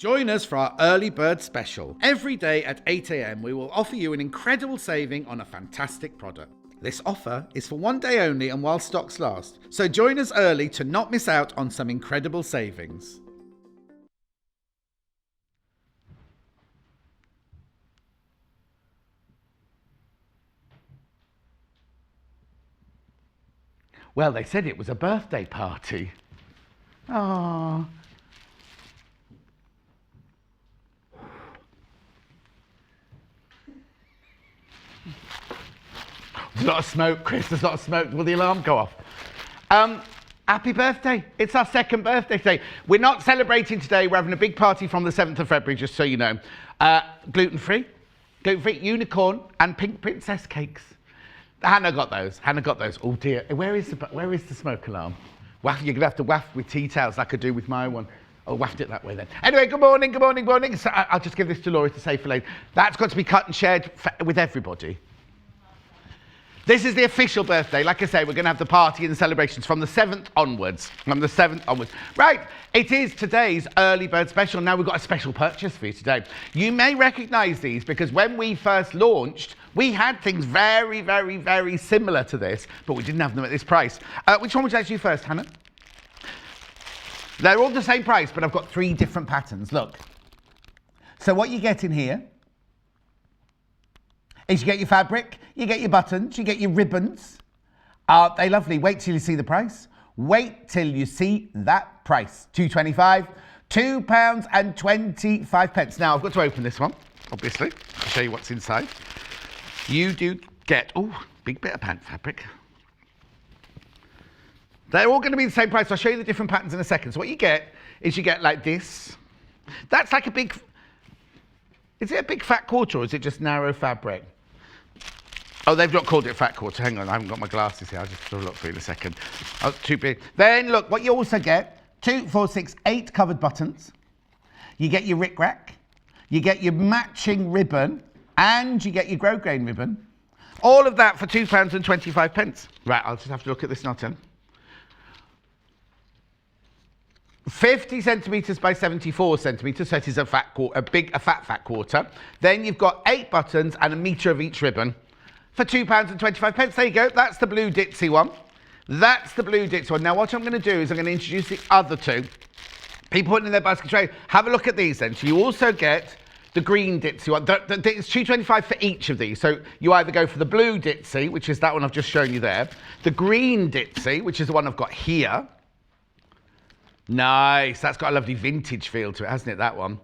Join us for our early bird special. Every day at 8 a.m. we will offer you an incredible saving on a fantastic product. This offer is for one day only and while stocks last, so join us early to not miss out on some incredible savings. Well, they said it was a birthday party. Oh. There's a lot of smoke, Chris. There's a lot of smoke. Will the alarm go off? Happy birthday. It's our second birthday today. We're not celebrating today. We're having a big party from the 7th of February, just so you know. Gluten-free, unicorn and pink princess cakes. Hannah got those. Oh dear. Where is the smoke alarm? You're going to have to waft with tea towels like I do with my one. I'll waft it that way then. Anyway, good morning. So I'll just give this to Laura to say for later. That's got to be cut and shared with everybody. This is the official birthday. Like I say, we're going to have the party and the celebrations from the 7th onwards. Right, it is today's early bird special. Now we've got a special purchase for you today. You may recognise these because when we first launched, we had things very, very, very similar to this, but we didn't have them at this price. Which one would you like to do first, Hannah? They're all the same price, but I've got 3 different patterns. Look. So what you get in here is you get your fabric, you get your buttons, you get your ribbons. Aren't they lovely? Wait till you see the price. Wait till you see that price. £2.25, £2.25. Now, I've got to open this one, obviously. I'll show you what's inside. You do get, big bit of pant fabric. They're all going to be the same price. I'll show you the different patterns in a second. So what you get is you get like this. That's like a big, is it a big fat quarter or is it just narrow fabric? Oh, they've not called it fat quarter. Hang on, I haven't got my glasses here. I'll just have a look for you in a second. Oh, it's too big. Then look, what you also get, 2, 4, 6, 8 covered buttons. You get your rick-rack. You get your matching ribbon. And you get your grosgrain ribbon. All of that for £2.25. Right, I'll just have to look at this now, then. 50 centimetres by 74 centimetres, so it is a fat quarter. Then you've got 8 buttons and a metre of each ribbon for £2.25. There you go. That's the blue ditzy one. Now what I'm going to do is I'm going to introduce the other 2. People putting in their basket tray. Have a look at these then. So you also get the green ditzy one. It's £2.25 for each of these. So you either go for the blue ditzy, which is that one I've just shown you there. The green ditzy, which is the one I've got here. Nice. That's got a lovely vintage feel to it, hasn't it, that one?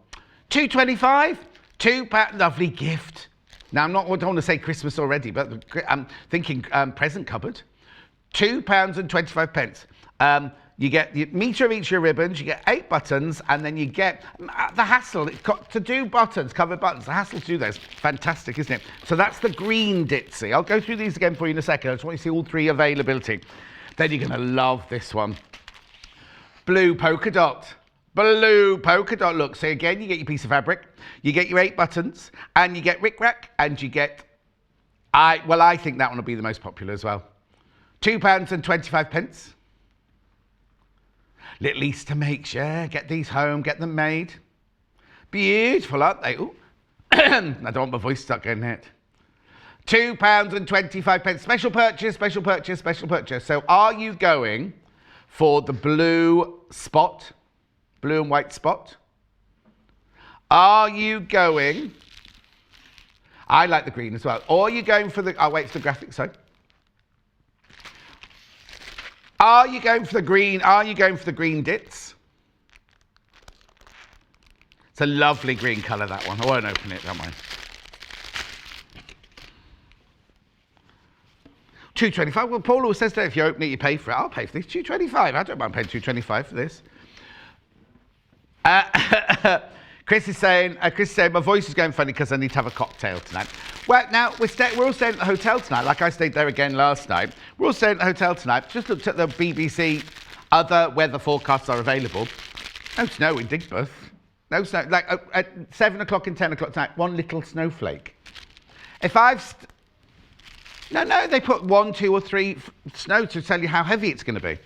£2.25. £2. Lovely gift. Now, I don't want to say Christmas already, but I'm thinking present cupboard. £2.25. You get the metre of each of your ribbons, you get 8 buttons, and then you get the hassle. It's got to do buttons, covered buttons. The hassle to do those. Fantastic, isn't it? So that's the green ditzy. I'll go through these again for you in a second. I just want you to see all 3 availability. Then you're going to love this one. Blue polka dot. Look, so again, you get your piece of fabric, you get your 8 buttons, and you get rick-rack, and you get, I think that one will be the most popular as well. £2.25. Little Easter makes, get these home, get them made. Beautiful, aren't they? Ooh. I don't want my voice stuck in it. £2.25. Special purchase. So are you going for the blue spot? Blue and white spot? Are you going? I like the green as well. Or are you going for the? I'll wait for the graphic. Sorry. Are you going for the green? Are you going for the green dits? It's a lovely green colour, that one. I won't open it. Don't mind. £2.25. Well, Paul always says that if you open it, you pay for it. I'll pay for this. £2.25. I don't mind paying £2.25 for this. Chris is saying my voice is going funny because I need to have a cocktail tonight. Well, now we're all staying at the hotel tonight. Like I stayed there again last night. We're all staying at the hotel tonight. Just looked at the BBC. Other weather forecasts are available. No snow in Digbeth. No snow. Like at 7 o'clock and 10 o'clock tonight, 1 little snowflake. If I've no, they put 1, 2, or 3 snow to tell you how heavy it's going to be.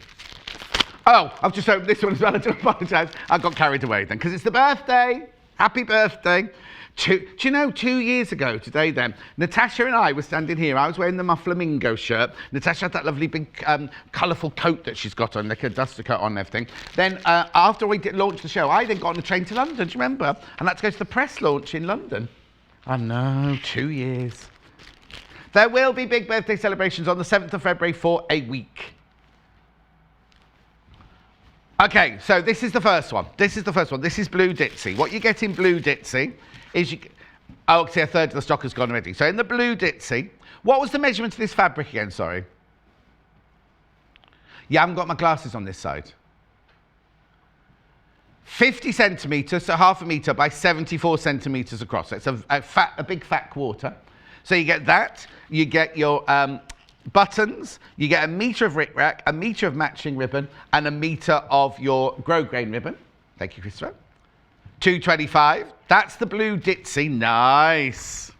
Oh, I've just opened this one as well. I do apologise. I got carried away then because it's the birthday. Happy birthday. Do you know, 2 years ago today then, Natasha and I were standing here. I was wearing my flamingo shirt. Natasha had that lovely big colourful coat that she's got on, like a duster coat on and everything. Then after we launched the show, I then got on a train to London, do you remember? And I had to go to the press launch in London. I know, 2 years. There will be big birthday celebrations on the 7th of February for a week. Okay, so this is the first one. This is Blue Ditzy. What you get in Blue Ditzy is oh, see, a third of the stock has gone already. So in the Blue Ditzy, what was the measurement of this fabric again, sorry? Yeah, I haven't got my glasses on this side. 50 centimetres, so half a metre by 74 centimetres across. So it's a big fat quarter. So you get that, you get your buttons, you get a metre of rickrack, a metre of matching ribbon, and a metre of your grosgrain ribbon. Thank you, Christopher. $2.25. That's the Blue Ditzy. Nice.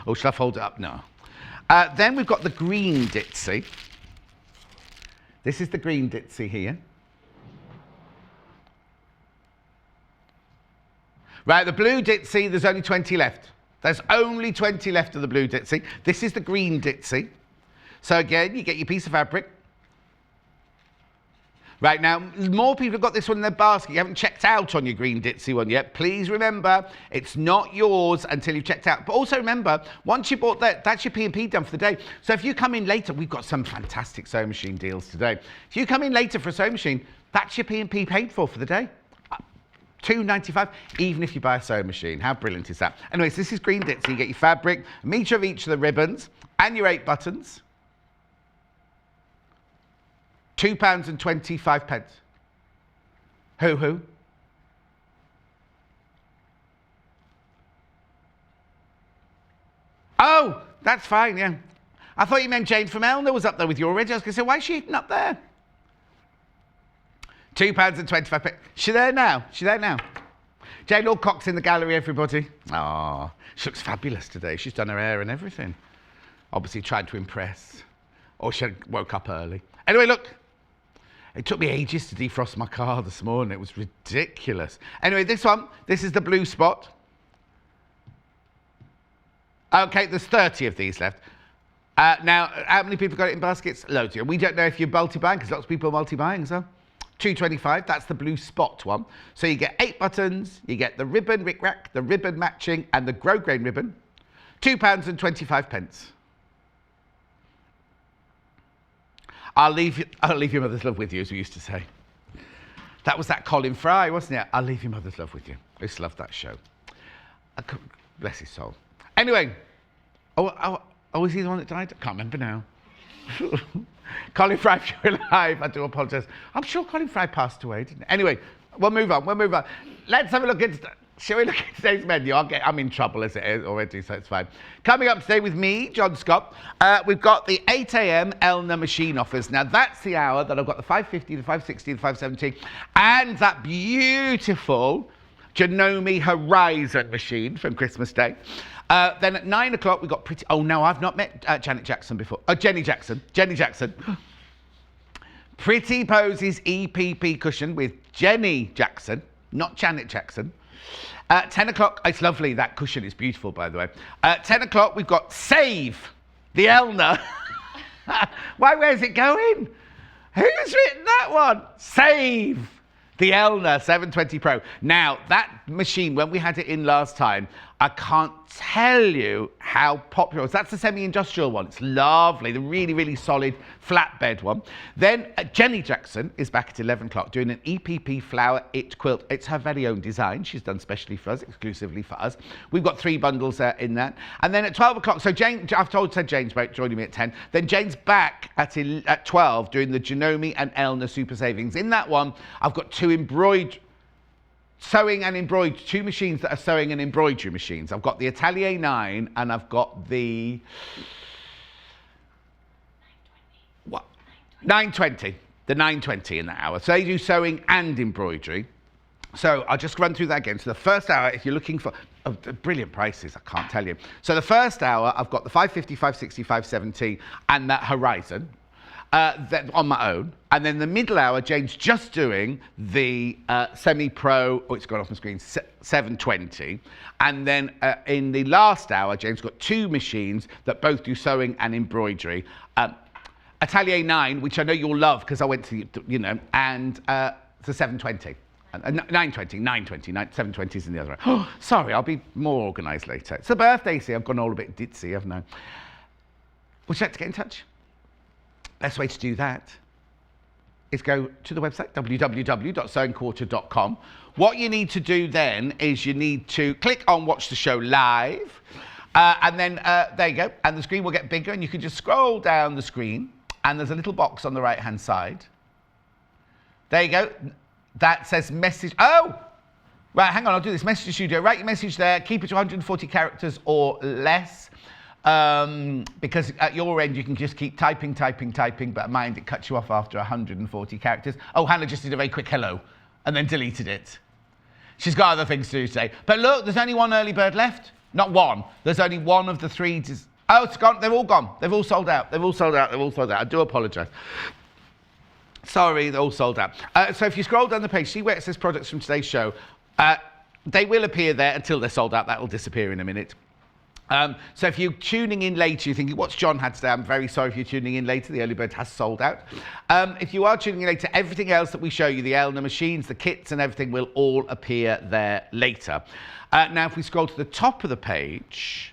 Oh, shall I fold it up? No. Then we've got the Green Ditzy. This is the Green Ditzy here. Right, the Blue Ditzy, there's only 20 left. There's only 20 left of the Blue Ditzy. This is the Green Ditzy. So again, you get your piece of fabric. Right, now, more people have got this one in their basket. You haven't checked out on your Green Ditzy one yet. Please remember, it's not yours until you've checked out. But also remember, once you bought that, that's your P&P done for the day. So if you come in later, we've got some fantastic sewing machine deals today. If you come in later for a sewing machine, that's your P&P paid for the day. $2.95, even if you buy a sewing machine. How brilliant is that? Anyways, this is Green Ditzy. You get your fabric, a metre of each of the ribbons, and your 8 buttons. £2.25. Who? Oh, that's fine, yeah. I thought you meant Jayne from Elna was up there with you already. I was going to say, why is she eating up there? £2.25. She there now? Jayne Allcock's in the gallery, everybody. Oh, she looks fabulous today. She's done her hair and everything. Obviously tried to impress. Or she woke up early. Anyway, look. It took me ages to defrost my car this morning. It was ridiculous. Anyway, this is the blue spot. Okay, there's 30 of these left. Now, how many people got it in baskets? Loads of you. We don't know if you're multi-buying, because lots of people are multi-buying, so. $2.25, that's the blue spot one. So you get 8 buttons, you get the ribbon rickrack, the ribbon matching, and the grosgrain ribbon. £2.25. I'll leave your mother's love with you, as we used to say. That was that Colin Fry, wasn't it? I'll leave your mother's love with you. I used to love that show. Bless his soul. Anyway, was he the one that died? I can't remember now. Colin Fry, if you're alive, I do apologise. I'm sure Colin Fry passed away, didn't he? Anyway, we'll move on. Let's have a look at... Shall we look at today's menu? I'm in trouble as it is already, so it's fine. Coming up today with me, John Scott, we've got the 8 a.m. Elna machine offers. Now, that's the hour that I've got the 550, the 560, the 570, and that beautiful Janome Horizon machine from Christmas Day. Then at 9 o'clock, we've got pretty... Oh, no, I've not met Janet Jackson before. Oh, Jenny Jackson. Pretty Posies EPP cushion with Jenny Jackson, not Janet Jackson. 10 o'clock, it's lovely, that cushion is beautiful, by the way. 10 o'clock, we've got Save the Elna. Where's it going? Who's written that one? Save the Elna 720 Pro. Now, that machine, when we had it in last time, I can't tell you how popular it was. That's the semi-industrial one. It's lovely, the really, really solid flatbed one. Then Jenny Jackson is back at 11 o'clock doing an EPP Flower It Quilt. It's her very own design. She's done specially for us, exclusively for us. We've got 3 bundles in that. And then at 12 o'clock, so Jayne, said Jayne's joining me at 10. Then Jayne's back at 12 doing the Janome and Elna Super Savings. In that one, I've got 2 sewing and embroidery, 2 machines that are sewing and embroidery machines. I've got the Atelier 9 and I've got the 920. The 920 in that hour. So they do sewing and embroidery. So I'll just run through that again. So the first hour, if you're looking for brilliant prices, I can't tell you. So the first hour, I've got the 550, 560, 570 and that Horizon. on my own. And then the middle hour, Jayne's just doing the semi-pro, oh, it's gone off the screen, 720. And then in the last hour, Jayne's got 2 machines that both do sewing and embroidery. Atelier 9, which I know you'll love because I went to, you know, and the 720. 920, 720 is in the other one. Oh, sorry, I'll be more organised later. It's a birthday, see, I've gone all a bit ditzy, haven't I? Would you like to get in touch? Best way to do that is go to the website, www.sewingquarter.com. What you need to do then is you need to click on Watch the Show Live, and then there you go, and the screen will get bigger, and you can just scroll down the screen, and there's a little box on the right-hand side. There you go. That says message. Oh! Right, hang on, I'll do this. Message to studio. Write your message there. Keep it to 140 characters or less. Because at your end, you can just keep typing, but at mine, it cuts you off after 140 characters. Oh, Hannah just did a very quick hello and then deleted it. She's got other things to do today. But look, there's only one early bird left. Not one. There's only one of the 3. Oh, it's gone. They've all gone. They've all sold out. They've all sold out. They've all sold out. I do apologise. Sorry, they're all sold out. So if you scroll down the page, see where it says products from today's show. They will appear there until they're sold out. That will disappear in a minute. So if you're tuning in later, you're thinking, what's John had today? I'm very sorry if you're tuning in later. The early bird has sold out. If you are tuning in later, everything else that we show you, the Elna machines, the kits and everything will all appear there later. Now, if we scroll to the top of the page,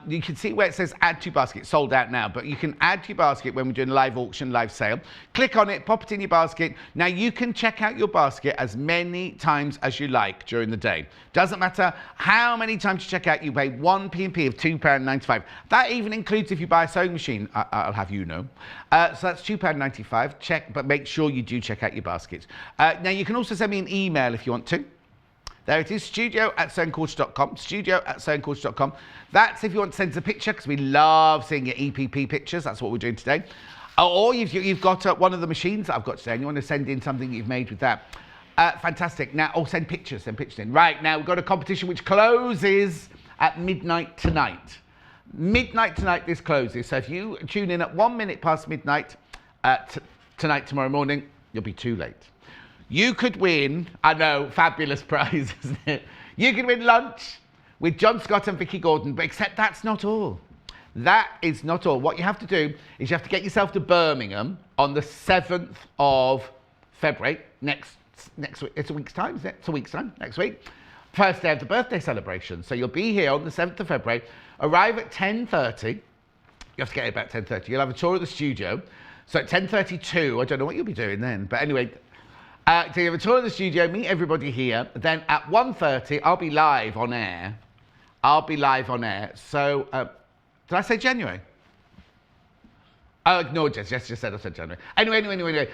you can see where it says add to basket, sold out now, but you can add to your basket when we're doing a live auction, live sale. Click on it, pop it in your basket. Now you can check out your basket as many times as you like during the day. Doesn't matter how many times you check out, you pay 1 P&P of £2.95. That even includes if you buy a sewing machine, I'll have you know. So that's £2.95, check, but make sure you do check out your baskets. Now you can also send me an email if you want to. There it is, studio@sewingquarter.com, studio@sewingquarter.com. That's if you want to send us a picture, because we love seeing your EPP pictures. That's what we're doing today. Or you've got one of the machines that I've got today, and you want to send in something you've made with that. Fantastic. Now, send pictures in. Right, now we've got a competition which closes at midnight tonight. Midnight tonight, this closes. So if you tune in at 1 minute past midnight tonight, tomorrow morning, you'll be too late. You could win, I know, fabulous prize, isn't it? You could win lunch with John Scott and Vicky Gordon, but except that's not all. That is not all. What you have to do is you have to get yourself to Birmingham on the 7th of February, next week. It's a week's time, isn't it? It's a week's time, next week. First day of the birthday celebration. So you'll be here on the 7th of February, arrive at 10:30. You have to get here about 10:30. You'll have a tour of the studio. So at 10:32, I don't know what you'll be doing then, but anyway, so you have a tour of the studio, meet everybody here. Then at 1:30, I'll be live on air. So, did I say January? Oh, ignore Jess. Jess just said I said January. Anyway.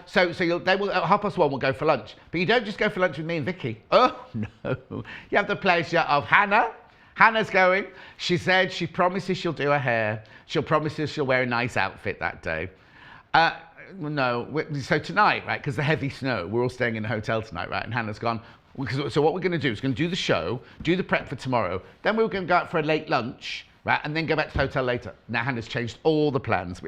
So at 1:30 we'll go for lunch. But you don't just go for lunch with me and Vicky. Oh, no. You have the pleasure of Hannah. Hannah's going. She said she promises she'll do her hair. She'll promises she'll wear a nice outfit that day. No, so tonight, right, because the heavy snow, we're all staying in a hotel tonight, right, and Hannah's gone, so what we're going to do is going to do the show, do the prep for tomorrow, then we're going to go out for a late lunch, right, and then go back to the hotel later. Now Hannah's changed all the plans.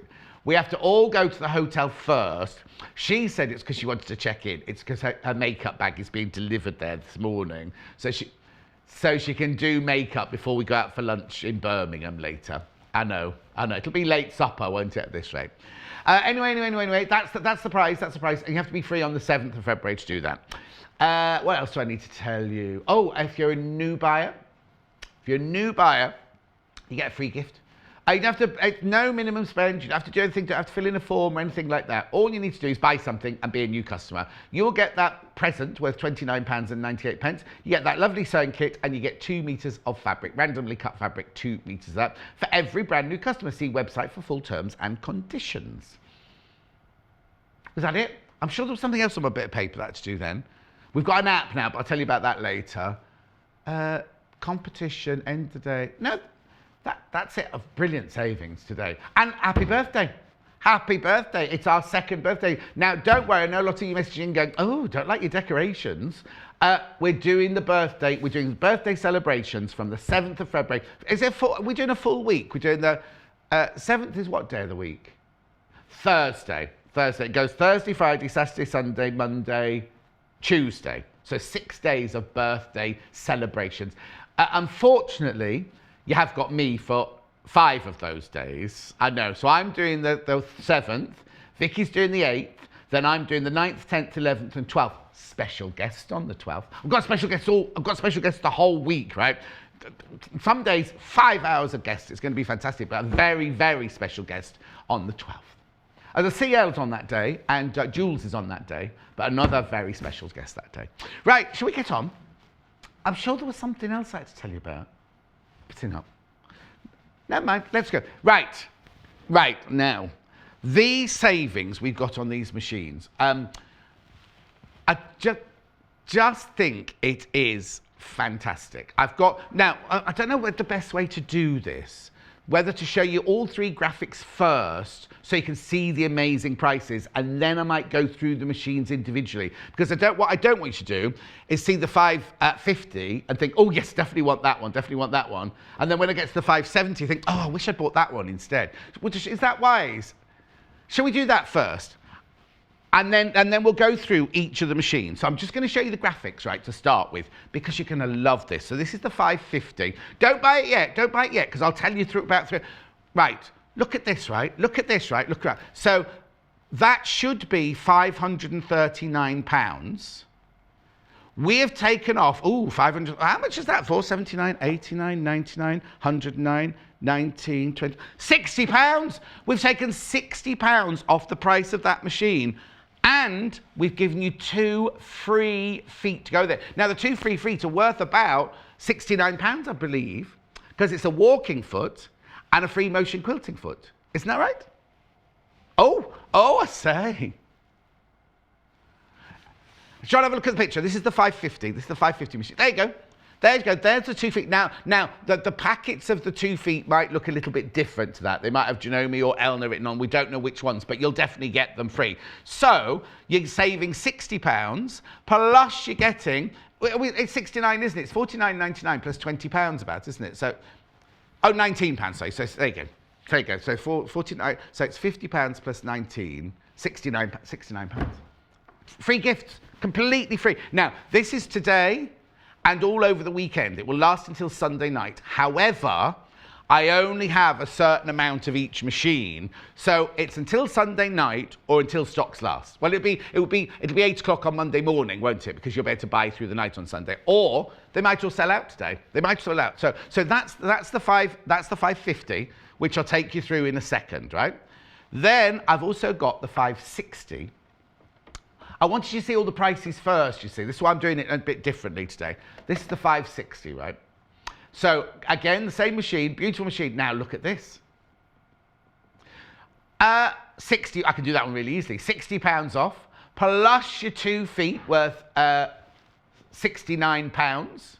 We have to all go to the hotel first. She said it's because she wanted to check in. It's because her makeup bag is being delivered there this morning, so she can do makeup before we go out for lunch in Birmingham later. I know. It'll be late supper, won't it, at this rate? Anyway, that's the prize. And you have to be free on the 7th of February to do that. What else do I need to tell you? Oh, if you're a new buyer, you get a free gift. You don't have to, no minimum spend, you don't have to do anything, you don't have to fill in a form or anything like that. All you need to do is buy something and be a new customer. You'll get that present worth £29.98. You get that lovely sewing kit and you get 2 metres of fabric, randomly cut fabric, 2 metres of that, for every brand new customer. See website for full terms and conditions. Was that it? I'm sure there was something else on my bit of paper that to do then. We've got an app now, but I'll tell you about that later. Competition, end of the day. No. That's it, of brilliant savings today. And happy birthday. Happy birthday. It's our 2nd birthday. Now, don't worry, I know a lot of you messaging going, oh, don't like your decorations. We're doing birthday celebrations from the 7th of February. We're doing a full week. We're doing the 7th is what day of the week? Thursday. It goes Thursday, Friday, Saturday, Sunday, Monday, Tuesday. So 6 days of birthday celebrations. Unfortunately, you have got me for 5 of those days. I know. So I'm doing the 7th. Vicky's doing the 8th. Then I'm doing the 9th, 10th, 11th, and 12th. Special guest on the 12th. I've got special guests the whole week, right? Some days, 5 hours of guests. It's going to be fantastic. But a very, very special guest on the 12th. The CL's on that day, and Jules is on that day, but another very special guest that day. Right, shall we get on? I'm sure there was something else I had to tell you about. But not. Never mind, let's go. Right, now, these savings we've got on these machines, I just think it is fantastic. Now, I don't know what the best way to do this, whether to show you all 3 graphics first so you can see the amazing prices, and then I might go through the machines individually, because what I don't want you to do is see the 550 and think, oh yes, definitely want that one, and then when it gets to the 570 think, oh, I wish I bought that one instead. Is that wise? Shall we do that first? And then we'll go through each of the machines. So I'm just going to show you the graphics, right, to start with, because you're going to love this. So this is the 550. Don't buy it yet, because I'll tell you about 3. Right, look at this, right? Look around. So that should be £539. We have taken off, 500, how much is that for? 79, 89, 99, 109, 19, 20, £60. We've taken £60 off the price of that machine. And we've given you 2 free feet to go there. Now, the 2 free feet are worth about £69, I believe, because it's a walking foot and a free motion quilting foot. Isn't that right? Oh, I say. Shall I have a look at the picture? This is the 550. This is the 550 machine. There you go. There's the 2 feet. Now the packets of the 2 feet might look a little bit different to that. They might have Janome or Elna written on. We don't know which ones, but you'll definitely get them free. So you're saving £60, plus you're getting, it's 69, isn't it? It's 49.99 plus £20 about, isn't it? So, £19, sorry. So there you go. So 49, so it's £50 plus 19, £69. Free gifts, completely free. Now, this is today and all over the weekend. It will last until Sunday night. However, I only have a certain amount of each machine, so it's until Sunday night or until stocks last. Well, it'll be 8 o'clock on Monday morning, won't it? Because you'll be able to buy through the night on Sunday, or they might all sell out today. They might sell out. So that's the 550, which I'll take you through in a second, right? Then I've also got the 560. I wanted you to see all the prices first, you see. This is why I'm doing it a bit differently today. This is the 560, right? So, again, the same machine, beautiful machine. Now, look at this. 60, I can do that one really easily. £60 off, plus your 2 feet worth £69.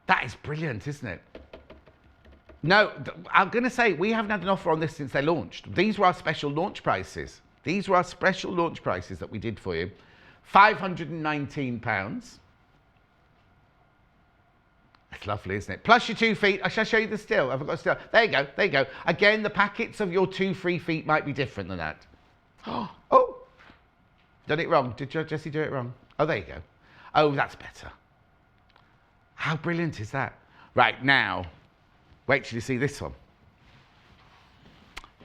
That is brilliant, isn't it? No, I'm going to say, we haven't had an offer on this since they launched. These were our special launch prices. These were our special launch prices that we did for you. £519. That's lovely, isn't it? Plus your 2 feet. I shall show you the still. Have I got a still? There you go. Again, the packets of your 2 free feet might be different than that. Oh, done it wrong. Did Jessie do it wrong? Oh, there you go. Oh, that's better. How brilliant is that? Right, now, wait till you see this one.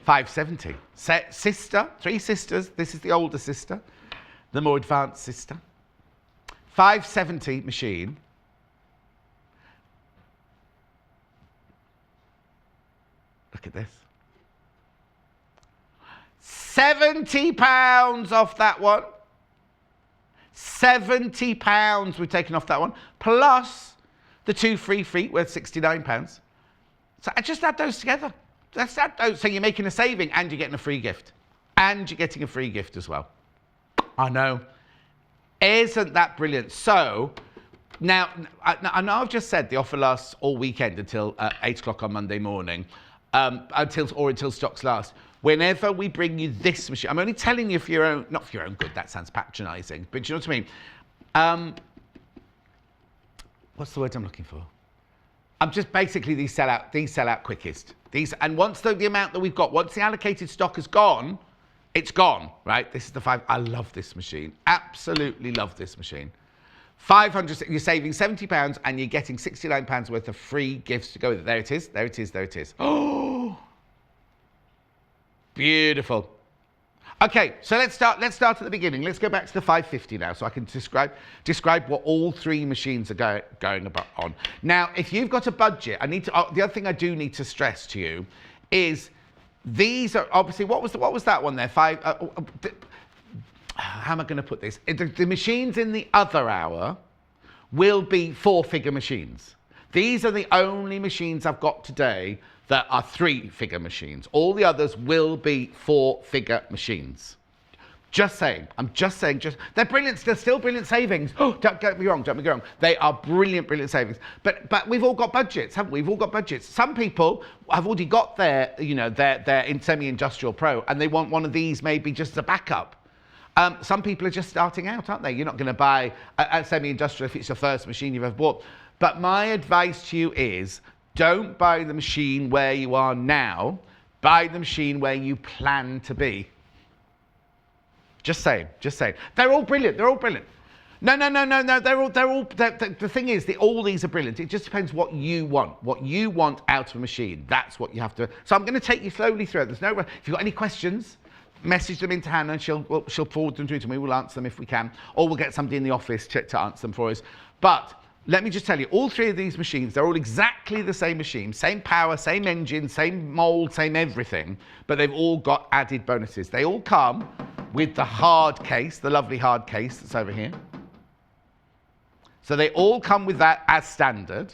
570. Sister, 3 sisters. This is the older sister, the more advanced sister. 570 machine. Look at this. £70 off that one. £70 we've taken off that one, plus the 2 free feet worth £69. So I just add those together. That's that. So you're making a saving and you're getting a free gift. And you're getting a free gift as well. I know. Isn't that brilliant? So, now, I know I've just said the offer lasts all weekend until 8 o'clock on Monday morning, until stocks last. Whenever we bring you this machine, I'm only telling you for your own, not for your own good, that sounds patronising, but you know what I mean? What's the word I'm looking for? I'm just basically these sell out quickest. And once the amount that we've got, once the allocated stock is gone, it's gone, right? This is the 5. I love this machine. Absolutely love this machine. 500, you're saving £70 and you're getting £69 worth of free gifts to go with it. There it is, there it is, there it is. Oh, beautiful. Okay, so let's start at the beginning. Let's go back to the 550 now so I can describe what all 3 machines are going about on. Now, if you've got a budget, the other thing I do need to stress to you is these are obviously, what was that one there? How am I going to put this? The machines in the other hour will be 4-figure machines. These are the only machines I've got today that are 3-figure machines. All the others will be 4-figure machines. Just saying. I'm just saying. They're brilliant. They're still brilliant savings. Oh, don't get me wrong. Don't get me wrong. They are brilliant, brilliant savings. But we've all got budgets, haven't we? We've all got budgets. Some people have already got their in semi-industrial pro, and they want one of these maybe just as a backup. Some people are just starting out, aren't they? You're not going to buy a semi-industrial if it's your first machine you've ever bought. But my advice to you is, don't buy the machine where you are now. Buy the machine where you plan to be. Just saying, just saying. They're all brilliant. They're all brilliant. No. The thing is, all these are brilliant. It just depends what you want out of a machine. That's what you have to. So I'm going to take you slowly through it. There's no. If you've got any questions, message them into Hannah and she'll forward them through to me. We'll answer them if we can, or we'll get somebody in the office to answer them for us. But let me just tell you, all 3 of these machines, they're all exactly the same machine, same power, same engine, same mold, same everything, but they've all got added bonuses. They all come with the hard case, the lovely hard case that's over here. So they all come with that as standard.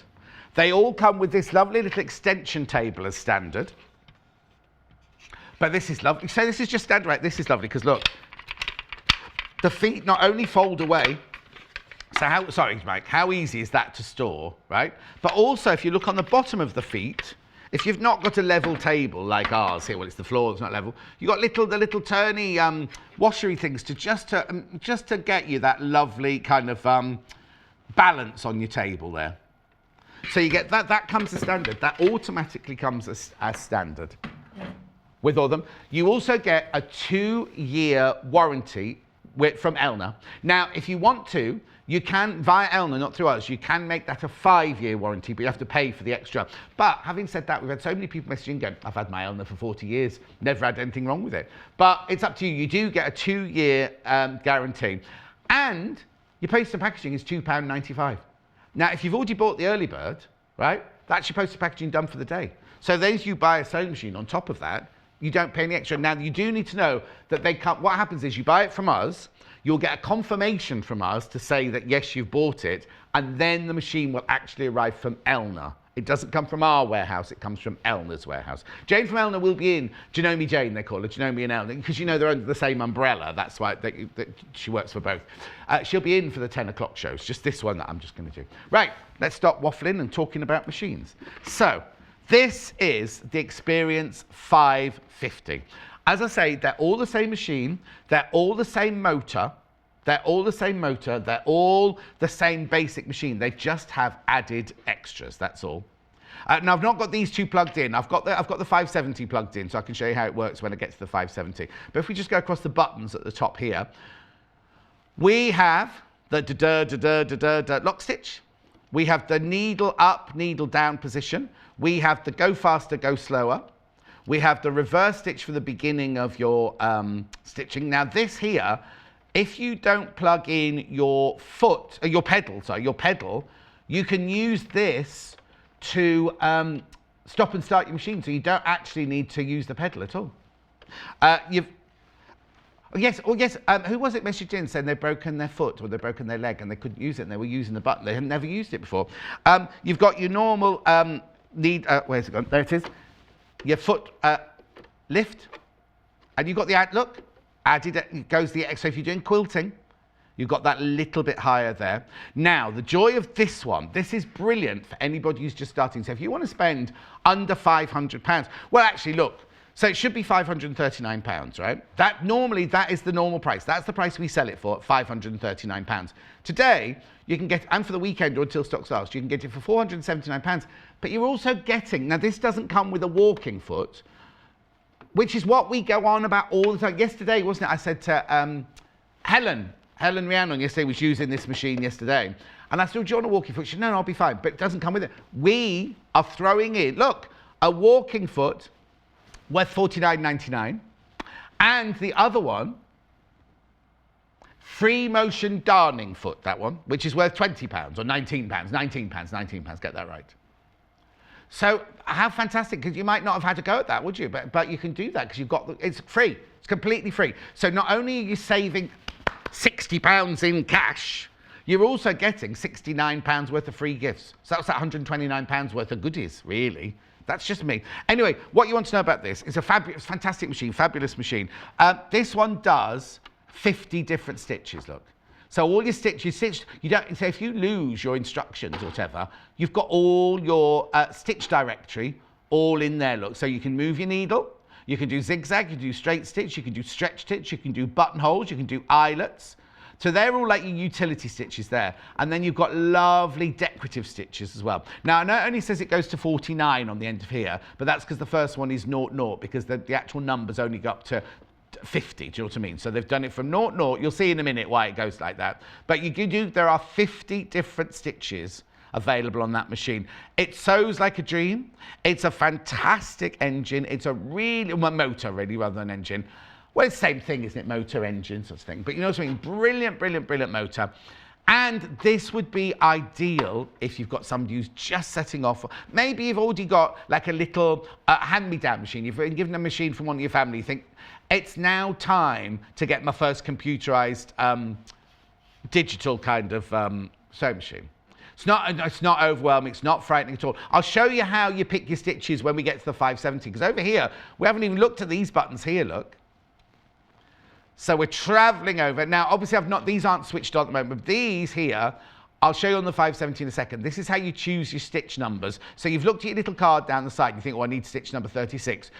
They all come with this lovely little extension table as standard. But this is lovely. So this is just standard, right? This is lovely because look, the feet not only fold away. So sorry, Mike, how easy is that to store, right? But also, if you look on the bottom of the feet, if you've not got a level table like ours here, well, it's the floor, it's not level. You've got the little turny washery things to just to get you that lovely kind of balance on your table there. So you get that comes as standard. That automatically comes as standard with all of them. You also get a 2-year warranty from Elna. Now, if you want to, you can, via Elna, not through us, you can make that a 5-year warranty, but you have to pay for the extra. But having said that, we've had so many people messaging going, I've had my Elna for 40 years, never had anything wrong with it. But it's up to you. You do get a 2-year guarantee. And your postage and packaging is £2.95. Now, if you've already bought the early bird, right, that's your postage and packaging done for the day. So then if you buy a sewing machine on top of that, you don't pay any extra. Now, you do need to know that they come, what happens is you buy it from us, you'll get a confirmation from us to say that, yes, you've bought it, and then the machine will actually arrive from Elna. It doesn't come from our warehouse, it comes from Elna's warehouse. Jayne from Elna will be in, Janome Jayne, they call her, Janome and Elna, because they're under the same umbrella, that's why she works for both. She'll be in for the 10 o'clock shows, just this one that I'm just going to do. Right, let's stop waffling and talking about machines. So, this is the Experience 550. As I say, they're all the same machine, they're all the same motor, they're all the same basic machine. They just have added extras, that's all. Now, I've not got these 2 plugged in. I've got the 570 plugged in, so I can show you how it works when I get to the 570. But if we just go across the buttons at the top here, we have the lock stitch. We have the needle up, needle down position. We have the go faster, go slower. We have the reverse stitch for the beginning of your stitching. Now this here, if you don't plug in your pedal, you can use this to stop and start your machine, so you don't actually need to use the pedal at all. Who was it messaged in saying they'd broken their foot or they'd broken their leg and they couldn't use it and they were using the button? They had never used it before. You've got your normal where's it gone? There it is. Your foot lift, and you've got the it goes the so if you're doing quilting, you've got that little bit higher there. Now the joy of this one, this is brilliant for anybody who's just starting. So if you want to spend under £500, well, actually look, So it should be £539, right? Normally, that is the normal price. That's the price we sell it for, £539. Today, you can get, and for the weekend or until stock lasts, you can get it for £479. But you're also getting, now this doesn't come with a walking foot, which is what we go on about all the time. Yesterday, wasn't it? I said to Helen Rhiannon yesterday was using this machine yesterday. And I said, do you want a walking foot? She said, no, I'll be fine. But it doesn't come with it. We are throwing in, look, a walking foot worth $49.99. And the other one, free motion darning foot, that one, which is worth £20 or £19, get that right. So how fantastic, because you might not have had to go at that, would you? But you can do that because you've got, it's free, it's completely free. So not only are you saving £60 in cash, you're also getting £69 worth of free gifts. So that's £129 worth of goodies, really. That's just me. Anyway, what you want to know about this is a fantastic machine, fabulous machine. This one does 50 different stitches, look. So all your stitches stitched, you don't, so if you lose your instructions or whatever, you've got all your stitch directory all in there, look. So you can move your needle, you can do zigzag, you can do straight stitch, you can do stretch stitch, you can do buttonholes, you can do eyelets. So they're all like your utility stitches there. And then you've got lovely decorative stitches as well. Now, I know it only says it goes to 49 on the end of here, but that's because the first one is 0, because the actual numbers only go up to 50, do you know what I mean? So they've done it from 0, you'll see in a minute why it goes like that. But you can do, there are 50 different stitches available on that machine. It sews like a dream. It's a fantastic engine. It's a really, well, motor really, rather than engine. Well, it's the same thing, isn't it? Motor, engine, sort of thing. But you know what I mean? Brilliant motor. And this would be ideal if you've got somebody who's just setting off. Maybe you've already got like a little hand-me-down machine. You've been given a machine from one of your family. You think, it's now time to get my first computerized digital kind of sewing machine. It's not overwhelming, it's not frightening at all. I'll show you how you pick your stitches when we get to the 570, because over here, we haven't even looked at these buttons here, look. So we're traveling over. Now, obviously, these aren't switched on at the moment, but these here, I'll show you on the 570 in a second. This is how you choose your stitch numbers. So you've looked at your little card down the side, and you think, oh, I need stitch number 36.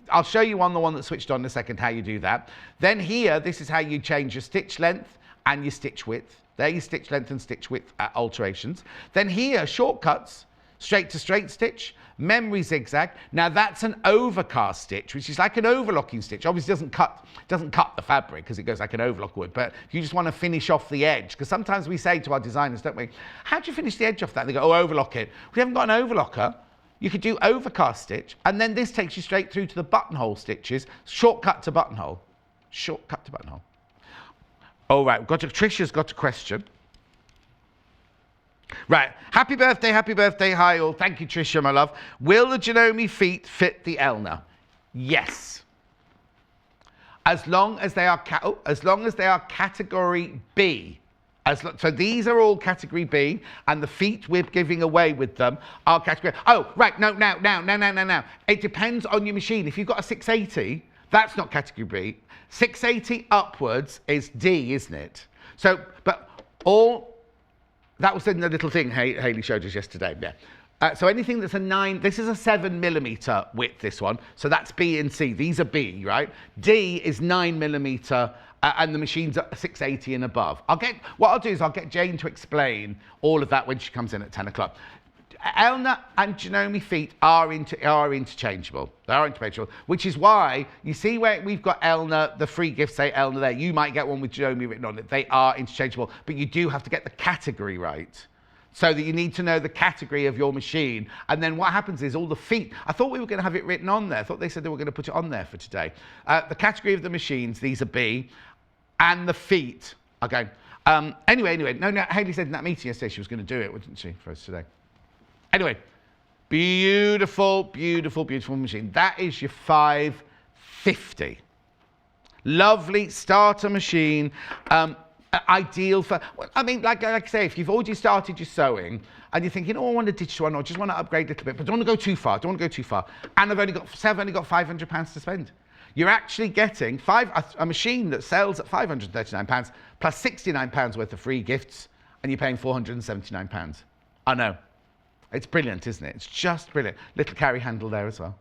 I'll show you on the one that's switched on in a second how you do that. Then here, this is how you change your stitch length and your stitch width. There, your stitch length and stitch width alterations. Then here, shortcuts, straight to straight stitch, memory zigzag. Now that's an overcast stitch, which is like an overlocking stitch. Obviously doesn't cut the fabric because it goes like an overlock would, but if you just want to finish off the edge, because sometimes we say to our designers, don't we, how do you finish the edge off that? And they go, oh, overlock it. We haven't got an overlocker. You could do overcast stitch, and then this takes you straight through to the buttonhole stitches, shortcut to buttonhole. Shortcut to buttonhole. All right, Trisha's got a question. Right, happy birthday, hi all. Thank you, Trisha, my love. Will the Janome feet fit the Elna? Yes. As long as they are category B. So these are all category B, and the feet we're giving away with them are category. Oh, right, no. It depends on your machine. If you've got a 680, that's not category B. 680 upwards is D, isn't it? So, but all, that was in the little thing Hayley showed us yesterday, yeah. So anything that's a 9, this is a 7mm width, this one. So that's B and C, these are B, right? D is 9mm, and the machine's at 680 and above. What I'll do is I'll get Jayne to explain all of that when she comes in at 10 o'clock. Elna and Janome feet are interchangeable. They are interchangeable, which is why you see where we've got Elna, the free gifts say Elna there. You might get one with Janome written on it. They are interchangeable, but you do have to get the category right. So that you need to know the category of your machine. And then what happens is all the feet, I thought we were going to have it written on there. I thought they said they were going to put it on there for today. The category of the machines, these are B, and the feet are going. Anyway, no, Hayley said in that meeting yesterday she was going to do it, wasn't she, for us today? Anyway, beautiful machine. That is your 550. Lovely starter machine. Ideal for, I mean, like I say, if you've already started your sewing and you're thinking, oh, I want a digital one, or just want to upgrade a little bit, but don't want to go too far, and I've only got £500 to spend. You're actually getting a machine that sells at £539 plus £69 worth of free gifts, and you're paying £479. I know. It's brilliant, isn't it? It's just brilliant. Little carry handle there as well.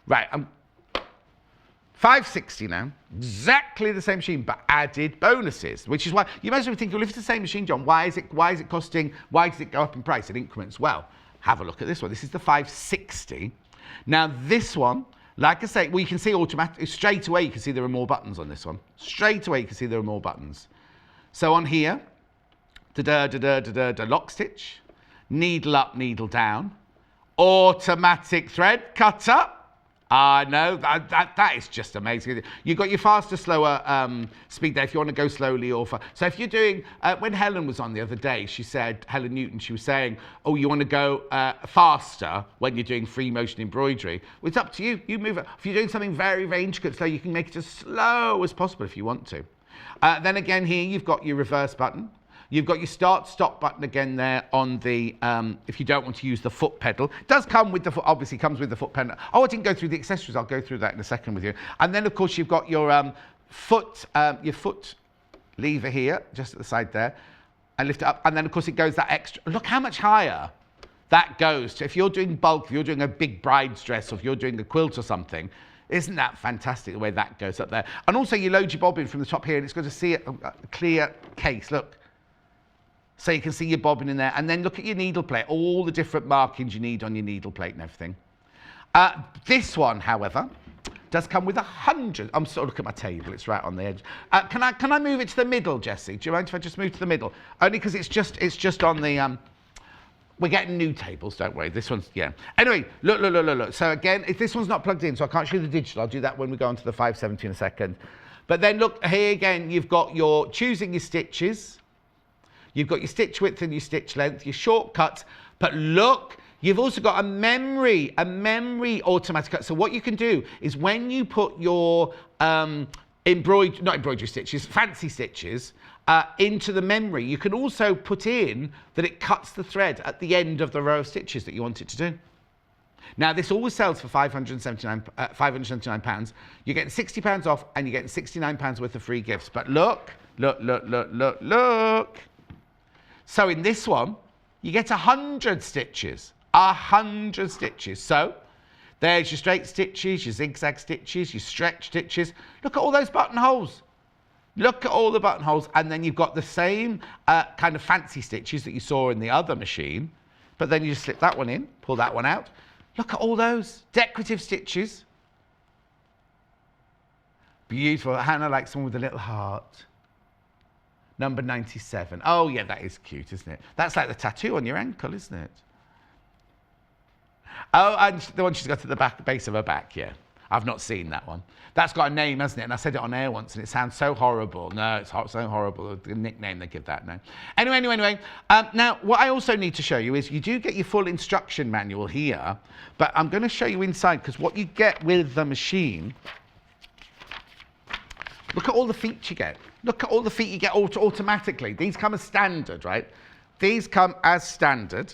Right, $5.60 now, exactly the same machine, but added bonuses, which is why you might as well think, well, if it's the same machine, John, why does it go up in price in increments? Well, have a look at this one. This is the $5.60. Now, this one, like I say, well, you can see straight away, you can see there are more buttons on this one. Straight away, you can see there are more buttons. So on here, lock stitch, needle up, needle down, automatic thread cutter. No, that is just amazing. You've got your faster, slower speed there if you want to go slowly or fast. So if you're doing, when Helen was on the other day, she said, Helen Newton, she was saying, oh, you want to go faster when you're doing free motion embroidery. Well, it's up to you. You move it. If you're doing something very, very intricate, so you can make it as slow as possible if you want to. Then again here, you've got your reverse button. You've got your start-stop button again there on the, if you don't want to use the foot pedal. It does come with the foot, obviously comes with the foot pedal. Oh, I didn't go through the accessories. I'll go through that in a second with you. And then, of course, you've got your foot lever here, just at the side there. And lift it up. And then, of course, it goes that extra. Look how much higher that goes to. If you're doing bulk, if you're doing a big bride's dress, or if you're doing a quilt or something, isn't that fantastic the way that goes up there? And also, you load your bobbin from the top here, and it's going to see a clear case. Look. So you can see your bobbin in there, and then look at your needle plate, all the different markings you need on your needle plate and everything. This one, however, does come with 100. I'm sort of looking at my table; it's right on the edge. Can I move it to the middle, Jessie? Do you mind if I just move to the middle? Only because it's just on the. We're getting new tables, don't worry. This one's Anyway, look. So again, if this one's not plugged in, so I can't show you the digital. I'll do that when we go on to the 570 in a second. But then look here again. You've got your choosing your stitches. You've got your stitch width and your stitch length, your shortcuts, but look, you've also got a memory automatic cut. So what you can do is when you put your not embroidery stitches, fancy stitches, into the memory, you can also put in that it cuts the thread at the end of the row of stitches that you want it to do. Now, this always sells for £579. You're getting £60 off and you're getting £69 worth of free gifts. But look. So in this one, you get 100 stitches. 100 stitches. So there's your straight stitches, your zigzag stitches, your stretch stitches. Look at all those buttonholes. Look at all the buttonholes. And then you've got the same kind of fancy stitches that you saw in the other machine. But then you just slip that one in, pull that one out. Look at all those decorative stitches. Beautiful. Hannah likes one with a little heart. Number 97. Oh, yeah, that is cute, isn't it? That's like the tattoo on your ankle, isn't it? Oh, and the one she's got at the back, base of her back, yeah. I've not seen that one. That's got a name, hasn't it? And I said it on air once, and it sounds so horrible. No, it's so horrible, the nickname they give that now. Anyway. Now, what I also need to show you is you do get your full instruction manual here, but I'm going to show you inside, because what you get with the machine, look at all the feet you get. Look at all the feet you get automatically. These come as standard, right? These come as standard.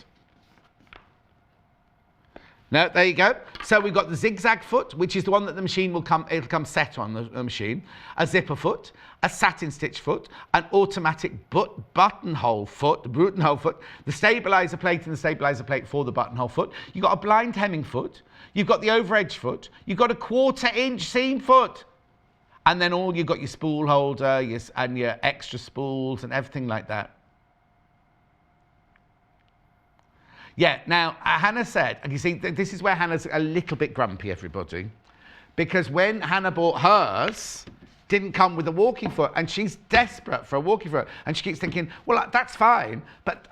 No, there you go. So we've got the zigzag foot, which is the one that the machine it'll come set on the machine. A zipper foot, a satin stitch foot, an automatic buttonhole foot, the stabilizer plate and the stabilizer plate for the buttonhole foot. You've got a blind hemming foot. You've got the over edge foot. You've got a 1/4 inch seam foot. And then you've got your spool holder and your extra spools and everything like that. Yeah, now, Hannah said, and you see, this is where Hannah's a little bit grumpy, everybody. Because when Hannah bought hers, didn't come with a walking foot, and she's desperate for a walking foot. And she keeps thinking, well, that's fine, but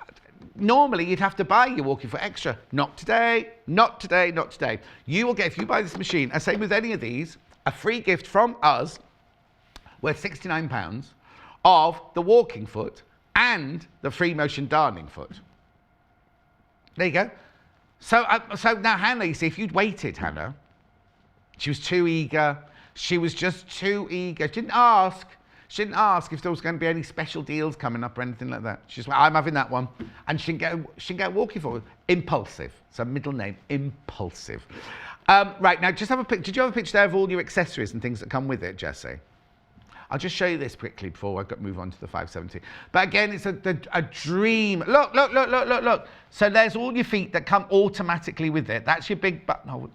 normally you'd have to buy your walking foot extra. Not today, not today, not today. You will get, if you buy this machine, and same with any of these, a free gift from us worth £69 of the walking foot and the free motion darning foot. There you go. So now Hannah, you see, if you'd waited, Hannah, she was too eager. She was just too eager. She didn't ask if there was going to be any special deals coming up or anything like that. She just went, I'm having that one. And she didn't get a walking foot. Impulsive. It's a middle name, Impulsive. Right, now just have a picture. Did you have a picture there of all your accessories and things that come with it, Jessie? I'll just show you this quickly before I move on to the 570. But again, it's a dream. Look. So there's all your feet that come automatically with it. That's your big buttonhole.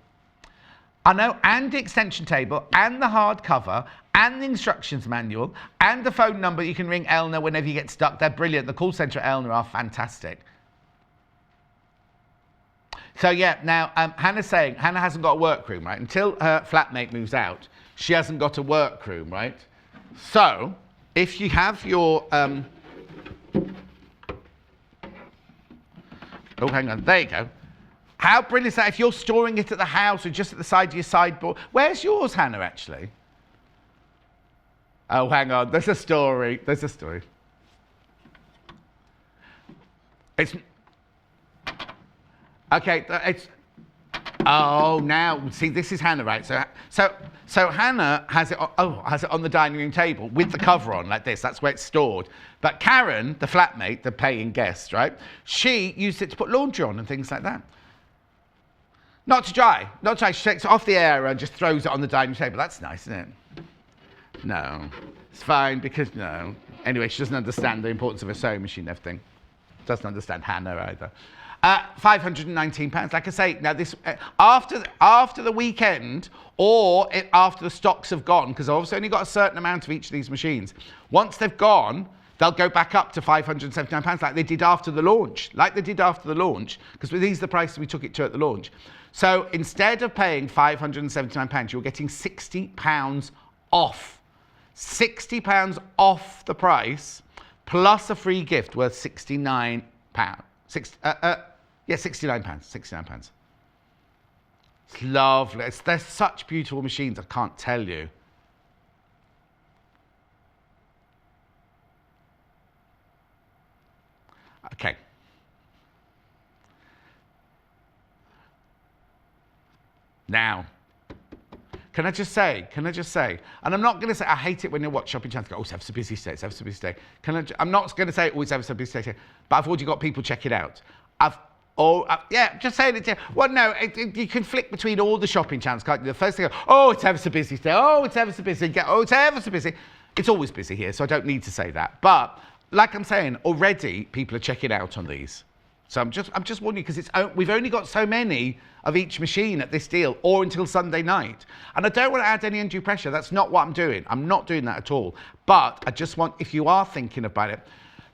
I know, and the extension table, and the hardcover, and the instructions manual, and the phone number. You can ring Elna whenever you get stuck. They're brilliant. The call centre at Elna are fantastic. So yeah, now Hannah's saying, Hannah hasn't got a workroom, right? Until her flatmate moves out, she hasn't got a workroom, right? So, if you have your... oh, hang on, there you go. How brilliant is that if you're storing it at the house or just at the side of your sideboard? Where's yours, Hannah, actually? Oh, hang on, there's a story. There's a story. It's... Okay, it's... Oh, now, see, this is Hannah, right? So Hannah has it on the dining room table with the cover on, like this. That's where it's stored. But Karen, the flatmate, the paying guest, right? She used it to put laundry on and things like that. Not to dry. She takes it off the air and just throws it on the dining table. That's nice, isn't it? No. It's fine because, no. Anyway, she doesn't understand the importance of a sewing machine and everything. Doesn't understand Hannah either. £519. Like I say, now this after the weekend or after the stocks have gone, because I've obviously only got a certain amount of each of these machines. Once they've gone, they'll go back up to £579 like they did after the launch. Because these are the prices we took it to at the launch. So instead of paying £579, you're getting £60 off. £60 off the price, plus a free gift worth £69. Yeah, £69. It's lovely. They're such beautiful machines, I can't tell you. Okay. Now, can I just say, and I'm not going to say, I hate it when you watch shopping channels go, oh, it's ever so busy today, it's ever so busy today. I'm not going to say, oh, it's ever so busy today, but I've already got people check it out. Yeah, just saying it. Well, no, you can flick between all the shopping channels, can't you? The first thing, oh, it's ever so busy today. Oh, it's ever so busy. Oh, it's ever so busy. It's always busy here, so I don't need to say that. But like I'm saying, already people are checking out on these. So I'm just warning you because we've only got so many of each machine at this deal, or until Sunday night. And I don't want to add any undue pressure. That's not what I'm doing. I'm not doing that at all. But I just want, if you are thinking about it,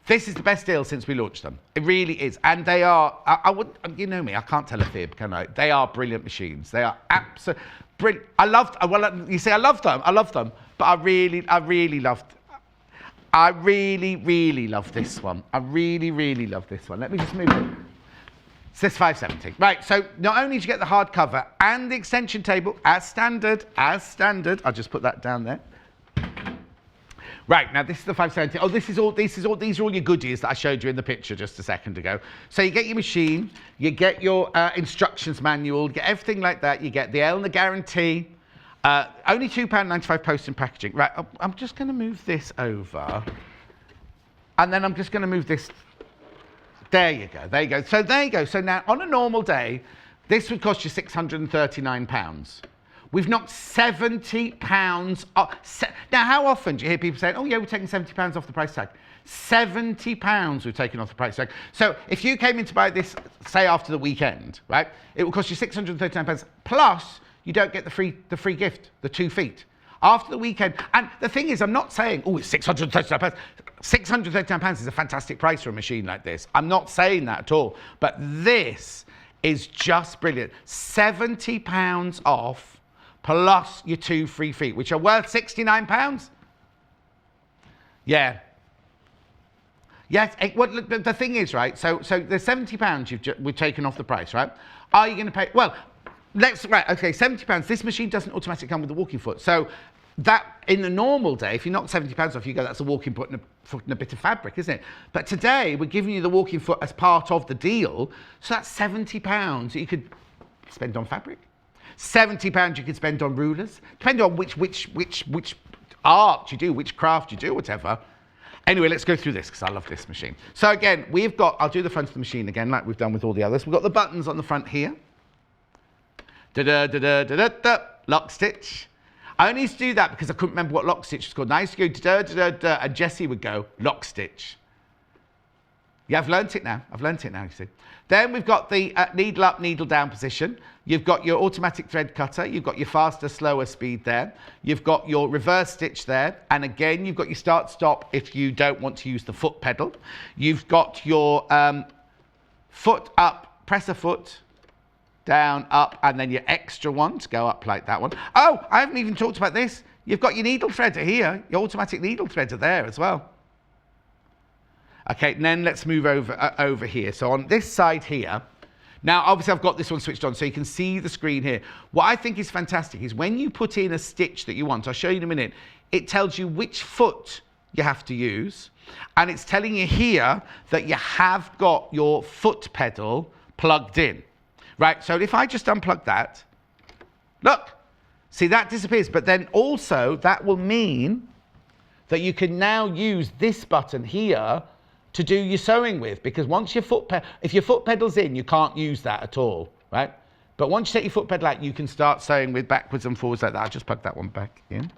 this is the best deal since we launched them. It really is. And they are, I wouldn't, you know me, I can't tell a fib, can I? They are brilliant machines. They are absolutely brilliant. You say I love them, but I really love this one. I really love this one. Let me just move it. It says £570. Right, so not only do you get the hardcover and the extension table as standard, I'll just put that down there. Right, now this is the £570. Oh, these are all your goodies that I showed you in the picture just a second ago. So you get your machine, you get your instructions manual, you get everything like that. You get the Elna guarantee. Only £2.95 post and packaging. Right, I'm just going to move this over. And then I'm just going to move this. There you go. So there you go. So now, on a normal day, this would cost you £639. We've knocked £70 off. Now, how often do you hear people saying, oh, yeah, we're taking £70 off the price tag? £70 we've taken off the price tag. So if you came in to buy this, say, after the weekend, right, it will cost you £639 plus you don't get the free gift, the 2 feet. After the weekend, and the thing is, I'm not saying, oh, it's £639. £639 is a fantastic price for a machine like this. I'm not saying that at all. But this is just brilliant. £70 off plus your 2 free feet, which are worth £69. Yeah. Yes, well, the thing is, right, so the £70 we've taken off the price, right? Are you going to pay, well, £70. This machine doesn't automatically come with a walking foot. So that, in the normal day, if you knock £70 off, you go, that's a walking foot and a bit of fabric, isn't it? But today, we're giving you the walking foot as part of the deal. So that's £70 that you could spend on fabric. £70 you could spend on rulers, depending on which art you do, which craft you do, whatever. Anyway, let's go through this because I love this machine. So again, we've got, I'll do the front of the machine again like we've done with all the others. We've got the buttons on the front here. Da-da-da-da-da-da-da, lock stitch. I only used to do that because I couldn't remember what lock stitch was called. And I used to go da-da-da-da-da, and Jessie would go lock stitch. Yeah, I've learnt it now. I've learnt it now, you see. Then we've got the needle up, needle down position. You've got your automatic thread cutter. You've got your faster, slower speed there. You've got your reverse stitch there. And again, you've got your start, stop if you don't want to use the foot pedal. You've got your foot up, press a foot, down, up, and then your extra one to go up like that one. Oh, I haven't even talked about this. You've got your needle threader here. Your automatic needle threader there as well. Okay, and then let's move over here. So on this side here, now obviously I've got this one switched on so you can see the screen here. What I think is fantastic is when you put in a stitch that you want, I'll show you in a minute, it tells you which foot you have to use, and it's telling you here that you have got your foot pedal plugged in. Right, so if I just unplug that, look, see that disappears, but then also that will mean that you can now use this button here to do your sewing with, because once your if your foot pedal's in, you can't use that at all, right? But once you take your foot pedal out, you can start sewing with backwards and forwards like that. I'll just plug that one back in.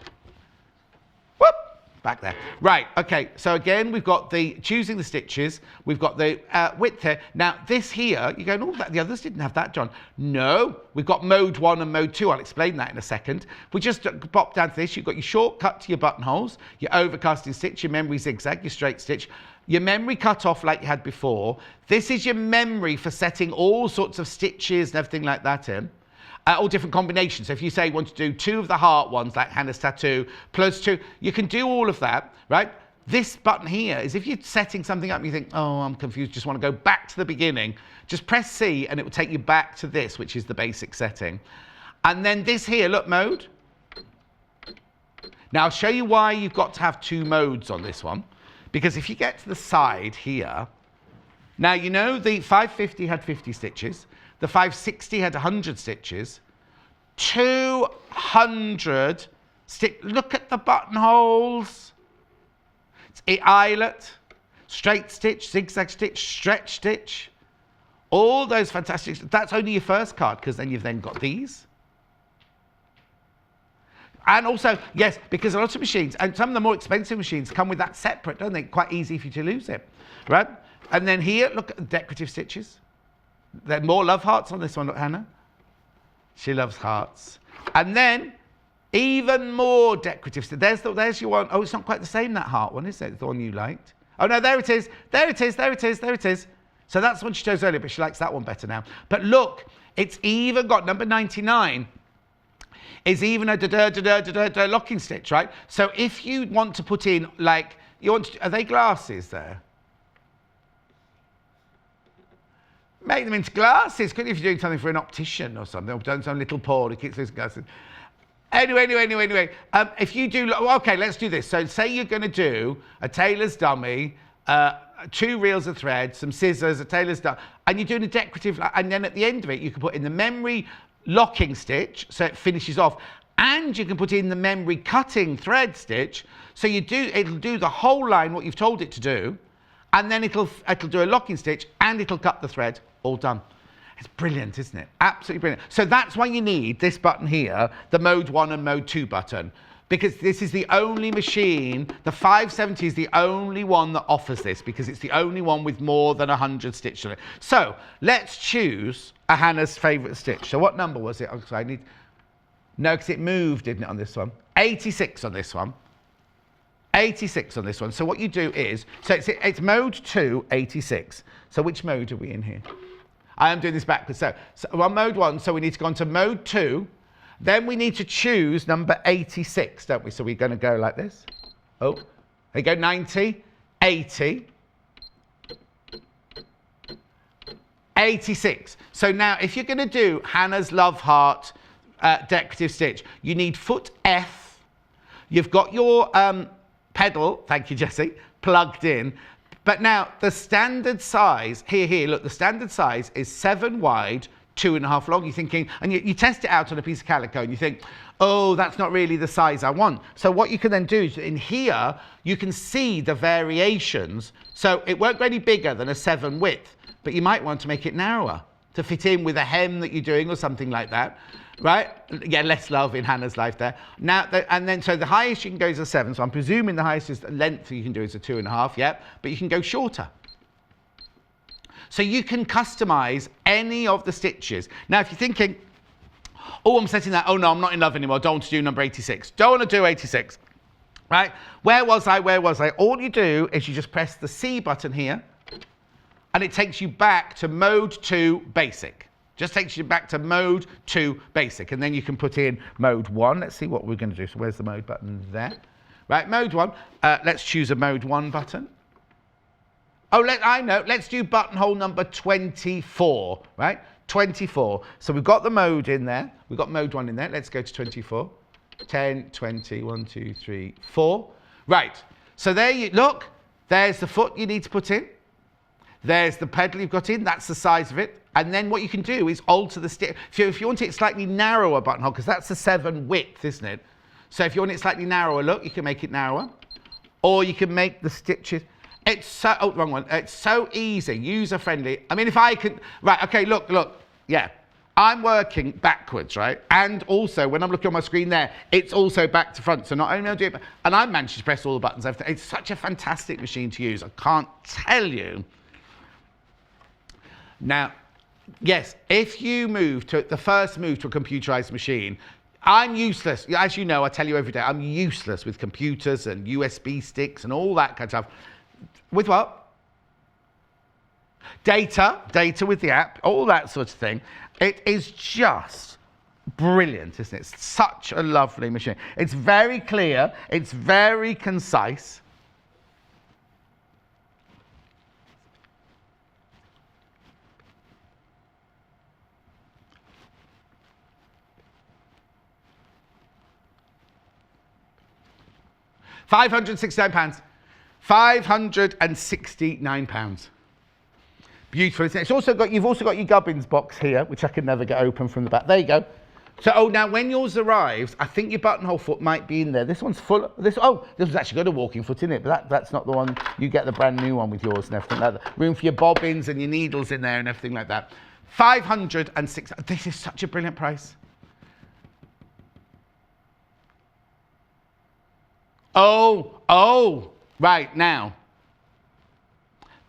Whoop! Back there. Right, okay, so again, we've got the choosing the stitches, we've got the width here. Now, this here, you're going, oh, the others didn't have that, John. No, we've got mode 1 and mode 2. I'll explain that in a second. We just pop down to this. You've got your shortcut to your buttonholes, your overcasting stitch, your memory zigzag, your straight stitch, your memory cut off like you had before. This is your memory for setting all sorts of stitches and everything like that in. All different combinations. So if you say you want to do 2 of the heart ones, like Hannah's tattoo, plus 2, you can do all of that, right? This button here is if you're setting something up and you think, oh, I'm confused, just want to go back to the beginning, just press C and it will take you back to this, which is the basic setting. And then this here, look, mode. Now I'll show you why you've got to have 2 modes on this one. Because if you get to the side here, now you know the 550 had 50 stitches, the 560 had 100 stitches, 200 look at the buttonholes. It's eyelet, straight stitch, zigzag stitch, stretch stitch, all those fantastic, that's only your first card, because then you've then got these. And also, yes, because a lot of machines, and some of the more expensive machines come with that separate, don't they? Quite easy for you to lose it, right? And then here, look at the decorative stitches. There are more love hearts on this one, look, Hannah. She loves hearts. And then, even more decorative stitches. There's your one. Oh, it's not quite the same, that heart one, is it? The one you liked. Oh, no, there it is. There it is, there it is, there it is. So that's the one she chose earlier, but she likes that one better now. But look, it's even got number 99. Is even a locking stitch, right? So if you want to put in, like, are they glasses there? Make them into glasses. Couldn't if you're doing something for an optician or something, or done some little Paul who keeps those glasses. Anyway, if you do, okay, let's do this. So say you're going to do a tailor's dummy, 2 reels of thread, some scissors, a tailor's dummy, and you're doing a decorative, and then at the end of it, you can put in the memory locking stitch, so it finishes off, and you can put in the memory cutting thread stitch, so it'll do the whole line what you've told it to do, and then it'll do a locking stitch and it'll cut the thread, all done. It's brilliant, isn't it? Absolutely brilliant. So that's why you need this button here, the mode 1 and mode 2 button, because this is the only machine, the 570 is the only one that offers this, because it's the only one with more than 100 stitches on it. So let's choose a Hannah's favourite stitch. So what number was it? Oh, I need, no, because it moved, didn't it, on this one? 86 on this one. 86 on this one. So what you do is, so it's mode 2, 86. So which mode are we in here? I am doing this backwards. So we're on mode 1, so we need to go on to mode 2. Then we need to choose number 86, don't we? So we're going to go like this. Oh, there you go, 90, 80, 86. So now if you're going to do Hannah's Love Heart decorative stitch, you need foot F. You've got your pedal, thank you, Jessie, plugged in. But now the standard size, here, look, the standard size is 7 wide, 2.5 long. You're thinking, and you test it out on a piece of calico and you think, oh, that's not really the size I want. So what you can then do is in here, you can see the variations. So it won't go any bigger than a 7 width, but you might want to make it narrower to fit in with a hem that you're doing or something like that, right? Yeah, less love in Hannah's life there. Now, and then, so the highest you can go is a 7. So I'm presuming the highest is the length you can do is a 2.5, yeah, but you can go shorter. So you can customize any of the stitches. Now, if you're thinking, oh, I'm setting that, oh no, I'm not in love anymore, don't want to do number 86. Don't want to do 86, right? Where was I? All you do is you just press the C button here, and it takes you back to mode 2 basic. Just takes you back to mode 2 basic, and then you can put in mode 1. Let's see what we're going to do. So where's the mode button there? Right, mode 1. Let's choose a mode 1 button. Oh, I know. Let's do buttonhole number 24, right? 24. So we've got the mode in there. We've got mode 1 in there. Let's go to 24. 10, 20, 1, 2, 3, 4. Right. So there you look. There's the foot you need to put in. There's the pedal you've got in. That's the size of it. And then what you can do is alter the stitch. If you want it slightly narrower buttonhole, because that's the 7 width, isn't it? So if you want it slightly narrower, look, you can make it narrower. Or you can make the stitches. It's so, oh, wrong one. It's so easy, user-friendly. I mean, if I can, right, okay, look, yeah. I'm working backwards, right? And also, when I'm looking on my screen there, it's also back to front. So not only I'll do it, and I managed to press all the buttons. It's such a fantastic machine to use. I can't tell you. Now, yes, if you move to, the first move to a computerized machine, I'm useless. As you know, I tell you every day, I'm useless with computers and USB sticks and all that kind of stuff. With what? Data with the app, all that sort of thing. It is just brilliant, isn't it? It's such a lovely machine. It's very clear. It's very concise. £569. £569. Beautiful, isn't it? It's also got, you've also got your gubbins box here, which I can never get open from the back. There you go. So, oh, now when yours arrives, I think your buttonhole foot might be in there. This one's full. This has actually got a walking foot in it, but that's not the one. You get the brand new one with yours and everything like that. Room for your bobbins and your needles in there and everything like that. 506. This is such a brilliant price. Oh, right now.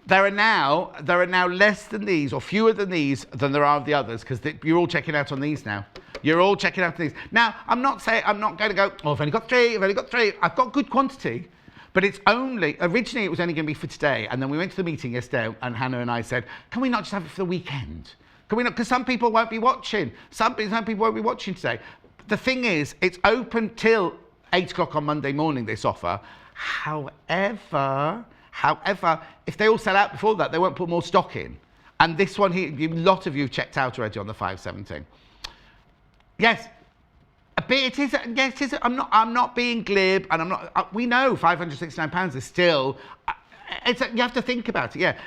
There are now less than these, or fewer than these, than there are of the others, because you're all checking out on these now. You're all checking out on these. Now, I'm not going to go, oh, I've only got three. I've got good quantity, but it's only, originally it was only going to be for today, and then we went to the meeting yesterday, and Hannah and I said, can we not just have it for the weekend? Can we not, because some people won't be watching. Some people won't be watching today. The thing is, it's open till 8 o'clock on Monday morning, this offer. However, if they all sell out before that, they won't put more stock in. And this one here, a lot of you have checked out already on the 517. Yes, a bit. It is. Yes, it is. I'm not being glib, and I'm not. We know £569 is still. You have to think about it. Yeah.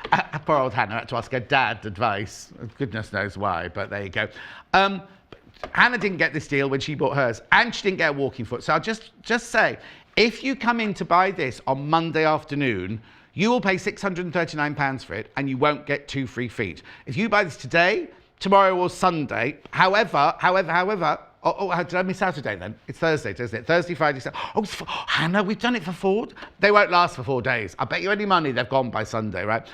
Poor old Hannah had to ask her dad advice. Goodness knows why, but there you go. Hannah didn't get this deal when she bought hers, and she didn't get a walking foot. So I'll just say, if you come in to buy this on Monday afternoon, you will pay £639 for it, and you won't get 2 free feet. If you buy this today, tomorrow or Sunday, however, did I miss out today then? It's Thursday, isn't it? Thursday, Friday, Saturday. Hannah, we've done it for 4. They won't last for 4 days. I bet you any money they've gone by Sunday, right?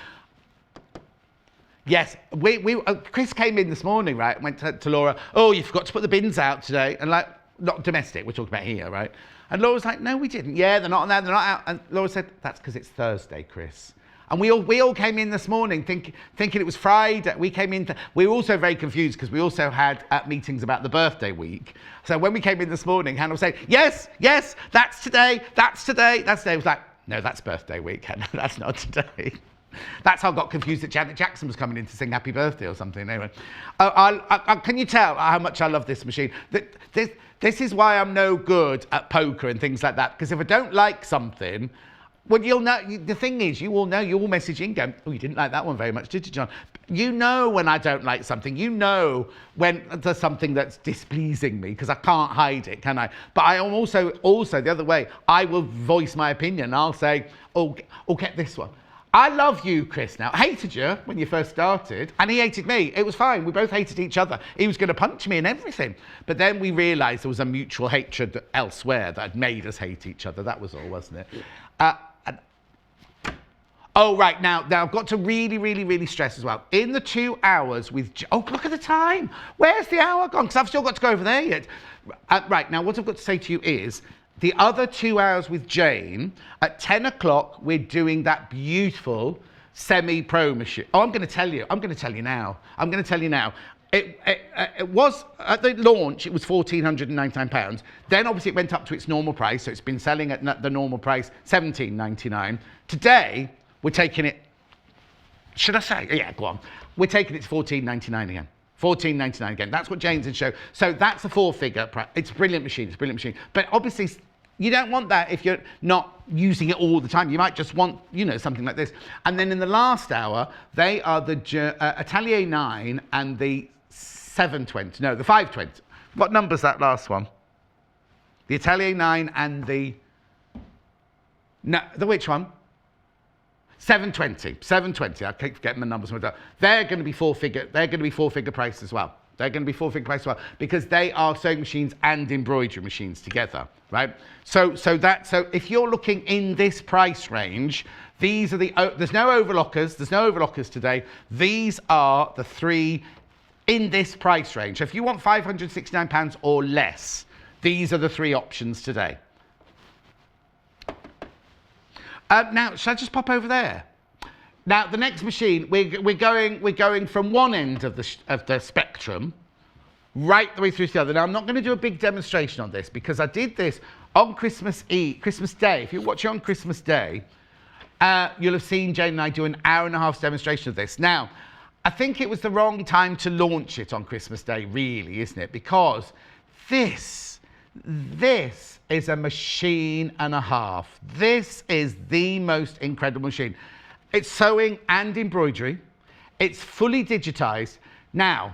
Yes, Chris came in this morning, right, and went to Laura, oh, you forgot to put the bins out today, and like, not domestic, we're talking about here, right? And Laura's like, no, we didn't. Yeah, they're not on there, they're not out. And Laura said, that's because it's Thursday, Chris. And we all came in this morning thinking it was Friday. We were also very confused because we also had meetings about the birthday week. So when we came in this morning, Hannah was saying, yes, that's today. It was like, no, that's birthday week, Hannah, that's not today. That's how I got confused that Janet Jackson was coming in to sing happy birthday or something. Anyway, can you tell how much I love this machine? This is why I'm no good at poker and things like that, because if I don't like something, well, you'll know. The thing is, you will know. You will message in going, oh, you didn't like that one very much, did you, John? You know when I don't like something. You know when there's something that's displeasing me, because I can't hide it, can I? But I am also the other way. I will voice my opinion. I'll say, oh, get this one. I love you, Chris, now. I hated you when you first started, and he hated me. It was fine. We both hated each other. He was going to punch me and everything. But then we realised there was a mutual hatred elsewhere that had made us hate each other. That was all, wasn't it? Oh, right, now I've got to really stress as well. In the 2 hours with... Oh, look at the time. Where's the hour gone? Because I've still got to go over there yet. Right, now what I've got to say to you is, the other 2 hours with Jayne, at 10 o'clock, we're doing that beautiful semi-pro machine. Oh, I'm going to tell you now. It was, at the launch, it was £1,499. Then obviously it went up to its normal price, so it's been selling at the normal price, £1,799. Today, we're taking it, should I say? Yeah, go on. We're taking it to £1,499 again. £1,499 again. That's what Jayne's in show. So that's a 4-figure price. It's a brilliant machine. But obviously, you don't want that if you're not using it all the time. You might just want, something like this. And then in the last hour, they are the Atelier 9 and the 720. No, the 520. What number's that last one? The Atelier 9 and the... No, the which one? 720. I keep forgetting the numbers. They're going to be 4-figure. They're going to be 4-figure price as well. Because they are sewing machines and embroidery machines together, right? So if you're looking in this price range, these are there's no overlockers today. These are the 3 in this price range. So if you want £569 or less, these are the 3 options today. Now, should I just pop over there? Now, the next machine, we're going from one end of the spectrum right the way through to the other. Now, I'm not going to do a big demonstration on this because I did this on Christmas Day. If you're watching on Christmas Day, you'll have seen Jayne and I do an hour-and-a-half demonstration of this. Now, I think it was the wrong time to launch it on Christmas Day, really, isn't it? Because this is a machine and a half. This is the most incredible machine. It's sewing and embroidery. It's fully digitized. Now,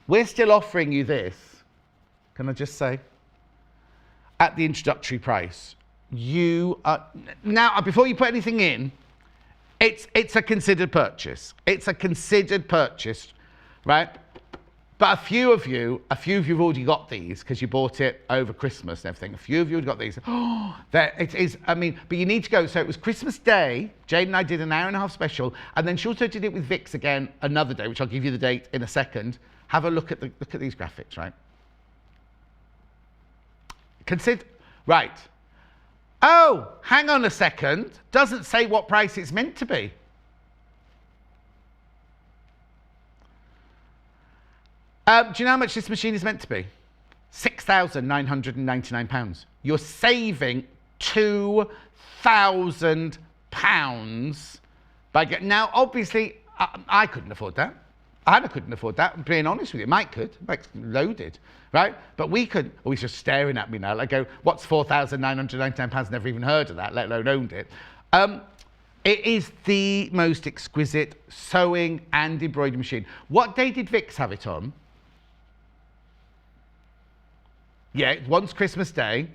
we're still offering you this, can I just say, at the introductory price. Now, before you put anything in, it's a considered purchase. It's a considered purchase, right? But a few of you have already got these because you bought it over Christmas and everything. A few of you have got these. Oh, there it is. I mean, but you need to go. So it was Christmas Day. Jayne and I did an hour-and-a-half special, and then she also did it with Vix again another day, which I'll give you the date in a second. Have a look at these graphics, right? Right. Oh, hang on a second. Doesn't say what price it's meant to be. Do you know how much this machine is meant to be? £6,999. You're saving £2,000 by getting... Now, obviously, I couldn't afford that. Anna couldn't afford that, I'm being honest with you. Mike could. Mike's loaded, right? But we couldn't. Oh, he's just staring at me now. I go, what's £4,999? Never even heard of that, let alone owned it. It is the most exquisite sewing and embroidery machine. What day did Vix have it on? Yeah, once Christmas Day.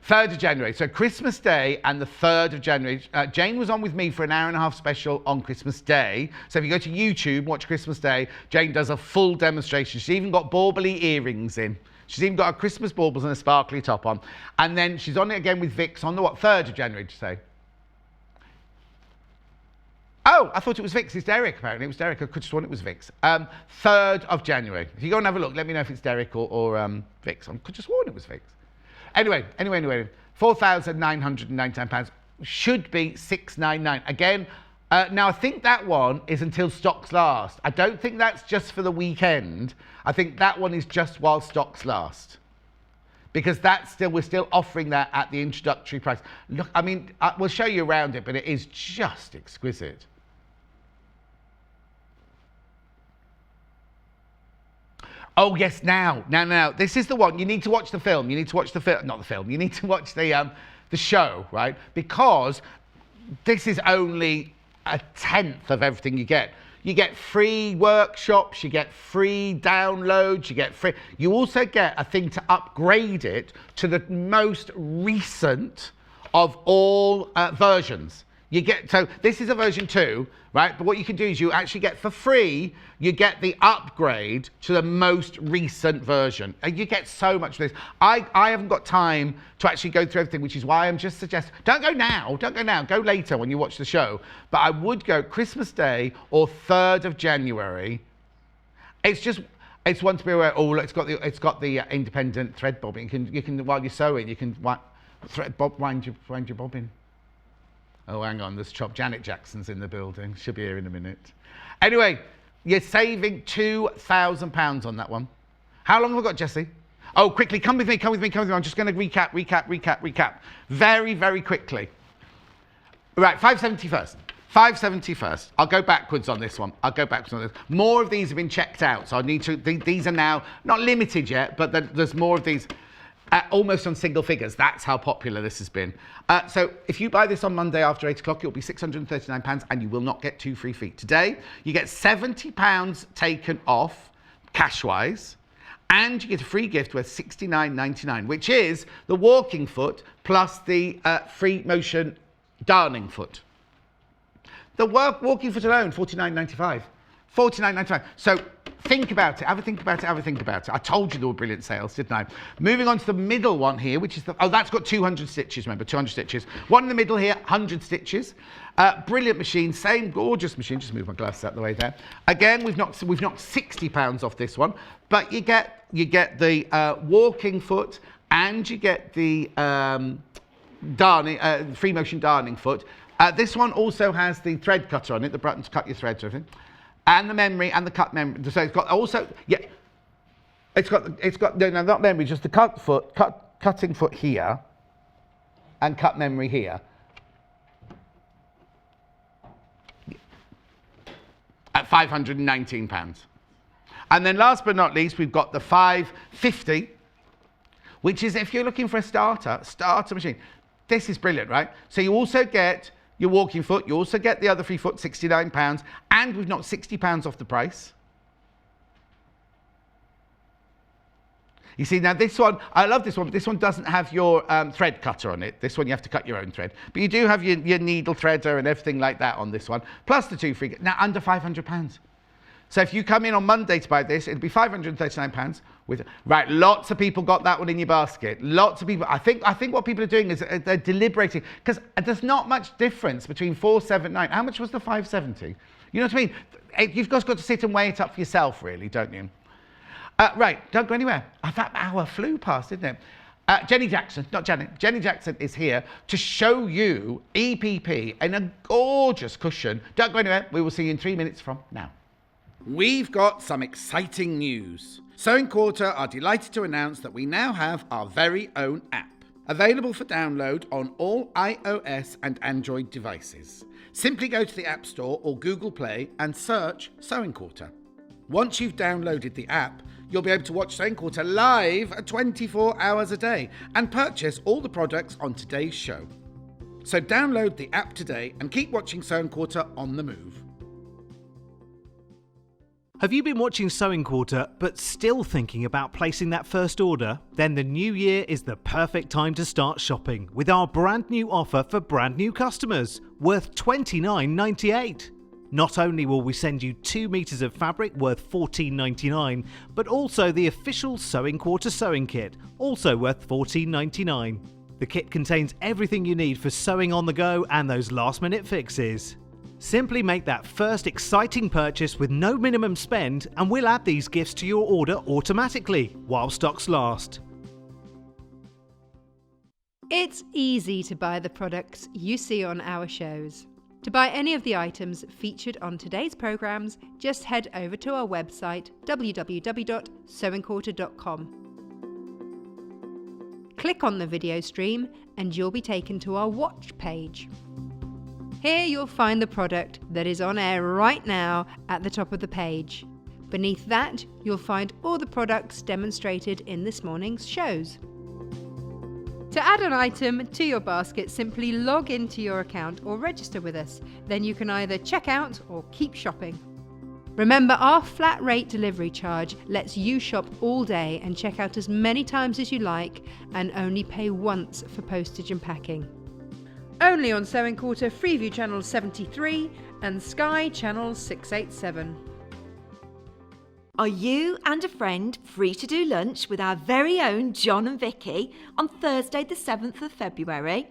Third of January. So Christmas Day and the 3rd of January. Jayne was on with me for an hour-and-a-half special on Christmas Day. So if you go to YouTube, watch Christmas Day, Jayne does a full demonstration. She's even got bauble earrings in. She's even got her Christmas baubles and a sparkly top on. And then she's on it again with Vix on the what? 3rd of January, did you say? Oh, I thought it was Vix. It's Derek, apparently. It was Derek. I could have sworn it was Vix. 3rd of January. If you go and have a look, let me know if it's Derek or Vix. I could have sworn it was Vix. Anyway. £4,999 should be £699. Again, now I think that one is until stocks last. I don't think that's just for the weekend. I think that one is just while stocks last. Because we're still offering that at the introductory price. Look, I mean, we'll show you around it, but it is just exquisite. Oh, yes, now. This is the one. You need to watch the film. You need to watch the film. Not the film. You need to watch the show, right? Because this is only a tenth of everything you get. You get free workshops, you get free downloads, you also get a thing to upgrade it to the most recent of all versions. You get, so this is a version 2, right? But what you can do is you actually get for free, you get the upgrade to the most recent version. And you get so much of this. I haven't got time to actually go through everything, which is why I'm just suggesting, don't go now, go later when you watch the show. But I would go Christmas Day or 3rd of January. It's one to be aware. Oh, it's got the independent thread bobbin. You can while you're sewing, you can wind your bobbin. Oh, hang on, there's Janet Jackson's in the building. She'll be here in a minute. Anyway, you're saving £2,000 on that one. How long have we got, Jessie? Oh, quickly, come with me. I'm just going to recap. Very, very quickly. Right, 570 first. 570 first. I'll go backwards on this one. More of these have been checked out, so I need to, these are now not limited yet, but there's more of these. Almost on single figures. That's how popular this has been. So if you buy this on Monday after 8 o'clock, it'll be £639 and you will not get 2 free feet. Today, you get £70 taken off cash-wise and you get a free gift worth £69.99, which is the walking foot plus the free motion darning foot. The walking foot alone, £49.95. £49.95. So think about it. Have a think about it. I told you there were brilliant sales, didn't I? Moving on to the middle one here, which is that's got 200 stitches, remember, 200 stitches. One in the middle here, 100 stitches. Brilliant machine, same gorgeous machine. Just move my glasses out the way there. Again, we've knocked £60 off this one, but you get the walking foot and you get the darning, free motion darning foot. This one also has the thread cutter on it, the button to cut your threads, everything. And the memory and the cut memory. So it's got also, yeah, it's got no, not memory, just the cutting foot here and cut memory here. At £519. And then last but not least, we've got the 550, which is if you're looking for a starter machine. This is brilliant, right? So you also get your walking foot, you also get the other free foot, £69, and we've knocked £60 off the price. You see, now this one, I love this one, but this one doesn't have your thread cutter on it. This one you have to cut your own thread. But you do have your needle threader and everything like that on this one, plus the 2 free, now under £500. So if you come in on Monday to buy this, it'll be £539 with, right, lots of people got that one in your basket. Lots of people, I think what people are doing is they're deliberating, because there's not much difference between 479. How much was the 570? You know what I mean? You've just got to sit and weigh it up for yourself, really, don't you? Right, don't go anywhere. That hour flew past, didn't it? Jenny Jackson, not Janet, Jenny Jackson is here to show you EPP and a gorgeous cushion. Don't go anywhere. We will see you in 3 minutes from now. We've got some exciting news. Sewing Quarter are delighted to announce that we now have our very own app, available for download on all iOS and Android devices. Simply go to the App Store or Google Play and search Sewing Quarter. Once you've downloaded the app, you'll be able to watch Sewing Quarter live 24 hours a day and purchase all the products on today's show. So download the app today and keep watching Sewing Quarter on the move. Have you been watching Sewing Quarter but still thinking about placing that first order? Then the new year is the perfect time to start shopping with our brand new offer for brand new customers worth $29.98. Not only will we send you 2 meters of fabric worth $14.99, but also the official Sewing Quarter sewing kit, also worth $14.99. The kit contains everything you need for sewing on the go and those last minute fixes. Simply make that first exciting purchase with no minimum spend and we'll add these gifts to your order automatically while stocks last. It's easy to buy the products you see on our shows. To buy any of the items featured on today's programmes, just head over to our website www.sewingquarter.com. Click on the video stream and you'll be taken to our watch page. Here you'll find the product that is on air right now at the top of the page. Beneath that, you'll find all the products demonstrated in this morning's shows. To add an item to your basket, simply log into your account or register with us. Then you can either check out or keep shopping. Remember, our flat rate delivery charge lets you shop all day and check out as many times as you like and only pay once for postage and packing. Only on Sewing Quarter Freeview Channel 73 and Sky Channel 687. Are you and a friend free to do lunch with our very own John and Vicky on Thursday the 7th of February?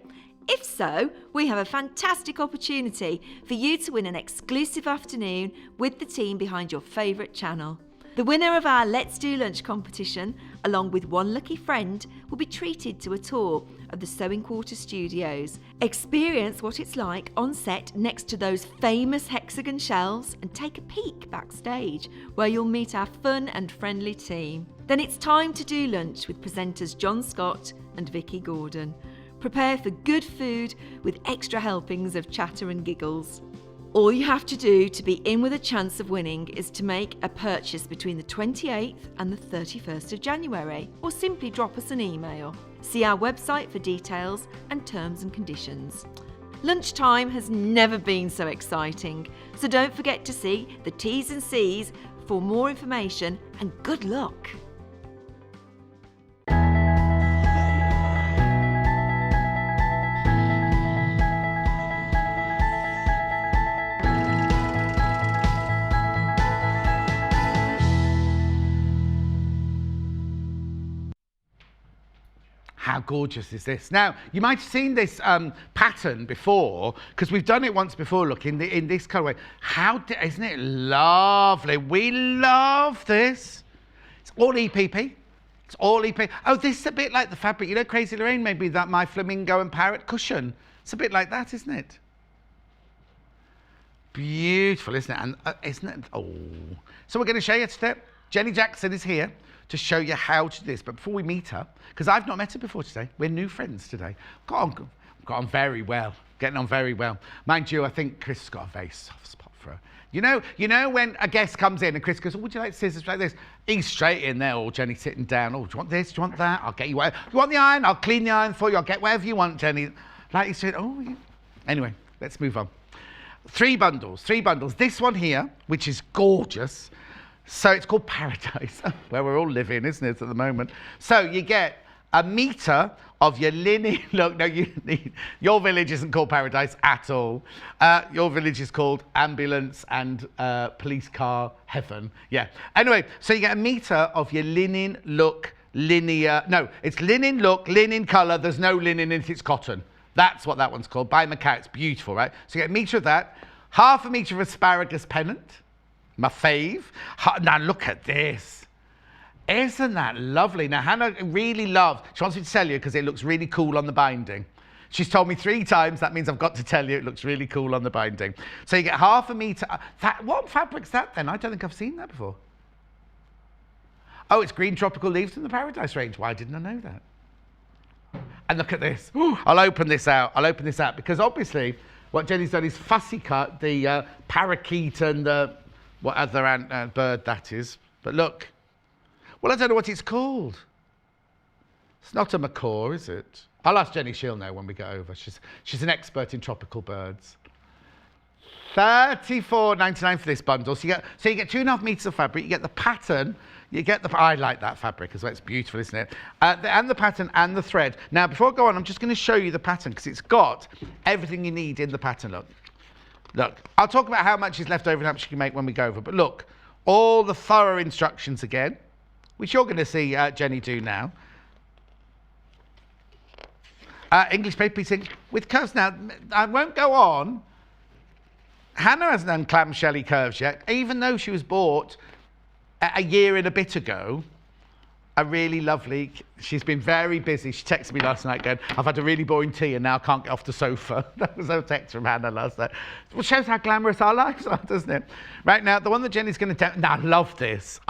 If so, we have a fantastic opportunity for you to win an exclusive afternoon with the team behind your favourite channel. The winner of our Let's Do Lunch competition, along with one lucky friend, will be treated to a tour of the Sewing Quarter studios. Experience what it's like on set next to those famous hexagon shelves and take a peek backstage where you'll meet our fun and friendly team. Then it's time to do lunch with presenters John Scott and Vicky Gordon. Prepare for good food with extra helpings of chatter and giggles. All you have to do to be in with a chance of winning is to make a purchase between the 28th and the 31st of January, or simply drop us an email. See our website for details and terms and conditions. Lunchtime has never been so exciting, so don't forget to see the T's and C's for more information, and good luck! How gorgeous is this? Now, you might have seen this pattern before, because we've done it once before, look, in this colourway. Isn't it lovely? We love this. It's all EPP. It's all EPP. Oh, this is a bit like the fabric. You know, Crazy Lorraine made me that My Flamingo and Parrot cushion. It's a bit like that, isn't it? Beautiful, isn't it? And isn't it? Oh. So we're going to show you a step. Jenny Jackson is here to show you how to do this. But before we meet her, because I've not met her before today, we're new friends today. Got on very well, getting on very well. Mind you, I think Chris has got a very soft spot for her. You know when a guest comes in and Chris goes, oh, would you like scissors like this? He's straight in there, or Jenny sitting down. Oh, do you want this? Do you want that? I'll get you whatever. You want the iron? I'll clean the iron for you. I'll get whatever you want, Jenny. Like you said, oh, yeah. Anyway, let's move on. 3 bundles. This one here, which is gorgeous. So it's called Paradise, where we're all living, isn't it, at the moment? So you get a metre of your linen. Look, no, your village isn't called Paradise at all. Your village is called Ambulance and Police Car Heaven. Yeah. Anyway, so you get a metre of your linen look linear. No, it's linen look, linen colour. There's no linen in it, it's cotton. That's what that one's called. By Macau, it's beautiful, right? So you get a metre of that, half a metre of asparagus pennant. My fave. Now look at this. Isn't that lovely? Now Hannah really loves, she wants me to tell you because it looks really cool on the binding. She's told me 3 times, that means I've got to tell you it looks really cool on the binding. So you get half a metre. What fabric's that then? I don't think I've seen that before. Oh, it's green tropical leaves from the Paradise range. Why didn't I know that? And look at this. Ooh, I'll open this out because obviously what Jenny's done is fussy cut the parakeet and the what other bird that is. But look. Well, I don't know what it's called. It's not a macaw, is it? I'll ask Jenny, she'll know when we get over. She's an expert in tropical birds. $34.99 for this bundle. So you get 2.5 meters of fabric, you get the pattern, I like that fabric as well, it's beautiful, isn't it? And the pattern and the thread. Now, before I go on, I'm just going to show you the pattern because it's got everything you need in the pattern, Look, I'll talk about how much is left over and how much you can make when we go over. But look, all the thorough instructions again, which you're going to see Jenny do now. English paper piecing with curves. Now, I won't go on. Hannah hasn't done clamshelly curves yet, even though she was bought a year and a bit ago. A really lovely, she's been very busy. She texted me last night going, I've had a really boring tea and now I can't get off the sofa. That was a text from Hannah last night. Well, shows how glamorous our lives are, doesn't it? Right now, the one that Jenny's going to tell, now I love this.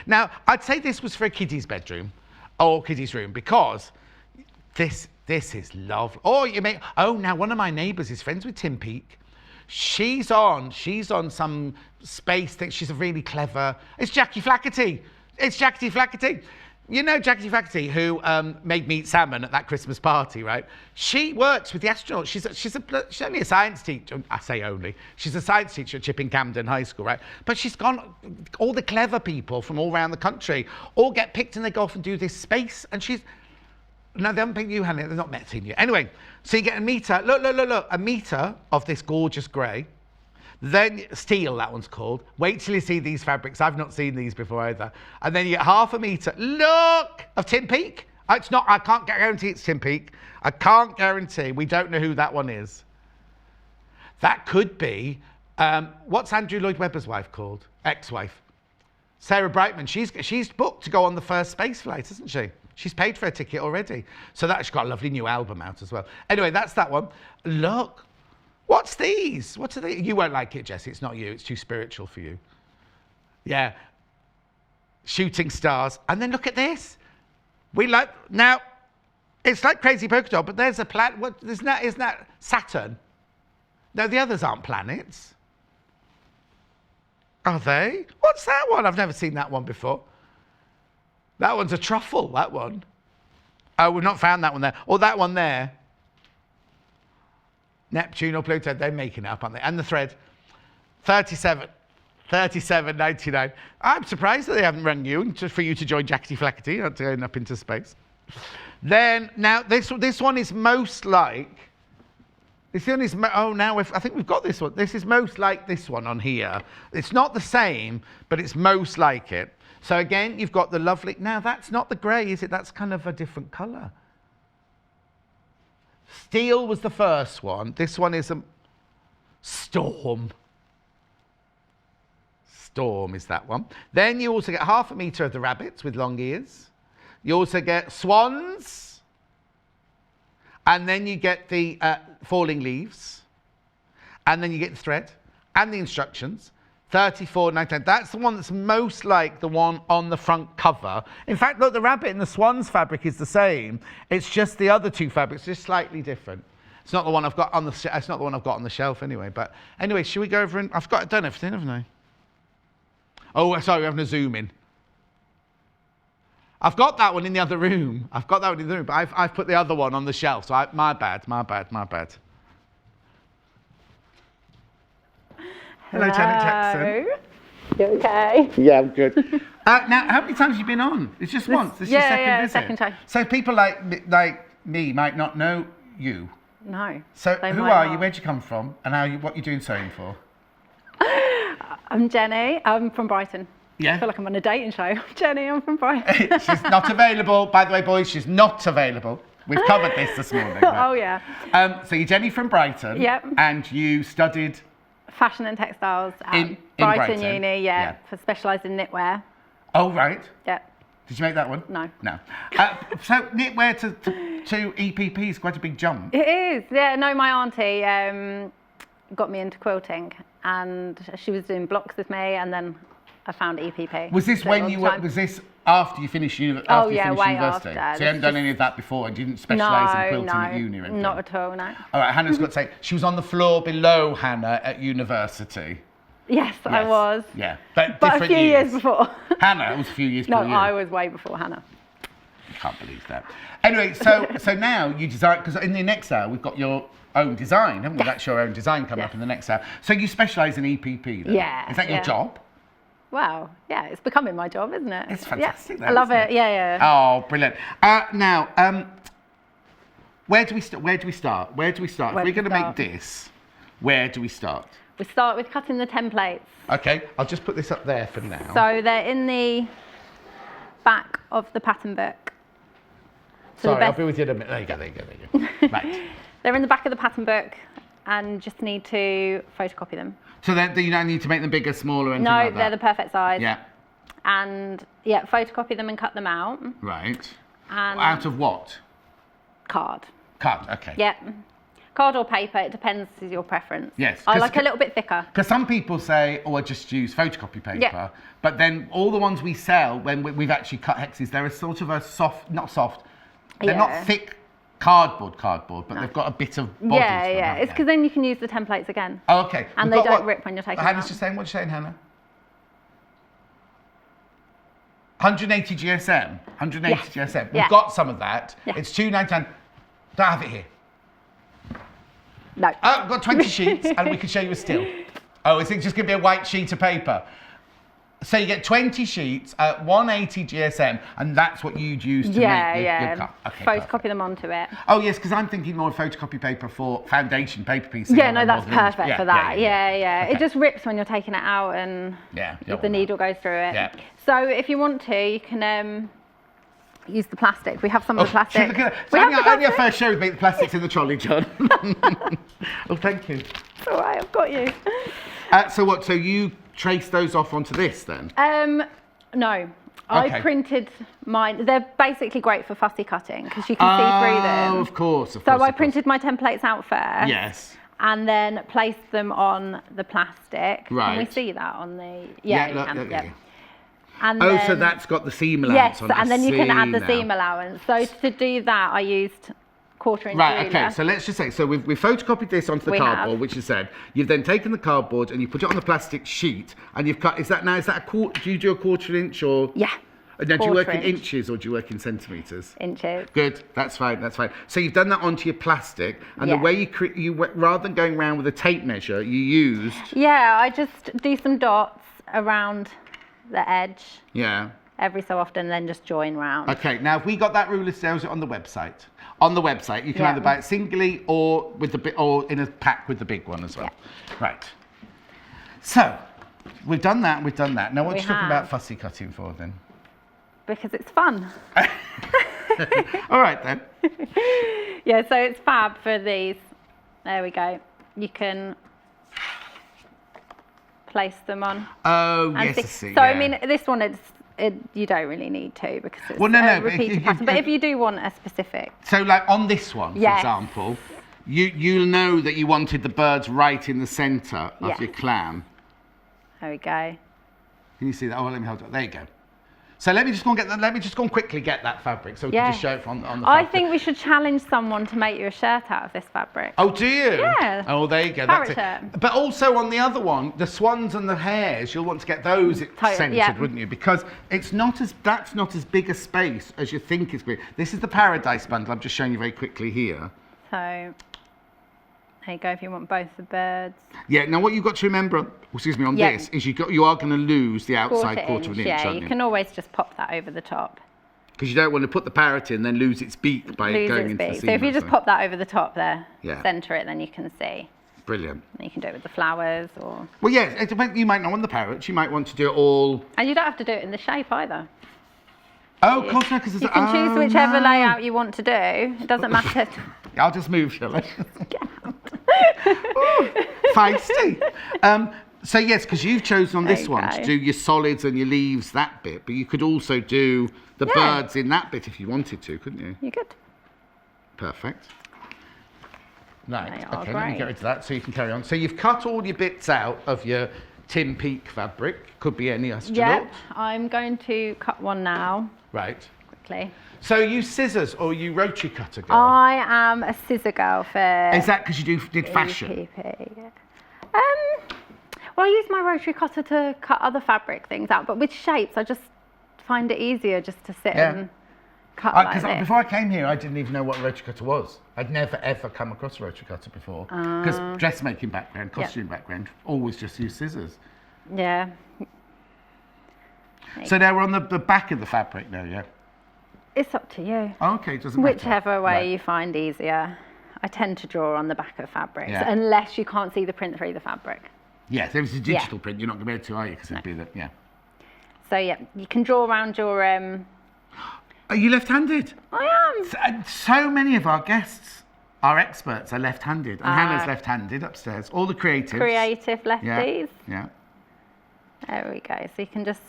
Now, I'd say this was for a kiddie's bedroom or kiddie's room because this is lovely. Or you may, now one of my neighbours is friends with Tim Peake. She's on some space thing. She's a really clever, it's Jackie Flaherty. You know Jackie Flaherty, who made me eat salmon at that Christmas party, right? She works with the astronauts. She's only a science teacher. I say only. She's a science teacher at Chipping Camden High School, right? But she's gone, all the clever people from all around the country all get picked and they go off and do this space. And No, they haven't picked you, Hannah. They've not seen you. Anyway, so you get a metre. Look. A metre of this gorgeous grey. Then steel, that one's called. Wait till you see these fabrics. I've not seen these before either. And then you get half a metre. Look! Of Tin Peak. It's not, I can't guarantee it's Tin Peak. I can't guarantee. We don't know who that one is. That could be, what's Andrew Lloyd Webber's wife called? Ex-wife. Sarah Brightman. She's booked to go on the first space flight, isn't she? She's paid for a ticket already. So she's got a lovely new album out as well. Anyway, that's that one. Look. What's these? What are they? You won't like it, Jessie. It's not you. It's too spiritual for you. Yeah. Shooting stars. And then look at this. Now, it's like Crazy Polka Dot, but there's a planet. What, isn't that Saturn? No, the others aren't planets. Are they? What's that one? I've never seen that one before. That one's a truffle, that one. Oh, we've not found that one there. Or that one there. Neptune or Pluto, they're making it up, aren't they? And the thread, 37.99. I'm surprised that they haven't rung you for you to join Jackety Flackety, not going up into space. Then, now, this one is most like, I think we've got this one. This is most like this one on here. It's not the same, but it's most like it. So again, you've got the lovely, now that's not the grey, is it? That's kind of a different colour. Steel was the first one. This one is a storm. Storm is that one. Then you also get half a metre of the rabbits with long ears. You also get swans. And then you get the falling leaves. And then you get the thread and the instructions. 34.99. That's the one that's most like the one on the front cover. In fact, look, the rabbit and the swan's fabric is the same. It's just the other two fabrics, just slightly different. It's not the one I've got on the. It's not the one I've got on the shelf anyway. But anyway, should we go over and I've done everything, haven't I? Oh, sorry, we're having a zoom in. I've got that one in the other room. But I've put the other one on the shelf. So my bad. Hello, Janet Jackson. You okay? Yeah, I'm good. Now, how many times have you been on? It's just once. This is your second visit. Second time. So people like me might not know you. No. So who are you? Where'd you come from? And what are you doing sewing for? I'm Jenny. I'm from Brighton. Yeah. I feel like I'm on a dating show. Jenny, I'm from Brighton. She's not available. By the way, boys, she's not available. We've covered this morning. Right? Oh, yeah. So you're Jenny from Brighton. Yep. And you studied? Fashion and textiles at in Brighton Uni, for specialised in knitwear. Oh, right. Yeah. Did you make that one? No. No. So knitwear to EPP is quite a big jump. It is. Yeah, no, my auntie got me into quilting and she was doing blocks with me and then I found EPP. Was this was this after you finished university? Way After. after. So you hadn't done any of that before and you didn't specialise in quilting at uni or anything? Not at all, no. All right, Hannah's got to say, she was on the floor below Hannah at university. Yes, I was. Yeah, but a few years before. Hannah was a few years before you. No, I was way before Hannah. I can't believe that. Anyway, so now you design, because in the next hour we've got your own design, haven't we? That's your own design coming up in the next hour. So you specialise in EPP then? Yeah. Is that your job? Wow, yeah, it's becoming my job, isn't it? It's fantastic. I love it. Yeah. Oh, brilliant. Now, where do we start? If we're going to make this, where do we start? We start with cutting the templates. Okay, I'll just put this up there for now. So they're in the back of the pattern book. So Sorry, I'll be with you in a minute. There you go. Right. They're in the back of the pattern book and just need to photocopy them. So you don't need to make them bigger, smaller, anything like that? No, they're the perfect size. Yeah. And photocopy them and cut them out. Right. And out of what? Card. Card, okay. Yeah. Card or paper, it depends on your preference. Yes. I like a little bit thicker. Because some people say, I just use photocopy paper. Yeah. But then all the ones we sell, when we've actually cut hexes, they're a sort of a they're not thick cardboard, but they've got a bit of body. Yeah. It's because then you can use the templates again. Oh, okay. And they don't rip when you're taking them out. Hannah's just saying, what are you saying, Hannah? 180 GSM. 180 GSM. We've got some of that. Yeah. It's £2.99. Don't have it here. No. I've got 20 sheets and we can show you a still. Oh, is it just going to be a white sheet of paper? So you get 20 sheets at 180 GSM, and that's what you'd use to make your cup. Okay, photocopy perfect. them onto it. Oh yes, because I'm thinking more photocopy paper for foundation paper pieces. Yeah, no, that's perfect for that. Yeah. Okay. It just rips when you're taking it out and the needle goes through it. Yeah. So if you want to, you can use the plastic. We have some of the plastic. Look at that. It's only our first show with me. The plastic's in the trolley, John. Oh, thank you. It's all right, I've got you. So what? So you trace those off onto this then? No. I printed mine. They're basically great for fussy cutting because you can see through them. Oh, of course. So I printed my templates out first. Yes. And then placed them on the plastic. Right. Can we see that on the... Yeah. And oh, then, so that's got the seam allowance on it. Yes, and then you can add the now. seam allowance. So to do that, I used quarter-inch Right, ruler. okay, so let's just say, so we've photocopied this onto the cardboard, which you said. You've then taken the cardboard and you put it on the plastic sheet and you've cut, is that a quarter, do you do a quarter-inch or? Yeah. Now, do you work in Quarter-inch. inches or do you work in centimetres? Inches. Good, that's fine. So you've done that onto your plastic, and the way you rather than going around with a tape measure, you used... Yeah, I just do some dots around the edge. Yeah. Every so often, then just join round. Okay, now if we got that ruler sales on the website. On the website, you can either buy it singly or or in a pack with the big one as well. Yeah. Right. So we've done that. Now what are you talking about fussy cutting for then? Because it's fun. All right then. Yeah, so it's fab for these. There we go. You can place them on. Oh, yes, I see. So, I mean, this one, you don't really need to because it's a repeated pattern. But if you do want a specific. So, like on this one, for example, you'll know that you wanted the birds right in the centre of your clam. There we go. Can you see that? Oh, let me hold it. There you go. So let me just go and quickly get that fabric so we can just show it on the fabric. I think we should challenge someone to make you a shirt out of this fabric. Oh, do you? Yeah. Oh, there you go. Parrot That's it. shirt. But also on the other one, the swans and the hares, you'll want to get those centred, wouldn't you? Because that's not as big a space as you think it's big. This is the Paradise bundle. I'm just showing you very quickly here. So there you go if you want both the birds. Yeah, now what you've got to remember, on this, is you are going to lose the outside quarter of an inch, yeah, aren't you can always just pop that over the top. Because you don't want to put the parrot in, then lose its beak by going into the seam. So if you just pop that over the top there, centre it, then you can see. Brilliant. And you can do it with the flowers or... Well, yeah, you might not want the parrots, you might want to do it all... And you don't have to do it in the shape either. Oh, of course, no, because you can choose whichever layout you want to do. It doesn't matter. I'll just move, shall I? Ooh, feisty. So yes, because you've chosen on this one to do your solids and your leaves, that bit, but you could also do the birds in that bit if you wanted to, couldn't you? You could. Perfect. Right, okay, great. let me get rid of that so you can carry on. So you've cut all your bits out of your Tim Peak fabric. Could be any astronaut. Yeah, I'm going to cut one now. Right. Quickly. So you scissors or you rotary cutter girl? I am a scissor girl for... Is that because you did fashion? EPP, yeah. Well, I use my rotary cutter to cut other fabric things out, but with shapes, I just find it easier just to sit and cut like this. Before I came here, I didn't even know what a rotary cutter was. I'd never, ever come across a rotary cutter before. Because dressmaking background, costume background, always just use scissors. Yeah. So now we're on the back of the fabric now, yeah? It's up to you. Oh, okay, it doesn't matter. Whichever way you find easier. I tend to draw on the back of fabrics, unless you can't see the print through the fabric. Yes, if it's a digital print, you're not going to be able to, are you? Because it'd be the, So yeah, you can draw around your... Are you left-handed? I am. So many of our guests, our experts, are left-handed. And Hannah's left-handed upstairs. All the creatives. Creative lefties. Yeah. There we go. So you can just...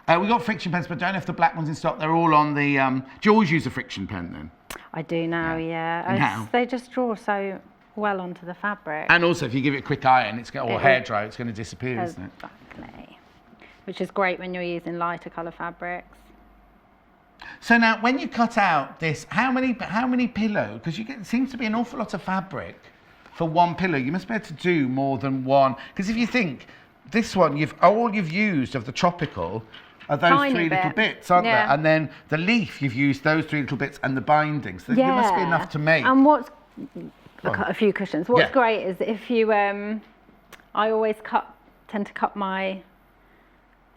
we got friction pens, but don't know if the black ones in stock. They're all on the... do you always use a friction pen then? I do now, And how? They just draw so well onto the fabric. And also, if you give it a quick iron, or hair dry, it's going to disappear, isn't it? Exactly. Which is great when you're using lighter colour fabrics. So now, when you cut out this, how many pillow? Because it seems to be an awful lot of fabric for one pillow. You must be able to do more than one. Because if you think, this one, all you've used of the tropical are those three little bits, aren't there? And then the leaf, you've used those three little bits and the bindings. So there must be enough to make. And a few cushions. What's great is if you, I always tend to cut my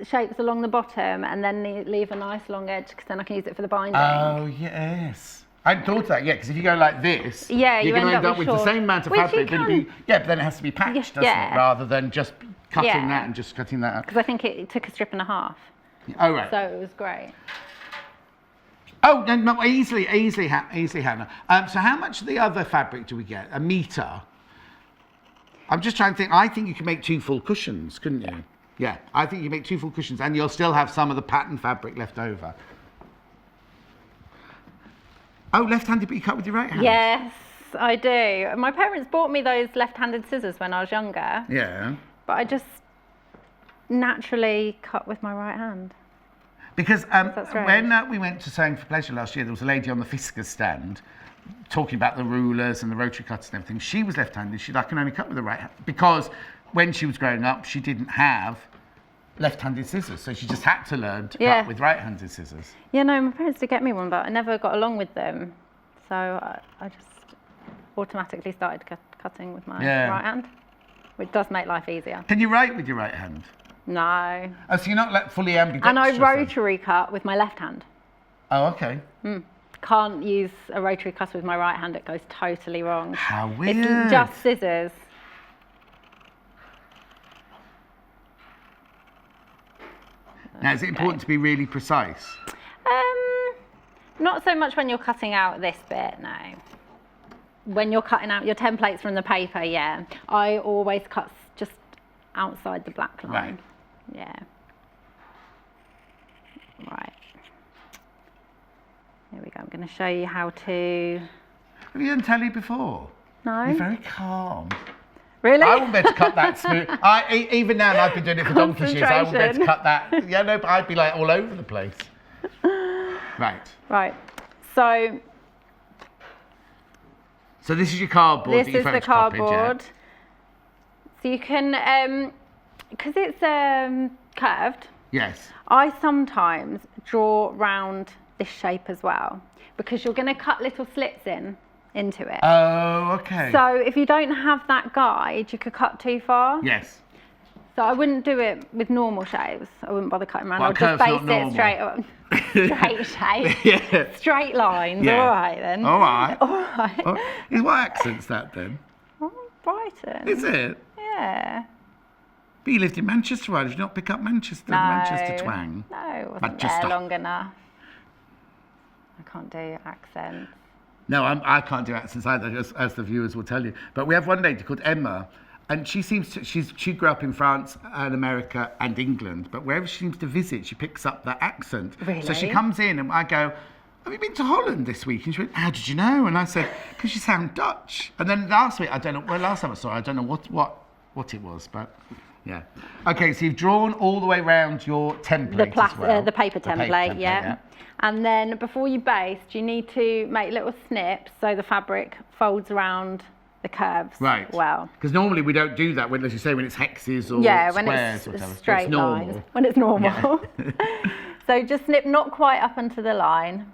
shapes along the bottom and then leave a nice long edge because then I can use it for the binding. Oh, yes. I hadn't thought of that, yeah, because if you go like this, yeah, you're going to end up with the short. same amount of Which fabric. But then it has to be patched, doesn't it? Rather than just cutting that and just cutting that out. Because I think it took a strip and a half. Oh, right. So it was great. Oh, no, easily, Hannah. So how much of the other fabric do we get? A metre? I'm just trying to think. I think you could make 2 full cushions, couldn't you? Yeah, I think you make 2 full cushions and you'll still have some of the pattern fabric left over. Oh, left-handed, but you cut with your right hand? Yes, I do. My parents bought me those left-handed scissors when I was younger. Yeah. But I just naturally cut with my right hand. Because when we went to Sewing for Pleasure last year, there was a lady on the Fisker stand talking about the rulers and the rotary cutters and everything. She was left-handed. She said, I can only cut with the right hand. Because when she was growing up, she didn't have left-handed scissors. So she just had to learn to cut with right-handed scissors. Yeah, no, my parents did get me one, but I never got along with them. So I just automatically started cutting with my right hand, which does make life easier. Can you write with your right hand? No. Oh, so you're not fully ambidextrous? And I rotary cut with my left hand. Oh, okay. Can't use a rotary cutter with my right hand. It goes totally wrong. How weird. It's just scissors. Now, is it important to be really precise? Not so much when you're cutting out this bit, no. When you're cutting out your templates from the paper, yeah. I always cut just outside the black line. Right. Yeah. Right. Here we go. I'm going to show you how to... Have you done telly before? No. You're very calm. Really? I wouldn't be able to cut that smooth. Even now, and I've been doing it for donkey's years, I wouldn't be able to cut that. Yeah, no, but I'd be like all over the place. Right. Right. So this is your cardboard. This is the cardboard. So you can, because it's curved. Yes. I sometimes draw round this shape as well, because you're going to cut little slits into it. Oh, okay. So if you don't have that guide, you could cut too far. Yes. So I wouldn't do it with normal shapes. I wouldn't bother cutting around. Well, I'll just base not it straight up. Straight shape. Yeah. Straight lines. Yeah. All right then. All right. All right. Oh, what accent's that then? Oh, Brighton. Is it? Yeah. But you lived in Manchester, right? Did you not pick up Manchester, No. the Manchester twang? No, I wasn't Manchester. there long enough. I can't do accents. No, I can't do accents either, as the viewers will tell you. But we have one lady called Emma, and she grew up in France and America and England, but wherever she seems to visit, she picks up that accent. Really? So she comes in and I go, have you been to Holland this week? And she went, how did you know? And I said, because you sound Dutch. And then last week, last time I saw her, I don't know what it was, but yeah. Okay, so you've drawn all the way around your template as well. The paper template, yeah. And then before you baste, you need to make little snips so the fabric folds around the curves. Right. Well. Because normally we don't do that when, as you say, when it's hexes or squares when it's or whatever. straight It's lines. When it's normal. Yeah. So just snip not quite up onto the line.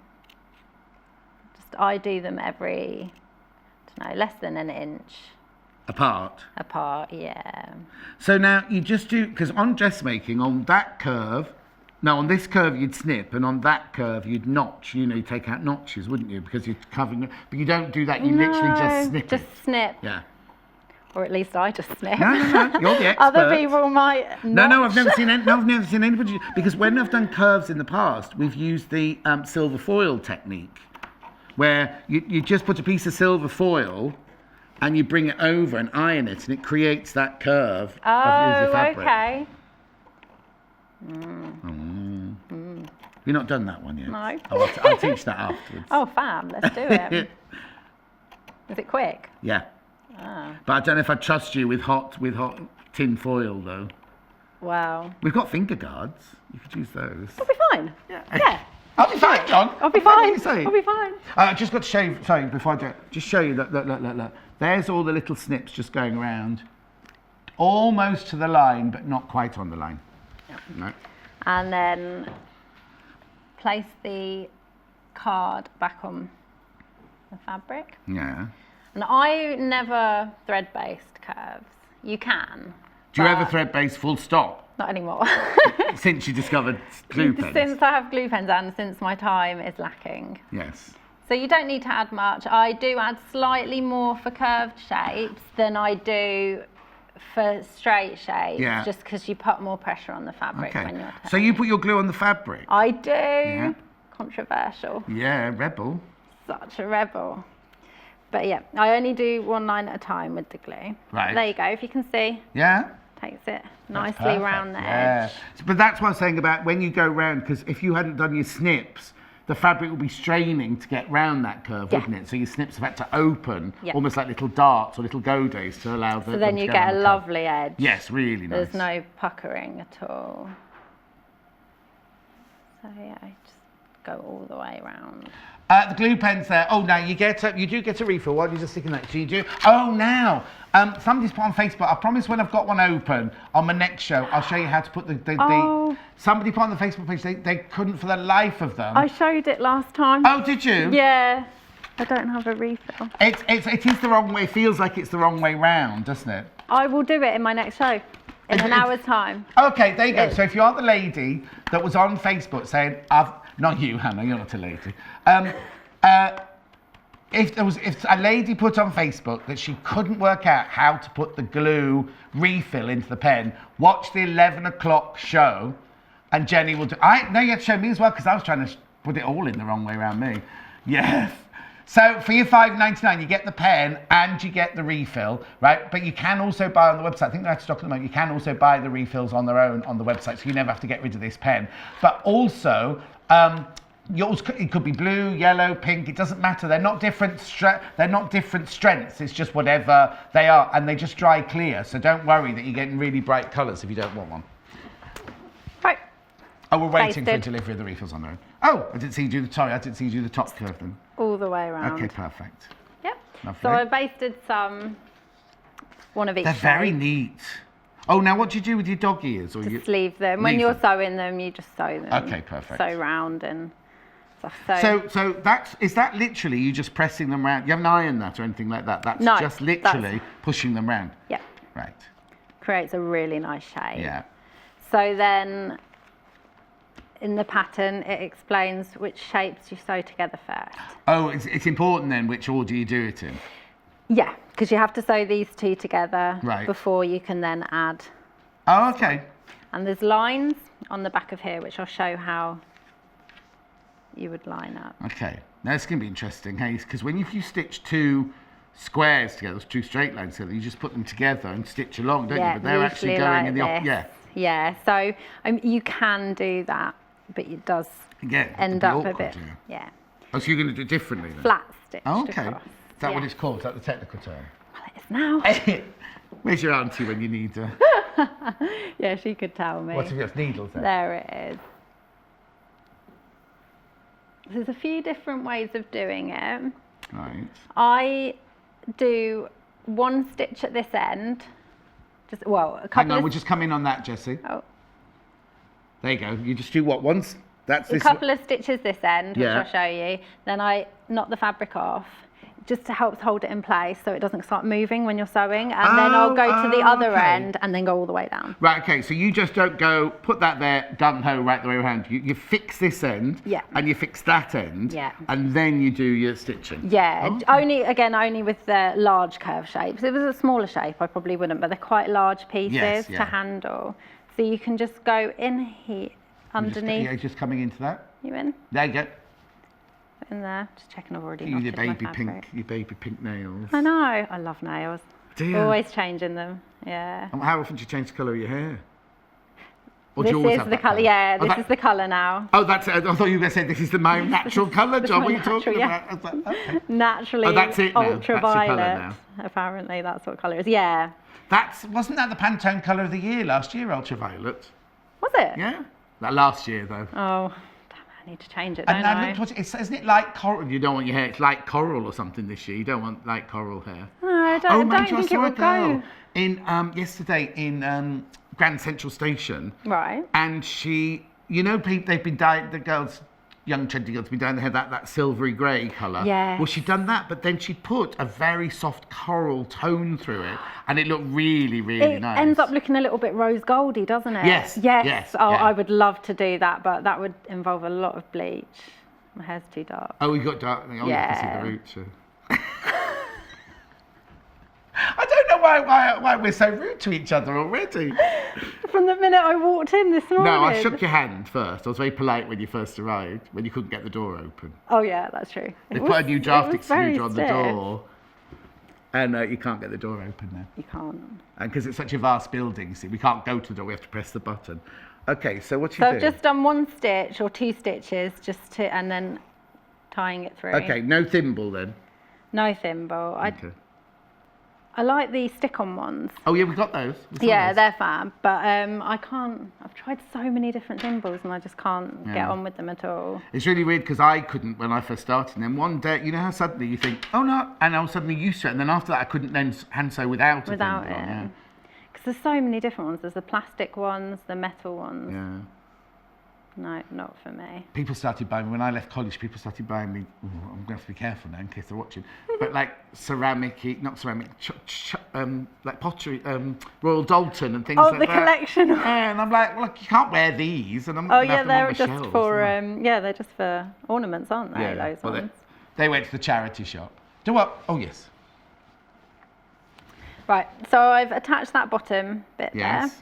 I do them every, I don't know, less than an inch. Apart? Apart, yeah. So now you just do, because on dressmaking, on that curve, now on this curve you'd snip, and on that curve you'd notch. You take out notches, wouldn't you? Because you're covering, but you don't do that, you literally just snip just snip. Yeah. Or at least I just snip. No, you're the expert. Other people might not. No, I've never seen anybody, because when I've done curves in the past, we've used the silver foil technique, where you just put a piece of silver foil and you bring it over and iron it, and it creates that curve of the fabric. Okay. You've not done that one yet? No. Oh, I'll teach that afterwards. Oh, fab. Let's do it. Is it quick? Yeah. But I don't know if I trust you with hot tin foil, though. Wow. We've got finger guards. You could use those. I'll be fine. Yeah. I'll be fine, John. I'll be fine. I'll be fine. I just got to show you, sorry, before I do it, just show you, look. There's all the little snips just going around, almost to the line, but not quite on the line. Yep. No. And then place the card back on the fabric. Yeah. And I never thread-based curves. You can. Do you ever thread base full stop? not anymore. Since you discovered glue pens. Since I have glue pens and since my time is lacking. Yes. So you don't need to add much. I do add slightly more for curved shapes than I do for straight shapes, just because you put more pressure on the fabric when you're So you put your glue on the fabric? I do. Yeah. Controversial. Yeah, rebel. Such a rebel. But yeah, I only do one line at a time with the glue. Right. There you go, if you can see. Yeah. Takes it nicely round the edge. edge. But that's what I was saying about when you go round, because if you hadn't done your snips, the fabric will be straining to get round that curve, wouldn't it? So your snips have had to open, almost like little darts or little go-days to allow the. So then you get a lovely edge. Yes, really nice. There's no puckering at all. So yeah, just go all the way around. The glue pens there. Oh, now you do get a refill. What are you just sticking that? So you do. Oh, now somebody's put on Facebook. I promise when I've got one open on my next show, I'll show you how to put the somebody put on the Facebook page. They couldn't for the life of them. I showed it last time. Oh, did you? Yeah. I don't have a refill. It is the wrong way. It feels like it's the wrong way round, doesn't it? I will do it in my next show. In an hour's time. Okay, there you go. So if you are the lady that was on Facebook saying, not you, Hannah, you're not a lady. If a lady put on Facebook that she couldn't work out how to put the glue refill into the pen, watch the 11 o'clock show, and Jenny will do. No, you have to show me as well because I was trying to put it all in the wrong way around me. Yes. So for your $5.99, you get the pen and you get the refill, right? But you can also buy on the website. I think they're out of stock at the moment. You can also buy the refills on their own on the website, so you never have to get rid of this pen. But also, yours it could be blue, yellow, pink. It doesn't matter. They're not different. They're not different strengths. It's just whatever they are, and they just dry clear. So don't worry that you're getting really bright colours if you don't want one. Right. Oh, we're waiting for delivery of the refills on their own. Oh, I didn't see you do the top. I didn't see you do the top curve then. All the way around. Okay, perfect. Yep. Lovely. So I basted one of each. They're very neat. Oh, now what do you do with your dog ears? Or just you leave them. When you're sewing them, you just sew them. Okay, perfect. Sew round and stuff. So is that literally you just pressing them round? You haven't ironed that or anything like that? That's just literally pushing them round? Yeah. Right. Creates a really nice shape. Yeah. So then in the pattern, it explains which shapes you sew together first. Oh, it's important then which order you do it in? Yeah, because you have to sew these two together before you can then add. Oh, okay. And there's lines on the back of here, which I'll show how you would line up. Okay, now it's going to be interesting, hey, because if you stitch two squares together, two straight lines together, you just put them together and stitch along, don't you? But they're actually going in the opposite. Yeah, so you can do that, but it does end up a bit. Yeah. Oh, so you're going to do it differently then? Flat stitched okay. across. Is that what it's called? Is that the technical term? Well, it is now. Where's your auntie when you need her? Yeah, she could tell me. What have you got? Needles there? There it is. There's a few different ways of doing it. Right. I do one stitch at this end. A couple. Hang on, we'll just come in on that, Jessie. Oh. There you go. You just do what once? That's a couple of stitches this end, which I'll show you. Then I knock the fabric off, just to help hold it in place so it doesn't start moving when you're sewing. And then I'll go to the other end and then go all the way down. Right, okay, so you just don't go, put that there, gung-ho right the way around. You fix this end, and you fix that end, and then you do your stitching. Yeah, only with the large curve shapes. If it was a smaller shape, I probably wouldn't, but they're quite large pieces to handle. So you can just go in here, underneath. Just coming into that. You in? There you go. In there, just checking I've already knotted my fabric. Your baby pink nails. I know, I love nails. Do you? Always changing them, yeah. And how often do you change the colour of your hair? Or this do you always is have the colour, this is the colour now. Oh, that's it. I thought you were going to say this is my natural colour, John. What are you talking about? I was like, okay. Naturally, that's it now. ultraviolet. That's now. Apparently, that's what colour is. Yeah. Wasn't that the Pantone colour of the year last year, ultraviolet? Was it? Yeah. That last year, though. Oh. I need to change it, don't I? Isn't it light coral? You don't want your hair, it's light coral or something this year. You don't want light coral hair. No, I don't think it would go. Yesterday in Grand Central Station. Right. And she, they've been dying, the girls young trendy girls been doing, they had that silvery grey colour. Yes. Well, she'd done that, but then she put a very soft coral tone through it, and it looked really, really nice. It ends up looking a little bit rose goldy, doesn't it? Yes. Yes. Yes. Oh, Yeah. I would love to do that, but that would involve a lot of bleach. My hair's too dark. Oh, we got dark. Oh, you Yeah. can see the roots. I don't know why we're so rude to each other already. From the minute I walked in this morning. No, I shook your hand first. I was very polite when you first arrived, when you couldn't get the door open. Oh yeah, that's true. They put a new draft it was very extruder on the stiff. door, and you can't get the door open now. You can't. And because it's such a vast building, you see, we can't go to the door. We have to press the button. Okay, so what you So do? I've just done 1 stitch or 2 stitches, and then tying it through. Okay, no thimble then. No thimble. Okay. I like the stick-on ones. Oh yeah, we got those. We saw Yeah, those. they're fab, but I can't. I've tried so many different thimbles, and I just can't get Yeah. on with them at all. It's really weird because I couldn't when I first started. And then one day, you know how suddenly you think, oh no, and I was suddenly used to it. And then after that, I couldn't then hand sew without Without a thimble on, it. Because there's so many different ones. There's the plastic ones, the metal ones. Yeah. No, not for me. People started buying me, when I left college, people started buying me, ooh, I'm going to have to be careful now in case they're watching, but like not ceramic, like pottery, Royal Dalton and things Oh, like the that. collection. Yeah, and I'm like, look, you can't wear these. And I'm Oh gonna yeah, have them on they're my just shelves, for aren't they're just for ornaments, aren't they? they? Those well, ones. they went to the charity shop. Do what? Oh, yes. Right, so I've attached that bottom bit Yes. there.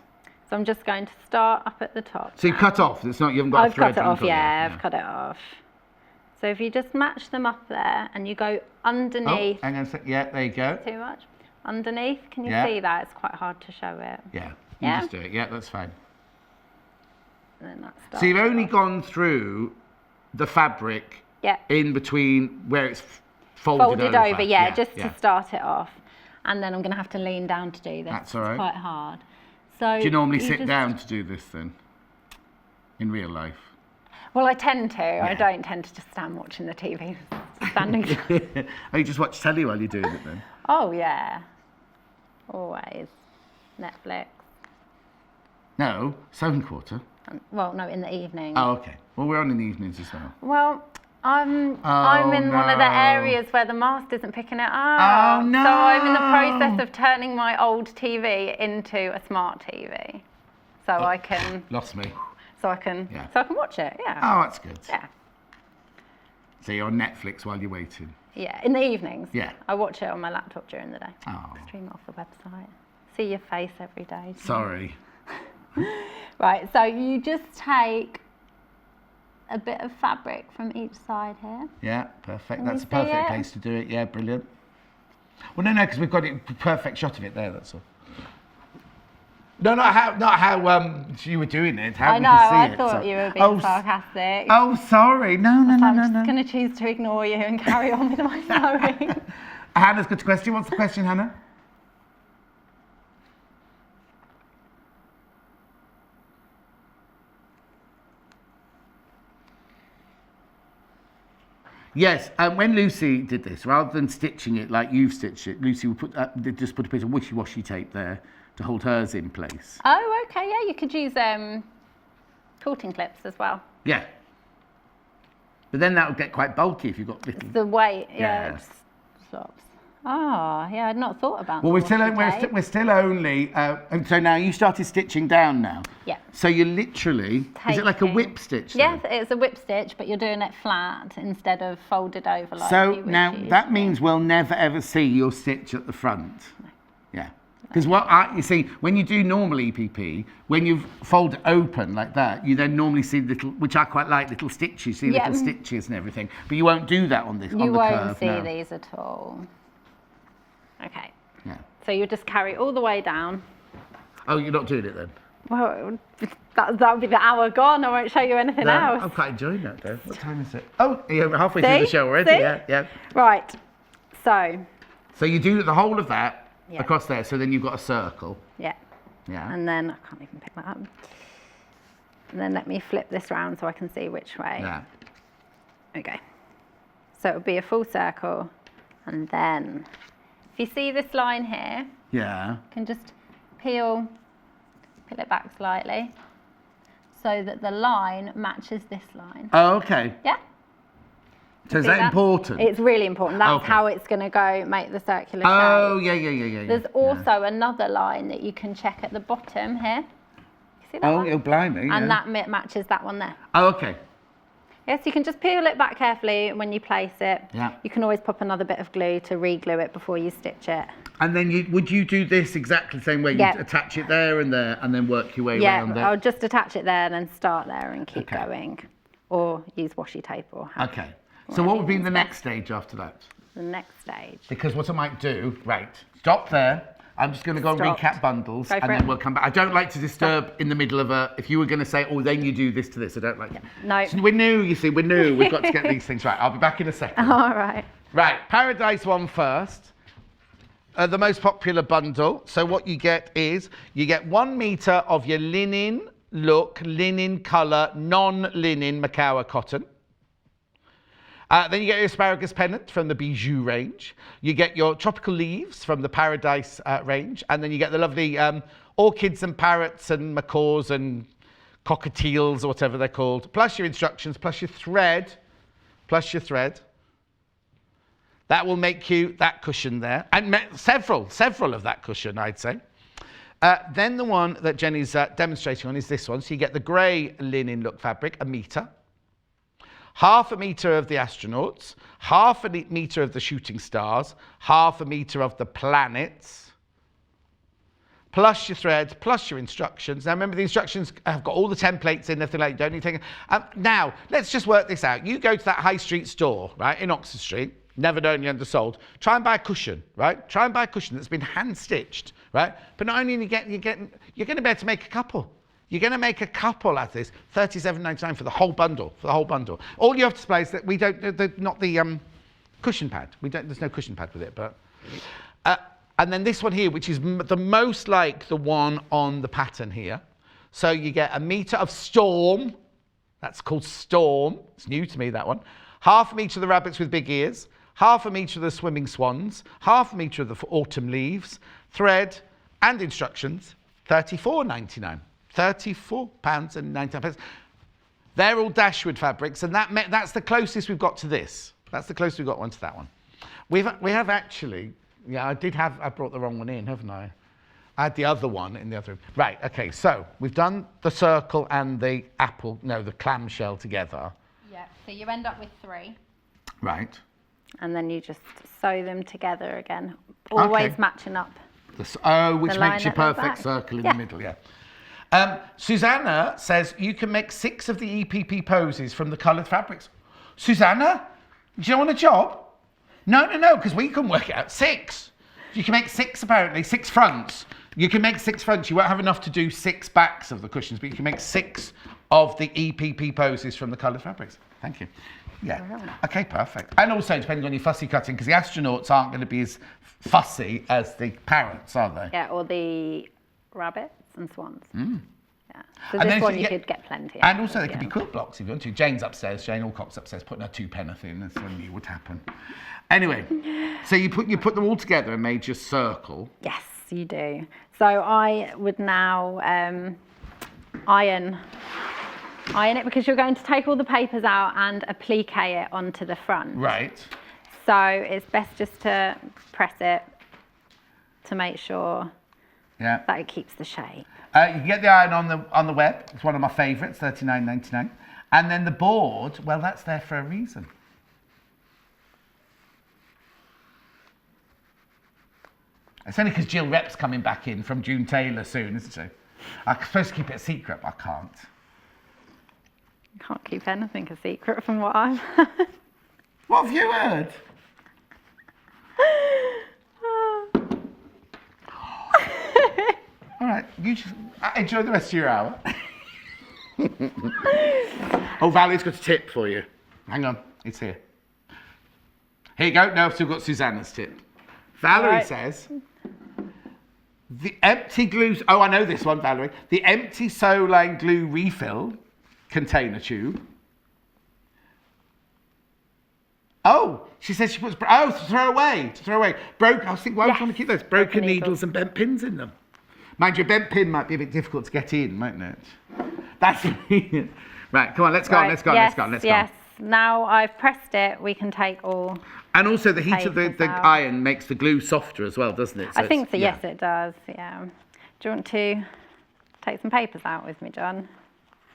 So I'm just going to start up at the top. So you cut off, it's not, you haven't got a I've thread cut it off, until yeah, there. I've cut it off. So if you just match them up there and you go underneath. Oh, hang on a sec. Yeah, there you go. Too much? Underneath, can you Yeah. see that? It's quite hard to show it. Yeah, you Yeah? just do it. Yeah, that's fine. And then that So you've starts only off. gone through the fabric Yeah. in between where it's folded over. yeah, just to start it off. And then I'm going to have to lean down to do this. That's all right. It's quite hard. So Do you normally sit just- down to do this then? In real life? Well, I tend to. I don't tend to just stand watching the TV. Standing. Oh, you just watch telly while you're doing it then? Oh, yeah. Always. Netflix. No, sewing quarter. Well, no, in the evening. Oh, okay. Well, we're on in the evenings as well. Well, I'm Oh, in one of the no. areas where the mast isn't picking it up. Oh, no. So I'm in the process of turning my old TV into a smart TV. So I can Lost me. Yeah. so I can watch it. Yeah. Oh, that's good. Yeah. So you're on Netflix while you're waiting. Yeah, in the evenings. Yeah. I watch it on my laptop during the day. Oh, Stream it off the website. See your face every day. sorry. Right, so you just take a bit of fabric from each side here. Yeah, perfect. Can That's we a perfect see it? place to do it. Yeah, brilliant. Well, no, because we've got it perfect shot of it there. That's all. No, not how you were doing it. How I we know, could see I it, thought so- you were being Oh, sarcastic. Oh, sorry. No, I'm no. just going to choose to ignore you and carry on with my sewing. Hannah's got a question. What's the question, Hannah? Yes, when Lucy did this, rather than stitching it like you've stitched it, Lucy would just put a bit of wishy-washy tape there to hold hers in place. Oh, okay, yeah, you could use quilting clips as well. Yeah. But then that would get quite bulky if you've got little... The weight, Yeah. it just stops. Oh, yeah, I'd not thought about Well, the we're washi tape. still only... and so now you started stitching down now. Yeah. So you're literally... Is it like a Taking- whip stitch? Yes, then? it's a whip stitch, but you're doing it flat instead of folded over like So you would now usually. that means we'll never ever see your stitch at the front. Yeah. Because you see, when you do normal EPP, when you fold it open like that, you then normally see little, which I quite like, little stitches, see Yeah. little stitches and everything. But you won't do that on this, on the You won't curve. see no. these at all. Okay, Yeah. so you just carry all the way down. Oh, you're not doing it then? Well, that would be the hour gone. I won't show you anything else. I'm quite enjoying that though. What time is it? Oh, you're halfway through the See? show already. See? Yeah. Right, so, So you do the whole of that Yeah. across there. So then you've got a circle. yeah. Yeah. And then, I can't even pick that up. And then let me flip this round so I can see which way. Yeah. Okay. So it would be a full circle. And then, if you see this line here, Yeah. you can just peel it back slightly. so that the line matches this line. Oh, okay. Yeah? So is See that that? important? It's really important. That's Okay. how it's going to go make the circular shape. Oh, yeah. There's also another line that you can check at the bottom here. You see that Oh, one? you're blimey. And yeah. that matches that one there. Oh, okay. Yes, you can just peel it back carefully when you place it. Yeah. You can always pop another bit of glue to re-glue it before you stitch it. And then would you do this exactly the same way? Yeah. You attach it there, and then work your way around Yeah, I'll it? just attach it there and then start there and keep Okay. going. Or use washi tape or have Okay. So what would be the next stage after that? the next stage. Because what I might do, right, stop there. I'm just going to go and Stop. recap bundles, Go and for then it. we'll come back. I don't like to disturb in the middle of if you were going to say, oh, then you do this to this. I don't like No. So we're new, you see, we're new. We've got to get these things right. I'll be back in a second. All right. Right, Paradise one first. The most popular bundle. So what you get is, you get 1 metre of your linen look, linen colour, non-linen Macawa cotton. Then you get your asparagus pennant from the Bijou range. You get your tropical leaves from the Paradise range. And then you get the lovely orchids and parrots and macaws and cockatiels or whatever they're called. Plus your instructions, plus your thread. That will make you that cushion there. And several of that cushion, I'd say. Then the one that Jenny's demonstrating on is this one. So you get the grey linen look fabric, 1 metre. 1/2 metre of the astronauts, 1/2 metre of the shooting stars, 1/2 metre of the planets, plus your thread, plus your instructions. Now remember, the instructions have got all the templates in, everything like that. You don't need to think. Now, let's just work this out. You go to that high street store, right, in Oxford Street, never known you undersold. Try and buy a cushion, right? Try and buy a cushion that's been hand stitched, right? But not only you're going to be able to make a couple. You're going to make a couple out of this, $37.99 for the whole bundle. All you have to display is that we don't, not the cushion pad. There's no cushion pad with it, but. And then this one here, which is the most like the one on the pattern here. So you get 1 metre of Storm. That's called Storm. It's new to me, that one. 1/2 metre of the rabbits with big ears. 1/2 metre of the swimming swans. 1/2 metre of the autumn leaves. Thread and instructions, £34.99. £34.99. They're all Dashwood fabrics, and that's the closest we've got to this. That's the closest we've got to that one. We have actually, yeah, I brought the wrong one in, haven't I? I had the other one in the other room. Right, okay, so we've done the circle and the the clamshell together. Yeah, so you end up with 3. Right. And then you just sew them together again, always Okay. matching up. Which the makes line your at the perfect back. circle in Yeah. the middle, yeah. Susanna says you can make 6 of the EPP posies from the coloured fabrics. Susanna, do you want a job? No, because we can work it out. 6. You can make 6 apparently, 6 fronts. You can make 6 fronts. You won't have enough to do 6 backs of the cushions, but you can make 6 of the EPP posies from the coloured fabrics. Thank you. Yeah. Okay, perfect. And also, depending on your fussy cutting, because the astronauts aren't going to be as fussy as the parrots, are they? Yeah, or the rabbits and swans. Yeah. So And then this if one you you get- could get plenty. And also, there could be quilt blocks if you want to. Jayne's upstairs. Jayne Alcock's upstairs, putting her 2-penneth in. That's when it would happen. Anyway, so you put them all together and made your circle. Yes, you do. So I would now iron it, because you're going to take all the papers out and applique it onto the front. Right. So it's best just to press it to make sure Yeah. that it keeps the shape. You can get the iron on the web. It's one of my favourites, $39.99. And then the board, well, that's there for a reason. It's only because Jill Rep's coming back in from June Taylor soon, isn't she? I'm supposed to keep it a secret, but I can't. Can't keep anything a secret from what I've heard. What have you heard? All right, you just enjoy the rest of your hour. Oh, Valerie's got a tip for you. Hang on, it's here. Here you go. No, I've still got Susanna's tip. Valerie Right. says, the empty glue... Oh, I know this one, Valerie. The empty sew line glue refill container tube. Oh, she says she puts... Oh, to throw away. I was thinking, why would you want to keep those? Broken needles and bent pins in them. Mind you, a bent pin might be a bit difficult to get in, mightn't it? That's right. Come on, let's go on. Let's go on. Yes, Let's go on. Let's yes. go. Now I've pressed it, we can take all. And also, the heat of the Papers out. iron makes the glue softer as well, doesn't it? I think so. yeah. Yes, it does. Yeah. Do you want to take some papers out with me, John?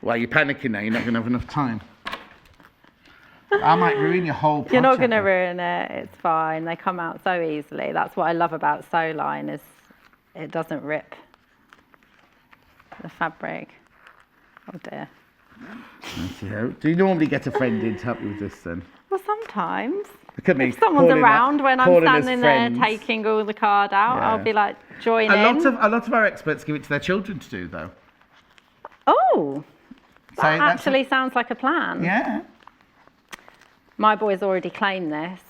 Well, you're panicking now. You're not going to have enough time. I might ruin your whole project. You're not going to ruin it. It's fine. They come out so easily. That's what I love about sew line is it doesn't rip the fabric. Oh dear. Do you normally get a friend in to help you with this then? Well, sometimes. Look at me. If someone's around when I'm calling us standing there friends. taking all the card out, Yeah. I'll be like, join A in. lot of our experts give it to their children to do, though. Oh, So that that's actually sounds like a plan. Yeah. My boy's already claimed this.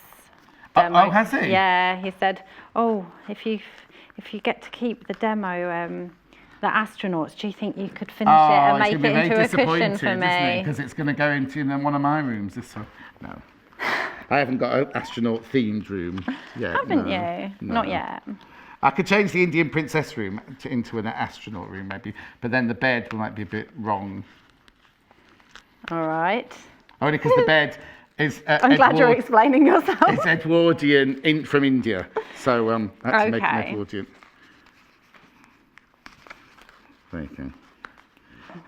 Oh, has he? Yeah, he said, oh, if you get to keep the demo, the astronauts, do you think you could finish it and make it into a cushion for me? Because it's going to go into one of my rooms. This one. No. I haven't got an astronaut themed room yet. Haven't no. you? No. Not yet. I could change the Indian princess room into an astronaut room maybe, but then the bed might be a bit wrong. All right. Only because the bed is I'm glad you're explaining yourself. It's Edwardian from India, so I had to make an Okay. Edwardian. There you go.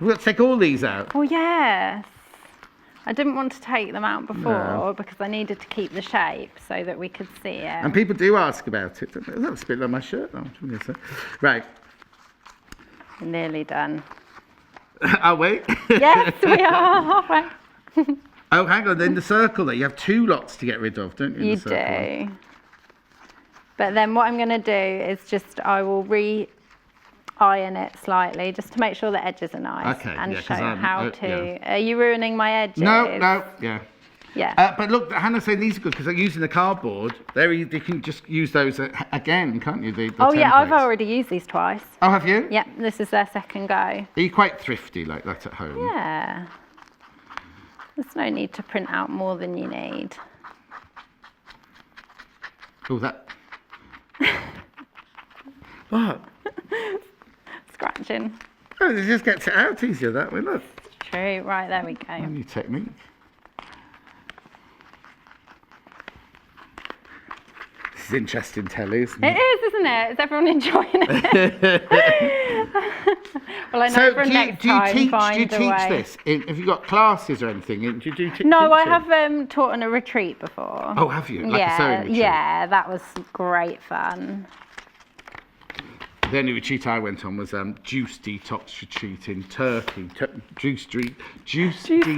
We've got to take all these out. Oh, yes. I didn't want to take them out before No. because I needed to keep the shape so that we could see it. And people do ask about it. That was a bit like my shirt, though. Right. We're nearly done. Oh, wait. Yes, we are halfway. Oh, hang on. Then the circle there. You have two lots to get rid of, don't you? in You the circle? do. But then what I'm going to do is I will iron it slightly just to make sure the edges are nice Okay, and yeah, 'cause show I'm- how oh, to. yeah. Are you ruining my edges? No, yeah. Yeah. But look, Hannah's saying these are good because they're using the cardboard. You can just use those again, can't you? The Oh yeah, I've templates. already used these twice. Oh, have you? Yep, this is their second go. Are you quite thrifty like that at home? Yeah. There's no need to print out more than you need. Oh, that. What? Scratching. Oh, it just gets it out easier that way. Look, True. Right, there we go. new technique. This is interesting telly, isn't It it? is, isn't it? Is everyone enjoying it? Well, I know So, for do next you time teach find a way. this? Have you got classes or anything? Do you do No, I teaching? have taught on a retreat before. Oh, have you? Like a sewing retreat? Yeah, that was great fun. The only retreat I went on was juice detox retreat in Turkey. Juice detox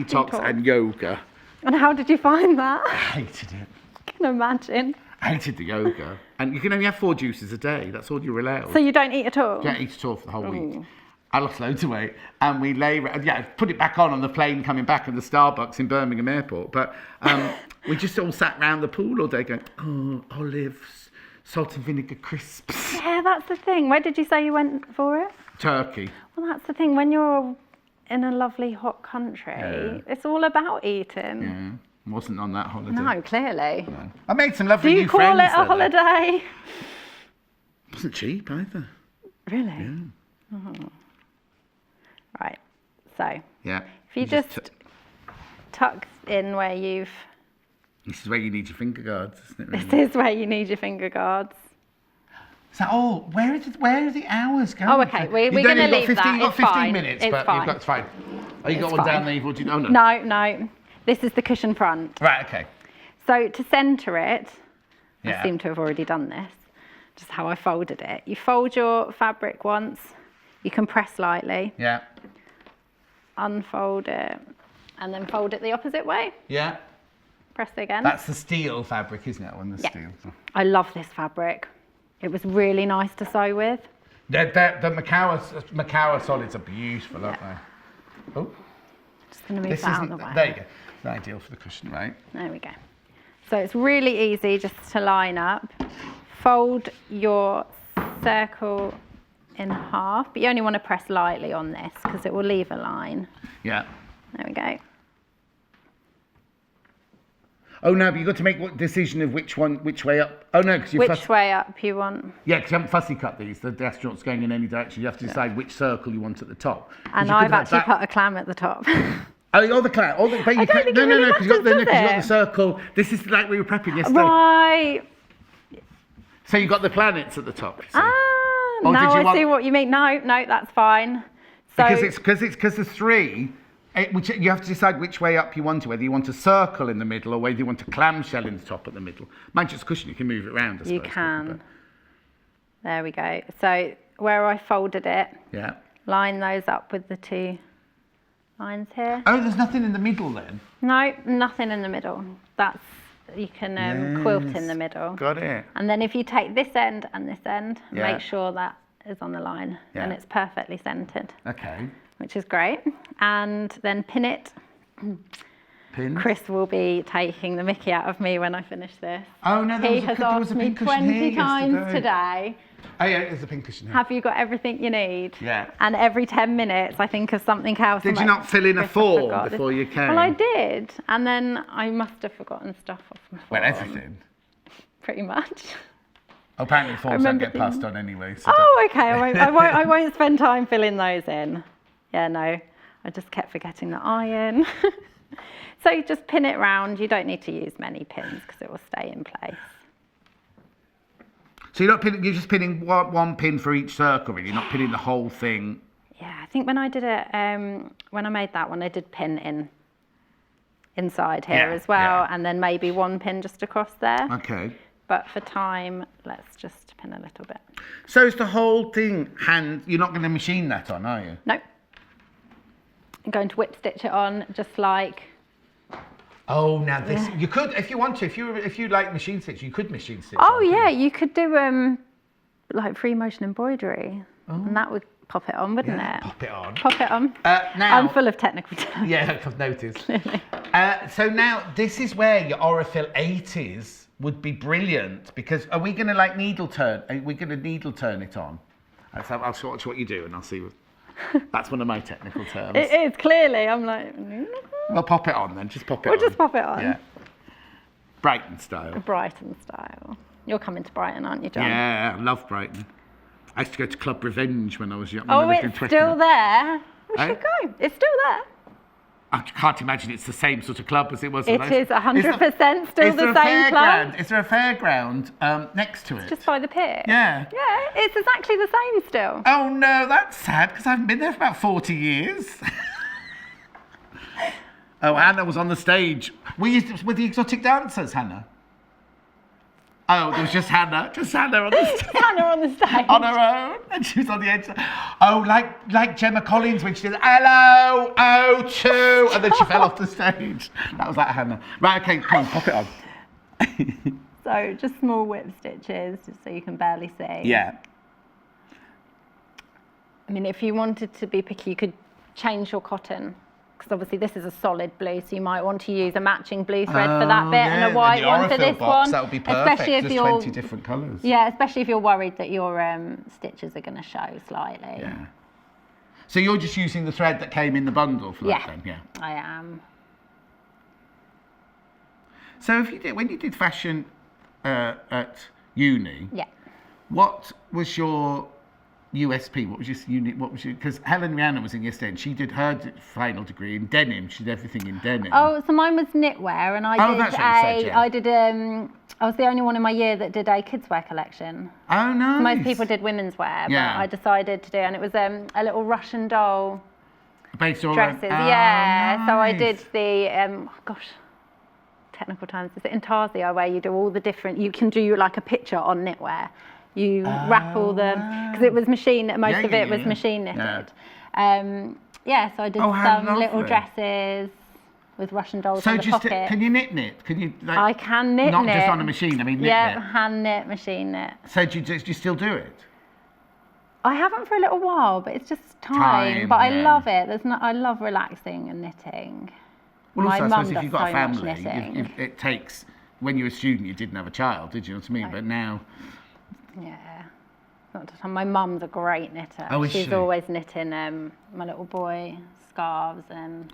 detox. and yoga. And how did you find that? I hated it. I can imagine. I hated the yoga. And you can only have 4 juices a day. That's all you're allowed. So you don't eat at all? You don't eat at all for the whole week. I lost loads of weight. And we put it back on the plane coming back at the Starbucks in Birmingham Airport. But we just all sat round the pool all day going, oh, olives, salt and vinegar crisps. Yeah, that's the thing. Where did you say you went for it? Turkey. Well, that's the thing. When you're in a lovely hot country, Yeah. It's all about eating. Yeah, wasn't on that holiday. No, clearly. I made some Do lovely you new call friends. it a though. holiday? It wasn't cheap either. Really? Oh. Right. So, Yeah. if you just tuck in where you've... This is where you need your finger guards, isn't it? Really? This is where you need your finger guards. So, where are the hours going? Oh, okay. We're You've going to only leave got 15, that. You've got It's 15 fine. minutes, It's but fine. you've got, it's fine. Oh, you got It's one down fine. there, you've already... Oh, no. No. This is the cushion front. Right, okay. So to centre it, Yeah. I seem to have already done this, just how I folded it. You fold your fabric once, you can press lightly, Yeah. unfold it, and then fold it the opposite way. Yeah. Press again. That's the steel fabric, isn't it? Yeah. I love this fabric. It was really nice to sew with. The Macawa solids are beautiful, aren't they? Oh, Just going to move this that out isn't... of the way. There you go. It's ideal for the cushion, right? There we go. So it's really easy just to line up. Fold your circle in half, but you only want to press lightly on this because it will leave a line. Yeah. There we go. Oh no, but you've got to make what decision of which way up. Oh no, because you Which way up you want. Yeah, because you haven't fussy cut these. The astronaut's going in any direction. You have to decide which circle you want at the top. 'Cause And you could I've have actually that- put a clam at the top. Oh, the cloud. But you I don't can't, think no, it no, really no, because you got matters, does the it? circle. This is like we were prepping yesterday. Right. So you got the planets at the top. You see. Ah, Or now did you I want- see what you mean. No, that's fine. So Because the three, which you have to decide which way up you want it, whether you want a circle in the middle or whether you want a clamshell in the top at the middle. Mind you, it's a cushion, you can move it around, I suppose. you can. There we go. So where I folded it, Yeah. line those up with the 2 lines here. Oh, there's nothing in the middle then? No, nothing in the middle. That's, you can quilt in the middle. Got it. And then if you take this end and this end, Yeah. make sure that is on the line and Yeah. it's perfectly centered, Okay. which is great. And then pin it. Pin. Chris will be taking the mickey out of me when I finish this. Oh no, He has asked me 20 times today, Oh yeah, there's a pink cushion here. have you got everything you need? Yeah. And every 10 minutes I think of something else. Did I'm you like, not fill in a Chris, I form forgot this. before you came? Well, I did. And then I must have forgotten stuff off my Well, form, everything. pretty much. Apparently forms don't remember get passed on anyway. So Oh, okay. I won't spend time filling those in. Yeah, no. I just kept forgetting the iron. So you just pin it round. You don't need to use many pins because it will stay in place. So you're just pinning one pin for each circle, really. You're not pinning the whole thing. Yeah, I think when I did it, when I made that one, I did pin inside here Yeah, as well, yeah. and then maybe one pin just across there. Okay. But for time, let's just pin a little bit. So is the whole thing hand? You're not going to machine that on, are you? No. I'm going to whip stitch it on, just like. Oh, now this you could, if you want to, if you like machine stitch, you could machine stitch. Oh on, yeah, couldn't you could do like free motion embroidery, and that would pop it on, wouldn't Yeah, it? pop it on. Pop it on. Now, I'm full of technical terms. Yeah, I've noticed. So now this is where your Aurifil 80s would be brilliant, because are we going to like needle turn? Are we going to needle turn it on? I'll watch what you do and I'll see. That's one of my technical terms. It is, clearly. I'm like, Well, pop it on then. Just pop it we'll on. just pop it on. Yeah. Brighton style. Brighton style. You're coming to Brighton, aren't you, John? Yeah, I love Brighton. I used to go to Club Revenge when I was young. Oh, it's still there. We Eh? should go. It's still there. I can't imagine it's the same sort of club as it was. It is 100% still the same club. Is there a fairground next to it? Just by the pit. Yeah. Yeah, it's exactly the same still. Oh no, that's sad because I haven't been there for about 40 years. Oh, Hannah was on the stage. With the exotic dancers, Hannah. Oh, there was just Hannah on the stage. Hannah on the stage. On her own, and she was on the edge. Oh, like Gemma Collins when she did hello, O2, and then she fell off the stage. That was like Hannah. Right, okay, come on, pop it on. So just small whip stitches, just so you can barely see. Yeah. I mean, if you wanted to be picky, you could change your cotton. Because obviously this is a solid blue, so you might want to use a matching blue thread for that bit and a white one for this one. That would be perfect. Especially if There's you're 20 different colours. Yeah, especially if you're worried that your stitches are going to show slightly. Yeah. So you're just using the thread that came in the bundle for that then? Yeah. I am. So when you did fashion at uni, Yeah. what was your USP? What was your unique? What was your? Because Helen Rihanna was in yesterday, and she did her final degree in denim. She did everything in denim. Oh, so mine was knitwear, and I Oh, did that's what you said, yeah. I did I was the only one in my year that did a kids wear collection. Oh, nice. Most people did women's wear, Yeah. but I decided to do, and it was a little Russian doll Based on dresses. Yeah. So I did the technical terms. Is it intarsia, where you do all the different? You can do like a picture on knitwear. You wrap all the, because it was machine. Most of it was machine knitted. Yeah. So I did Oh, how some little lovely. dresses with Russian dolls So on the just pocket. can you knit? Can you? Like, I can knit. Not just on a machine. I mean knit. Yeah, hand knit, machine knit. So do you still do it? I haven't for a little while, but it's just time. But I yeah. love it. I love relaxing and knitting. Well, My also, I mum suppose if does you've got a so much family, knitting. it takes. When you were a student, you didn't have a child, did you? Know what I mean? No. But now. Yeah. Not to time. My mum's a great knitter. Oh, is She's she? always knitting my little boy scarves and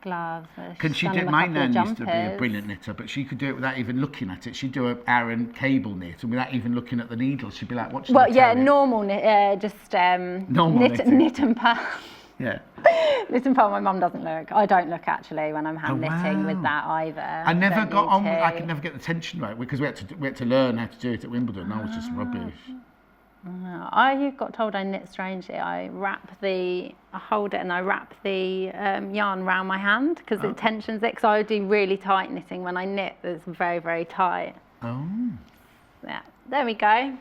gloves. Can she do? My nan used to be a brilliant knitter, but she could do it without even looking at it. She'd do an Aran cable knit, and without even looking at the needle, she'd be like, "What?" Well, yeah, normal knit, just Normal knit and purl. Yeah. Knit and purl. My mum doesn't look. I don't look actually when I'm hand knitting with that either. I never got on. I could never get the tension right because we had to learn how to do it at Wimbledon. I was just rubbish. I got told I knit strangely. I hold it and I wrap the yarn around my hand because it tensions it. Because I do really tight knitting when I knit. It's very, very tight. Oh. Yeah. There we go.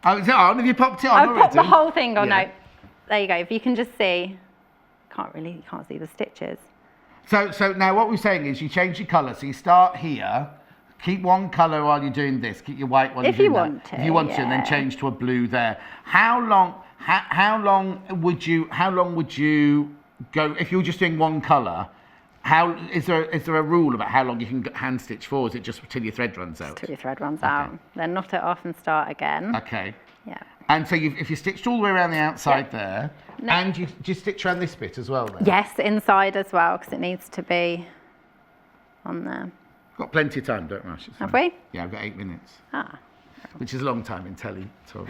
Oh, is it on? Have you popped it on already? I've popped the whole thing on. Yeah. No. There you go. If you can just see, you can't see the stitches. So now what we're saying is you change your colour. So you start here. Keep one colour while you're doing this. Keep your white while you're doing that. If you want to, and then change to a blue there. How long would you go if you were just doing one colour? Is there a rule about how long you can hand stitch for? Or is it just till your thread runs out? Till your thread runs out. Then knot it off and start again. Okay. Yeah. And so if you stitched all the way around the outside there, and you stitch around this bit as well there? Yes, inside as well, because it needs to be on there. Got plenty of time, don't rush. Have we? Yeah, I've got 8 minutes. Ah. Which is a long time in telly talk.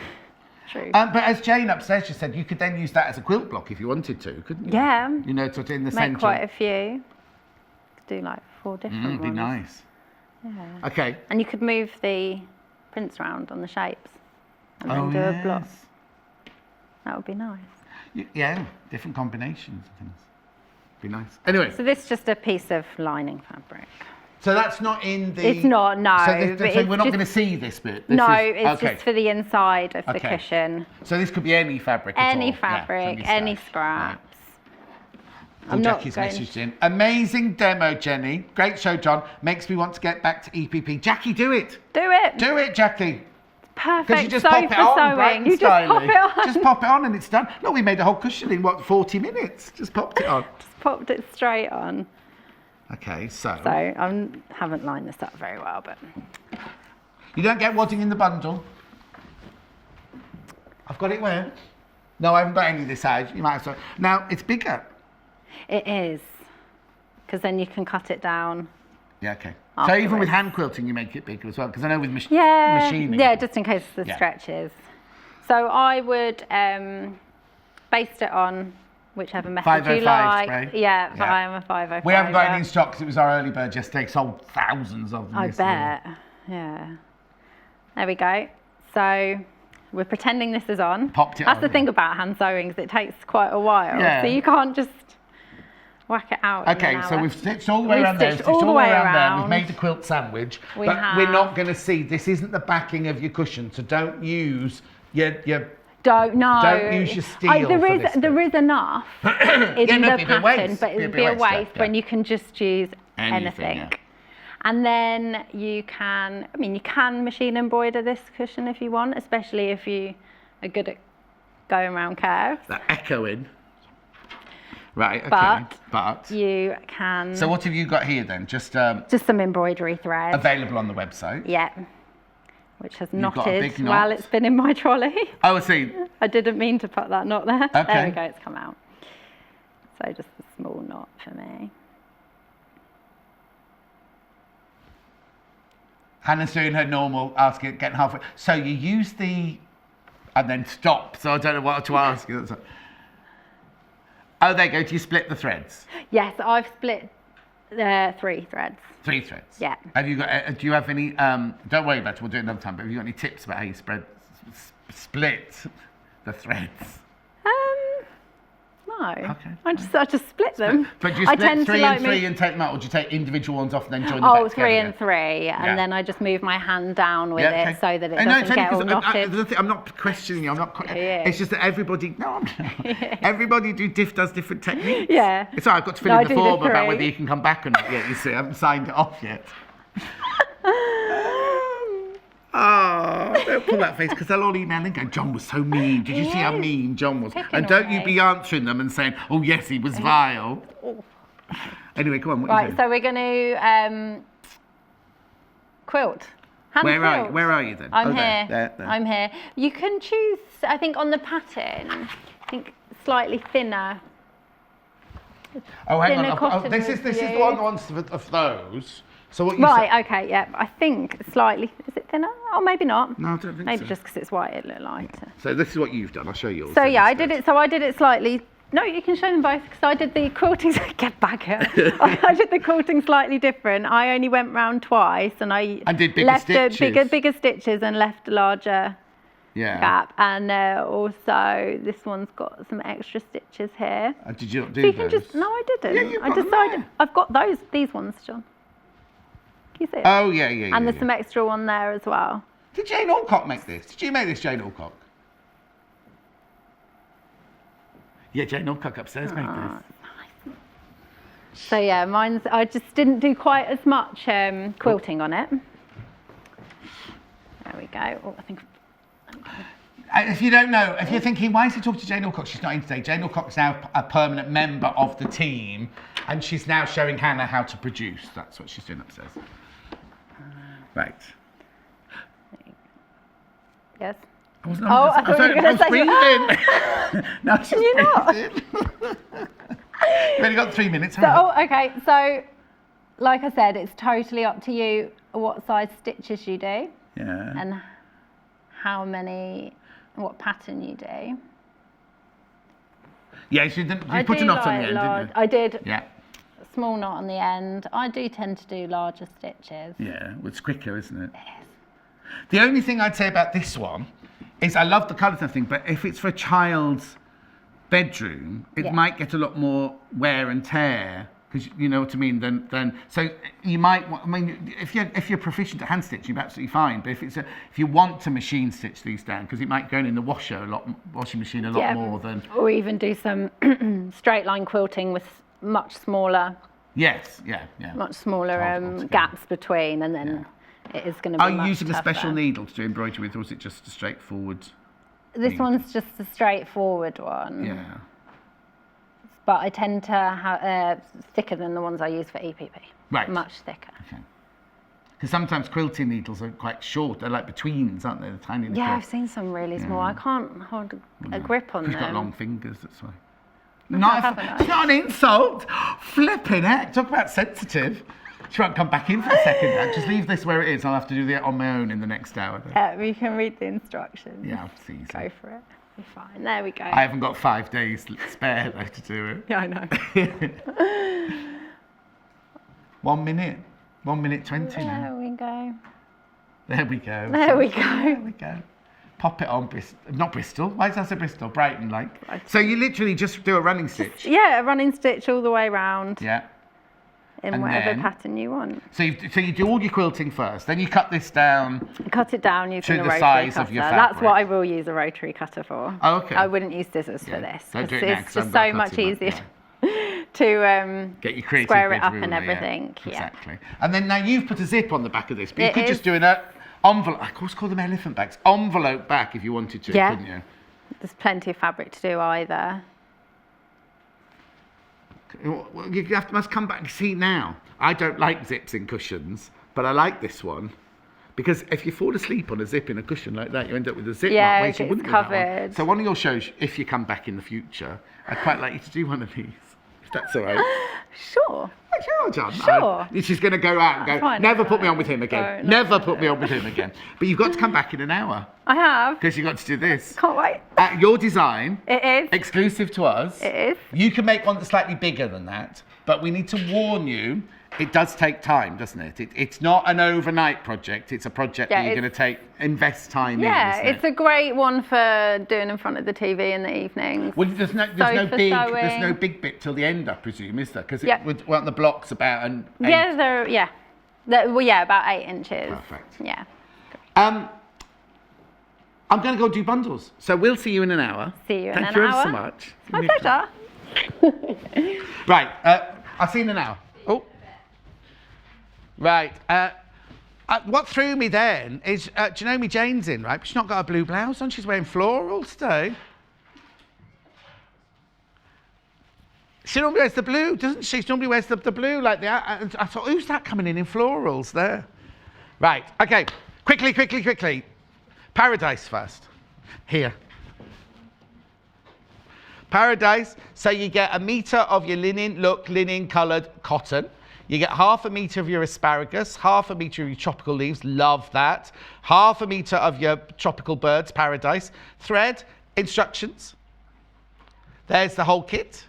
True. But as Jayne upstairs just said, you could then use that as a quilt block if you wanted to, couldn't you? Yeah. You know, sort of in the Make centre. quite a few. Could do like 4 different It'd be ones. nice. Yeah. Okay. And you could move the prints around on the shapes and then do a block. That would be nice. Yeah, different combinations and things. Be nice. Anyway. So this is just a piece of lining fabric. So that's not in the... It's not, no. So we're not going to see this bit? It's just for the inside of the cushion. So this could be any fabric at all? Any fabric, any scraps. Right. Jackie's messaged in. Amazing demo, Jenny. Great show, John. Makes me want to get back to EPP. Jackie, do it. Do it. Do it, Jackie. Perfect. You just sew pop it for on, sewing. You just pop it on. Just pop it on and it's done. Look, we made a whole cushion in, 40 minutes? Just popped it on. Just popped it straight on. Okay, so... So, I haven't lined this up very well, but... You don't get wadding in the bundle? I've got it where? No, I haven't got any of this side. You might have to... Now, it's bigger. It is. Because then you can cut it down. Yeah, okay. Afterwards. So even with hand quilting, you make it bigger as well? Because I know with machining... Yeah, just in case the stretches. So I would baste it on whichever method you like. Spray. Yeah, but I am a 505. We haven't got any in stock because it was our early bird yesterday. Sold thousands of them. I bet. Yeah. There we go. So we're pretending this is on. Popped it That's on, the thing about hand sewing is it takes quite a while. Yeah. So you can't just whack it out. Okay, so we've stitched all the way around there. Stitched all the way around there. We've made the quilt sandwich. We're not going to see. This isn't the backing of your cushion, so don't use your Don't use your steel. There is enough in the pattern, but it would be a waste when you can just use anything. Yeah. And then you can machine embroider this cushion if you want, especially if you are good at going around curves. That echoing. Right, okay. But you can... So what have you got here then? Just some embroidery thread. Available on the website. Yeah. Which has You've got a big knotted knot. while it's been in my trolley. Oh, I see. I didn't mean to put that knot there. Okay. There we go, it's come out. So just a small knot for me. Hannah's doing her normal, getting halfway. So you use the, and then stop. So I don't know what to ask you. Oh, there you go. Do you split the threads? Yes, I've split 3 threads. 3 threads? Yeah. Have you got, do you have any, don't worry about it, we'll do it another time, but have you got any tips about how you split the threads? No. Okay. I just split them. But do you split 3 and 3 and take them out, or do you take individual ones off and then join them back together? 3 and 3, and then I just move my hand down with it so that it I know, doesn't get all knotted. I'm not questioning you. Yeah. It's just that everybody. No, I'm not. Everybody does different techniques. Yeah. It's all right, I've got to fill in the form about whether you can come back or not yet. You see, I haven't signed it off yet. Oh, don't pull that face because they'll all email and go, John was so mean. Did you see how mean John was? And don't you be answering them and saying, oh, yes, he was vile. Anyway, come on. What right, so we're going to quilt. Where are you then? I'm here. There. I'm here. You can choose, I think, on the pattern, slightly thinner Oh, hang thinner on. cotton This is with the you. one of those. So what you Right, okay, yeah. I think slightly, is it thinner? Oh, maybe not. No, I don't think Maybe so. just because it's white, it looked lighter. So this is what you've done. I'll show you yours. So then yeah, instead. I did it slightly. No, you can show them both because I did the quilting. Get back here. I did the quilting slightly different. I only went round twice, and I did bigger left stitches. bigger stitches and left a larger Yeah. gap. And also this one's got some extra stitches here. Did you not do So you those? can just no, I didn't. Yeah, you've I got them decided there. I've got these ones, John. Can you see it? Oh, yeah. And there's some extra one there as well. Did Jayne Alcock make this? Did you make this, Jayne Alcock? Yeah, Jayne Alcock upstairs made this. So yeah, I just didn't do quite as much quilting on it. There we go. Oh, I think. If you don't know, if you're thinking, why is he talking to Jayne Alcock? She's not in today. Jayne Alcock's now a permanent member of the team, and she's now showing Hannah how to produce. That's what she's doing upstairs. Right. Yes. I wasn't, Oh, I thought you were going to say. breathing. No, she's you not? breathing. We've only got 3 minutes. So, okay. So, like I said, it's totally up to you what size stitches you do Yeah. and what pattern you do. Yeah, you put a knot on the end, didn't you? I did. Yeah. A small knot on the end. I do tend to do larger stitches. Yeah, well, it's quicker, isn't it? The only thing I'd say about this one is I love the colours and everything, but if it's for a child's bedroom, it might get a lot more wear and tear, because you know what I mean. Then so you might. I mean, if you're proficient at hand stitching, you're absolutely fine. But if you want to machine stitch these down, because it might go in the washing machine a lot more than. Or even do some straight line quilting with much smaller. Yes, yeah. Much smaller Altogether. gaps between, and then it is going to be. Are you much using a special tougher. needle to do embroidery with, or is it just a straightforward? This one's just a straightforward one. Yeah. But I tend to have thicker than the ones I use for EPP. Right. Much thicker. Okay. Because sometimes quilting needles are quite short. They're like betweens, aren't they? The tiny little. Yeah, I've seen some really small. I can't hold a grip on She's them. got long fingers, that's why. haven't I? It's not an insult. Flipping heck. Talk about sensitive. She won't come back in for a second. Just leave this where it is. I'll have to do that on my own in the next hour. Then. We can read the instructions. Yeah, it's easy. Go for it. Be fine. There we go. I haven't got 5 days spare though to do it. Yeah, I know. 1 minute. 1 minute 20 now. There we go. There we go. There we There go. we go. Pop it on Bristol. Not Bristol. Why does that say Bristol? Brighton, like. So you literally just do a running stitch. Yeah, a running stitch all the way round Yeah. in And whatever then? pattern you want. So you do all your quilting first, then you cut this down. Cut it down using To a the rotary size cutter. of your That's fabric. what I will use a rotary cutter for. Oh, okay. I wouldn't use scissors for Yeah. this. Don't do 'cause it now, it's 'cause I'm just gonna so cut much it, easier yeah. to Get your creative square it big up ruler, and yeah. everything. Yeah. Exactly. And then now you've put a zip on the back of this, but you It could is. just do an envelope. I always call them elephant bags. Envelope back if you wanted to, Yeah. couldn't you? There's plenty of fabric to do either. Well, must come back. See now, I don't like zips in cushions, but I like this one. Because if you fall asleep on a zip in a cushion like that, you end up with a zip Yeah, knot, whereas you it's wouldn't with that one. covered. So one of your shows, if you come back in the future, I'd quite like you to do one of these, if that's all right. Sure. Sure, John. Sure. She's going to go out and go, Fine, never fine. put me on with him again. No, Never put me on with him again. But you've got to come back in an hour, I have. because you've got to do this. Can't wait. Your design, It is. exclusive to us. It is. You can make one that's slightly bigger than that, but we need to warn you, it does take time, doesn't it? It's not an overnight project. It's a project that you're going to invest time in. Yeah, isn't it's it? a great one for doing in front of the TV in the evenings. Well, there's no Sofa big bit till the end, I presume, is there? Because Yeah. weren't the blocks about an Yeah, about 8 inches. Perfect. Yeah. I'm going to go do bundles, so we'll see you in an hour. See you in Thank an you ever hour. so much. My pleasure. Right, I'll see you in an hour. Oh. Right. What threw me then is, Janome Jayne's in, right? But she's not got a blue blouse on. She's wearing florals today. She normally wears the blue, doesn't she? She normally wears the blue like that. And I thought, who's that coming in florals there? Right, okay. Quickly. Paradise first. Here. Paradise. So you get 1 metre of your linen coloured cotton. You get 1/2 metre of your asparagus, 1/2 metre of your tropical leaves, love that. 1/2 metre of your tropical birds, Paradise. Thread, instructions. There's the whole kit.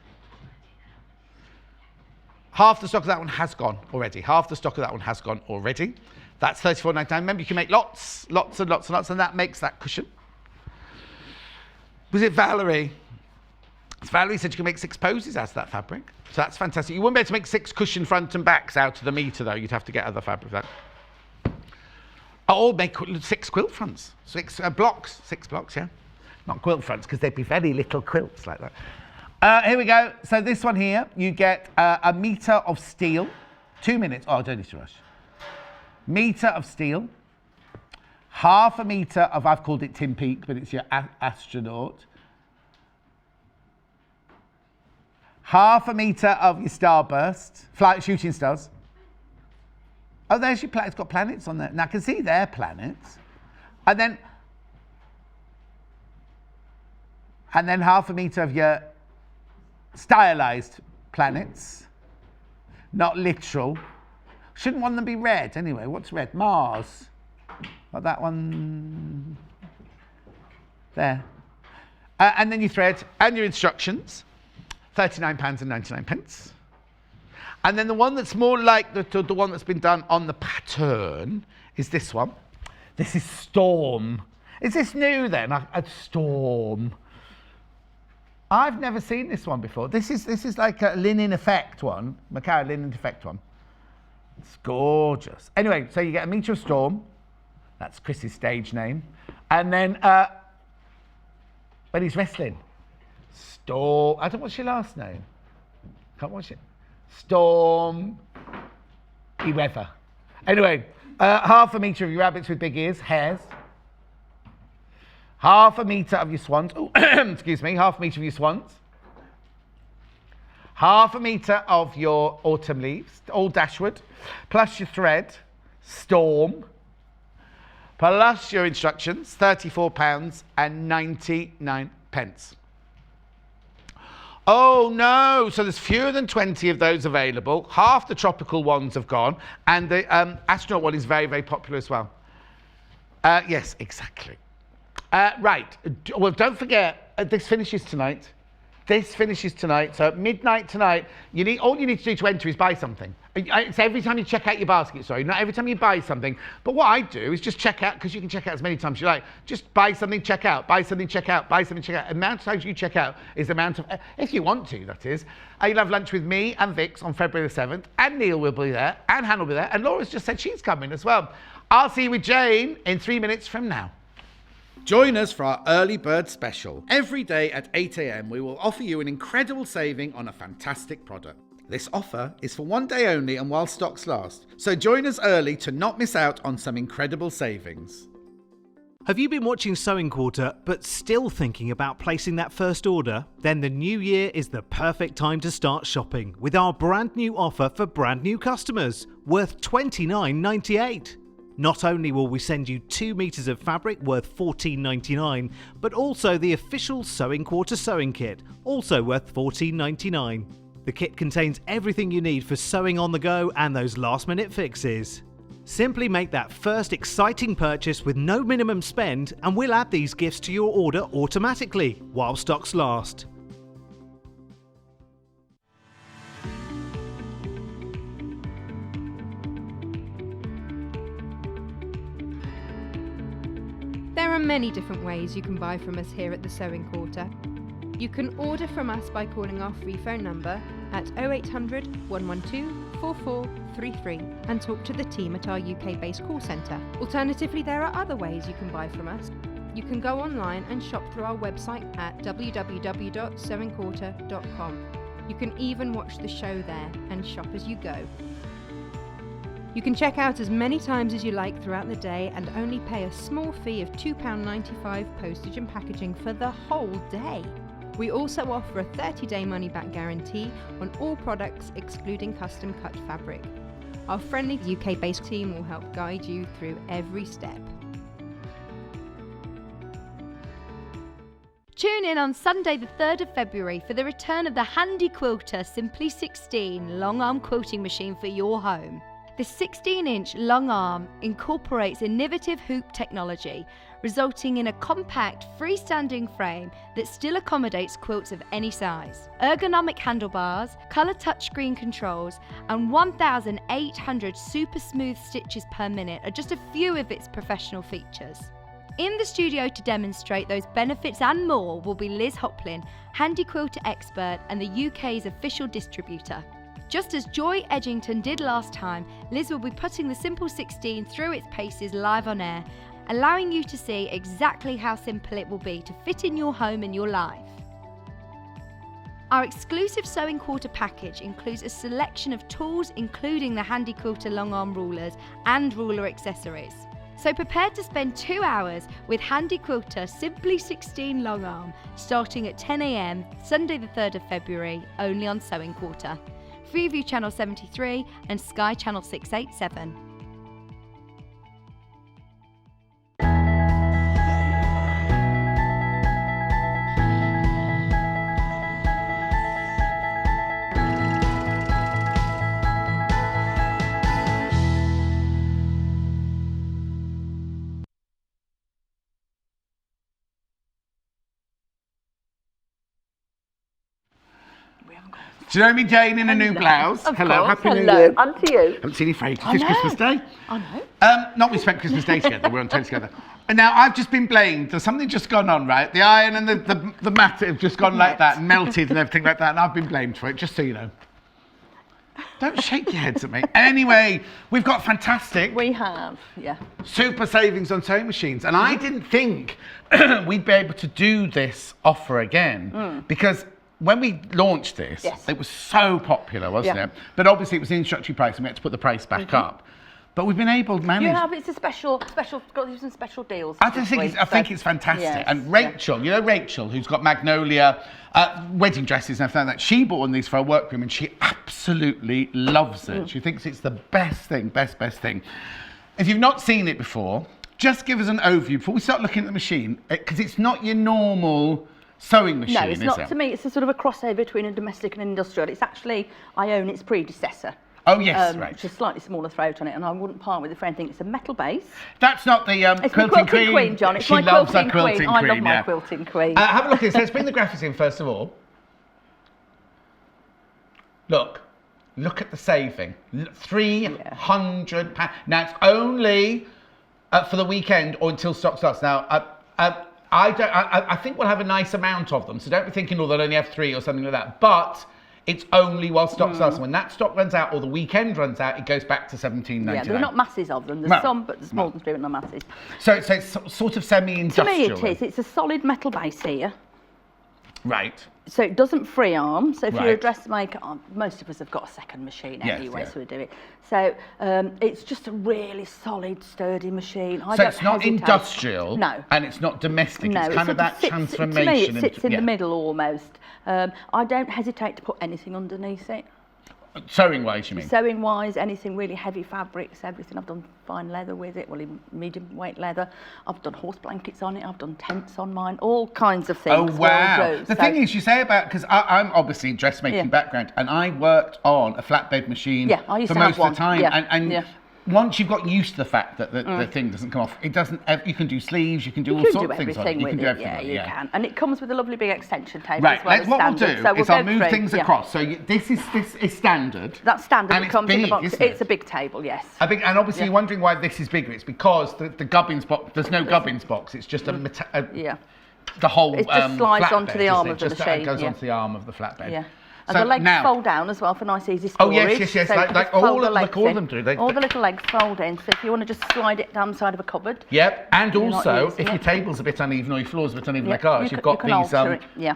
Half the stock of that one has gone already. Half the stock of that one has gone already. That's $34.99. Remember, you can make lots and lots and lots, and that makes that cushion. Was it Valerie? Valerie said you can make 6 posies out of that fabric. So that's fantastic. You wouldn't be able to make 6 cushion front and backs out of the metre, though. You'd have to get other fabric for that. Or make 6 quilt fronts. 6 blocks. 6 blocks, yeah. Not quilt fronts, because they'd be very little quilts like that. Here we go. So this one here, you get 1 metre of steel. 2 minutes. Oh, I don't need to rush. Metre of steel. 1/2 metre of, I've called it Tim Peak, but it's your astronaut. 1/2 metre of your starburst, shooting stars. Oh, there's your planet. It's got planets on there. Now I can see their planets. And then 1/2 metre of your stylised planets. Not literal. Shouldn't one of them be red anyway? What's red? Mars. Got that one there. And then your thread and your instructions. £39.99. And then the one that's more like the one that's been done on the pattern is this one. This is Storm. Is this new then? A Storm. I've never seen this one before. This is like a linen effect one. Macau linen effect one. It's gorgeous. Anyway, so you get 1 metre of Storm. That's Chris's stage name. And then when he's wrestling, Storm. I don't know what's your last name. Can't watch it. Storm. Weather. Anyway, 1/2 metre of your rabbits with big ears, hares. 1/2 metre of your swans. Oh, excuse me. 1/2 metre of your swans. 1/2 metre of your autumn leaves, all dashwood, plus your thread, Storm, plus your instructions, £34.99. Oh no, so there's fewer than 20 of those available. Half the tropical ones have gone, and the astronaut one is very, very popular as well. Yes, exactly. Right, well, don't forget, this finishes tonight. This finishes tonight, so at midnight tonight, all you need to do to enter is buy something. It's every time you check out your basket, sorry, not every time you buy something. But what I do is just check out, because you can check out as many times as you like. Just buy something, check out, buy something, check out, buy something, check out. The amount of times you check out is the amount of, if you want to, that is. You'll have lunch with me and Vix on February the 7th, and Neil will be there, and Hannah will be there, and Laura's just said she's coming as well. I'll see you with Jayne in 3 minutes from now. Join us for our early bird special. Every day at 8 a.m. we will offer you an incredible saving on a fantastic product. This offer is for 1 day only and while stocks last, so join us early to not miss out on some incredible savings. Have you been watching Sewing Quarter but still thinking about placing that first order? Then the new year is the perfect time to start shopping with our brand new offer for brand new customers, worth $29.98. Not only will we send you 2 meters of fabric worth $14.99, but also the official Sewing Quarter sewing kit, also worth $14.99. The kit contains everything you need for sewing on the go and those last minute fixes. Simply make that first exciting purchase with no minimum spend and we'll add these gifts to your order automatically while stocks last. There are many different ways you can buy from us here at the Sewing Quarter. You can order from us by calling our free phone number at 0800 112 4433 and talk to the team at our UK-based call centre. Alternatively, there are other ways you can buy from us. You can go online and shop through our website at www.sewingquarter.com. You can even watch the show there and shop as you go. You can check out as many times as you like throughout the day and only pay a small fee of £2.95 postage and packaging for the whole day. We also offer a 30-day money-back guarantee on all products excluding custom cut fabric. Our friendly UK-based team will help guide you through every step. Tune in on Sunday the 3rd of February for the return of the Handy Quilter Simply 16 long arm quilting machine for your home. This 16-inch long arm incorporates innovative hoop technology, resulting in a compact freestanding frame that still accommodates quilts of any size. Ergonomic handlebars, colour touchscreen controls and 1,800 super smooth stitches per minute are just a few of its professional features. In the studio to demonstrate those benefits and more will be Liz Hoplin, Handy Quilter expert and the UK's official distributor. Just as Joy Edgington did last time, Liz will be putting the Simple 16 through its paces live on air, allowing you to see exactly how simple it will be to fit in your home and your life. Our exclusive sewing quarter package includes a selection of tools including the Handy Quilter long arm rulers and ruler accessories. So prepare to spend 2 hours with Handy Quilter Simply 16 long arm starting at 10 AM Sunday the 3rd of February only on Sewing Quarter. Freeview Channel 73 and Sky Channel 687. Janome Jayne in a new blouse. Hello, happy New Hello, Year. and to you. Haven't seen you for ages. It's Christmas Day. I know. Not we spent Christmas Day together. We're on tour together. And now I've just been blamed. There's something just gone on, right? The iron and the mat have just gone like that, and melted and everything like that, and I've been blamed for it, just so you know. Don't shake your heads at me. Anyway, we've got fantastic. We have, yeah. Super savings on sewing machines. And I didn't think we'd be able to do this offer again because when we launched this, it was so popular, wasn't it? But obviously it was the introductory price and we had to put the price back up. But we've been able to manage. You have, it's a special, got some special deals. I think it's fantastic. Yes, and Rachel, you know Rachel, who's got Magnolia wedding dresses and everything like that, she bought one of these for her workroom and she absolutely loves it. She thinks it's the best thing, best thing. If you've not seen it before, just give us an overview before we start looking at the machine, because it's not your normal sewing machine, No, it's not. it? To me, it's a sort of a crossover between a domestic and industrial. It's actually, I own its predecessor. Oh yes, right. Which is slightly smaller throat on it, and I wouldn't part with it for anything. It's a metal base. That's not the It's my quilting queen, John. It's she my loves quilting her quilting queen. queen. I love my quilting queen. Have a look at this. Let's bring the graphics in first of all. Look at the saving. £300. Now it's only for the weekend or until stock starts. Now I think we'll have a nice amount of them, so don't be thinking, oh, they'll only have 3 or something like that. But it's only while stock starts. When that stock runs out or the weekend runs out, it goes back to £17.99. Yeah, there are not masses of them. There's some, but there's more than 3, but not masses. So it's sort of semi-industrial. To me, it is. It's a solid metal base here. Right. So it doesn't free arm. So if you're a Right. dressmaker, most of us have got a second machine Yes, anyway, yeah. so we do it. So it's just a really solid, sturdy machine. So it's not industrial, no, and it's not domestic. no. It's kind of that transformation. To me, it sits in yeah. the middle almost. I don't hesitate to put anything underneath it. Sewing-wise, you mean? Sewing-wise, anything really heavy fabrics, everything. I've done fine leather with it, well, medium weight leather. I've done horse blankets on it. I've done tents on mine. All kinds of things. Oh wow! The thing is, you say about, because I'm obviously dressmaking background, and I worked on a flatbed machine I used for to have most one. of the time, and once you've got used to the fact that the thing doesn't come off, it doesn't. You can do sleeves, you can do all sorts of things on it. You can do everything. Yeah, you can, and it comes with a lovely big extension table Right. as well. What we'll do So is I'll move things across. So this is standard. That's standard. And it comes in the big, box. isn't it? It's a big table, yes. And obviously you're wondering why this is bigger. It's because the gubbins box. There's no gubbins box. It's just the whole. It just slides flatbed, onto the arm isn't it? of the Just machine. goes onto the arm of the flatbed. Yeah. And So the legs now- fold down as well for nice easy Oh storage. yes, So you can like just fold all the of legs them in. do. All the little legs fold in, so if you want to just slide it down the side of a cupboard. Yep, and You're not also using if your it. table's a bit uneven or your floor's a bit uneven Yeah, like ours, you you've can- got you can these alter it, yeah.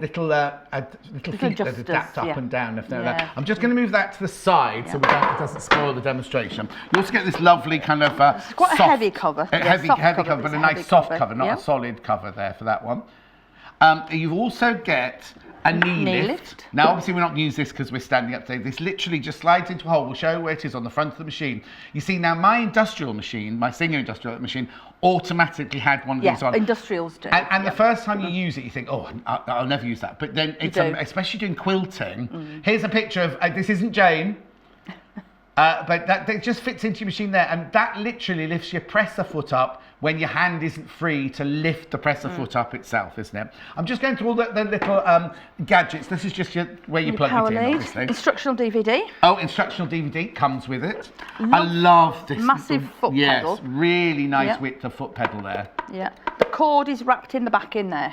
little feet that adjusters, adapt up yeah. and down. If they're Yeah. there. I'm just going to move that to the side so it doesn't spoil the demonstration. You also get this lovely kind of It's quite a soft, heavy cover. a Yeah, heavy soft cover, cover, but it's a a nice heavy soft cover, cover, not yeah. a solid cover there for that one. You also get a knee Knee lift. lift. Now, obviously, we're not going to use this because we're standing up today. This literally just slides into a hole. We'll show you where it is on the front of the machine. You see, now my industrial machine, my Singer industrial machine, automatically had one of these on. Industrials do. And the first time you use it, you think, oh, I'll never use that. But then, it's do. especially doing quilting. Here's a picture of, this isn't Jayne. But that just fits into your machine there, and that literally lifts your presser foot up when your hand isn't free to lift the presser foot up itself, isn't it? I'm just going through all the little gadgets. This is just where you plug Power it in, lead, obviously. instructional DVD. Oh, instructional DVD comes with it. I love this. Massive foot pedal. Yes, really nice Yep. width of foot pedal there. Yeah. The cord is wrapped in the back in there.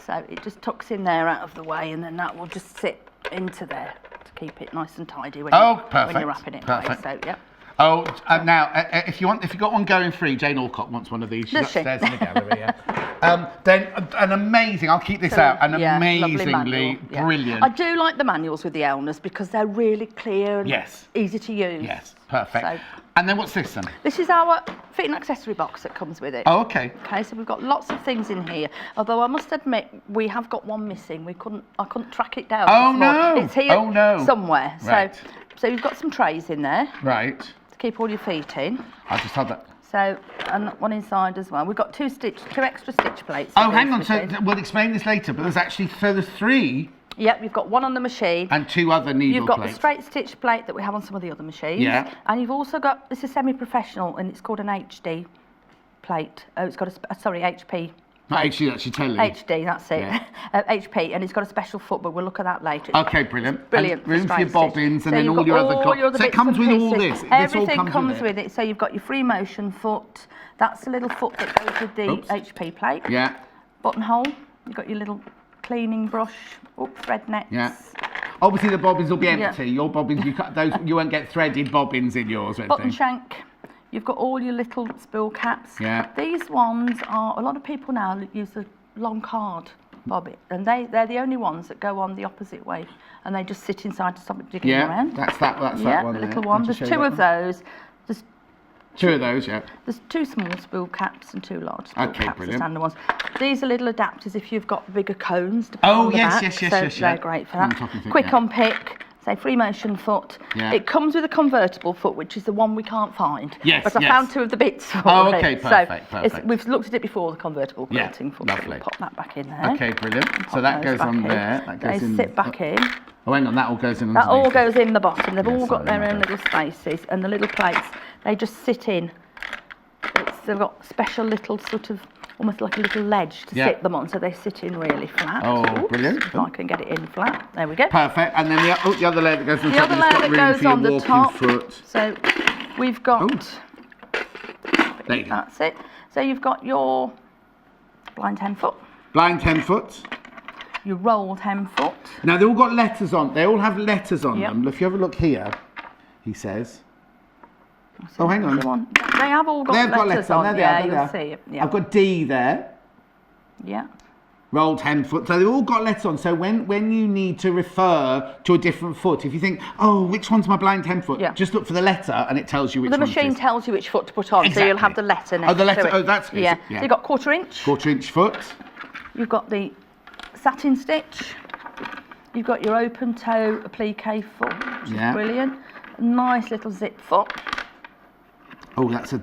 So it just tucks in there out of the way, and then that will just sit into there to keep it nice and tidy when, when you're wrapping it away. So, yeah. Oh, now, if you've got one going free, Jayne Alcott wants one of these. She's Does she? upstairs in the gallery, yeah. Then an amazing, I'll keep this out, an amazingly brilliant. I do like the manuals with the Elnas because they're really clear and easy to use. Yes, perfect. So, and then what's this then? this is our fitting accessory box that comes with it. Oh, okay. Okay, so we've got lots of things in here. Although I must admit, we have got one missing. I couldn't track it down. Oh, no. It's here somewhere. Right. So you've got some trays in there Right. to keep all your feet in. I just had that. So, and one inside as well. We've got two extra stitch plates. Oh, hang on. So we'll explain this later, but there's three. Yep, you've got one on the machine. And two other needle You've got plates. the straight stitch plate that we have on some of the other machines. Yeah. And you've also got, this is semi-professional, and it's called an HD plate. Oh, it's got HP. Not actually, that's your telly. HD, that's it. Yeah. HP, and it's got a special foot, but we'll look at that later. Okay, brilliant. Brilliant. And room for your straight bobbins, stitch. and then you've all your got other So it bits comes and with all pieces. this. Everything This comes with it. So you've got your free motion foot. That's the little foot that goes with the HP plate. Yeah. Buttonhole. You've got your little cleaning brush. Thread nets. Yeah. Obviously, the bobbins will be empty. Your bobbins, you won't get threaded bobbins in yours or anything. Button shank. You've got all your little spool caps. Yeah. These ones are, a lot of people now use the long card bobbin, and they're the only ones that go on the opposite way, and they just sit inside to stop it digging around. That's that one. Yeah, the little one. There's two of those. There's two of those, yeah. There's two small spool caps and two large spool caps, brilliant. the standard ones. These are little adapters if you've got bigger cones to put on the back. Yes. They're great for that. Quick on pick. Say free motion foot. Yeah. It comes with a convertible foot, which is the one we can't find. Yes, but I found two of the bits for Oh, it. okay, perfect. We've looked at it before, the convertible quilting foot. lovely. So we'll pop that back in there. Okay, brilliant. So that goes on there. That goes they in. sit back in. Oh, hang on, that all goes in. That all goes in the bottom. They've all got sorry, their own little spaces, and the little plates, they just sit in. They've got special little sort of, almost like a little ledge to sit them on, so they sit in really flat. Oh, brilliant. If I can get it in flat. There we go. Perfect. And then the other layer that goes on the The top other has got layer that room goes for your on the walking top. foot. So we've got. There you go. That's it. So you've got your blind 10 foot, Blind 10 foot. your rolled hem foot. Now, they all got letters on. They all have letters on Yep. them. If you have a look here, he says. Oh, hang on. They have all got They've got letters on. There they are. There they you'll are. see it. Yeah. I've got D there. Yeah. Rolled hem foot. So they've all got letters on. So when you need to refer to a different foot, if you think, oh, which one's my blind hem foot? Yeah. Just look for the letter and it tells you which The one machine it is. tells you which foot to put on, so you'll have the letter next Oh, the letter. to it. Oh, that's good. Yeah. Yeah. So you've got 1/4 inch. 1/4 inch foot. You've got the satin stitch. You've got your open toe applique foot, which is brilliant. Nice little zip foot. Oh, that's a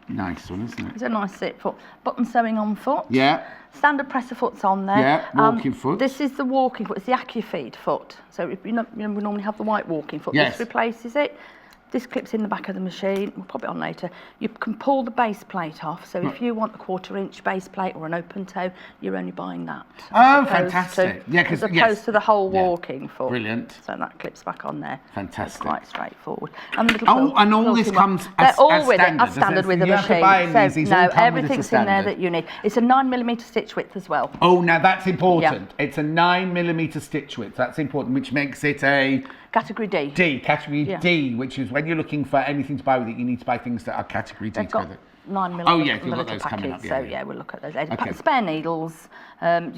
nice one, isn't it? It's a nice zip foot. Button sewing on foot. Yeah. Standard presser foot's on there. Yeah, walking foot. This is the walking foot. It's the AccuFeed foot. So if we normally have the white walking foot. Yes. This replaces it. This clips in the back of the machine. We'll pop it on later. You can pull the base plate off. So if you want a 1/4 inch base plate or an open toe, you're only buying that. Oh, fantastic. As opposed to the whole walking foot. Brilliant. So that clips back on there. Fantastic. It's quite straightforward. And, the little and all this quilting one. comes They're as all with standard, it, as standard with the you have to machine. buy these, these all no, come with it as everything's in there standard. that you need. It's a 9mm stitch width as well. Oh, now that's important. It's a 9mm stitch width. That's important, which makes it a Category D. D, category D, which is when you're looking for anything to buy with it, you need to buy things that are category D They've got together. 9mm Oh, yeah, from you've the got little those coming packets, up, so yeah. we'll look at those. Okay. Spare needles,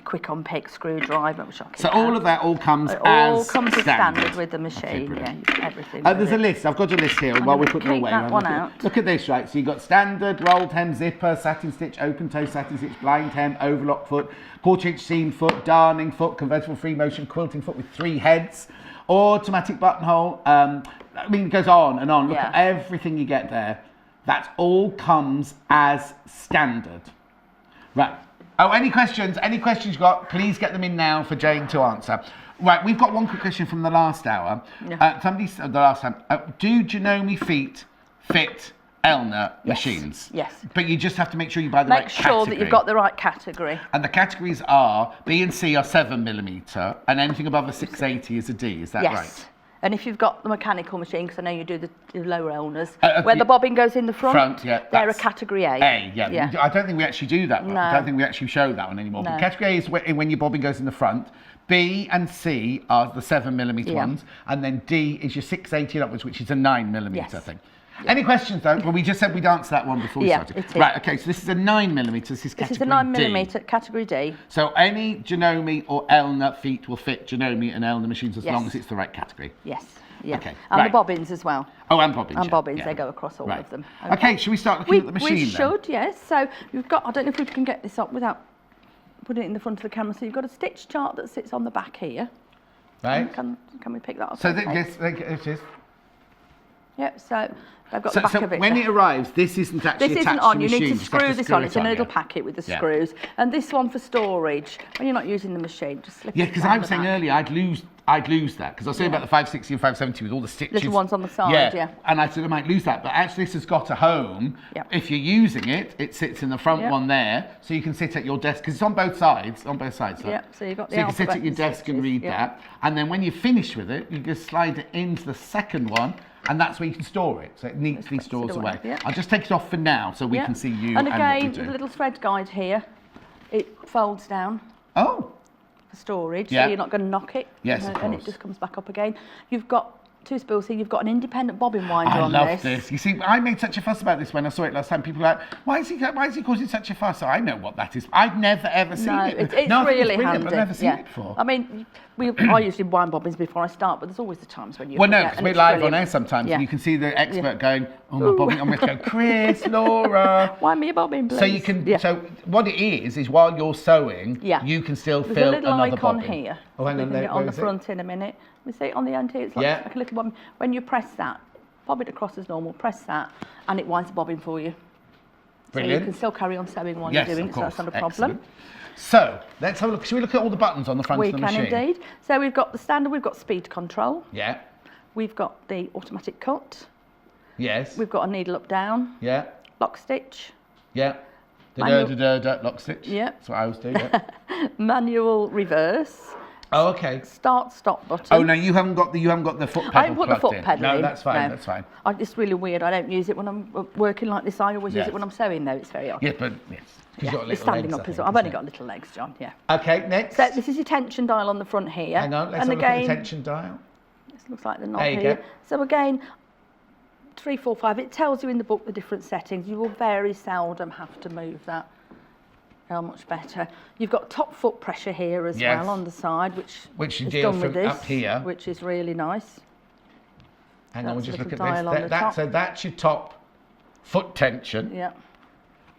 quick on pick, screwdriver, which I'll keep So all of that all comes It as all comes as standard with the Okay, machine, brilliant. everything. There's with a it. list. I've got a list here while we're putting them keep away. that one out. Look at this, right? So you've got standard, rolled hem, zipper, satin stitch, open toe, satin stitch, blind hem, overlock foot, 1/4-inch seam foot, darning foot, convertible free motion, quilting foot with 3 heads, automatic buttonhole. I mean, it goes on and on. Look at everything you get there. That all comes as standard. Right. Oh, any questions? Any questions you've got, please get them in now for Jayne to answer. Right, we've got one quick question from the last hour. Somebody said the last time, do Janome feet fit Elna machines? Yes. But you just have to make sure you buy the right category. Make sure that you've got the right category. And the categories are, B and C are 7mm, and anything above a 680 is a D, is that right? And if you've got the mechanical machine, because I know you do the lower Elnas, where the bobbin goes in the front, they're a category A. I don't think we actually do that one. No. I don't think we actually show that one anymore. But category A is when your bobbin goes in the front. B and C are the 7mm ones, and then D is your 680 upwards, which is a 9mm thing. Any questions though? Well, we just said we'd answer that one before we started. It is. Right, okay, so this is a 9mm, this is category D. This is a 9mm category D. So any Janome or Elna feet will fit Janome and Elna machines as long as it's the right category. Yes. Okay. And the bobbins as well. Oh, and bobbins. And bobbins, they go across all of them. Okay, should we start looking at the machine We then? should, yes. So you've got, I don't know if we can get this up without putting it in the front of the camera. So you've got a stitch chart that sits on the back here. Right. Can we pick that up? So yes, it is. Yep, so I've got the back of it. When it arrives, this isn't actually this attached isn't on. to the You machine. need to screw this on. It's in a little packet with the screws. And this one for storage. When you're not using the machine, just slip it because I was saying earlier, I'd lose that because I was saying about the 560 and 570 with all the stitches. Little ones on the side, And I said I might lose that, but actually this has got a home. If you're using it, it sits in the front one there, so you can sit at your desk because it's on both sides. So you've got the so you can sit at your desk and read that, and then when you're finished with it, you just slide it into the second one. And that's where you can store it, so it neatly stores away. I'll just take it off for now so we can see you and what again, you do. the little thread guide here, it folds down. Oh. For storage, so you're not going to knock it. Yes, of and course. it just comes back up again. You've got 2 spools here. You've got an independent bobbin winder on this. I love this. You see, I made such a fuss about this when I saw it last time. People were like, why is he causing such a fuss? So I know what that is. I've never ever seen it. It's I think really brilliant, handy. but I've never seen it before. I mean, I usually wind bobbins before I start, but there's always the times when you Well, no, forget, because and we're it's live brilliant. on air sometimes, and you can see the expert going, "Oh, my bobbin!" I'm going to go, Chris, Laura. Wind me a bobbin, please. So you can. So what it is while you're sewing, you can still There's fill a little another icon bobbin. here. Oh, hang on, on the front in a minute. We see it on the end here. It's like a little bobbin. When you press that, bob it across as normal. Press that, and it winds the bobbin for you. Brilliant. So you can still carry on sewing while you're doing it, so that's not a problem. So let's have a look. Should we look at all the buttons on the front of the machine? We can indeed. So we've got the standard. We've got speed control. Yeah. We've got the automatic cut. Yes. We've got a needle up down. Yeah. Lock stitch. Yeah. Lock stitch. Yeah. That's what I always do. Yeah. Manual reverse. Oh, okay. Start stop button. Oh no, you haven't got the foot pedal. I haven't put the foot pedal in. No, that's fine. That's fine. It's really weird. I don't use it when I'm working like this. I always use it when I'm sewing, though. It's very odd. Yeah, but yes. Yeah, You've got it's standing up as well. I've only got little legs, John. Yeah. Okay, next. So this is your tension dial on the front here. Hang on, let's have a look at the tension dial. This looks like the knob There you here. go. So again, 3, 4, 5. It tells you in the book the different settings. You will very seldom have to move that. How much better. You've got top foot pressure here as well on the side, which you is deal done from with this, up here. Which is really nice. Hang on, we'll just look at dial on the top. this. So that's your top foot tension. Yeah.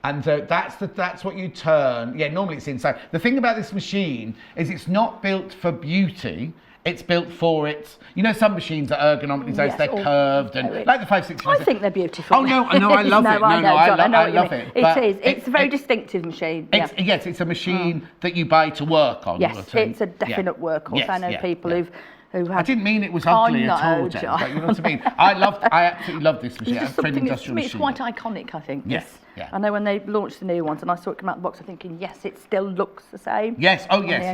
And so that's what you turn. Yeah, normally it's inside. The thing about this machine is it's not built for beauty. It's built for its. You know, some machines are ergonomically designed, they're curved and like the 560. I think they're beautiful. Oh no, I love it. I love it. It's a very distinctive machine. Yes, it's a machine that you buy to work on. Yes, it's a definite workhorse. Yes, I know people who've I didn't mean it was ugly at all, Jayne, but you know what I mean. I absolutely love this machine. It's quite iconic, I think. Yes. Yeah. I know when they launched the new ones and I saw it come out of the box, I'm thinking, yes, it still looks the same. Yes,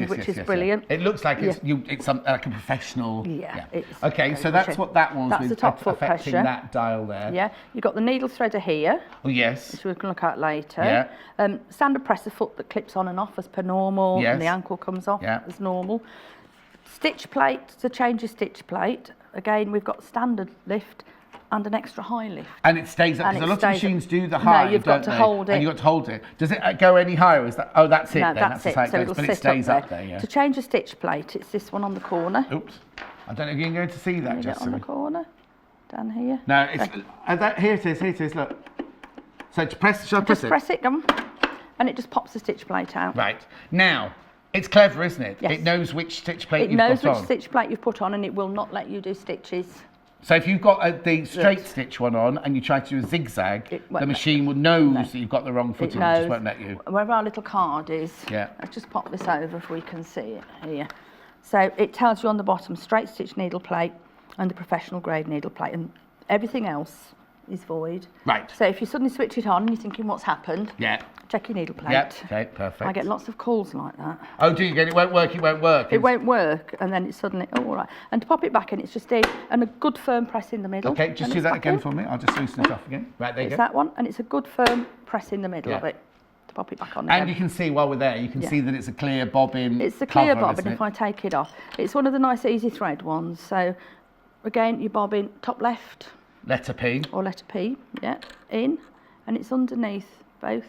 which is brilliant. It looks like it's like a professional. Yeah. Okay, so that's what that one was. That's the top foot affecting pressure. that dial there. Yeah, you've got the needle threader here. Oh yes. Which we can look at later. Yeah. Standard presser foot that clips on and off as per normal. Yes. And the ankle comes off as normal. Stitch plate, to change your stitch plate, again, we've got standard lift and an extra high lift. And it stays up, And because a it lot of stays up. machines do the high, No, you've got to hold it. And you've got to hold it. Does it go any higher? Is that, oh, that's it No, then. that's just it. how it So goes, it'll but sit it stays up up there. there, yeah. To change a stitch plate, it's this one on the corner. Oops. I don't know if you can go to see that, You get just on the corner, down here. No, it's, here it is, look. So to press, shall I press Just it? press it, and it just pops the stitch plate out. Right. Now, it's clever, isn't it? Yes. It knows which stitch plate It you've knows got which on. stitch plate you've put on, and it will not let you do stitches. So if you've got the straight stitch one on and you try to do a zigzag, the machine will know that you've got the wrong footing, it just won't let you. Where our little card is, let's just pop this over if we can see it here. So it tells you on the bottom, straight stitch needle plate and the professional grade needle plate, and everything else is void. Right. So if you suddenly switch it on and you're thinking what's happened, check your needle plate. Yep, okay, perfect. I get lots of calls like that. Oh, do you get it? Won't work, it won't work. It won't work, and then it's suddenly, oh, all right. And to pop it back in, it's just and a good firm press in the middle. Okay, just do that again for me. I'll just loosen it off again. Right, there you go. It's that one, and it's a good firm press in the middle of it to pop it back on And again. you can see while we're there, you can see that it's a clear bobbin. It's a clear cover, bobbin if I take it off. It's one of the nice easy thread ones. So again, you bobbin top left. Letter P. Or letter P, in, and it's underneath both.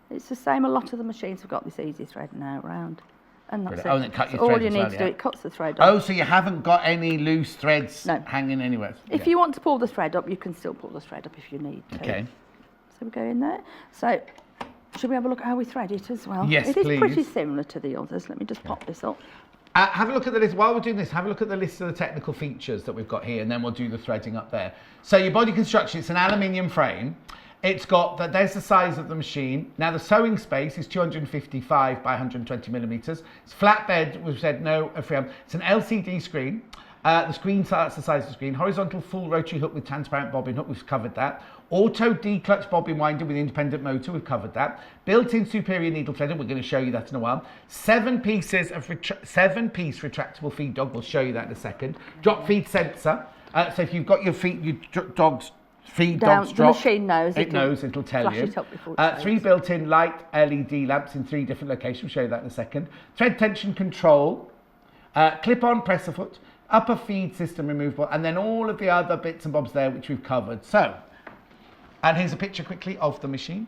It's the same, a lot of the machines have got this easy thread now round. And that's it. Oh, and it cut your all thread you as need well, to do, it cuts the thread Oh, off. so you haven't got any loose threads hanging anywhere? If you want to pull the thread up, you can still pull the thread up if you need to. Okay. So we go in there. So, should we have a look at how we thread it as well? Yes, It is please. pretty similar to the others. Let me just pop this up. Have a look at the list. While we're doing this, have a look at the list of the technical features that we've got here, and then we'll do the threading up there. So your body construction, it's an aluminium frame. It's got, there's the size of the machine. Now the sewing space is 255 by 120 millimeters. It's flatbed, we've said no freehand. It's an LCD screen. The screen, that's the size of the screen. Horizontal full rotary hook with transparent bobbin hook, we've covered that. Auto D-clutch bobbin winder with independent motor, we've covered that. Built-in superior needle threader, we're going to show you that in a while. 7-piece retractable feed dog, we'll show you that in a second. Drop feed sensor, so if you've got your feet, your dog's feed dogs drop. The machine knows. It knows, it'll tell flash you. It up before it 3 built-in light LED lamps in 3 different locations, we'll show you that in a second. Thread tension control, clip-on presser foot, upper feed system removable, and then all of the other bits and bobs there which we've covered. So, and here's a picture quickly of the machine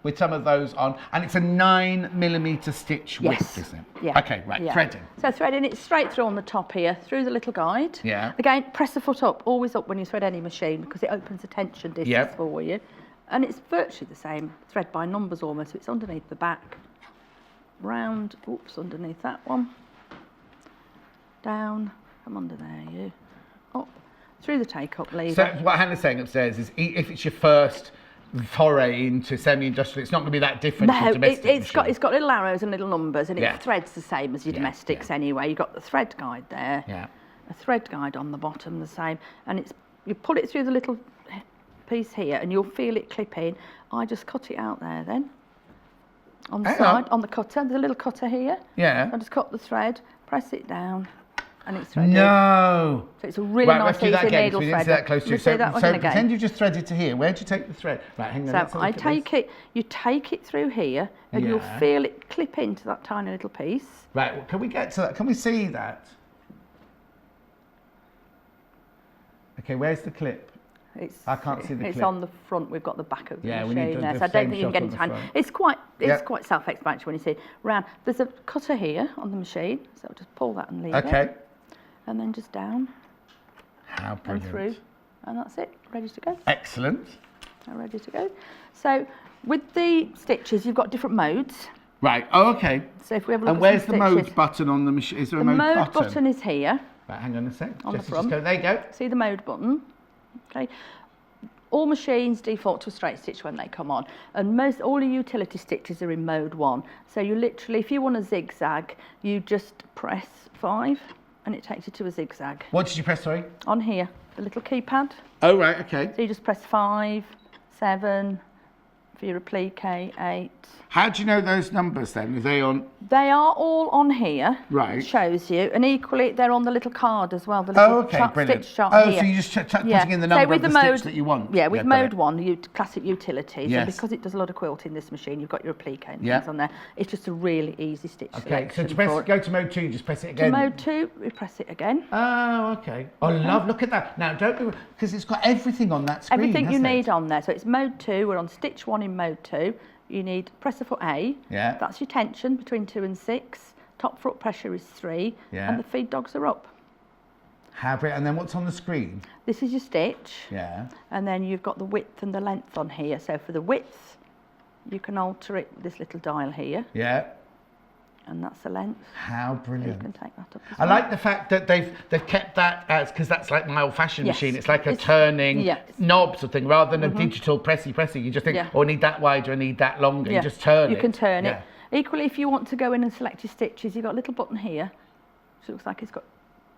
with some of those on, and it's a 9mm stitch width, isn't it? Yeah. Okay, right, threading. So threading it straight through on the top here, through the little guide. Yeah. Again, press the foot up, always up when you thread any machine, because it opens the tension distance for you. And it's virtually the same, thread by numbers almost, so it's underneath the back. Round, oops, underneath that one. Down, come under there, you. Up, through the take-up lever. So what Hannah's saying upstairs is, if it's your first foray into semi-industrial, it's not going to be that different to domestic it's got little arrows and little numbers, and it threads the same as your domestics anyway. You've got the thread guide there, a thread guide on the bottom, the same, and you pull it through the little piece here, and you'll feel it clip in. I just cut it out there then, on the side, on the cutter. There's a little cutter here. I just cut the thread, press it down, and it's threaded. No! So it's a really nice easy needle thread. That close to you. So again. pretend you've just threaded to here. Where do you take the thread? Right, hang on. So you take it through here, and you'll feel it clip into that tiny little piece. Right, well, can we get to that? Can we see that? Okay, where's the clip? I can't see the clip. It's on the front. We've got the back of the we machine need there, so I don't think you can get into hand. It's quite self-explanatory when you see it. Round. There's a cutter here on the machine, so I'll just pull that and leave it. And then just down. How brilliant. And through, and that's it. Ready to go. Excellent. Ready to go. So with the stitches, you've got different modes. Right. Oh, okay. So if we have a look and where's the mode button on the machine? Is there a mode button? The mode button is here. Right, hang on a sec. On the front. There you go. See the mode button? Okay. All machines default to a straight stitch when they come on, and all your utility stitches are in mode 1. So you literally, if you want a zigzag, you just press 5, and it takes you to a zigzag. What did you press, sorry? On here, the little keypad. Oh, right, okay. So you just press 5, 7, For your applique, 8. How do you know those numbers then? Are they on? They are all on here. Right. It shows you, and equally they're on the little card as well. The little Brilliant. stitch chart Oh, here. so you just putting in the number of the stitch that you want. Yeah, with got mode it. 1, classic utilities, Yes. and because it does a lot of quilting, this machine, you've got your applique and Yeah. things on there. It's just a really easy stitch Okay, so selection to for it. go to mode 2, you just press it To again. mode 2, we press it again. Oh, okay. Oh, love, look at that. Now, don't, because it's got everything on that screen, Everything you hasn't it? need on there. So it's mode 2, we're on stitch 1 in mode 2. You need presser foot A. Yeah. That's your tension between 2 and 6. Top foot pressure is 3. Yeah. And the feed dogs are up. How brilliant. And then what's on the screen? This is your stitch. Yeah. And then you've got the width and the length on here. So for the width, you can alter it with this little dial here. Yeah. And that's the length. How You brilliant. can take that up as I well. like the fact that they've kept that as, because that's like my old-fashioned Yes. machine. It's like a It's- turning yes. knob sort of thing, rather than a digital pressy. You just think, Yeah. oh, I need that wider, I need that longer. Yeah. You just turn it. You can turn Yeah. it. Equally, if you want to go in and select your stitches, you've got a little button here. Which looks like it's got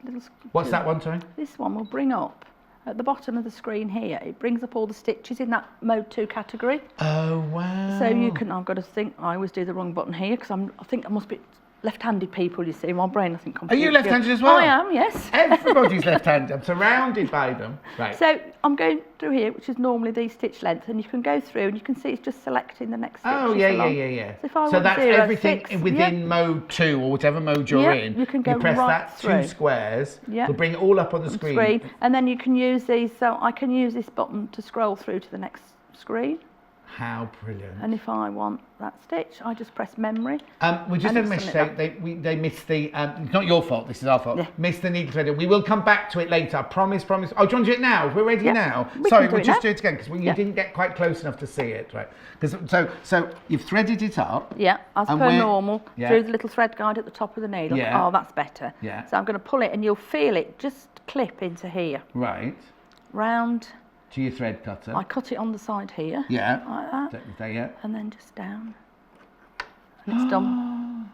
little... What's that one, sorry? This one will bring up, at the bottom of the screen here, it brings up all the stitches in that mode 2 category. Oh, wow. So you can, I've got to think, I always do the wrong button here, because I think I must be left-handed people, you see. My brain, I think, Are you left-handed as well? I am, yes. Everybody's left-handed. I'm surrounded by them. Right. So I'm going through here, which is normally the stitch length, and you can go through and you can see it's just selecting the next stitch. Oh, yeah. So, if I So want that's 0, everything 6, within mode 2 or whatever mode you're Yeah, in. you can go press right that through. 2 squares. Yeah. It'll bring it all up on the screen. And then you can use these, so I can use this button to scroll through to the next screen. How brilliant. And if I want that stitch, I just press memory. We just And had a it's mistake. They missed the. It's not your fault. This is our fault. Yeah. Missed the needle threader. We will come back to it later. I promise. Oh, do you want to do it now? We're ready Yeah. now. We Sorry, can do we'll it just now. do it again because you Yeah. didn't get quite close enough to see it, right? So you've threaded it up. Yeah, as And per where- normal, yeah. through the little thread guide at the top of the needle. Yeah. Oh, that's better. Yeah. So I'm going to pull it and you'll feel it just clip into here. Right. Round. To your thread cutter. I cut it on the side here. Yeah. Like that. There, yeah. And then just down. And it's done.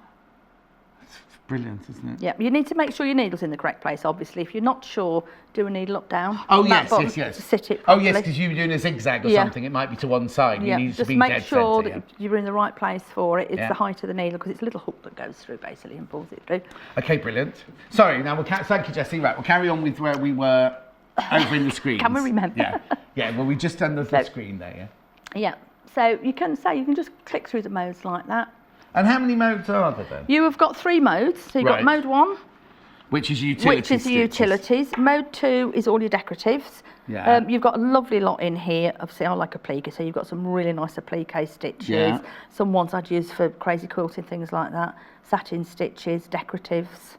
It's brilliant, isn't it? Yeah, you need to make sure your needle's in the correct place, obviously. If you're not sure, do a needle up, down. Oh, on that yes, button yes, yes. to sit it Oh, properly. yes, because you're doing a zigzag or Yeah. something. It might be to one side. Yeah, You need to just be make dead sure centre, that you're in the right place for it. It's Yeah. the height of the needle because it's a little hook that goes through basically and pulls it through. Okay, brilliant. Sorry, now thank you, Jessie. Right, we'll carry on with where we were over in the screen. Can we remember? Yeah. Well, we just done the So- screen there. Yeah. Yeah, so you can just click through the modes like that. And how many modes are there then? You have got 3 modes. So you've Right. got mode 1, Which is utility which is the stitches. utilities. Mode 2 is all your decoratives. Yeah. You've got a lovely lot in here. Obviously, I like applique, so you've got some really nice applique stitches. Yeah. Some ones I'd use for crazy quilting, things like that. Satin stitches, decoratives.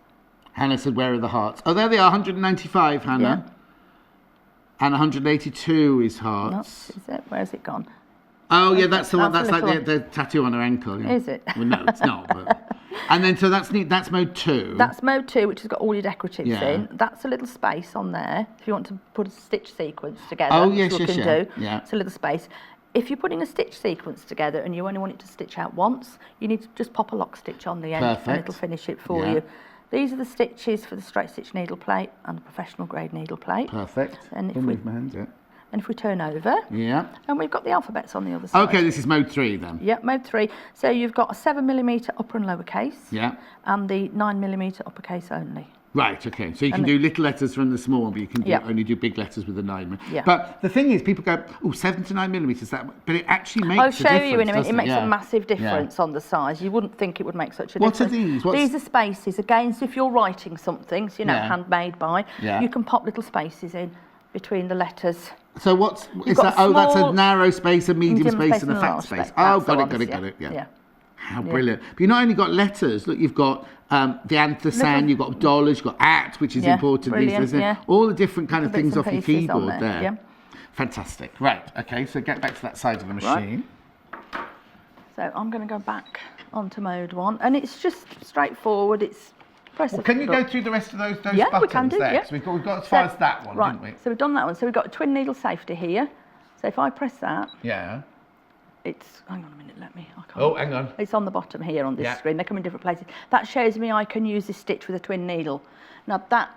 Hannah said, "Where are the hearts?" Oh, there they are. 195, Hannah. Yeah. And 182 is No, hearts. is it? Where's it gone? Oh, yeah, that's the one. That's That's the like little the tattoo on her ankle. Yeah. Is it? Well, no, it's not. But... And then, so that's neat. That's mode 2. That's mode 2, which has got all your decoratives Yeah. in. That's a little space on there if you want to put a stitch sequence together. Oh, which yes, we yes, can yeah. do. Yeah. It's a little space. If you're putting a stitch sequence together and you only want it to stitch out once, you need to just pop a lock stitch on the end and Perfect. it'll finish it for Yeah. you. These are the stitches for the straight stitch needle plate and the professional grade needle plate. Perfect. And if Don't we- move my hand, yeah. And if we turn over, Yeah. and we've got the alphabets on the other side. Okay, this is mode 3 then. Yep, mode 3. So you've got a 7mm upper and lower case. Yeah. And the 9mm uppercase only. Right, okay. So you can And do little letters from the small one, but you can Yeah. only do big letters with the 9. Yeah. But the thing is, people go, oh, 7 to 9 millimetres, but it actually makes I'll a show difference, you in a minute. doesn't It makes Yeah. a massive Yeah. difference on the size. You wouldn't think it would make such a What are difference. these? These are spaces. Again, so if you're writing something, so, Yeah. handmade by, Yeah. you can pop little spaces in between the letters. So is got that? a Oh, that's a small, narrow space, a medium space, and a a fat large space. space. Oh, That's the got ones, it. Yeah. Yeah. How brilliant! But you've not only got letters. Look, you've got the anthosan, you've got dollars, you've got at, which is Yeah, important. brilliant, Isn't it? yeah. All the different kind of Bits things and off your pieces on keyboard there. Yeah. Fantastic. Right. Okay. So get back to that side of the machine. So I'm going to go back onto mode 1, and it's just straightforward. It's press. Well, a can you go button. through the rest of those Yeah, we buttons can do, there? yeah. 'Cause we've got as far as that one, right, didn't we? So we've done that one. So we've got a twin needle safety here. So if I press that, Yeah. it's, hang on a minute, I can't. Oh, hang on. It's on the bottom here on this Yeah. screen. They come in different places. That shows me I can use this stitch with a twin needle. Now that,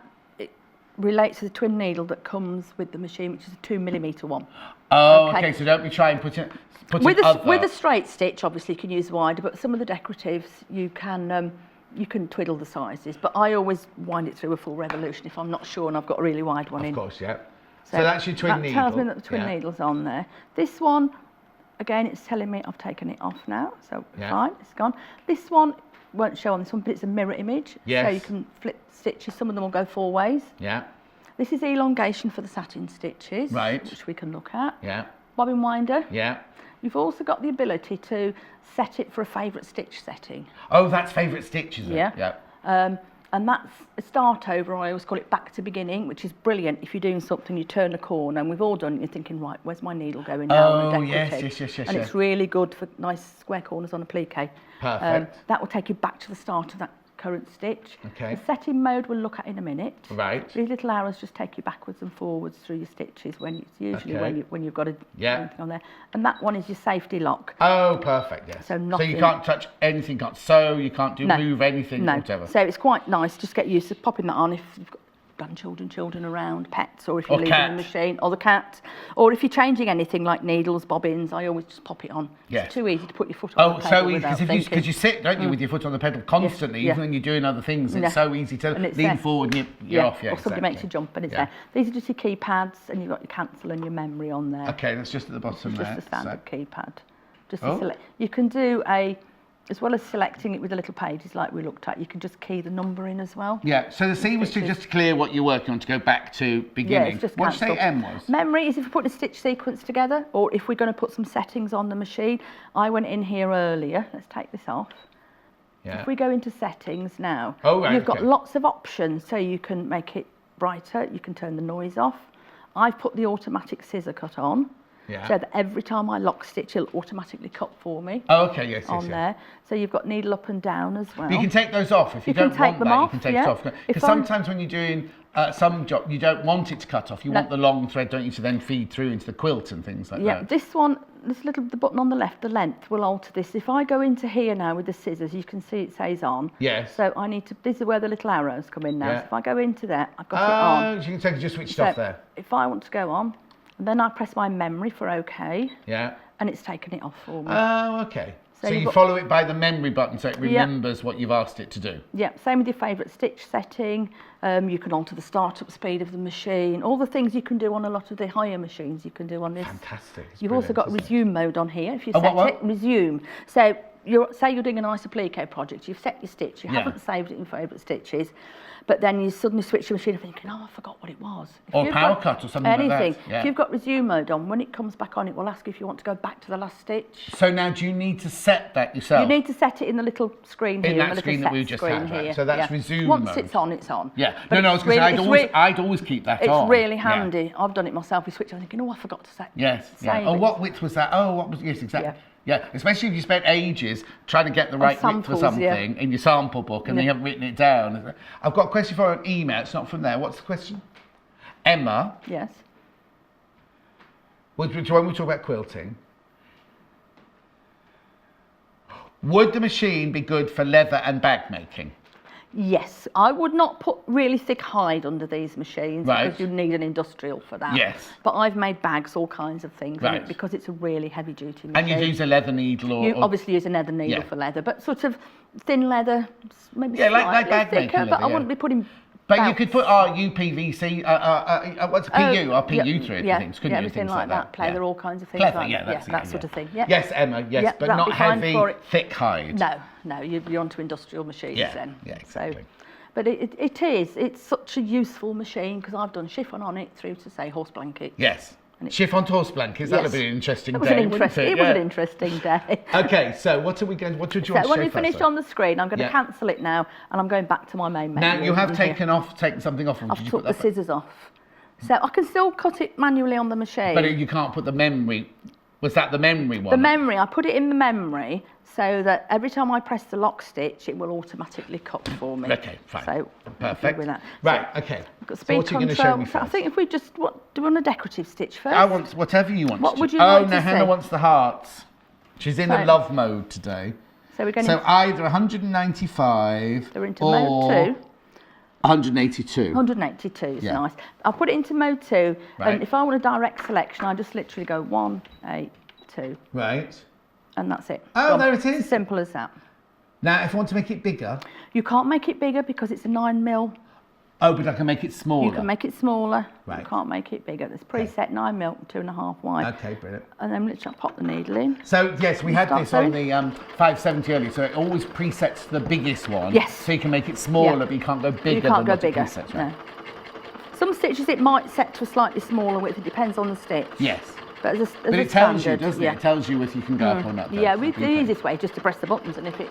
relates to the twin needle that comes with the machine, which is a 2mm one. Oh, okay. So don't be trying to put with it with a straight stitch, obviously you can use wider, but some of the decoratives you can twiddle the sizes. But I always wind it through a full revolution if I'm not sure and I've got a really wide one in. Of course, yeah. So that's your twin needle. That tells me that the twin needle's on there. This one, again, it's telling me I've taken it off now, so fine, it's gone. This one won't show on this one, but it's a mirror image. Yes. So you can flip stitches, some of them will go 4 ways. Yeah. This is elongation for the satin stitches, right, which we can look at. Yeah. Bobbin winder. Yeah. You've also got the ability to set it for a favourite stitch setting. Oh, that's favourite stitch, is it? Yeah. And that's a start over, I always call it back to beginning, which is brilliant. If you're doing something, you turn a corner, and we've all done it, you're thinking, right, where's my needle going now? Oh, yes. And it's really good for nice square corners on a plique. Perfect. That will take you back to the start of that current stitch. Okay. The setting mode we'll look at in a minute. Right. These little arrows just take you backwards and forwards through your stitches when it's usually when you've got anything on there. And that one is your safety lock. Oh, perfect, yes. So nothing. So you can't touch anything, can't sew, you can't move anything, whatever. So it's quite nice, just get used to popping that on if you've got grandchildren, children around, pets, or if you're leaving the machine, or the cat, or if you're changing anything like needles, bobbins, I always just pop it on. Yes. It's too easy to put your foot on the pedal without thinking. Because you sit, don't you, with your foot on the pedal constantly, even when you're doing other things. It's so easy to lean forward and you're off. Or something makes you jump and it's there. These are just your keypads, and you've got your cancel and your memory on there. Okay, that's just at the bottom there. Just a standard keypad. Just to select. You can do as well as selecting it with the little pages like we looked at, you can just key the number in as well. Yeah, so the C was to just clear what you're working on, to go back to beginning. Yeah, it's just what did you say M was? Memory is if we're putting a stitch sequence together, or if we're going to put some settings on the machine. I went in here earlier. Let's take this off. Yeah. If we go into settings now, you've got lots of options. So you can make it brighter, you can turn the noise off. I've put the automatic scissor cut on. Yeah. So that every time I lock stitch, it'll automatically cut for me. Oh, okay, yes, on there. So you've got needle up and down as well. You can take those off if you don't want that. You can take it off. Because sometimes when you're doing some job, you don't want it to cut off. You want the long thread, don't you, to then feed through into the quilt and things like that. Yeah, this one, the button on the left, the length will alter this. If I go into here now with the scissors, you can see it says on. Yes. So I need to. This is where the little arrows come in now. Yeah. So if I go into there, I've got it on. Oh, so you can just switch it off there. If I want to go on. And then I press my memory for OK. Yeah. And it's taken it off for me. Oh, OK. So you follow it by the memory button so it remembers what you've asked it to do. Yeah, same with your favourite stitch setting. You can alter the start-up speed of the machine. All the things you can do on a lot of the higher machines you can do on this. Fantastic. You've also got resume mode on here. If you set it, resume. So say you're doing an applique project, you've set your stitch, you haven't saved it in favourite stitches, but then you suddenly switch your machine and thinking, oh, I forgot what it was. Or power cut or something like that. Yeah. If you've got resume mode on, when it comes back on, it will ask you if you want to go back to the last stitch. So now do you need to set that yourself? You need to set it in the little screen here. In that screen that we just had, right? So that's resume mode. Once it's on, it's on. Yeah. But I was going to say, I'd always keep that on. It's really handy. I've done it myself. We switch on thinking, oh, I forgot to set. Yes. Oh, what width was that? Oh, what was, yes, exactly. Yeah, especially if you spent ages trying to get the right width for something in your sample book and then you haven't written it down. I've got a question for an email. It's not from there. What's the question? Emma. Yes. When we talk about quilting, would the machine be good for leather and bag making? Yes, I would not put really thick hide under these machines because you need an industrial for that. Yes. But I've made bags, all kinds of things in it because it's a really heavy duty machine. And you use a leather needle or... You obviously use a leather needle for leather, but sort of thin leather, maybe like bag thicker, making leather, but I wouldn't be putting... But you could put UPVC, what's PU, PU through it, things, couldn't you? Everything like that, pleather, all kinds of things like that sort of thing. Yes, Emma, yes, but not heavy, thick hide. No, you're onto industrial machines then. Yeah, exactly. But it's such a useful machine because I've done chiffon on it through to, say, horse blankets. Yes. Chiffon to horse blankets, that'll be an interesting day. It was an interesting day. Okay, so what did you want to show when we finish on the screen, I'm going to cancel it now and I'm going back to my main menu. Now, you have taken something off. I've took the scissors off. So I can still cut it manually on the machine. But you can't put the memory... Was that the memory one? The memory, I put it in the memory so that every time I press the lock stitch, it will automatically cut for me. Okay, fine. So perfect. With that. Right, okay. I've got speed control. Going to show me first? I think if we just do you want a decorative stitch first? I want whatever you want. What would you like to see? Hannah wants the hearts. She's in a love mode today. So we're going either 195 they're into mode 2. 182. 182 is Yeah. nice. I'll put it into mode 2, Right. and if I want a direct selection, I just literally go 182, Right. and that's it. Oh, Done. there it is. It's as simple as that. Now, if I want to make it bigger, You can't make it bigger because it's a 9mm. oh, but I can make it smaller. You can make it smaller. Right. You can't make it bigger. There's preset 9mm, 2.5 wide. Okay, brilliant. And then literally pop the needle in. So, yes, we had Start this on sewing. the 570 earlier, so it always presets the biggest one. Yes. So you can make it smaller, Yeah. but you can't go bigger You can't than go what it bigger. presets, No. right? Some stitches it might set to a slightly smaller width. It depends on the stitch. Yes. But, But it tells you, doesn't it? It tells you if you can go up or not. Yeah, the easiest way is just to press the buttons, and if it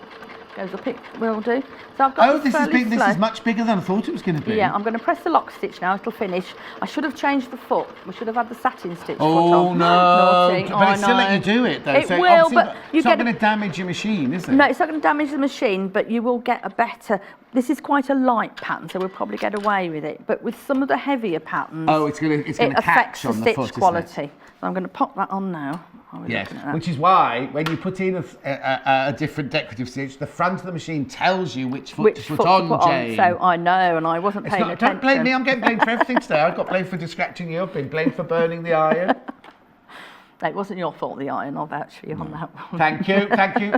goes up, it will do. So I've got Oh, this fairly is much bigger than I thought it was going to be. Yeah, I'm going to press the lock stitch now. It'll finish. I should have changed the foot. We should have had the satin stitch foot Oh on. no! Naughty. But I it's still let know. you do it though. It so will, obviously but you it's not get going to damage your machine, is it? No, it's not going to damage the machine, but you will get a better. This is quite a light pattern, so we'll probably get away with it. But with some of the heavier patterns, Oh, it's going to it catch affects on the the stitch foot, isn't it? quality. So I'm going to pop that on now. while we're Yes, looking at that. which is why when you put in a different decorative stitch, the front of the machine tells you which foot to put on, Jayne. So I know, and I wasn't It's paying not, attention. don't blame me, I'm getting blamed for everything today. I got blamed for distracting you, I've been blamed for burning the iron. No, it wasn't your fault, the iron. I'll vouch for you on that one. Thank you, thank you.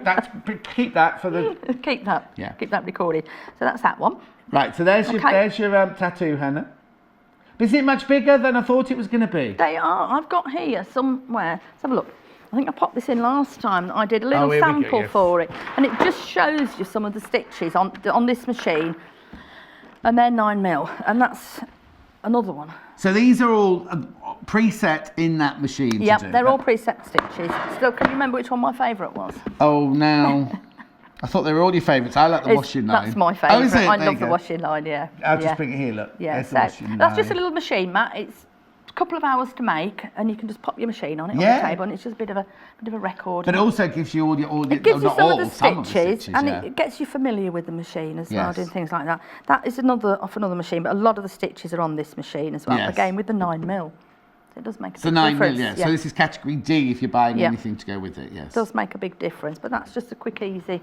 Keep that for the... Keep that. Yeah. Keep that recorded. So that's that one. Right, so there's Okay. your tattoo, Hannah. Is it much bigger than I thought it was going to be? They are. I've got here somewhere. Let's have a look. I think I popped this in last time. I did a little here we go, sample yes. for it, and it just shows you some of the stitches on this machine, and they're 9mm, and that's another one. So these are all preset in that machine Yep, to do. they're all preset stitches. Still, can you remember which one my favourite was? Oh, now... I thought they were all your favourites. I like the washing line. That's my favourite. Oh, is it? I There love you the go. washing line, yeah. I'll just bring it here, look. Yeah, There's so the washing that's just a line. little machine, Matt. It's a couple of hours to make, and you can just pop your machine on it on Yeah. the table, and it's just a bit of a record. But it also gives you all your... It gives you not some all, of the some stitches, and yeah. it gets you familiar with the machine as well, Yes. doing things like that. That is off another machine, but a lot of the stitches are on this machine as well. Yes. Again, with the 9mm. So it does make a So big 9mm, difference. yeah. So this is category D if you're buying Yeah. anything to go with it, yes. It does make a big difference, but that's just a quick, easy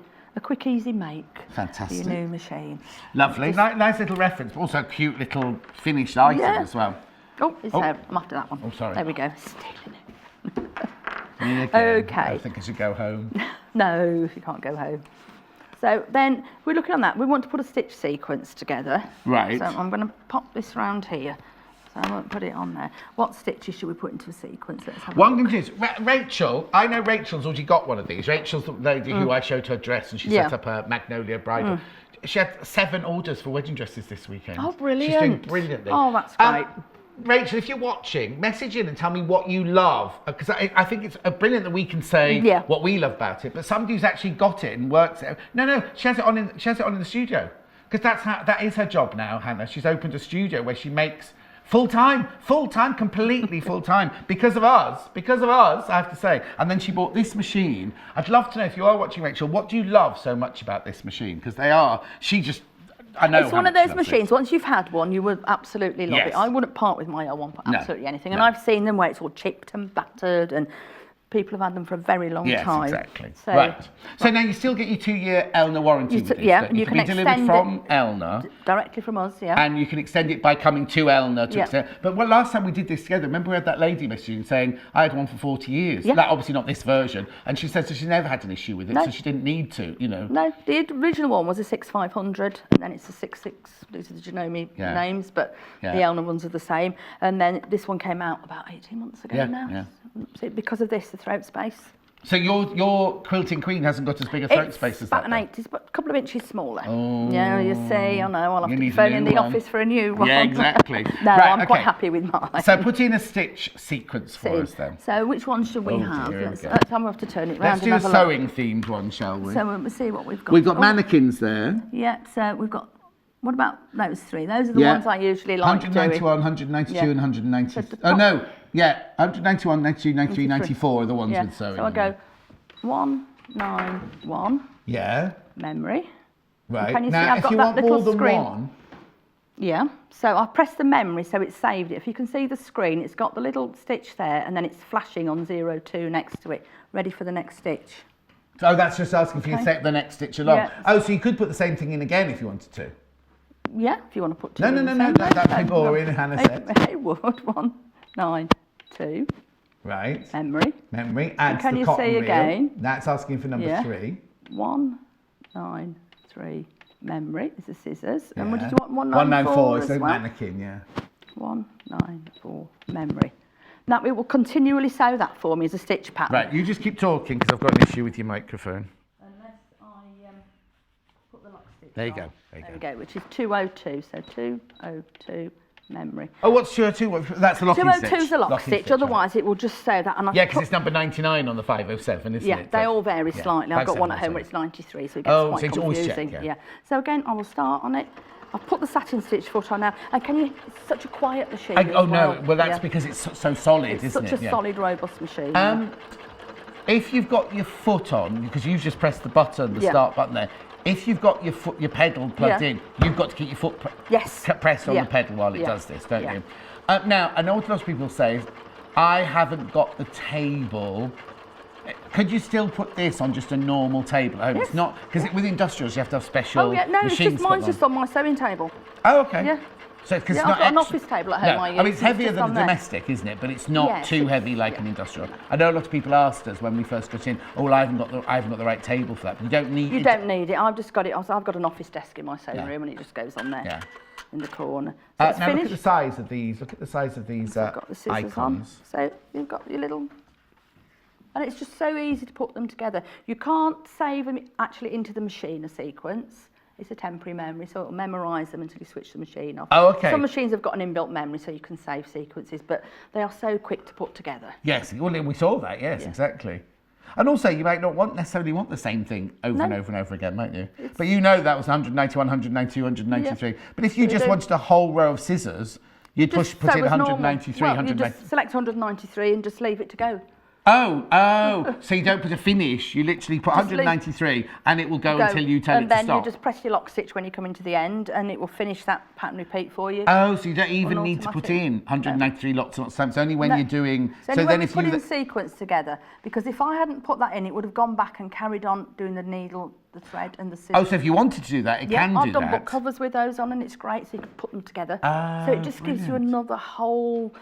make Fantastic. for your new machine. Lovely. Nice little reference, but also a cute little finished item Yeah. as well. Oh, it's there. I'm after that one. Oh, sorry. There we go. Stealing it. Again. Okay. I think I should go home. No, you can't go home. So then we're looking on that. We want to put a stitch sequence together. Right. So I'm going to pop this round here. So I won't put it on there. What stitches should we put into a sequence? Let's have a One look. thing is, Rachel, I know Rachel's already got one of these. Rachel's the lady who I showed her dress and she Yeah. set up her Magnolia bridal. She had 7 orders for wedding dresses this weekend. Oh, She's doing brilliant. brilliantly. Oh, that's great. Rachel, if you're watching, message in and tell me what you love. Because I think it's brilliant that we can say Yeah. what we love about it. But somebody who's actually got it and works it. No, she has it on in the studio. Because that is her job now, Hannah. She's opened a studio where she makes full-time, completely full-time, because of us, I have to say. And then she bought this machine. I'd love to know, if you are watching, Rachel, what do you love so much about this machine? Because I know It's how one of much she those loves it. machines, once you've had one, you would absolutely love Yes. it. I wouldn't part with my old one for No, absolutely anything. no. And I've seen them where it's all chipped and battered, and people have had them for a very long Yes, time. exactly. So, Right. So now you still get your 2-year Elna warranty with this. yeah, don't and you It can be delivered extend from it Elna. directly from us, yeah. And you can extend it by coming to Elna to Yeah. extend. But last time we did this together, remember we had that lady messaging saying, I had one for 40 years. Yeah. That obviously not this version. And she says that she never had an issue with it, No. so she didn't need to, you know. No, the original one was a 6500, and then it's a 66. These are the Janome Yeah. names, but Yeah. the Elna ones are the same. And then this one came out about 18 months ago Yeah, now. yeah. So because of this, the throat space. So your quilting queen hasn't got as big a throat It's space as about that. an then? 80s, but a couple of inches smaller. Oh. Yeah, you see, I know. I'll have You to need a phone in new the one. office for a new one. Yeah, exactly. No, Right, I'm quite okay. happy with mine. So put in a stitch sequence for us then. So which one should we Oh, have? dear, Let's, here we go. let's have to turn it round Let's do and a have a look. sewing themed one, shall we? So we'll see what we've got. We've got Oh, mannequins there. Yeah, so we've got, what about those 3? Those are the Yeah. ones I usually like 191, doing. 192 Yeah. and 190. So the Oh top- no, yeah, 191, 92, 93, 94 are the ones Yeah, with sewing. so I go 191, Yeah, memory. right. Can you see Now, I've if got you that want little more than screen? one, Yeah, so I pressed the memory so it saved it. If you can see the screen, it's got the little stitch there and then it's flashing on 02 next to it, ready for the next stitch. oh, that's just asking for you to Okay. set the next stitch along. Yeah. Oh, so you could put the same thing in again if you wanted to. Yeah, if you want to put 2 No, in no, the no, centre. that'd be boring, Hannah said. It would. 1, 9, 2. Right. Memory. Memory adds Can the you cotton see reel. again? That's asking for number Yeah. 3. 1, 9, 3. Memory is the scissors. And what Yeah. did you want? 194 is as the well? mannequin, yeah. 194 memory. Now it will continually sew that for me as a stitch pattern. Right, you just keep talking because I've got an issue with your microphone. Unless I put the lock stitch There you on. go. There There we go, which is 202. So 202 memory. Oh, what's your 2? That's the locking stitch. 202 is a lock Locking stitch, right. otherwise it will just sew that. And I Yeah, because it's number 99 on the 507, isn't yeah, it? they So- all vary yeah, slightly. I've got one at home 507. where it's 93, so it gets Oh, quite so it's always check, confusing. yeah. So again, I will start on it. I'll put the satin stitch foot on now. And can you? It's such a quiet machine. Oh as no, well that's Yeah. because it's so solid, It's isn't such it? a Yeah. solid, robust machine. If you've got your foot on, because you've just pressed the button, the Yeah. start button there. If you've got your foot, your pedal plugged Yeah. in, you've got to keep your foot Yes. pressed on Yeah. the pedal while it Yeah. does this, don't Yeah. you? Now, I know what lots of people say is, I haven't got the table. Could you still put this on just a normal table at home? Yes. It's not, because with industrials you have to have special Oh yeah, no, it's machines just put mine's on. just on my sewing table. Oh, okay. Yeah. So, because Yeah, it's I've not got an extra- office table at home No, I I mean, use, it's and it's heavier just than on a there. domestic, isn't it? But it's not Yes, too heavy like an industrial. I know a lot of people asked us when we first got in, oh, well, I haven't got the right table for that. But you don't need You it. don't need it. I've just got it. I've got an office desk in my sewing Yeah. room, and it just goes on there Yeah. in the corner. So it's Now look at finished. the size of these. Look at the size of these I've got the scissors icons. on. So you've got your little, and it's just so easy to put them together. You can't save them actually into the machine a sequence. It's a temporary memory, so it'll memorise them until you switch the machine off. Oh, okay. Some machines have got an inbuilt memory, so you can save sequences, but they are so quick to put together. Yes, well, we saw that. Yes, exactly. And also, you might not necessarily want the same thing over and over and over again, might you? But you know that was 191, 192, 193. Yeah. But if you just wanted a whole row of scissors, you'd put Just in sew as normal. 193, Well, you 193. just select 193 and just leave it to go. Oh, so you don't put a finish, you literally put Just leave- 193 and it will go until you tell it and to then stop. you just press your lock stitch when you come into the end, and it will finish that pattern repeat for you. Oh, so you don't even On need to put automatic. in 193 lots of times. It's only when No. you're doing. So, So when then we if put you. in sequence together, because if I hadn't put that in, it would have gone back and carried on doing the needle, the thread, and the scissors. Oh, so if you wanted to do that, it can I've do done that. book covers with those on, and it's great, so you can put them together. Ah, So it just gives you brilliant. another whole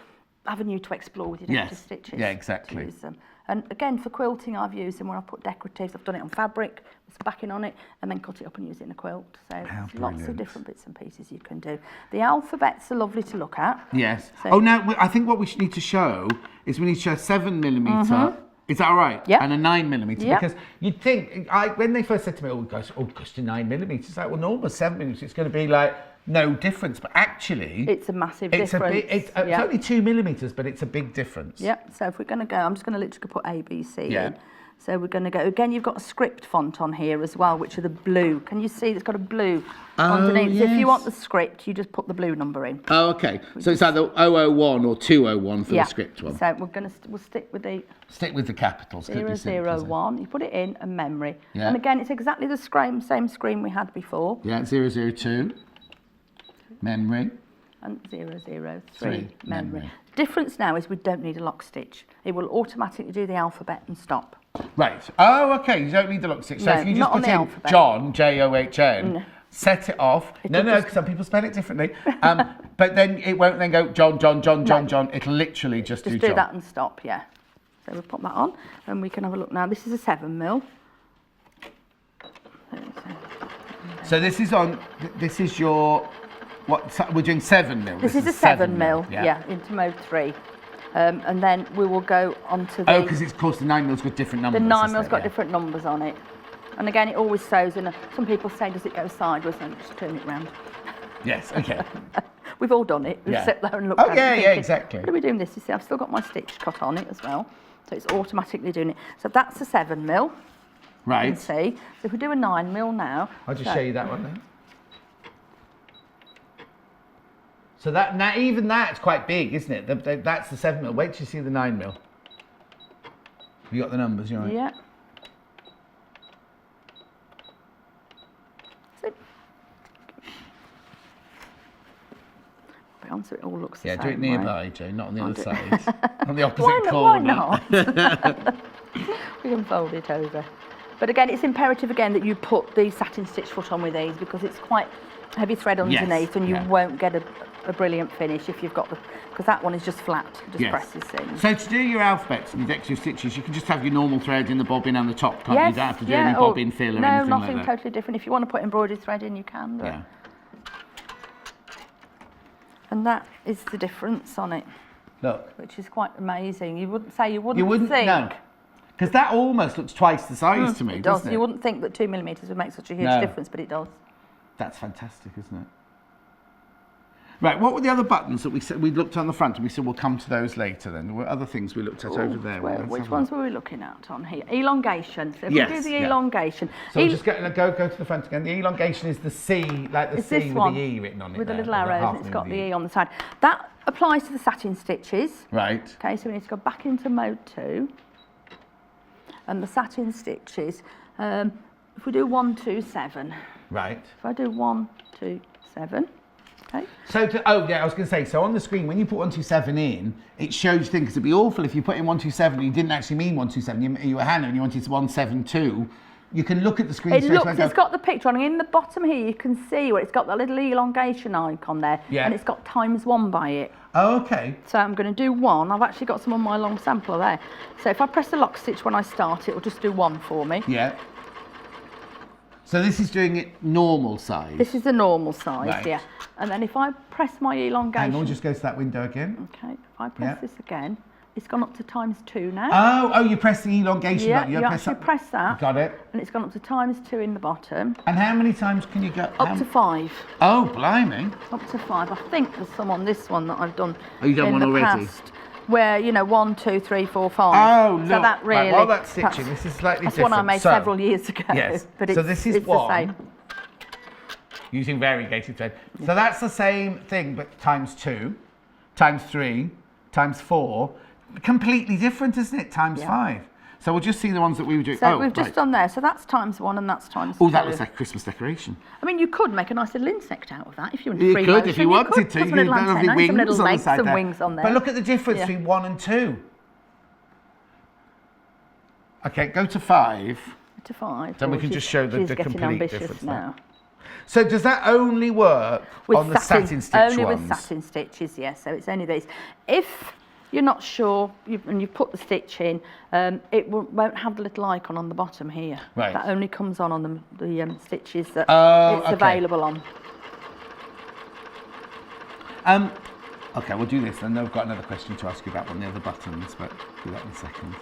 avenue to explore with your Yes. decorative stitches. Yeah, exactly. to use them. And again, for quilting, I've used them where I've put decoratives. I've done it on fabric, with some backing on it, and then cut it up and use it in a quilt. So How there's lots of brilliant. different bits and pieces you can do. The alphabets are lovely to look at. Yes. So- Oh, now I think what we should need to show is we need to show 7mm. Is that all right? Yep. And a 9mm. Yep. Because you'd think, when they first said to me, oh, guys, it goes to 9mm. It's like, well, normal 7mm. It's going to be like no difference. But actually, It's a massive it's difference. it's Yeah. only 2mm, but it's a big difference. Yep, so if we're going to go, I'm just going to literally put A, B, C Yeah. in. So we're going to go, again, you've got a script font on here as well, which are the blue. Can you see it's got a blue underneath? So if you want the script, you just put the blue number in. Oh, okay. So it's either 001 or 201 for Yeah. the script one. So we're going to, we'll stick with the Stick with the capitals. Could be simple, isn't it? 001. You put it in and memory. Yeah. And again, it's exactly the same screen we had before. Yeah, 002. Memory. And 003 Three, memory. memory. Difference now is we don't need a lock stitch. It will automatically do the alphabet and stop. Right. Oh, okay. You don't need the lock stitch. So No, if you just not on put the in alphabet. John, John, No. set it off. No, will no, just- because some people spell it differently. But then it won't then go John. It'll literally just do Just do John. that and stop, yeah. So we'll put that on and we can have a look now. This is a 7mm. So this is on. This is your. What? So we're doing 7mm. This is a 7mm, yeah, into mode 3. And then we will go on to the... Oh, because of course the 9mm's got different the numbers. 9mm's got different numbers on it. And again, it always sews in some people say, does it go sideways? And just turn it round. Yes. Okay. We've all done it. We've Yeah. sat there and looked Oh, at it. yeah, thinking, yeah, exactly. What are we doing this? You see, I've still got my stitch cut on it as well. So it's automatically doing it. So that's a 7mm. You Right. can see. So if we do a 9mm now... I'll just so- show you that one then. So that now even that's quite big, isn't it? That's the 7mm. Wait till you see the 9mm. You got the numbers, you're right. Yeah. So, so it all looks the Yeah, same do it way. nearby, Jayne, not on the I'll other do side. On the opposite Why not? corner. Why not? We can fold it over. But again, it's imperative again that you put the satin stitch foot on with these because it's quite heavy thread underneath, and you won't get a brilliant finish if you've got the, because that one is just flat, it just presses in. So to do your alphabets and your decorative stitches, you can just have your normal thread in the bobbin and the top, can't you? You don't have to do any bobbin fill or anything like that. No, nothing totally different. If you want to put embroidery thread in, you can. But... yeah. And that is the difference on it. Look. Which is quite amazing. You wouldn't think. No. Because that almost looks twice the size to me, it does. doesn't it? You wouldn't think that 2mm would make such a huge difference, but it does. That's fantastic, isn't it? Right, what were the other buttons that we said we looked on the front and we said we'll come to those later then? There were other things we looked at over there. Which ones were we looking at on here? Elongation. So if we do the elongation. So we'll just go to the front again. The elongation is the C, like the C with the E written on it. With the little arrows, and it's got the E on the side. That applies to the satin stitches. Right. Okay, so we need to go back into mode 2. And the satin stitches, if we do 1, 2, 7. Right. If I do 1, 2, 7. Okay. So, I was going to say, so on the screen, when you put 127 in, it shows things, because it'd be awful if you put in 127 and you didn't actually mean 127, you were Hannah and you wanted 172. You can look at the screen. It's got the picture on, and in the bottom here you can see where it's got that little elongation icon there, and it's got ×1 by it. Oh, okay. So I'm going to do 1. I've actually got some on my long sampler there. So if I press the lock stitch when I start, it will just do 1 for me. Yeah. So this is doing it normal size? This is the normal size, yeah. And then if I press my elongation... Hang on, just go to that window again. Okay, if I press this again, it's gone up to ×2 now. Oh, you press the elongation button. You actually press that. Got it. And it's gone up to ×2 in the bottom. And how many times can you go? Up to 5. Oh, blimey. Up to 5. I think there's some on this one that I've done you've done one already? Past, where, 1, 2, 3, 4, 5. Oh, no. So that really... Right, while that's stitching, this is slightly different. That's one I made several years ago. Yes. But so this is one. The same. Using variegated thread. So that's the same thing, but ×2, ×3, ×4. Completely different, isn't it? ×5. So we'll just see the ones that we were doing. So we've just done there. So that's ×1 and that's ×2. Oh, that looks like a Christmas decoration. I mean, you could make a nice little insect out of that if you wanted. You could, if you wanted to. Put some little antennae, some little legs, some there. wings on there. But look at the difference between 1 and 2. Okay, go to 5. To 5. Then we can just show the complete difference now. So does that only work on the satin stitch ones? Only with satin stitches, yes. So it's only these. If you're not sure and you put the stitch in, it won't have the little icon on the bottom here. Right. That only comes on the stitches that it's available on. Okay, we'll do this. And I've got another question to ask you about one of the other buttons, but do that in a second.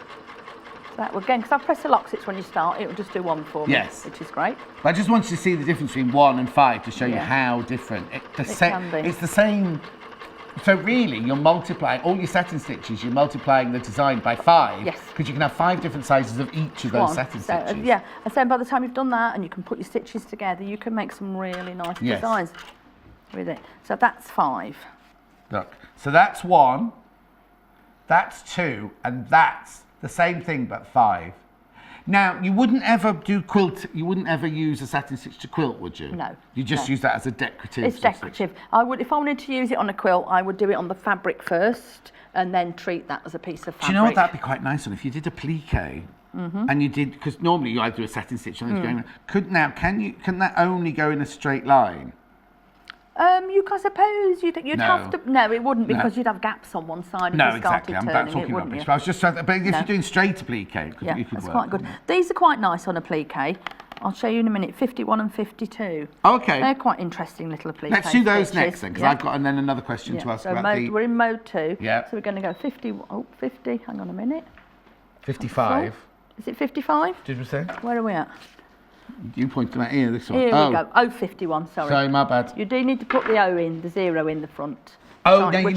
That again, because I've pressed the lock stitch when you start, it will just do 1 for me, which is great. But I just wanted to see the difference between 1 and 5 to show you how different. It can be. It's the same. So really, you're multiplying all your satin stitches. You're multiplying the design by 5. Yes. Because you can have 5 different sizes of each of those satin stitches. Yeah, and so by the time you've done that, and you can put your stitches together, you can make some really nice designs with it. So that's 5. Look, so that's 1. That's 2, and that's the same thing but 5. Now, you wouldn't ever do quilt, you wouldn't ever use a satin stitch to quilt, would you? No. You just use that as a decorative It's decorative. I would, if I wanted to use it on a quilt, I would do it on the fabric first and then treat that as a piece of fabric. Do you know what that'd be quite nice on? If you did a plique and you did, because normally you either do a satin stitch and going, can that only go in a straight line? I suppose you'd have to. No, it wouldn't because you'd have gaps on one side. No, if you started exactly. I'm turning talking it, about you? but I was just trying to, but if you're doing straight applique, you could that's work. quite good. These are quite nice on applique. I'll show you in a minute. 51 and 52. Okay. They're quite interesting little applique. Let's do those next then, because I've got another question to ask about We're in mode 2. Yeah. So we're going to go 50. Oh, 50. Hang on a minute. 55. Is it 55? Did we say? Where are we at? You pointed at here, this one. Here we go. Oh, 51, sorry. Sorry, my bad. You do need to put the O in, the 0 in the front. Oh, no, you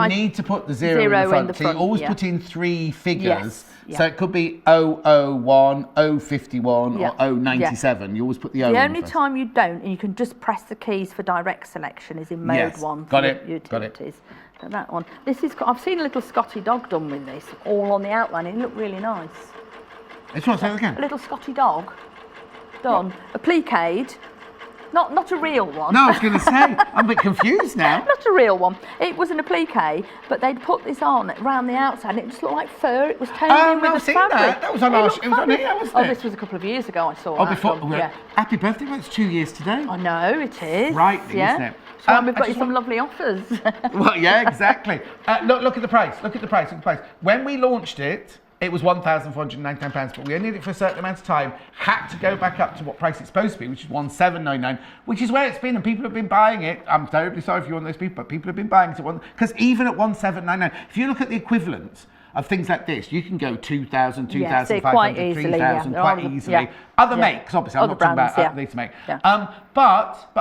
need to put the 0 in the front. So you always put in 3 figures. Yes, so it could be 001, 051 or 097. You always put the O in the the only front. time you don't, and you can just press the keys for direct selection, is in mode 1. Got it. Utilities. So that one. I've seen a little Scotty dog done with this, all on the outline. It looked really nice. It's what, say it again. A little Scotty dog done. Appliqued Not a real one. No, I was going to say, I'm a bit confused now. Not a real one. It was an applique, but they'd put this on around the outside, and it just looked like fur. It was toned in with I've the seen fabric. that. That was on our. It was on here, wasn't it? Oh, this was a couple of years ago. I saw that. Before. one. Yeah. Happy birthday! Well, it's 2 years today. I know it is. Frightening, yeah. isn't it? So we've got I you some lovely offers. Well, yeah, exactly. Look at the price. Look at the price. Look at the price. When we launched it, it was £1,499, but we only did it for a certain amount of time. Had to go back up to what price it's supposed to be, which is £1,799, which is where it's been, and people have been buying it. I'm terribly sorry if you're one of those people, but people have been buying it because even at £1,799, if you look at the equivalent of things like this, you can go 2,000, 2,500, 3,000 quite easily. Other makes, obviously, I'm not talking about these make. Yeah. But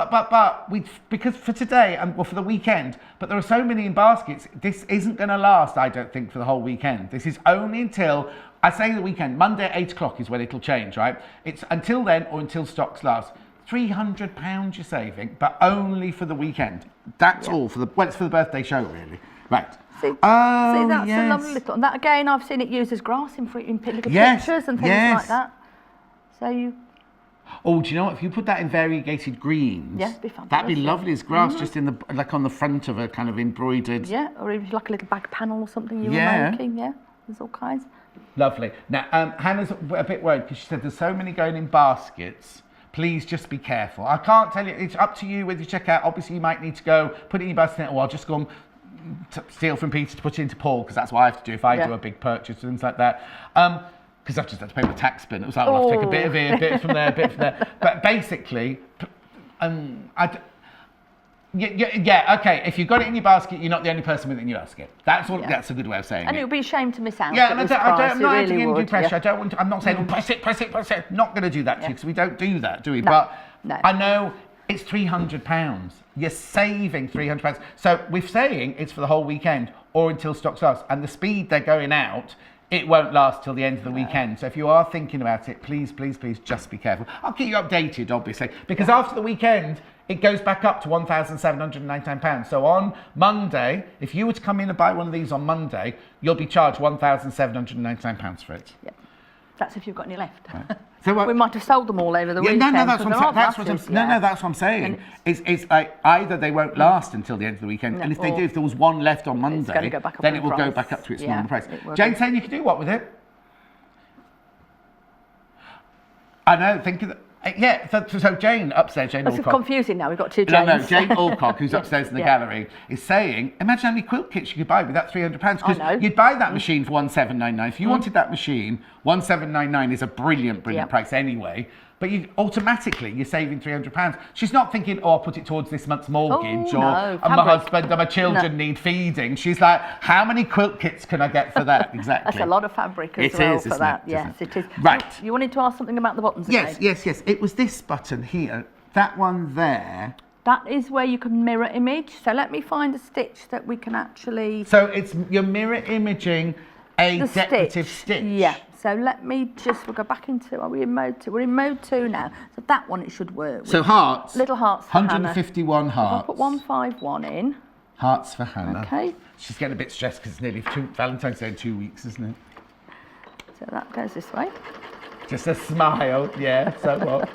because for today and for the weekend, but there are so many in baskets, this isn't going to last, I don't think, for the whole weekend. This is only until, I say the weekend, Monday at 8 o'clock is when it'll change, right? It's until then or until stocks last. £300 you're saving, but only for the weekend. That's all for it's for the birthday show, really. Right. See, that's a lovely little. And that again, I've seen it used as grass in little pictures and things like that. So you. Oh, do you know what? If you put that in variegated greens, it'd be fantastic. That'd be lovely as grass, just in the on the front of a kind of embroidered. Yeah, or even like a little back panel or something you were making. Yeah, there's all kinds. Lovely. Now, Hannah's a bit worried because she said there's so many going in baskets. Please just be careful. I can't tell you. It's up to you whether you check out. Obviously, you might need to go put it in your basket, or I'll just go and steal from Peter to put it into Paul, because that's what I have to do if I do a big purchase and things like that. Because I've just had to pay my tax bill. It was like, I'll have to take a bit of here, a bit from there, a bit from there. But basically, okay, if you've got it in your basket, you're not the only person with it in your basket. That's all. That's a good way of saying and it. it would be a shame to miss out. Yeah, and I'm not really adding undue pressure. Yeah. I don't want to, I'm not saying, press it. Not going to do that to you, because we don't do that, do we? No. But No. I know it's £300. You're saving £300. So we're saying it's for the whole weekend or until stocks last. And the speed they're going out, it won't last till the end of the weekend. So if you are thinking about it, please, please, please just be careful. I'll keep you updated, obviously, because after the weekend, it goes back up to £1,799. So on Monday, if you were to come in and buy one of these on Monday, you'll be charged £1,799 for it. Yep. That's if you've got any left. Right. So we might have sold them all over the weekend. No, that's what I'm saying. It's like either they won't last until the end of the weekend, and if they do, if there was one left on Monday, then it will go back up to its normal price. Jayne saying you can do what with it? I know, think of that. So Jayne upstairs, Jayne Alcock. It's confusing now, we've got two Jaynes. No, Jayne Alcock, who's upstairs in the gallery, is saying, imagine how many quilt kits you could buy with that £300, because you'd buy that machine for £1,799. If you wanted that machine, £1,799 is a brilliant price anyway. But you're saving £300. She's not thinking, I'll put it towards this month's mortgage, my husband and my children need feeding. She's like, how many quilt kits can I get for that? Exactly. That's a lot of fabric as well for that. Yes, it is. Right. You wanted to ask something about the buttons again? Yes. It was this button here, that one there. That is where you can mirror image. So let me find a stitch that we can actually... So you're mirror imaging a decorative stitch. Yeah. So let me we'll go back into, are we in mode 2? We're in mode 2 now. So that one, it should work. So hearts. Little hearts for 151 Hannah. hearts. I'll put 151 in. Hearts for Hannah. Okay. She's getting a bit stressed because it's nearly Valentine's Day in 2 weeks, isn't it? So that goes this way. Just a smile, yeah, so what?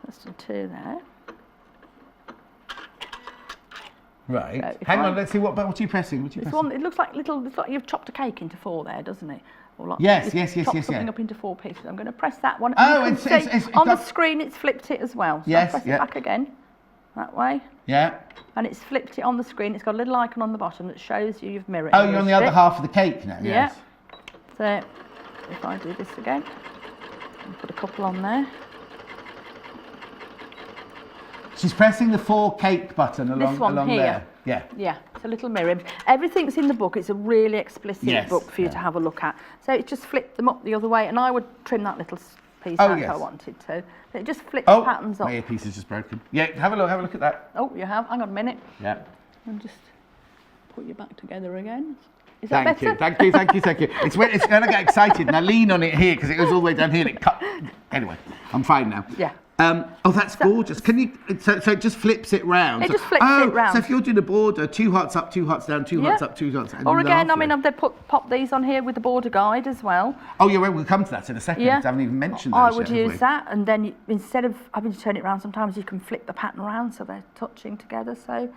That's the 2 there. Right. So hang on, let's see, what are you pressing? One, it looks like you've chopped a cake into 4 there, doesn't it? Or like yes. Chopped something up into 4 pieces. I'm going to press that one. Oh, on the screen it's flipped it as well. So yes, I'll press it back again, that way. Yeah. And it's flipped it on the screen. It's got a little icon on the bottom that shows you've mirrored. Oh, you're on the other half of the cake now, yes. Yeah. So if I do this again, and put a couple on there. She's pressing the 4 cake button along here. there. Yeah. Yeah, it's a little mirror image. Everything's in the book. It's a really explicit book for you to have a look at. So it just flipped them up the other way, and I would trim that little piece out if I wanted to. So it just flips patterns up. My earpiece is just broken. Yeah, have a look at that. Oh, you have? Hang on a minute. Yeah. And just put you back together again. Is that better? Thank you. It's going to get excited, and I lean on it here because it goes all the way down here and it cut. Anyway, I'm fine now. Yeah. Oh, that's gorgeous. Can you? So it just flips it round. It just flips it round. So if you're doing a border, 2 hearts up, 2 hearts down, 2 hearts up, 2 hearts down. Or again, I mean, they've pop these on here with the border guide as well. Oh, yeah, we'll come to that in a second. Yeah. I haven't even mentioned those I yet, would have use we? that, and then instead of having to turn it around, sometimes you can flip the pattern around so they're touching together. So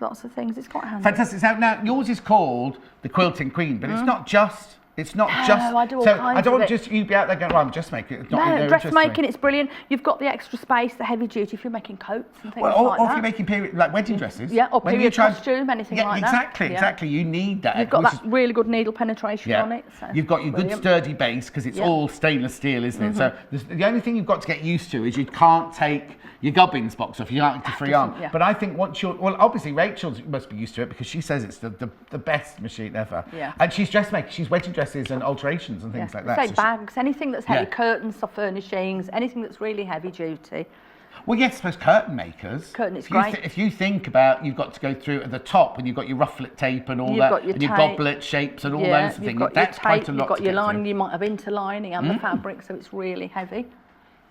lots of things. It's quite handy. Fantastic. Now yours is called the Quilting Queen, but it's not just. It's not just. I do all so kinds I don't of want it. just you be out there going, well, I'm just making it. It's not, No, you know, dressmaking, it's brilliant. You've got the extra space, the heavy duty, if you're making coats and things or like if that. you're making period, like wedding dresses. Yeah, or when period you try- costume, anything yeah, like exactly, that. Yeah. exactly. You need that. You've got which that really good needle penetration on it. So You've got your good brilliant. sturdy base because it's Yeah. all stainless steel, isn't it? So the only thing you've got to get used to is you can't take your gubbins box off. You like to free on. Yeah. But I think once you're, well, obviously Rachel must be used to it because she says it's the best machine ever. Yeah. And she's dressmaker. She's wedding dresses and alterations and things like that. Say So bags, anything that's heavy, Yeah. curtains, soft furnishings, anything that's really heavy duty. well, yes, I suppose curtain makers. Curtain is if you great. if you think about, you've got to go through at the top and you've got your rufflet tape and all You've that, got your and your tape. goblet shapes and all Yeah, those you've things. got That's your quite tape, a lot you've got to your get through. lining, you might have interlining and the fabric, so it's really heavy.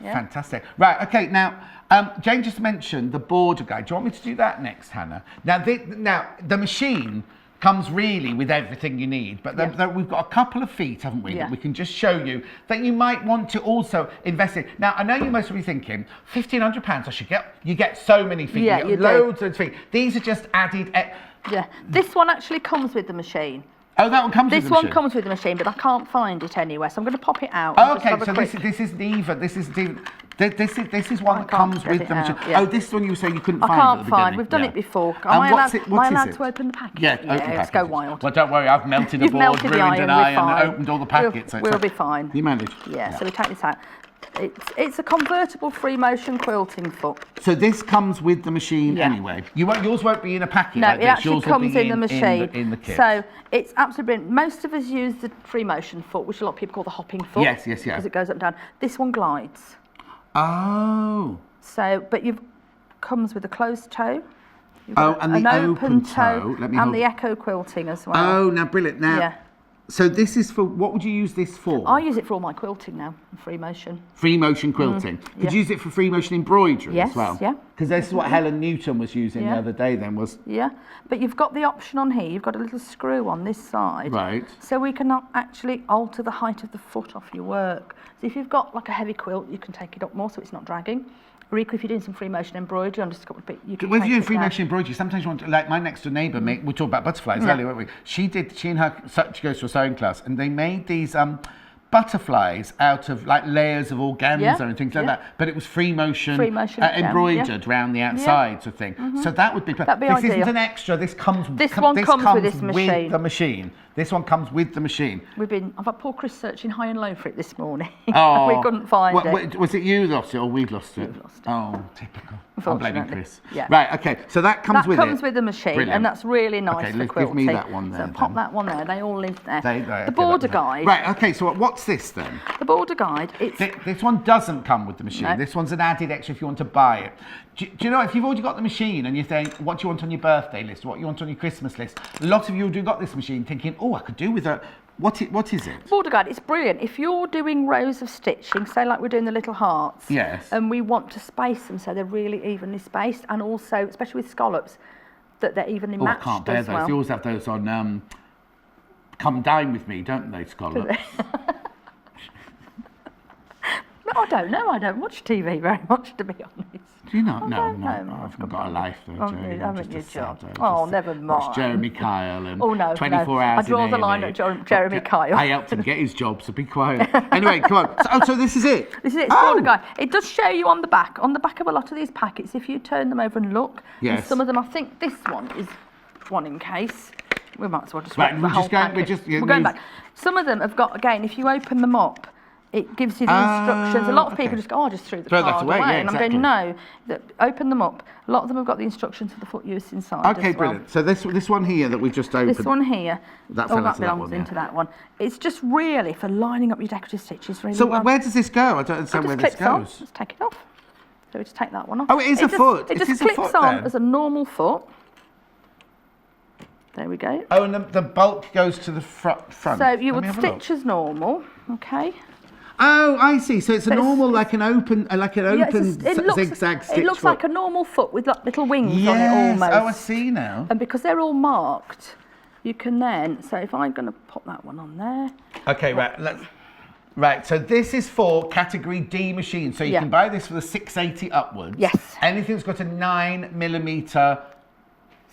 Yeah. Fantastic. Right, okay, now, Jane just mentioned the border guide. Do you want me to do that next, Hannah? Now, the machine comes really with everything you need, but we've got a couple of feet, haven't we, Yeah. that we can just show you that you might want to also invest in. Now, I know you must be thinking, £1,500 I should get. You get so many feet, Yeah, you you get do. loads of feet. These are just added. Yeah, this one actually comes with the machine. Oh, that one comes with This the one machine? comes with the machine, but I can't find it anywhere, so I'm going to pop it out. and just Okay, have a so quick- this isn't even. This is one I that can't comes get with it the machine. out, yeah. Oh, this one you say you couldn't I find at can't the find. beginning. We've done Yeah. it before. And Am I what's allowed, it- what is allowed it? to open the package? Yeah, open let's go packages. wild. Well, don't worry, I've melted a You've board, melted the ruined iron, an we're eye, and fine. opened all the packets. We'll be fine. You managed. Yeah, so we take this out. It's a convertible free motion quilting foot. So this comes with the machine Yeah. anyway. Yours won't be in a packet No, like it this. actually Yours will comes be in the machine. In the kit. So it's absolutely brilliant. Most of us use the free motion foot, which a lot of people call the hopping foot. Yes, yeah. Because it goes up and down. This one glides. Oh. So, but you've comes with a closed toe. You've Oh, got and an the open open toe, toe. Let me and hold- the echo quilting as well. Oh, now brilliant. Now, Yeah. so this is for, what would you use this for? I use it for all my quilting now, free motion. Free motion quilting. Could yeah. you use it for free motion embroidery Yes, as well? yeah. Because this is what Helen Newton was using the Yeah. other day then was. Yeah, but you've got the option on here. You've got a little screw on this side. Right. So we can actually alter the height of the foot off your work. So if you've got like a heavy quilt, you can take it up more so it's not dragging. Or equally, if you're doing some free motion embroidery on just a couple of bits, you can When take you're doing it free down. motion embroidery, sometimes you want to, like my next door neighbour, we talked about butterflies Yeah. earlier, weren't we? She and her, she goes to a sewing class, and they made these butterflies out of like layers of organza Yeah, and things like yeah. that, but it was free motion, yeah, embroidered round the outside sort of thing. So that would be, That'd be this ideal. isn't an extra, this comes This one comes with this with machine. the machine. This one comes with the machine. I've had poor Chris searching high and low for it this morning. Oh, We couldn't find it. Was it you lost it or we lost it? You've lost it. Oh, typical. I'm blaming Unfortunately. Chris. Yeah. Right, okay, so that comes That with comes it. with the machine, Brilliant. and that's really nice Okay, for give quilting. me that one there, So pop then. that one there. They all live there. Okay, The border that- guide. Right, okay, so what's this then? The border guide. It's This one doesn't come with the machine. No. This one's an added extra if you want to buy it. Do you know, if you've already got the machine and you think, what do you want on your birthday list? What you want on your Christmas list? A lot of you do got this machine thinking, oh, I could do with a, what is it? border guide. It's brilliant. If you're doing rows of stitching, say like we're doing the little hearts. Yes. And we want to space them so they're really evenly spaced, and also, especially with scallops, that they're evenly Oh, I matched can't bear as those. well. They always have those on Come Dine With Me, don't they, scallops? No, I don't know. I don't watch TV very much, to be honest. Do you not? I No, don't no, know. I've got a life though, Oh, Jane. you I'm haven't just your a job. sad, Oh, just never watch mind. Jeremy Kyle and Oh, no, 24 no. hours I draw in the line A&E. at Jeremy Kyle. I helped him get his job, so be quiet. Anyway, come on. So this is it? This is it, it's border guide. It does show you on the back of a lot of these packets, if you turn them over and look, Yes. and some of them, I think this one is one in case. We might as well just Right, rip we're the just whole going- we're packet. just- yeah, We're going move- back. Some of them have got, again, if you open them up, it gives you the instructions. A lot of people okay. just go, oh, I just threw the Throw that card away, yeah, And I'm exactly. going, no, open them up. A lot of them have got the instructions for the foot use inside Okay, as well. brilliant. So this one here that we've just opened. This one here, That fell that into that belongs one, yeah. into that one. It's just really for lining up your decorative stitches really So well. where does this go? I don't It understand just where this clips on. goes. Let's take it off. So we just take that one off. Oh, it is a just, foot. It It just is a clips foot on then. as a normal foot. There we go. Oh, and the bulk goes to the front. So you Let would me have a look. stitch as normal, okay? Oh, I see. So it's a normal, like an open zigzag stitch. It looks like a normal foot with like little wings on it almost. Oh, I see now. And because they're all marked, you can then. So if I'm going to pop that one on there. Okay, right. So this is for category D machine. So you can buy this for the 680 upwards. Yes. Anything that's got a 9mm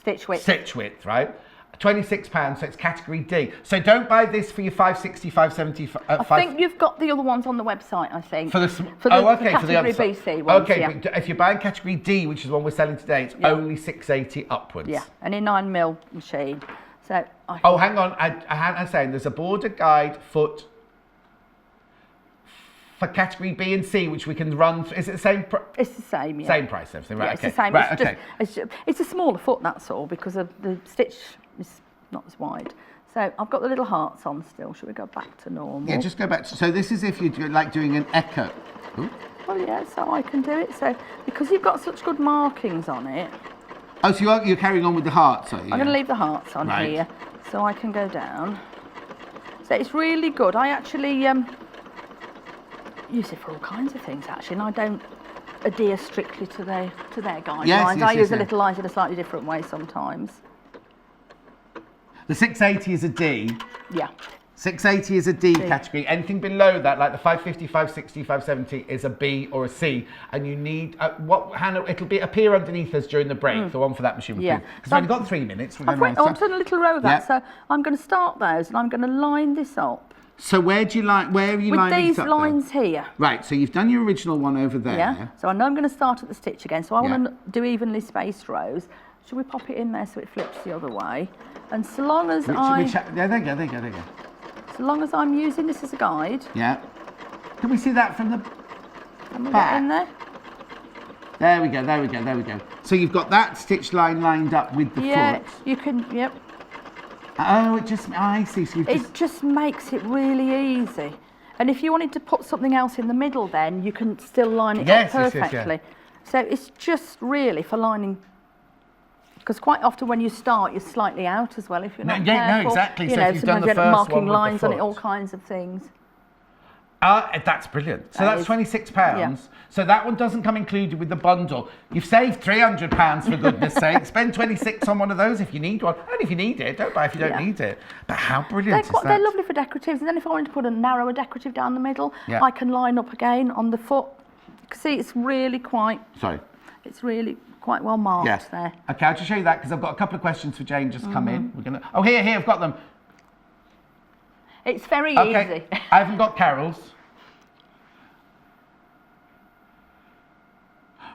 stitch width, right? £26, so it's category D. So don't buy this for your 560, 570. I think you've got the other ones on the website, I think. For the category BC ones, okay, but if you're buying category D, which is the one we're selling today, it's only 680 upwards. Yeah, and a 9mm machine. So hang on, I'm saying there's a border guide foot for category B and C, which we can run. Is it the same? It's the same, yeah. Same price, everything, right? Yeah, Okay. It's the same. Right, it's a smaller foot, that's all, because of the stitch is not as wide. So I've got the little hearts on still. Should we go back to normal? Yeah, just go back. So this is if you're like doing an echo. Ooh. Oh yeah, so I can do it. So because you've got such good markings on it. Oh, so you're carrying on with the hearts, are you? I'm going to leave the hearts on here, so I can go down. So it's really good. I actually use it for all kinds of things actually, and I don't adhere strictly to their guidelines. Yes, I use a little lines in a slightly different way sometimes. The 680 is a D. Yeah. 680 is a D category. Anything below that, like the 550, 560, 570, is a B or a C. And you need Hannah? It'll appear underneath us during the break. The one for that machine. Yeah. Because we've only got 3 minutes. I've done a little row of that, so I'm going to start those, and I'm going to line this up. So where are you lining with these these up, lines here? Right. So you've done your original one over there. Yeah. So I know I'm going to start at the stitch again. So I want to do evenly spaced rows. Should we pop it in there so it flips the other way? And so long as there they go. So long as I'm using this as a guide. Yeah. Can we see that from the back? In there. There we go. So you've got that stitch line lined up with the foot. Yeah, you can. Yep. Oh, I see. So it just makes it really easy. And if you wanted to put something else in the middle, then you can still line it up perfectly. Yes. So it's just really for lining. Because quite often when you start, you're slightly out as well if you're not careful. No, exactly. You So know, if you've done the first marking one with lines the on it, foot. all kinds of things. That's brilliant. So that's £26. Yeah. So that one doesn't come included with the bundle. You've saved £300 for goodness sake. Spend 26 on one of those if you need one. Only if you need it. Don't buy if you don't need it. But how brilliant is that? They're lovely for decoratives. And then if I wanted to put a narrower decorative down the middle, I can line up again on the foot. You can see it's really quite... Sorry. It's really quite well marked there. Okay, I'll just show you that because I've got a couple of questions for Jayne just come in. We're gonna. Oh, here, I've got them. It's very easy. I haven't got Carol's.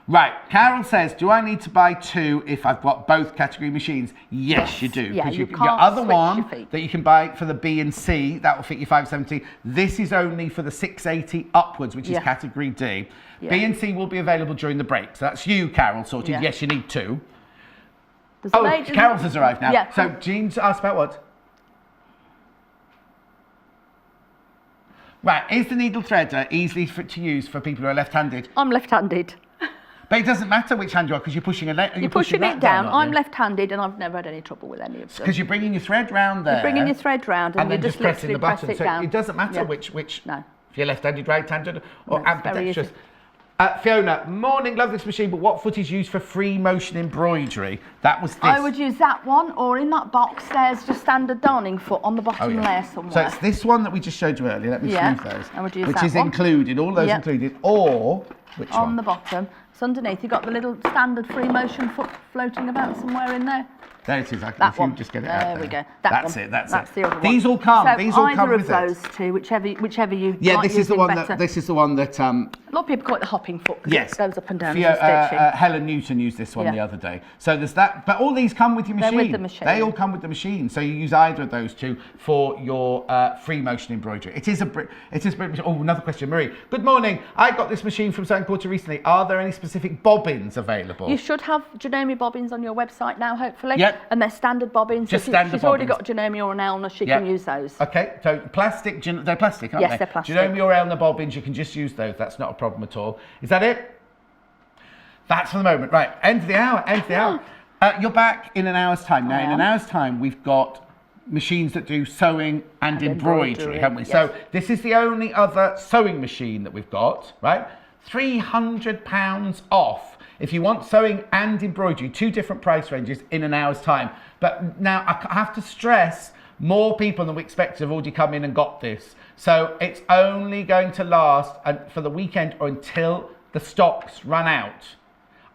Right, Carol says, do I need to buy 2 if I've got both category machines? Yes, you do. Yeah, you your other one that you can buy for the B and C, that will fit you 570. This is only for the 680 upwards, which is category D. Yeah. B and C will be available during the break. So that's you, Carol, sorted. Yeah. Yes, you need 2. Carol's has arrived now. Yeah. So Jean's asked about what? Right, is the needle threader easily to use for people who are left-handed? I'm left-handed. But it doesn't matter which hand you are because you're pushing you're pushing it down. I'm left-handed and I've never had any trouble with any of them. Because you're bringing your thread round there. You're bringing your thread round and you just pressing the button. Press it down. It doesn't matter which. No. If you're left-handed, right-handed, or ambidextrous. Easy. Fiona, morning, love this machine, but what foot is used for free motion embroidery? That was this. I would use that one, or in that box there's just standard darning foot on the bottom layer somewhere. So it's this one that we just showed you earlier. Let me smooth those. I would use which that is one. included, all those included, or which one? On the bottom. So underneath you've got the little standard free motion foot floating about somewhere in there. There it is. That one. Just get it out there. There we go. That's it. That's the other one. These all come. So these all come with either of those two, whichever you. Yeah, like this is the one better. This is the one that. A lot of people call it the hopping foot because it goes up and down. Helen Newton used this one the other day. So there's that. But all these come with your machine. They're with the machine. They all come with the machine. So you use either of those two for your free motion embroidery. It is oh, another question, Marie. Good morning. I got this machine from Southern Quarter recently. Are there any specific bobbins available? You should have Janome bobbins on your website now, hopefully. Yep. And they're standard bobbins. Just if standard she's already bobbins. got Janome or an Elna, she can use those. Okay, so plastic, they're plastic, aren't they? Yes, they're plastic. Janome or Elna bobbins, you can just use those. That's not a problem at all. Is that it? That's for the moment. Right, end of the hour. You're back in an hour's time. Now, in an hour's time, we've got machines that do sewing and embroidery, haven't we? Yes. So this is the only other sewing machine that we've got, right? £300 off. If you want sewing and embroidery, 2 different price ranges in an hour's time. But now I have to stress, more people than we expected have already come in and got this. So it's only going to last for the weekend or until the stocks run out.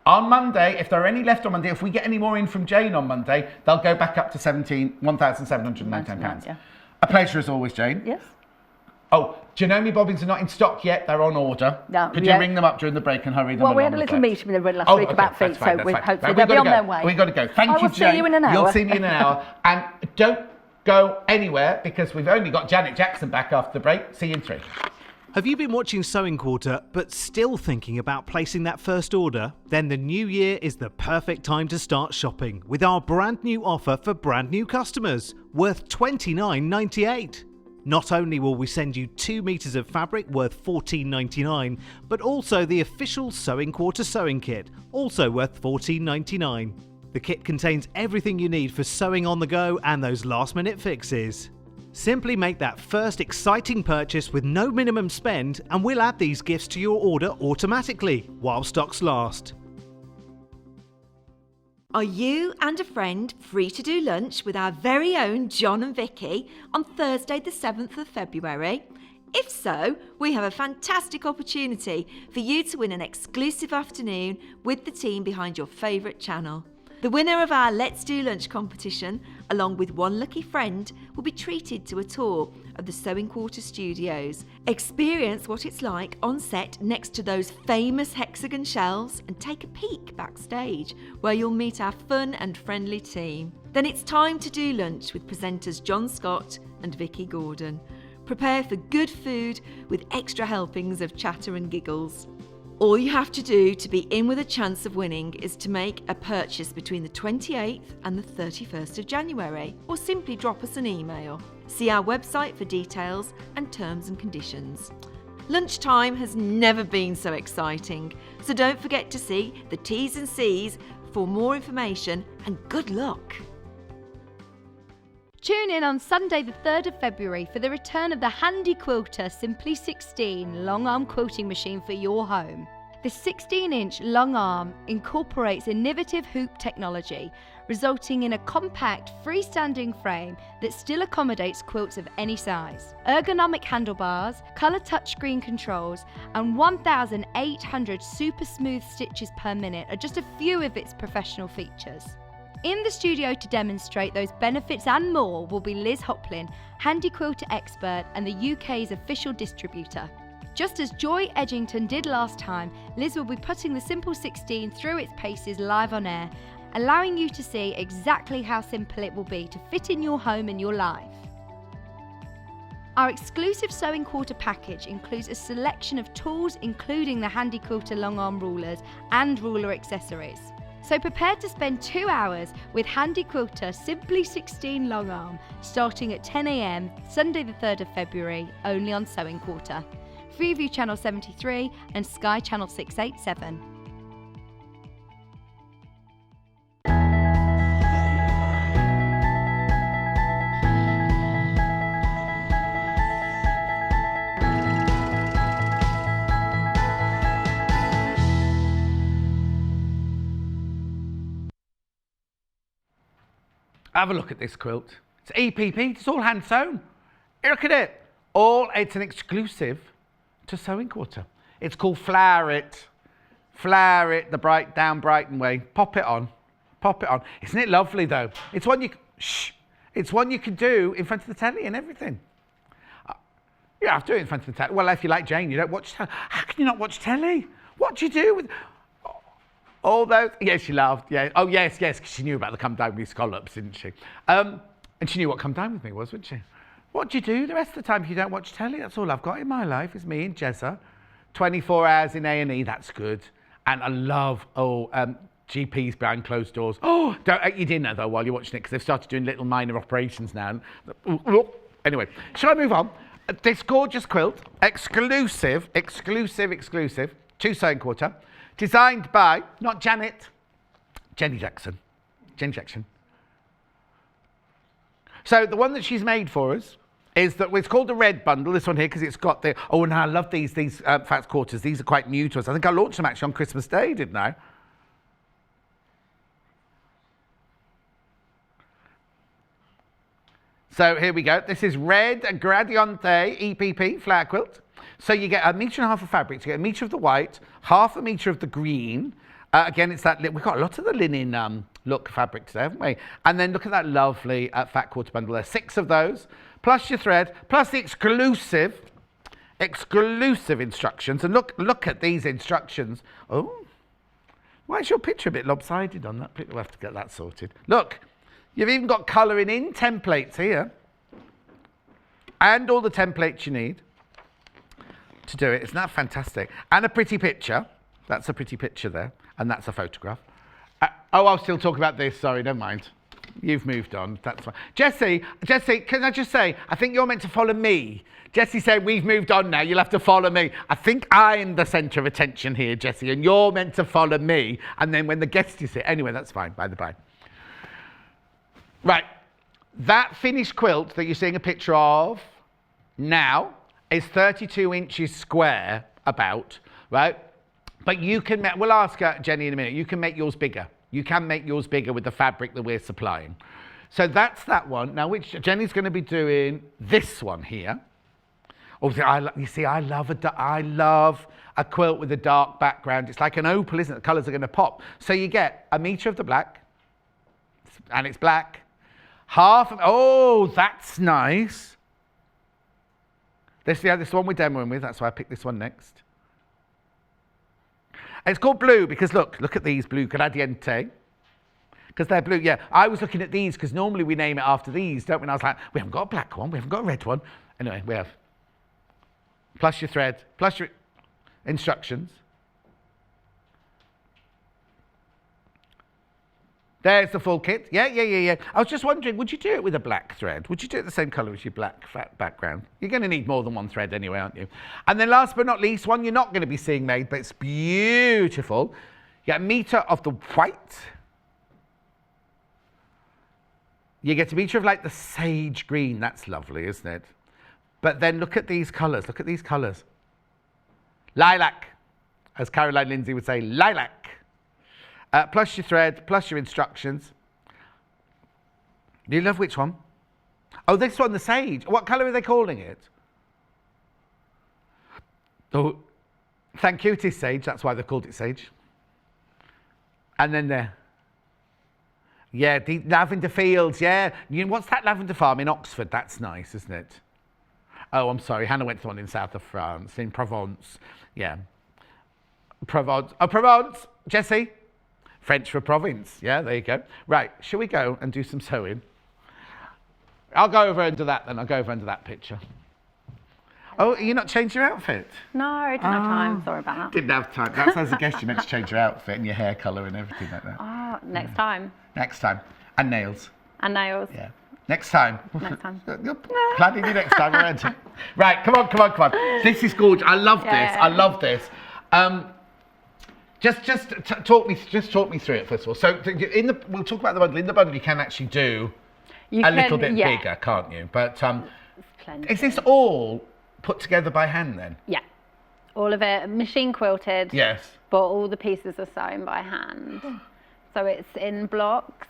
On Monday, if there are any left on Monday, if we get any more in from Jayne on Monday, they'll go back up to £1,799. Yeah. A pleasure as always, Jayne. Yes. Oh, Janome bobbins are not in stock yet. They're on order. No, Could yeah. you ring them up during the break and hurry them Well, along? we had a little meeting with them last week okay, about feet, that's fine, so that's fine. hopefully Right, they'll be on go. their way. We've got to go. Thank I you, will Jayne. see you in an hour. You'll see me in an hour. And don't go anywhere because we've only got Janet Jackson back after the break. See you in 3. Have you been watching Sewing Quarter but still thinking about placing that first order? Then the new year is the perfect time to start shopping with our brand new offer for brand new customers worth $29.98. Not only will we send you 2 meters of fabric worth $14.99, but also the official Sewing Quarter sewing kit, also worth $14.99. The kit contains everything you need for sewing on the go and those last minute fixes. Simply make that first exciting purchase with no minimum spend and we'll add these gifts to your order automatically while stocks last. Are you and a friend free to do lunch with our very own John and Vicky on Thursday the 7th of February? If so, we have a fantastic opportunity for you to win an exclusive afternoon with the team behind your favourite channel. The winner of our Let's Do Lunch competition, along with one lucky friend, will be treated to a tour of the Sewing Quarter studios. Experience what it's like on set next to those famous hexagon shelves and take a peek backstage where you'll meet our fun and friendly team. Then it's time to do lunch with presenters John Scott and Vicky Gordon. Prepare for good food with extra helpings of chatter and giggles. All you have to do to be in with a chance of winning is to make a purchase between the 28th and the 31st of January, or simply drop us an email. See our website for details and terms and conditions. Lunchtime has never been so exciting, so don't forget to see the T's and C's for more information, and good luck! Tune in on Sunday the 3rd of February for the return of the handy quilter Simply 16 long arm quilting machine for your home. The 16-inch long arm incorporates innovative hoop technology, resulting in a compact freestanding frame that still accommodates quilts of any size. Ergonomic handlebars, colour touchscreen controls and 1,800 super smooth stitches per minute are just a few of its professional features. In the studio to demonstrate those benefits and more will be Liz Hoplin, handy quilter expert and the UK's official distributor. Just as Joy Edgington did last time, Liz will be putting the Simple 16 through its paces live on air, allowing you to see exactly how simple it will be to fit in your home and your life. Our exclusive Sewing Quarter package includes a selection of tools including the handy quilter long arm rulers and ruler accessories. So prepare to spend 2 hours with handy quilter Simply 16 long arm starting at 10 AM Sunday the 3rd of February only on Sewing Quarter. Freeview Channel 73 and Sky Channel 687. Have a look at this quilt. It's EPP, it's all hand sewn. Look at it. It's an exclusive to Sewing Quarter. It's called Flower It. Flower It the down Brighton way. Pop it on. Pop it on. Isn't it lovely though? It's one you can do in front of the telly and everything. You have to do it in front of the telly. Well, if you like Jayne, you don't watch telly. How can you not watch telly? What do you do with all those? Yes, she laughed. Yeah. Oh, yes, because she knew about the Come Down With Me scallops, didn't she? And she knew what Come Down With Me was, wouldn't she? What do you do the rest of the time if you don't watch telly? That's all I've got in my life is me and Jezza. 24 hours in A&E, that's good. And I love, GPs behind closed doors. Oh, don't eat your dinner, though, while you're watching it, because they've started doing little minor operations now. Anyway, shall I move on? This gorgeous quilt, exclusive, to Sewing Quarter, designed by, not Janet, Jenny Jackson. So the one that she's made for us is that it's called the red bundle, this one here, because it's got the, oh, and I love these fax quarters. These are quite new to us. I think I launched them actually on Christmas Day, didn't I? So here we go. This is red Gradiente EPP Flower Quilt. So you get 1.5 meters of fabric. You get 1 meter of the white, 0.5 meter of the green. Again, it's that, we've got a lot of the linen look fabric today, haven't we? And then look at that lovely fat quarter bundle there. 6 of those, plus your thread, plus the exclusive instructions. And look at these instructions. Oh, why is your picture a bit lopsided on that? We'll have to get that sorted. Look, you've even got colouring in templates here. And all the templates you need to do it. Isn't that fantastic? And a pretty picture. That's a pretty picture there. And that's a photograph. Oh, I'll still talk about this. Sorry, never mind. You've moved on. That's fine. Jessie, can I just say, I think you're meant to follow me. Jessie said, we've moved on now. You'll have to follow me. I think I'm the centre of attention here, Jessie, and you're meant to follow me. And then when the guest is here. Anyway, that's fine, by the by. Right. That finished quilt that you're seeing a picture of now is 32 inches square, about, right? But you can make, we'll ask Jenny in a minute, you can make yours bigger. You can make yours bigger with the fabric that we're supplying. So that's that one. Now, which Jenny's going to be doing this one here. Obviously, you see, I love a quilt with a dark background. It's like an opal, isn't it? The colours are going to pop. So you get 1 meter of the black, and it's black. Oh, that's nice. This is the one we're demoing with. That's why I picked this one next. It's called blue because look at these blue Gradiente. Because they're blue, yeah. I was looking at these because normally we name it after these, don't we? And I was like, we haven't got a black one, we haven't got a red one. Anyway, we have. Plus your thread, plus your instructions. There's the full kit. Yeah. I was just wondering, would you do it with a black thread? Would you do it the same colour as your black background? You're going to need more than one thread anyway, aren't you? And then last but not least, one you're not going to be seeing made, but it's beautiful. You get 1 meter of the white. You get 1 meter of like the sage green. That's lovely, isn't it? But then look at these colours. Look at these colours. Lilac. As Caroline Lindsay would say, lilac. Plus your thread, plus your instructions. Do you love which one? Oh, this one, the sage. What colour are they calling it? Oh, thank you, it is sage. That's why they called it sage. And then there. Yeah, the lavender fields, yeah. What's that lavender farm in Oxford? That's nice, isn't it? Oh, I'm sorry. Hannah went to one in south of France, in Provence. Yeah. Provence. Oh, Provence. Jessie. French for province. Yeah, there you go. Right, shall we go and do some sewing? I'll go over under that then. I'll go over under that picture. Oh, you not changed your outfit? No, I didn't have time. Sorry about that. Didn't have time. That's as a guest, you meant to change your outfit and your hair colour and everything like that. Oh, next time. Next time. And nails. And nails. Yeah. Next time. Next time. You're planning your next time around. Right, come on. This is gorgeous. I love this. I love this. Just talk me through it first of all. So we'll talk about the bundle. In the bundle, you can actually do a little bit bigger, can't you? But is this all put together by hand then? Yeah, all of it machine quilted. Yes. But all the pieces are sewn by hand. So it's in blocks.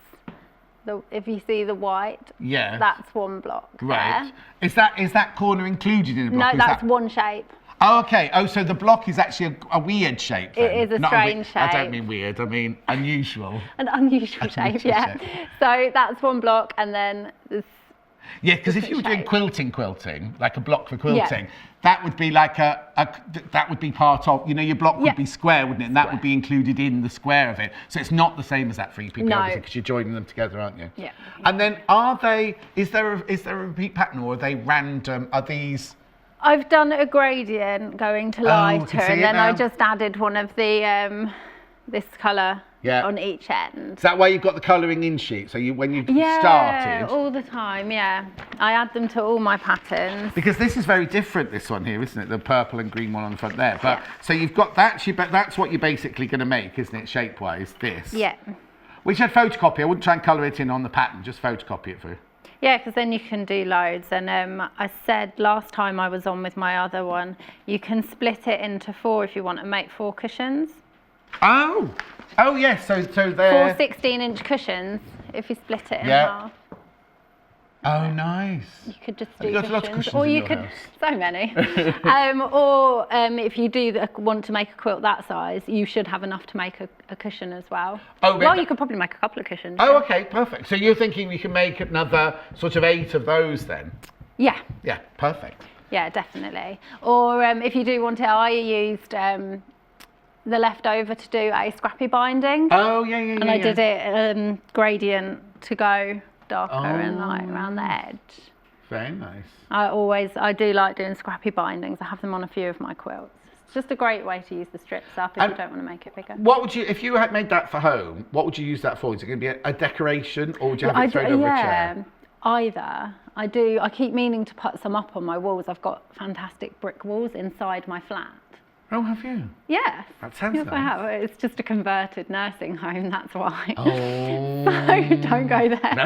If you see the white, that's one block. Right. There. Is that corner included in the block? No, that's one shape. Oh, okay. Oh, so the block is actually a weird shape then. It is a strange shape. I don't mean weird, I mean unusual. An unusual shape, yeah. So that's one block and then there's... Yeah, because if you were doing quilting, like a block for quilting, that would be like that would be part of, your block would be square, wouldn't it? And that would be included in the square of it. So it's not the same as that for EPP, obviously, because you're joining them together, aren't you? Yeah. And then is there a repeat pattern or are they random? Are these... I've done a gradient going to lighter and then I just added one of the this colour on each end. Is that why you've got the colouring in sheet? So when you started? All the time, yeah. I add them to all my patterns. Because this is very different, this one here, isn't it? The purple and green one on the front there. But so you've got that, that's what you're basically going to make, isn't it, shape-wise, this? Yeah. Which I'd photocopy. I wouldn't try and colour it in on the pattern, just photocopy it for you. Yeah, because then you can do loads. And I said last time I was on with my other one, you can split it into 4 if you want to make 4 cushions. Oh, yes. So they're 4 16-inch cushions if you split it in half. Oh, nice. You could just do lots of cushions, cushions or in you your could house. so many. If you do want to make a quilt that size, you should have enough to make a cushion as well. Oh, well, you could probably make a couple of cushions. Oh, okay, perfect. So you're thinking we can make another sort of 8 of those then? Yeah. Yeah, perfect. Yeah, definitely. Or if you do want it, I used the leftover to do a scrappy binding. Oh, yeah. And I did it gradient to go darker and light around the edge. Very nice. I do like doing scrappy bindings. I have them on a few of my quilts. It's just a great way to use the strips up if you don't want to make it bigger. What would you, if you had made that for home, what would you use that for? Is it going to be a decoration, or would you have it thrown over a chair? Either. I keep meaning to put some up on my walls. I've got fantastic brick walls inside my flat. Oh, have you? Yes. That sounds yes, nice. I have. It's just a converted nursing home, that's why. Oh. So don't go there. No?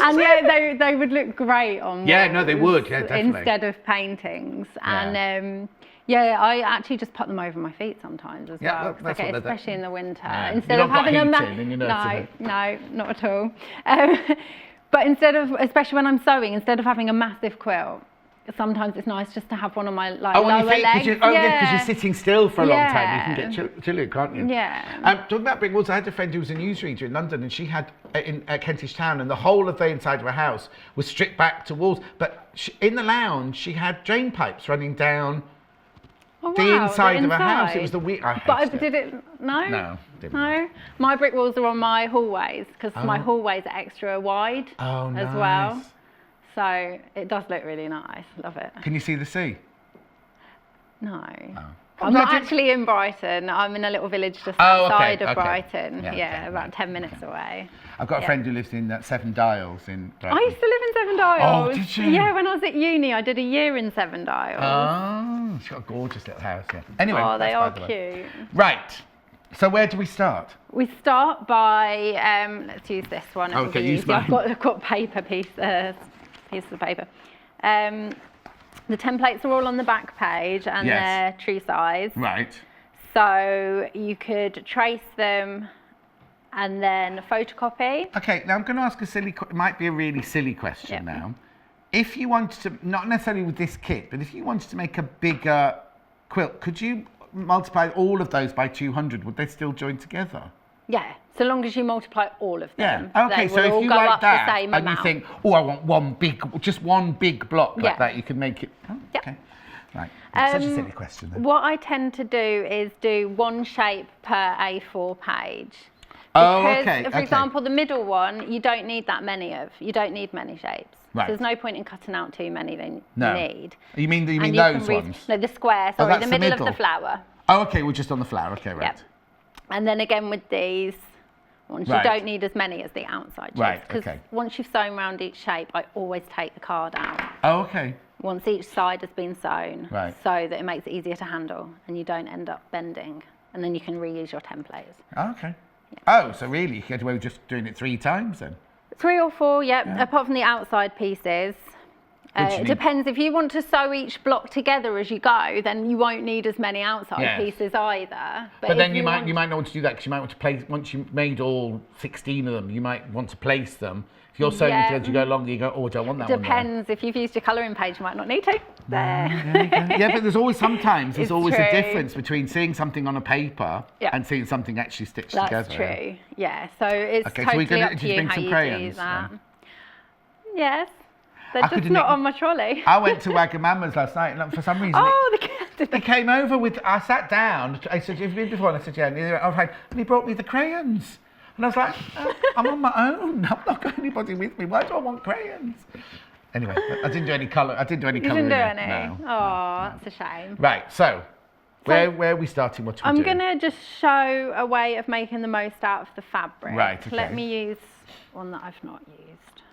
and yeah, they would look great on walls. Yeah, no, they would. Yeah, definitely. Instead of paintings. Yeah. And I actually just put them over my feet sometimes as well. That's Okay, what especially in the winter. Yeah. Instead You've of having not got heating in your nursing home. No, not at all. But instead of, especially when I'm sewing, instead of having a massive quilt, sometimes it's nice just to have one on my lower legs. Because you're sitting still for a long time. You can get chilly, can't you? Yeah. Talking about brick walls, I had a friend who was a newsreader in London, and she had at Kentish Town, and the whole of the inside of her house was stripped back to walls. But in the lounge, she had drain pipes running down the inside of her house. It was the weird. Did it? No. No. Didn't. No. My brick walls are on my hallways because my hallways are extra wide as well. So it does look really nice. Love it. Can you see the sea? No. Oh. I'm not actually in Brighton. I'm in a little village just outside of Brighton. Yeah, about 10 minutes away. I've got a friend who lives in Seven Dials in Brighton. I used to live in Seven Dials. Oh, did you? Yeah, when I was at uni, I did a year in Seven Dials. Oh, she's got a gorgeous little house, yeah. Anyway. Oh, they are cute. Right. So where do we start? We start by, let's use this one. Okay, use mine. I've got paper pieces of paper. The templates are all on the back page and they're true size. Right. So you could trace them and then photocopy. Okay, now I'm going to ask it might be a really silly question now. If you wanted to, not necessarily with this kit, but if you wanted to make a bigger quilt, could you multiply all of those by 200? Would they still join together? Yeah, so long as you multiply all of them. Yeah. Okay, they so will if all you go like up that the same and amount. you think, oh, I want just one big block like that, you can make it. Oh, okay. Right. Such a silly question then. What I tend to do is do one shape per A4 page. Oh, Because, okay. for example, the middle one, you don't need that many of. You don't need many shapes. Right. So there's no point in cutting out too many than you need. You mean And those can ones? No, the square. Sorry, that's the the middle of middle. the flower. Oh, okay. We're just on the flower. Okay, right. Yep. And then again with these ones, you don't need as many as the outside shapes. Right, Because okay. once you've sewn around each shape, I always take the card out. Oh, okay. Once each side has been sewn, Right. so that it makes it easier to handle and you don't end up bending. And then you can reuse your templates. Oh, okay. Oh, so really, you get away with just doing it 3 times then? 3 or 4, apart from the outside pieces. It depends. If you want to sew each block together as you go, then you won't need as many outside pieces either. But then you might not want to do that because you might want to place, once you've made all 16 of them, you might want to place them. If you're sewing together, you go along, you go, oh, I don't want that one there. Depends. If you've used your colouring page, you might not need to. There. Yeah, but there's always It's a true. difference between seeing something on a paper and seeing something actually stitched together. That's true. Yeah. So it's Okay, totally so up to you bring how some you crayons, do that. then? Yes. They're just not on my trolley. I went to Wagamama's last night, and for some reason, he came over with. I sat down. I said, "You've been before?" And I said, "Yeah." And he brought me the crayons, and I was like, "I'm on my own. I've not got anybody with me. Why do I want crayons?" Anyway, I didn't do any colour. You didn't do any? No. Oh, that's a shame. Right. So, where are we starting? What are we doing? I'm going to just show a way of making the most out of the fabric. Right. Okay. Let me use one that I've not used.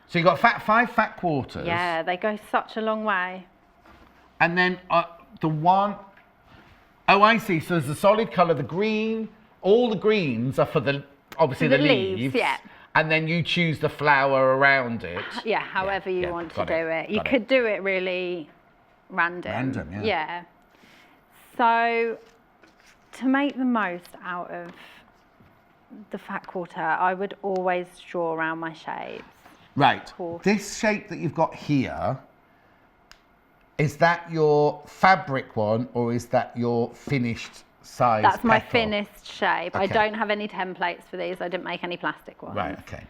So you've got 5 fat quarters. Yeah, they go such a long way. And then the one, oh, I see. So there's the solid colour, the green. All the greens are for obviously the leaves. Yeah. And then you choose the flower around it. Yeah, however you want to do it. You Got could do it really random. Random, yeah. Yeah. So to make the most out of the fat quarter, I would always draw around my shapes. Right. Cool. This shape that you've got here, is that your fabric one or is that your finished size That's my petal? finished shape. I Okay. don't have any templates for these. I didn't make any plastic ones. Right, okay.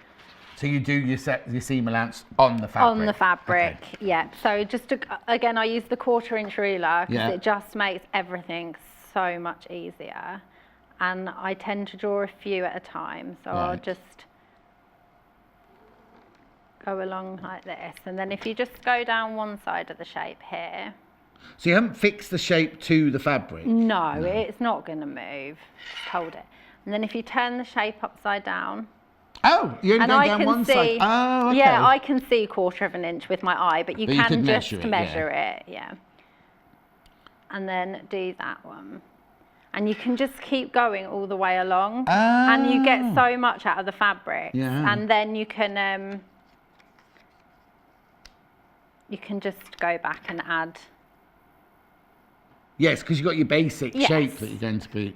So you do your seam allowance on the fabric? On the fabric, Okay. yeah. So just to, again, I use the 1/4" ruler because Yeah. it just makes everything so much easier. And I tend to draw a few at a time. So I'll Right. just go along like this. And then if you just go down one side of the shape here. So you haven't fixed the shape to the fabric? No, it's not going to move. Just hold it. And then if you turn the shape upside down. Oh, you're only And going I down can one see, side. Oh, okay. yeah, I can see 1/4 inch with my eye, but you But you can could just measure it, measure it, yeah. And then do that one. And you can just keep going all the way along. And you get so much out of the fabric. Yeah. And then you can just go back and add. Yes, because you've got your basic Yes. shape that you're going to be...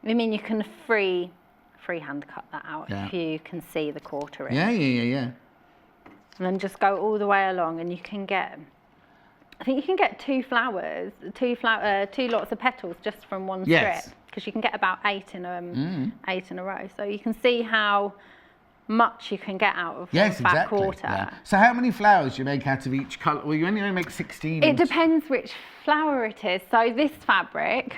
I mean, you can freehand cut that out Yeah. if you can see the 1/4 inch. Yeah. And then just go all the way along, and you can get, I think you can get two lots of petals just from one Yes. strip, because you can get about 8 in a row. So you can see how much you can get out of Yes, one fat exactly. quarter. Yeah. So how many flowers do you make out of each colour? Well, you only make 16. It depends which flower it is. So this fabric,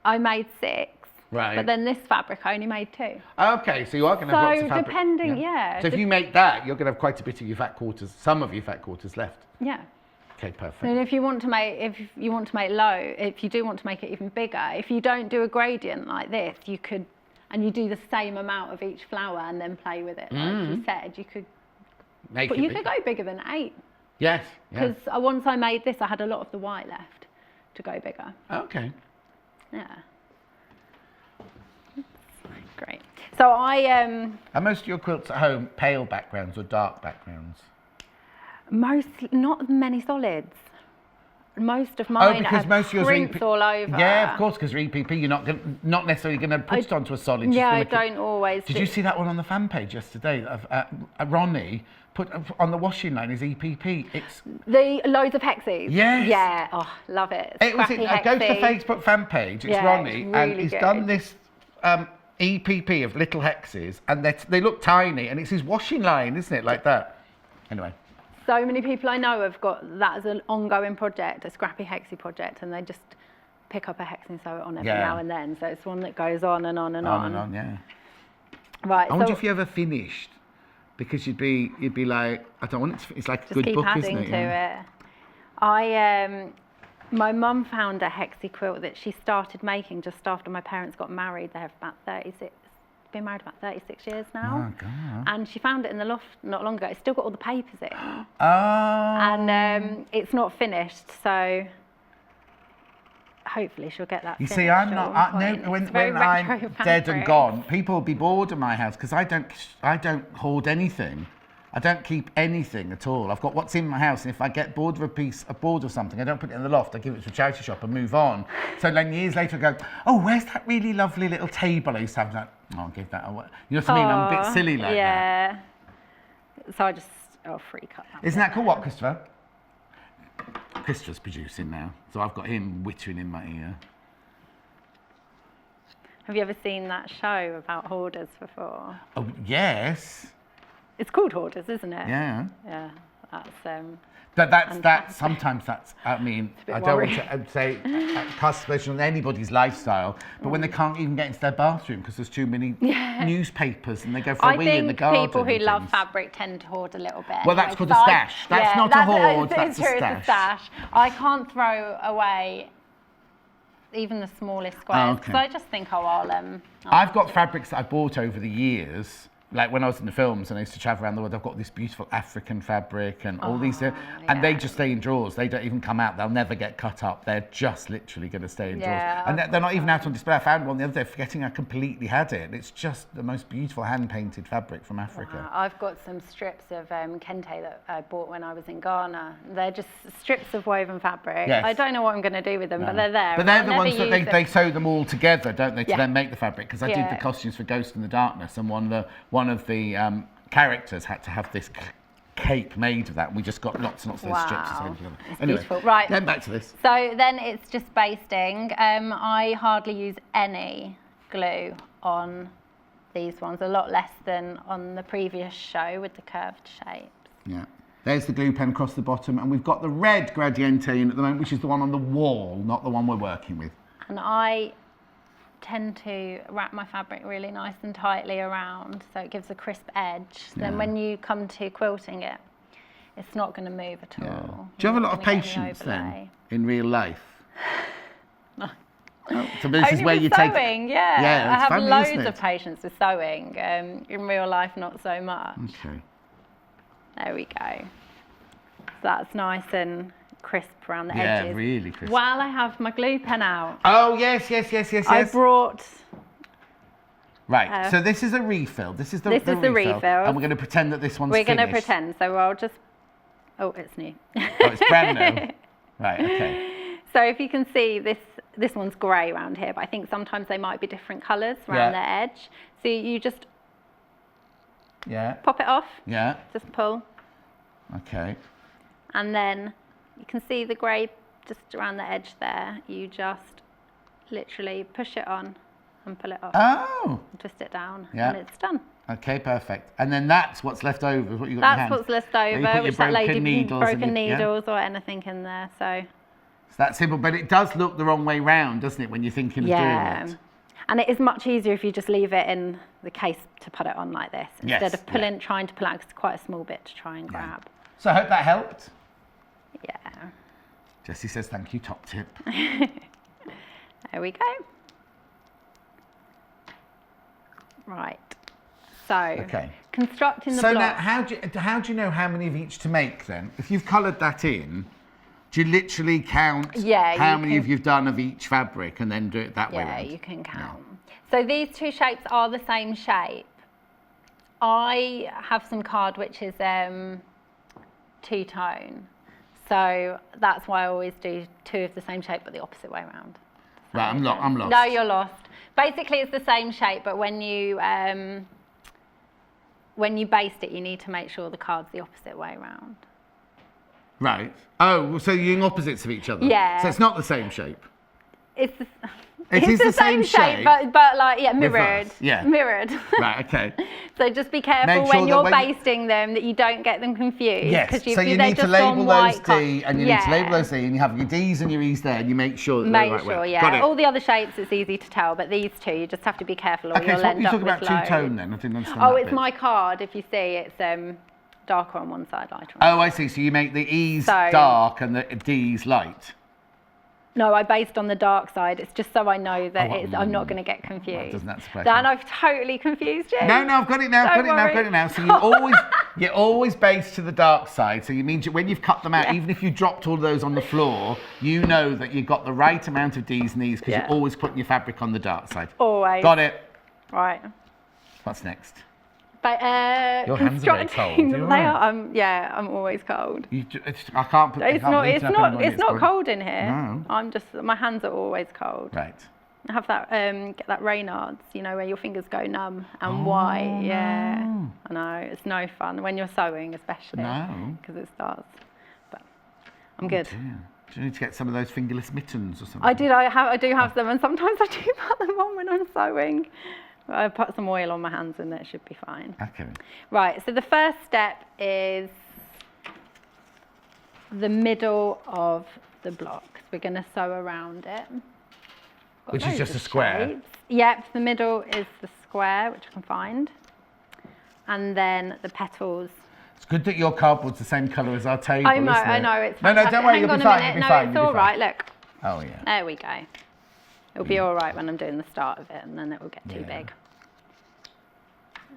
I made 6. Right. But then this fabric, I only made 2. Okay, so you are going to have lots of So fabric. depending, yeah. So if you make that, you're going to have quite a bit of your fat quarters, some of your fat quarters left. Yeah. Okay, perfect. And if you do want to make it even bigger, if you don't do a gradient like this, you could, and you do the same amount of each flower and then play with it, like you said, you could. Make But it you big. could go bigger than 8. Yes. Yeah. Because once I made this, I had a lot of the white left to go bigger. Okay. Yeah. Great. So Are most of your quilts at home pale backgrounds or dark backgrounds? not many solids. Most of mine because most of yours are prints all over. Yeah, of course, because EPP, you're not necessarily going to put it onto a solid. Yeah, I just gonna don't always. Did you see that one on the fan page yesterday? Of Ronnie put on the washing line his EPP. It's The loads of hexes. Yes. Yeah. Oh, love it. It was. Scrappy Go to the hexy. Facebook fan page. It's Yeah, Ronnie, it's and really he's good. done this EPP of little hexes, and they look tiny, and it's his washing line, isn't it? Like that. Anyway. So many people I know have got that as an ongoing project, a scrappy hexy project, and they just pick up a hex and sew it on every Yeah. now and then. So it's one that goes on and on and On on. and on, yeah. Right. I wonder so if you ever finished, because you'd be like, I don't want it to. It's like a just good keep book, adding isn't it? to Yeah. it. My mum found a hexy quilt that she started making just after my parents got married. They're about 36. Been married about 36 years now. Oh, God. And she found it in the loft not long ago. It's still got all the papers in. Oh. And it's not finished, so hopefully she'll get that You finished. see, I'm at not. one point. When It's very I'm retro dead and fabric. gone, people will be bored in my house because I don't hoard anything. I don't keep anything at all. I've got what's in my house, and if I get bored of a board or something, I don't put it in the loft. I give it to a charity shop and move on. So then years later, I go, oh, where's that really lovely little table I used to have? Like, oh, I'll give that away. You know what I mean? I'm a bit silly like that. Yeah. So I just free cut that. Isn't that cool? What, Christopher? Christopher's producing now, so I've got him whittering in my ear. Have you ever seen that show about hoarders before? Oh, yes. It's called Hoarders, isn't it? Yeah. Yeah. That's But that's Fantastic. sometimes that's, I mean, bit I don't worrying. want to say cast aspersion on anybody's lifestyle, but when they can't even get into their bathroom because there's too many newspapers and they go for a I wee in the think garden. people who and love things. fabric tend to hoard a little bit. Well, that's anyway, called a 'cause stash. That's not a hoard, It's that's a true, it's a stash. stash. I can't throw away even the smallest squares because okay. I just think, oh, I'll I've got fabrics that I bought over the years like when I was in the films and I used to travel around the world, I've got this beautiful African fabric and all these, and they just stay in drawers. They don't even come out. They'll never get cut up. They're just literally going to stay in drawers. And they're not even out on display. I found one the other day, forgetting I completely had it. It's just the most beautiful hand-painted fabric from Africa. Wow. I've got some strips of kente that I bought when I was in Ghana. They're just strips of woven fabric. Yes. I don't know what I'm going to do with them, but they're there. But they're the ones that they sew them all together, don't they, to then make the fabric? Because I did the costumes for Ghost in the Darkness, and one of the characters had to have this cape made of that, and we just got lots and lots of those strips to sew together. Anyway, beautiful. Right. Then back to this. So then it's just basting. I hardly use any glue on these ones, a lot less than on the previous show with the curved shapes. Yeah. There's the glue pen across the bottom, and we've got the red gradiente in at the moment, which is the one on the wall, not the one we're working with. And I tend to wrap my fabric really nice and tightly around so it gives a crisp edge. Then when you come to quilting it, it's not going to move at all. Do you have a lot of patience then in real life? No. Oh, so this is where you sewing, take. Yeah, I have funny, loads of patience with sewing. In real life, not so much. Okay. There we go. So that's nice and crisp around the edges. Yeah, really crisp. While I have my glue pen out. Oh, yes. I brought... Right, so this is a refill. This is the refill. And we're going to pretend that this one's finished. We're going to pretend, so I'll just... Oh, it's new. Oh, it's brand new. Right, okay. So if you can see, this one's grey around here, but I think sometimes they might be different colours around the edge. So you just pop it off. Yeah. Just pull. Okay. And then you can see the grey just around the edge there. You just literally push it on and pull it off. Oh. Twist it down and it's done. Okay, perfect. And then that's what's left over, is what you got in your hand. That's what's left over, which that lady broken needles or anything in there. So it's that simple, but it does look the wrong way round, doesn't it, when you're thinking of doing it? And it is much easier if you just leave it in the case to put it on like this instead of trying to pull out, 'cause it's quite a small bit to try and grab. So I hope that helped. Yeah. Jessie says thank you, top tip. There we go. Right. So constructing the block. So now, how do you know how many of each to make then? If you've coloured that in, do you literally count how many you've done of each fabric and then do it that way around? Yeah, you can count. So these two shapes are the same shape. I have some card which is two-tone. So that's why I always do two of the same shape but the opposite way around. Right, I'm lost. No, you're lost. Basically, it's the same shape, but when you baste it, you need to make sure the card's the opposite way around. Right. Oh, so you're doing opposites of each other? Yeah. So it's not the same shape? It's the, It is the same shape, but like, mirrored. Reverse, yeah. Mirrored. Right, okay. So just be careful when you're basting them that you don't get them confused. Yes, so you need to label those D and you need to label those D and you have your Ds and your Es there and you make sure that they're the right way. Got it. All the other shapes it's easy to tell, but these two you just have to be careful or you'll end up with loads. Okay, so what are you talking about two-tone then? I didn't understand that bit. It's my card. If you see, it's darker on one side, lighter on the other. Oh, I see. So you make the E's dark and the D's light. No, I based on the dark side. It's just so I know that I'm not going to get confused. Well, doesn't that surprise Dan, I've totally confused you. No, I've got it now. I've got it now. So you always base to the dark side. So you mean when you've cut them out, even if you dropped all those on the floor, you know that you've got the right amount of D's and E's because you're always putting your fabric on the dark side. Always. Got it. Right. What's next? But your hands are very cold. I'm always cold. I can't put. It's not cold in here. No. My hands are always cold. Right. I have that get that Reynards, where your fingers go numb and white. Yeah. No. I know it's no fun when you're sewing, especially. No. Because it starts. But I'm good. Dear. Do you need to get some of those fingerless mittens or something? I do have them, and sometimes I do put them on when I'm sewing. I put some oil on my hands and it should be fine. Okay. Right, so the first step is the middle of the block. We're going to sew around it. Which is just a square? Shapes. Yep, the middle is the square, which I can find. And then the petals. It's good that your cardboard's the same colour as our table, I know, isn't it? I know. It's no, don't worry, you'll be fine. No, it's all right, look. Oh, yeah. There we go. It'll be all right when I'm doing the start of it, and then it will get too big.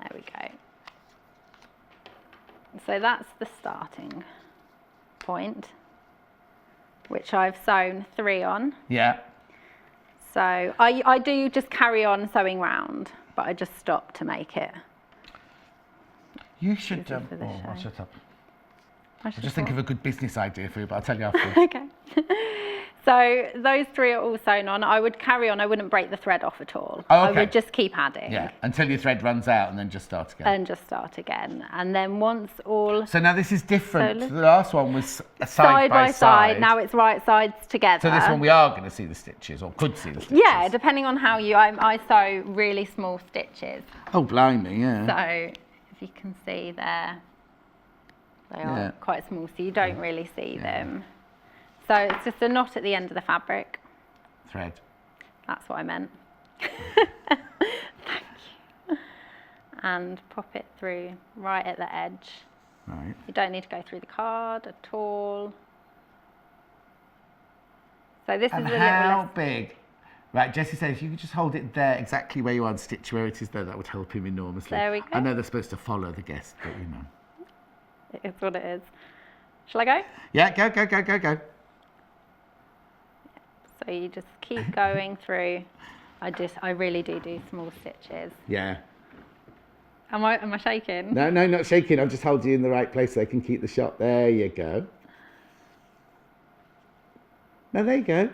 There we go. So that's the starting point, which I've sewn 3 on. Yeah. So I do just carry on sewing round, but I just stop to make it. You should, easy for the I'll show. shut up. I I'll should just think what? of a good business idea for you, but I'll tell you afterwards. Okay. So those 3 are all sewn on. I would carry on. I wouldn't break the thread off at all. Oh, I okay. would just keep adding. Yeah, until your thread runs out and then just start again. And just start again. And then once all So now this is different. So The last one was side by side, now it's right sides together. So this one we are going to see the stitches, or could see the stitches. Yeah, depending on how I sew really small stitches. Oh, blimey, yeah. So if you can see there, they are quite small, so you don't really see them. So it's just a knot at the end of the fabric. Thread. That's what I meant. Thank you. And pop it through right at the edge. Right. You don't need to go through the card at all. So this And is a how little less. big? Right, Jessie says if you could just hold it there exactly where you are and stitch where it is there, that would help him enormously. There we go. I know they're supposed to follow the guest, but you know. It's what it is. Shall I go? Yeah, go, go, go, go, go. So you just keep going through. I really do small stitches. Yeah. Am I shaking? No, no, not shaking. I'll just hold you in the right place so I can keep the shot. There you go. No, there you go.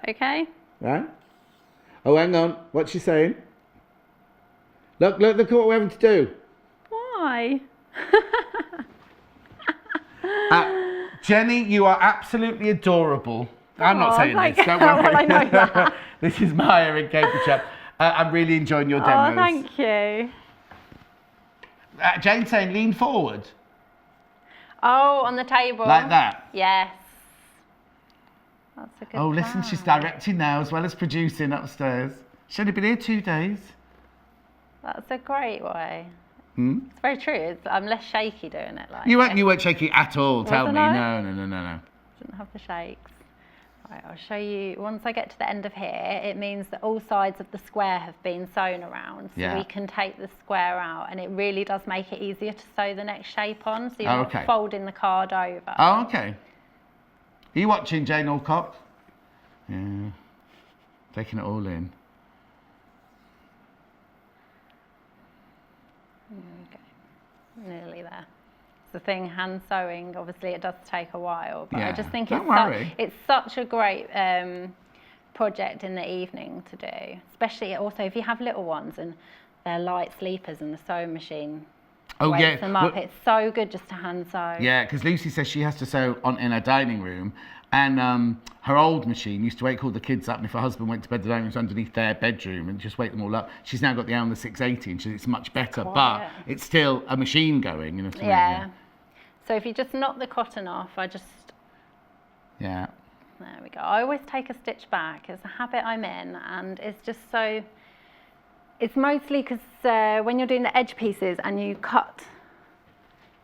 Okay. Right. Oh, hang on. What's she saying? Look at what we're having to do. Why? Jenny, you are absolutely adorable. I'm not saying thank this, don't you. worry. Well, I know that. This is Maya in Cambridgeshire. I'm really enjoying your demos. Oh, thank you. Jayne saying lean forward. Oh, on the table. Like that? Yes. That's a good Oh, listen, she's directing now as well as producing upstairs. She's only been here 2 days. That's a great way. It's very true. I'm less shaky doing it like You this. weren't shaky at all, tell me. Wasn't I? No. Didn't have the shakes. Right, I'll show you. Once I get to the end of here, it means that all sides of the square have been sewn around. So Yeah. we can take the square out, and it really does make it easier to sew the next shape on. So you're Oh, not okay. folding the card over. Oh, okay. Are you watching, Jayne Alcock? Yeah. Taking it all in. Nearly there. It's the thing, hand sewing, obviously it does take a while, but I Yeah, just think don't worry. it's such a great project in the evening to do, especially also if you have little ones and they're light sleepers and the sewing machine wakes them up. It's so good just to hand sew. Yeah, because Lucy says she has to sew in her dining room, and her old machine used to wake all the kids up, and if her husband went to bed, the dining room's underneath their bedroom, and just wake them all up. She's now got the Elna 680, and it's much better, but it's still a machine going, you know what I mean? Yeah. So if you just knock the cotton off, Yeah. there we go. I always take a stitch back. It's a habit I'm in, and it's just so, it's mostly because when you're doing the edge pieces and you cut,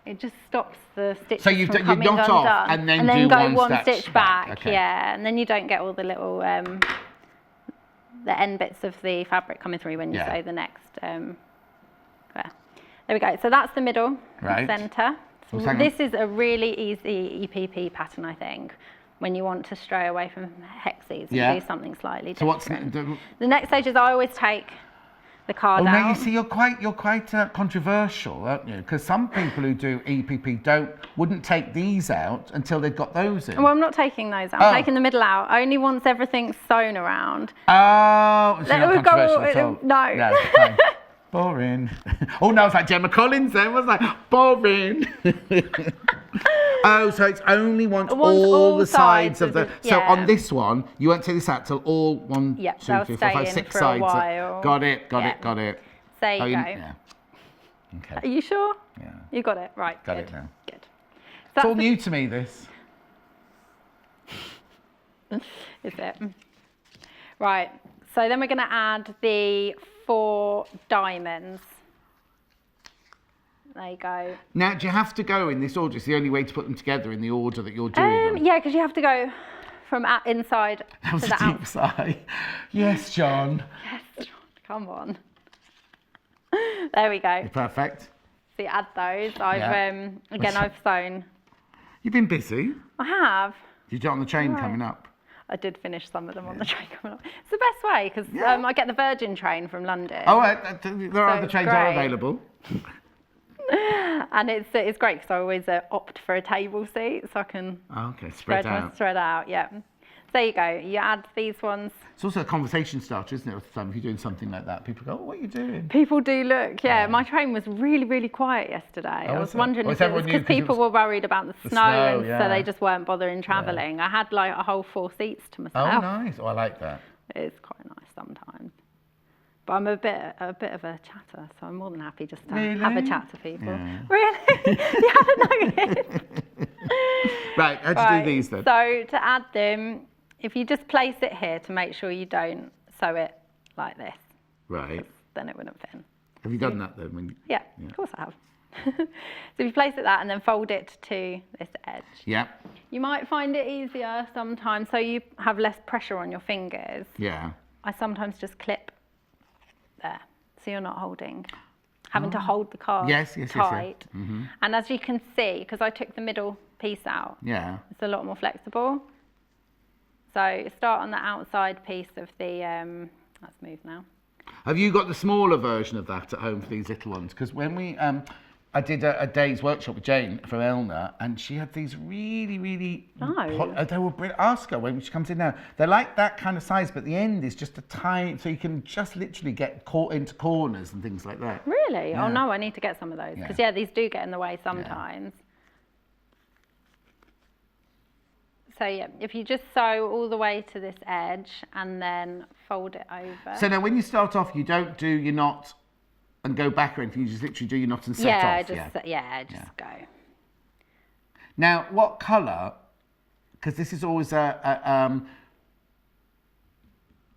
it just stops the stitches So you from coming knot undone. off and then then do go one stitch stitch back. back, okay. Yeah, and then you don't get all the little, the end bits of the fabric coming through when you sew the next, there we go. So that's the middle, Right. centre. Oh, hang on. This is a really easy EPP pattern, I think, when you want to stray away from hexes and do something slightly So different. what's The next stage is I always take the card out. now you see you're quite controversial, aren't you? Because some people who do EPP wouldn't take these out until they've got those in. Well, I'm not taking those out. I'm taking the middle out. Only once everything's sewn around. Oh, so Let you're it go- controversial at all. no. No, fine. Boring. Oh, no, it's like Gemma Collins then. I was like, boring. Oh, so it's only once all the sides of the... So on this one, you won't take this out till all 1, 2, 3, 4, 5, 6 for a sides. while. Got it. Yeah. There you go. Yeah. Okay. Are you sure? Yeah. You got it. Right. Got good. it now. Good. It's all new to me, this. Is it? Right. So then we're going to add the 4 diamonds. There you go. Now, do you have to go in this order? It's the only way to put them together in the order that you're doing them. Yeah, because you have to go from inside That was to a the deep outside. sigh. Yes, John. Yes, John, come on. There we go. Perfect. So you add those. I've sewn. You've been busy. I have. You do it on the train coming up. I did finish some of them on the train coming up. It's the best way because I get the Virgin train from London. Oh, there are other trains that are available. And it's great because I always opt for a table seat so I can spread out. Yeah. So there you go. You add these ones. It's also a conversation starter, isn't it? With some, if you're doing something like that, people go, "Oh, what are you doing?" People do look. Yeah, my train was really, really quiet yesterday. I was wondering if it was because people were worried about the snow and so they just weren't bothering travelling. I had like a whole 4 seats to myself. Oh, nice. Oh, I like that. It's quite nice sometimes. But I'm a bit of a chatter, so I'm more than happy just to have a chat to people. Yeah. Really? You haven't noticed? Right, how do you do these then? So to add them, if you just place it here to make sure you don't sew it like this. Right. Then it wouldn't fit in. Have you done that then? Yeah, of course I have. So if you place it that and then fold it to this edge. Yeah. You might find it easier sometimes so you have less pressure on your fingers. Yeah. I sometimes just clip there, so you're not having to hold the card tight. Mm-hmm. And as you can see, because I took the middle piece out, it's a lot more flexible. So start on the outside piece of the, let's move now. Have you got the smaller version of that at home for these little ones? Because when we, I did a day's workshop with Jayne from Elna, and she had these really, really, they were brilliant. Ask her when she comes in now. They're like that kind of size, but the end is just a tiny, so you can just literally get caught into corners and things like that. Really? Yeah. Oh no, I need to get some of those, because these do get in the way sometimes. Yeah. So yeah, if you just sew all the way to this edge and then fold it over. So now when you start off, you don't do your knot and go back or anything, you just literally do your knot and set off? Just go. Now, what colour, because this is always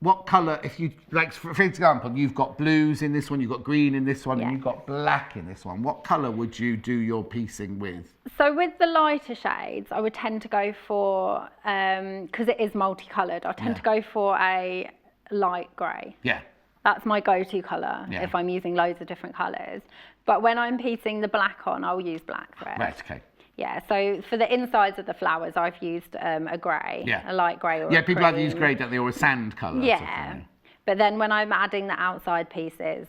what colour, if you, like for example, you've got blues in this one, you've got green in this one, and you've got black in this one. What colour would you do your piecing with? So with the lighter shades, I would tend to go for, because it is multicoloured, I tend to go for a light grey. Yeah. That's my go-to colour if I'm using loads of different colours. But when I'm piecing the black on, I'll use black thread. Right, okay. Yeah, so for the insides of the flowers, I've used a grey, a light grey or a people cream. Either use grey, don't they, or a sand colour. Yeah, but then when I'm adding the outside pieces,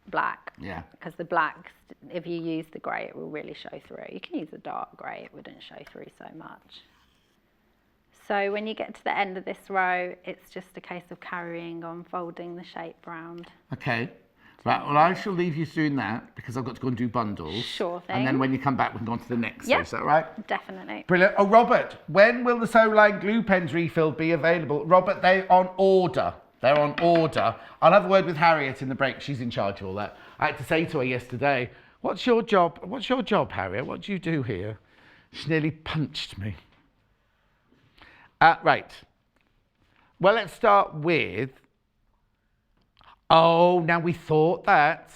black. Yeah. Because the black, if you use the grey, it will really show through. You can use a dark grey, it wouldn't show through so much. So when you get to the end of this row, it's just a case of carrying on, folding the shape round. Okay. Right, well, I shall leave you doing that because I've got to go and do bundles. Sure thing. And then when you come back, we can go on to the next. Is that right? Definitely. Brilliant. Oh, Robert, when will the sew line glue pens refill be available? Robert, they're on order. They're on order. I'll have a word with Harriet in the break. She's in charge of all that. I had to say to her yesterday, what's your job? What's your job, Harriet? What do you do here? She nearly punched me. Right. Well, let's start with... Oh, now we thought that.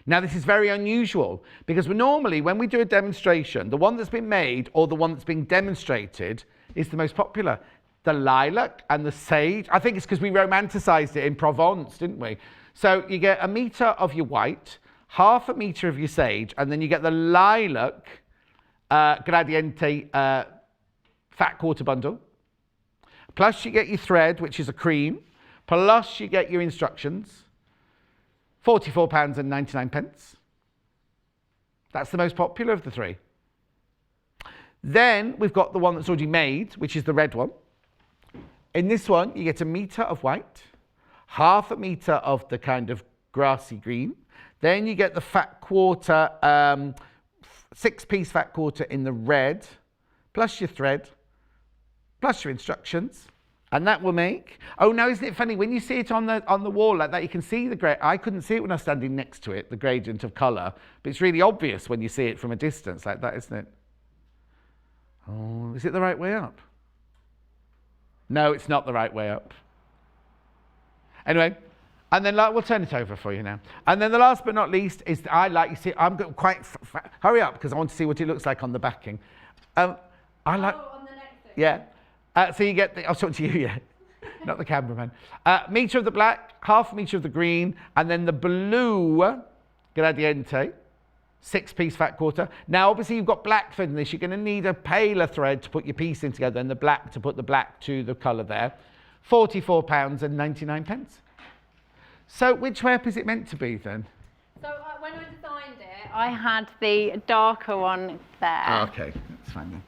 Now this is very unusual because normally when we do a demonstration, the one that's been made or the one that's being demonstrated is the most popular. The lilac and the sage. I think it's because we romanticised it in Provence, didn't we? So you get 1 metre of your white, 1/2 metre of your sage, and then you get the lilac gradiente fat quarter bundle. Plus you get your thread, which is a cream. Plus you get your instructions. £44.99. That's the most popular of the three. Then we've got the one that's already made, which is the red one. In this one, you get 1 metre of white, 1/2 metre of the kind of grassy green. Then you get the fat quarter, 6-piece fat quarter in the red, plus your thread, plus your instructions. And that will make... Oh, now isn't it funny? When you see it on the wall like that, you can see the grey. I couldn't see it when I was standing next to it, the gradient of colour. But it's really obvious when you see it from a distance like that, isn't it? Oh, is it the right way up? No, it's not the right way up. Anyway, and then we'll turn it over for you now. And then the last but not least is, you see, I'm going quite... hurry up, because I want to see what it looks like on the backing. On the next thing. Yeah. So you get I'll talk to you, not the cameraman. Metre of the black, 1/2 metre of the green, and then the blue gradiente, 6-piece fat quarter. Now, obviously, you've got black thread in this. You're going to need a paler thread to put your piece in together, and the black to put the black to the colour there. £44.99. So, which wrap is it meant to be then? So when I designed it, I had the darker one there. Oh, okay, that's fine then.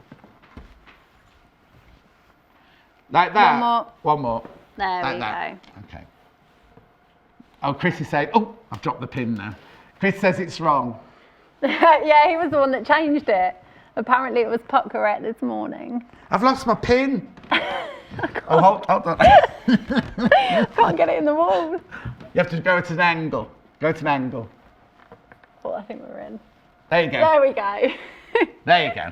Like that? One more. One more. There like we that. go. Okay. Oh, Chris is saying, oh, I've dropped the pin now. Chris says it's wrong. Yeah, he was the one that changed it. Apparently it was put correct this morning. I've lost my pin. Oh, hold on. Can't get it in the wall. You have to go at an angle. Go to an angle. Well, I think we're in. There you go. There we go. There you go.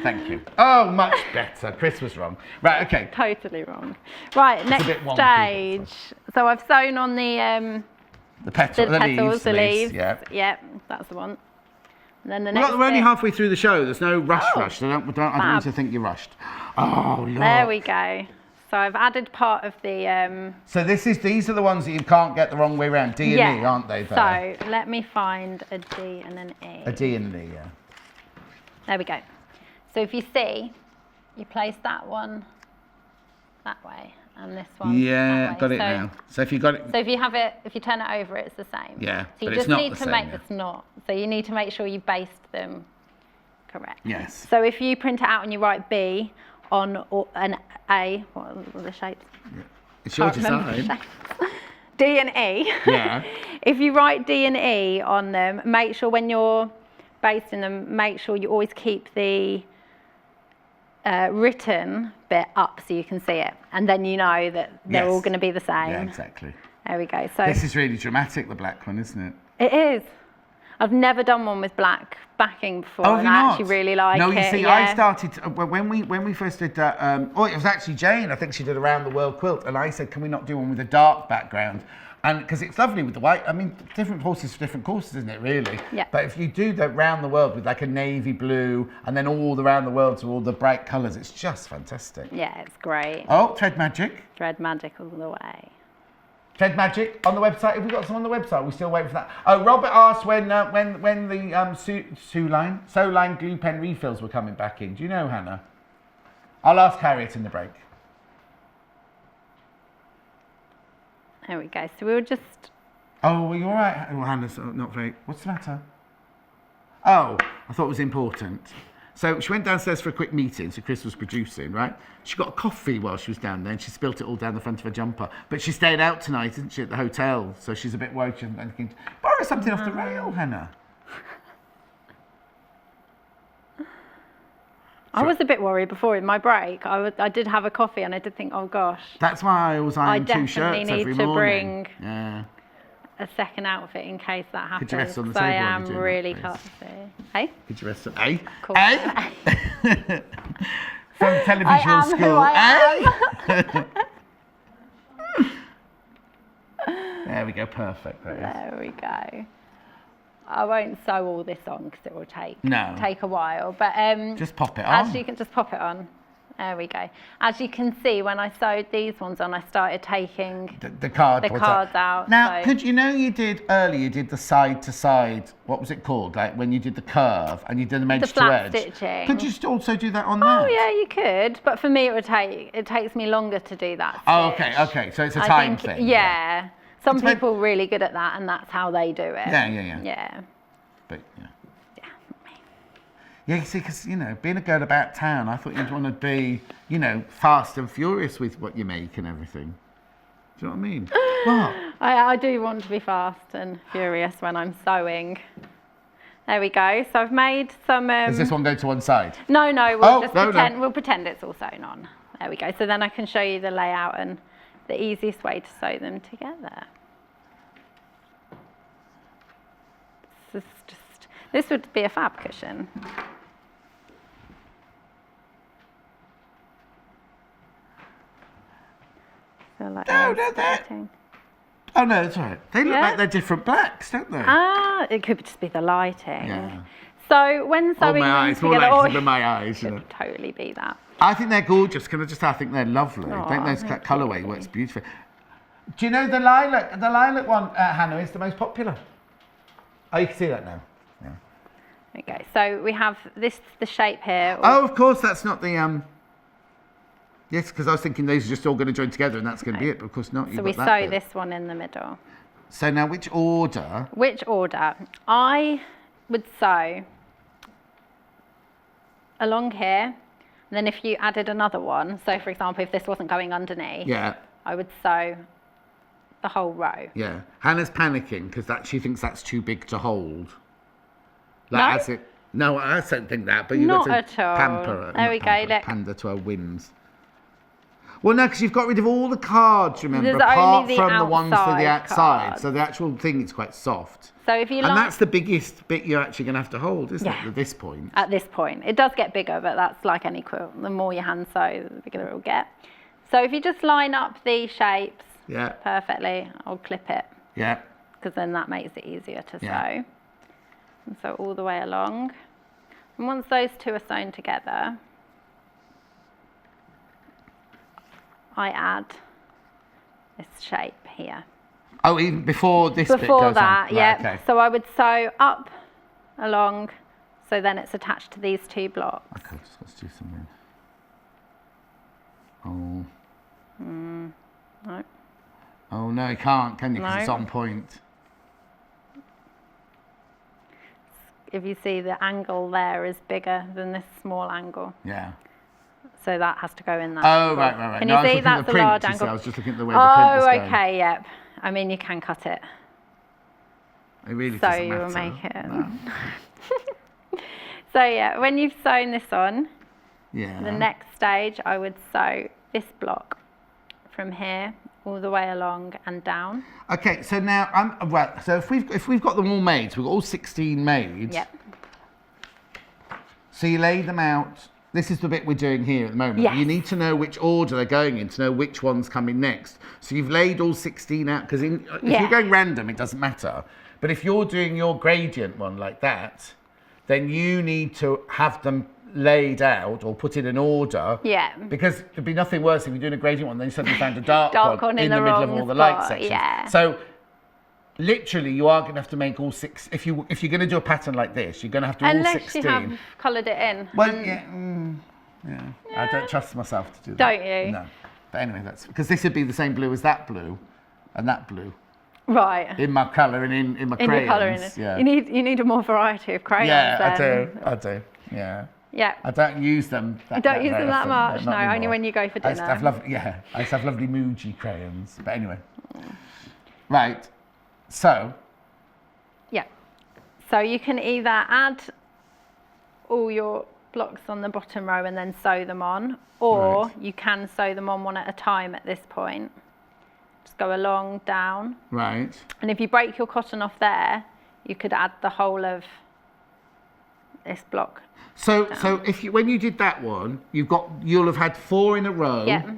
Thank you. Oh, much better. Chris was wrong. Right, okay. Totally wrong. Right, It's next a bit wonky, stage. So I've sewn on the petals, the leaves. Yeah. Yep, that's the one. And then the Well, next we're only bit- halfway through the show. There's no rush. So I don't Fab. want you to think you're rushed. Oh, Lord. There we go. So I've added part of the... So these are the ones that you can't get the wrong way around. D and E, aren't they? There? So let me find a D and an E. A D and an E, yeah. There we go. So if you see, you place that one that way and this one Yeah, that way. got it now. So if you got it... So if you have it, if you turn it over, it's the same. Yeah, So you but just it's not need the to same, make yeah. it's not. So you need to make sure you basted them correct. Yes. So if you print it out and you write B on an A, what are the shapes? Yeah. It's your Can't remember the design. shapes. D and E. Yeah. If you write D and E on them, make sure when you're basting them, make sure you always keep the written bit up so you can see it, and then you know that they're Yes. all going to be the same. Yeah, exactly. There we go. So This is really dramatic, the black one, isn't it? it is. I've never done one with black backing before, Oh, and have I you actually not? really like no, it. you see, yeah. I started when we first did that. It was actually Jayne. I think she did Around the World quilt, and I said, can we not do one with a dark background? And because it's lovely with the white. I mean, different horses for different courses, isn't it? Really. Yeah. But if you do the Round the World with like a navy blue, and then all the Round the World to all the bright colours, it's just fantastic. Yeah, it's great. Oh, Thread Magic. Thread magic all the way. Thread Magic on the website. Have we got some on the website? We're still waiting for that. Oh, Robert asked when the sew line glue pen refills were coming back in. Do you know, Hannah? I'll ask Harriet in the break. There we go. So we'll just... Oh, are you all right? Oh, Hannah's not very... What's the matter? Oh, I thought it was important. So she went downstairs for a quick meeting, so Chris was producing, right? She got a coffee while she was down there, and she spilt it all down the front of her jumper. But she's staying out tonight, isn't she, at the hotel? So she's a bit worried she hasn't got anything to... Borrow something off the rail, Hannah. I was a bit worried before in my break. I did have a coffee and I did think, oh gosh, That's why I always iron two definitely shirts need every to morning. bring- Yeah. a second outfit in case that happens. Could you rest on the 'cause table I while you're am doing that, really please? comfy. Hey? Could you rest on... Eh? Cool. Eh? From televisual I am who school. I Eh? There we go, perfect. That is. There we go. I won't sew all this on because it will take a while. But Just pop it as on. you can just pop it on. There we go. As you can see, when I sewed these ones on, I started taking The cards out. Now, so- could you know you did earlier? You did the side to side. What was it called? Like when you did the curve and you did the edge to flat edge. stitching. Could you also do that on Oh that? yeah, you could. But for me, it takes me longer to do that. Oh, stitch. okay. So it's a I time think- thing. Yeah. Some It's like- people are really good at that, and that's how they do it. Yeah. Yeah. But yeah. Yeah, you see, because, being a girl about town, I thought you'd want to be, fast and furious with what you make and everything. Do you know what I mean? What? I do want to be fast and furious when I'm sewing. There we go. So I've made some... Does this one go to one side? No, we'll Oh, just no. pretend. We'll pretend it's all sewn on. There we go. So then I can show you the layout and the easiest way to sew them together. This would be a fab cushion. So like No, those that. starting. Oh, no, that's all right. They look Yeah. like they're different blacks, don't they? It could just be the lighting. Yeah. So when Oh, sewing my them eyes. More together, like than my eyes, it could totally be that. I think they're gorgeous. I think they're lovely. I think Aw, those thank colourway you. works beautifully. Do you know the lilac? The lilac one, Hannah, is the most popular. Oh, you can see that now. Yeah. Okay, so we have the shape here. Oh, of course, that's not the yes, because I was thinking these are just all going to join together and that's going to be it, but of course not. So we sew this one in the middle. So now which order? Which order? I would sew along here, and then if you added another one, so for example, if this wasn't going underneath, Yeah. I would sew the whole row. Yeah. Hannah's panicking because she thinks that's too big to hold. No? As it, no, I don't think that, but you've Not got to at all. pamper her. There not we go, pamper, look. Pander to her whims. Well, no, because you've got rid of all the cards, remember, There's apart only the from the ones to the outside. cards. So the actual thing is quite soft. So if you And like, that's the biggest bit you're actually going to have to hold, isn't Yeah. it, at this point? at this point, it does get bigger, but that's like any quilt. The more you hand sew, the bigger it will get. So if you just line up the shapes Yeah. perfectly, I'll clip it, Yeah. because then that makes it easier to Yeah. sew. And so all the way along. And once those two are sewn together, I add this shape here. Oh, even before this bit Before goes that, on. yeah. Right, okay. So I would sew up, along, so then it's attached to these two blocks. Okay, let's do something. Oh. No. Oh, no, you can't, can you? Because it's No. on point. If you see, the angle there is bigger than this small angle. Yeah. So that has to go in that. Oh, angle. right. Can No, I you was see looking at that's the a print, large you see, angle? I was just looking at the way the print was Oh, going. okay, yep. I mean, you can cut it. It really So doesn't you will matter. make it. No. So yeah, when you've sewn this on, Yeah. the next stage, I would sew this block from here all the way along and down. Okay, so now right. So if we've got them all made, so we've got all 16 made. Yep. So you lay them out. This is the bit we're doing here at the moment. Yes. You need to know which order they're going in to know which one's coming next. So you've laid all 16 out because if Yeah. you're going random, it doesn't matter. But if you're doing your gradient one like that, then you need to have them laid out or put in an order. Yeah. Because there'd be nothing worse if you're doing a gradient one, then you suddenly found a dark, Dark one one in in the the middle of wrong all the light spot, sections. yeah. So literally, you are going to have to make all six. If you're going to do a pattern like this, you're going to have to do all Unless 16. you have coloured it in. Well, yeah. I don't trust myself to do that. Don't you? No. But anyway, that's because this would be the same blue as that blue, and that blue Right. in my colour and in my In crayons. your colouring. Yeah. You need a more variety of crayons. Yeah, then. I do. Yeah. Yeah. I don't use them. You don't use very them that often. much. not No, anymore. only when you go for I used to dinner. have I used to have lovely Muji crayons. But anyway. Right. So. Yeah. So you can either add all your blocks on the bottom row and then sew them on, or Right. you can sew them on one at a time at this point. Just go along, down. Right. And if you break your cotton off there, you could add the whole of this block. So when you did that one, you'll have had 4 in a row. Yeah.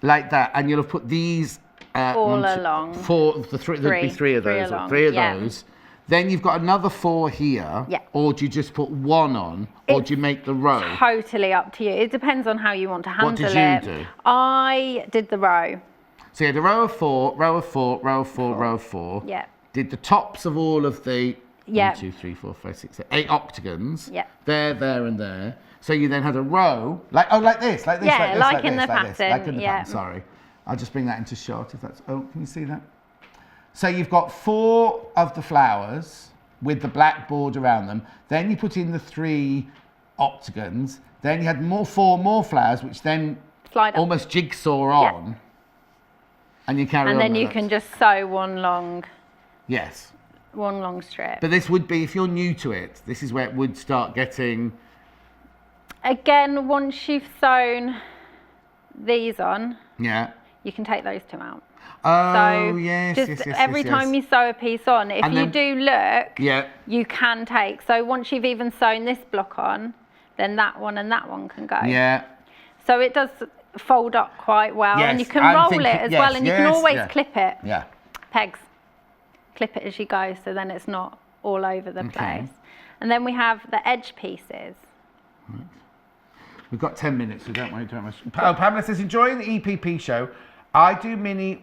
Like that, and you'll have put these All along. There'd be 3 of Three those. along, 3 of yeah. those. Then you've got another 4 here. Yeah. Or do you just put 1 on, or do you make the row? Totally up to you. It depends on how you want to handle What did you it. do? I did the row. So you had a row of 4, row of 4, row of 4, row of 4. Yeah. Did the tops of all of the Yeah. 1, 2, 3, 4, 5, 6, 7, 8 octagons. Yeah. There, and there. So you then had a row like this, like this, Yeah, like this, like like in this, the like this, like pattern, in the yeah. pattern. Sorry, I'll just bring that into shot if that's. Oh, can you see that? So you've got 4 of the flowers with the black border around them. Then you put in the 3 octagons. Then you had 4 more flowers, which then Slide up. almost jigsaw on. And you carry on. And then like you that. can just sew one long strip. But this would be, if you're new to it, this is where it would start getting. Again, once you've sewn these on, Yeah. you can take those 2 out. Oh, So yes, just yes, yes, every yes, time yes. you sew a piece on, if And you then- do look, Yeah. you can take. So once you've even sewn this block on, then that one and that one can go. Yeah. So it does fold up quite well, and you Yes, can I'm roll thinking- it as yes, well, and you can yes, always yeah. clip it. Yeah. Pegs. Clip it as you go, so then it's not all over the Okay. place. And then we have the edge pieces. We've got 10 minutes, so don't worry too much. Oh, Pamela says, enjoying the EPP show. I do mini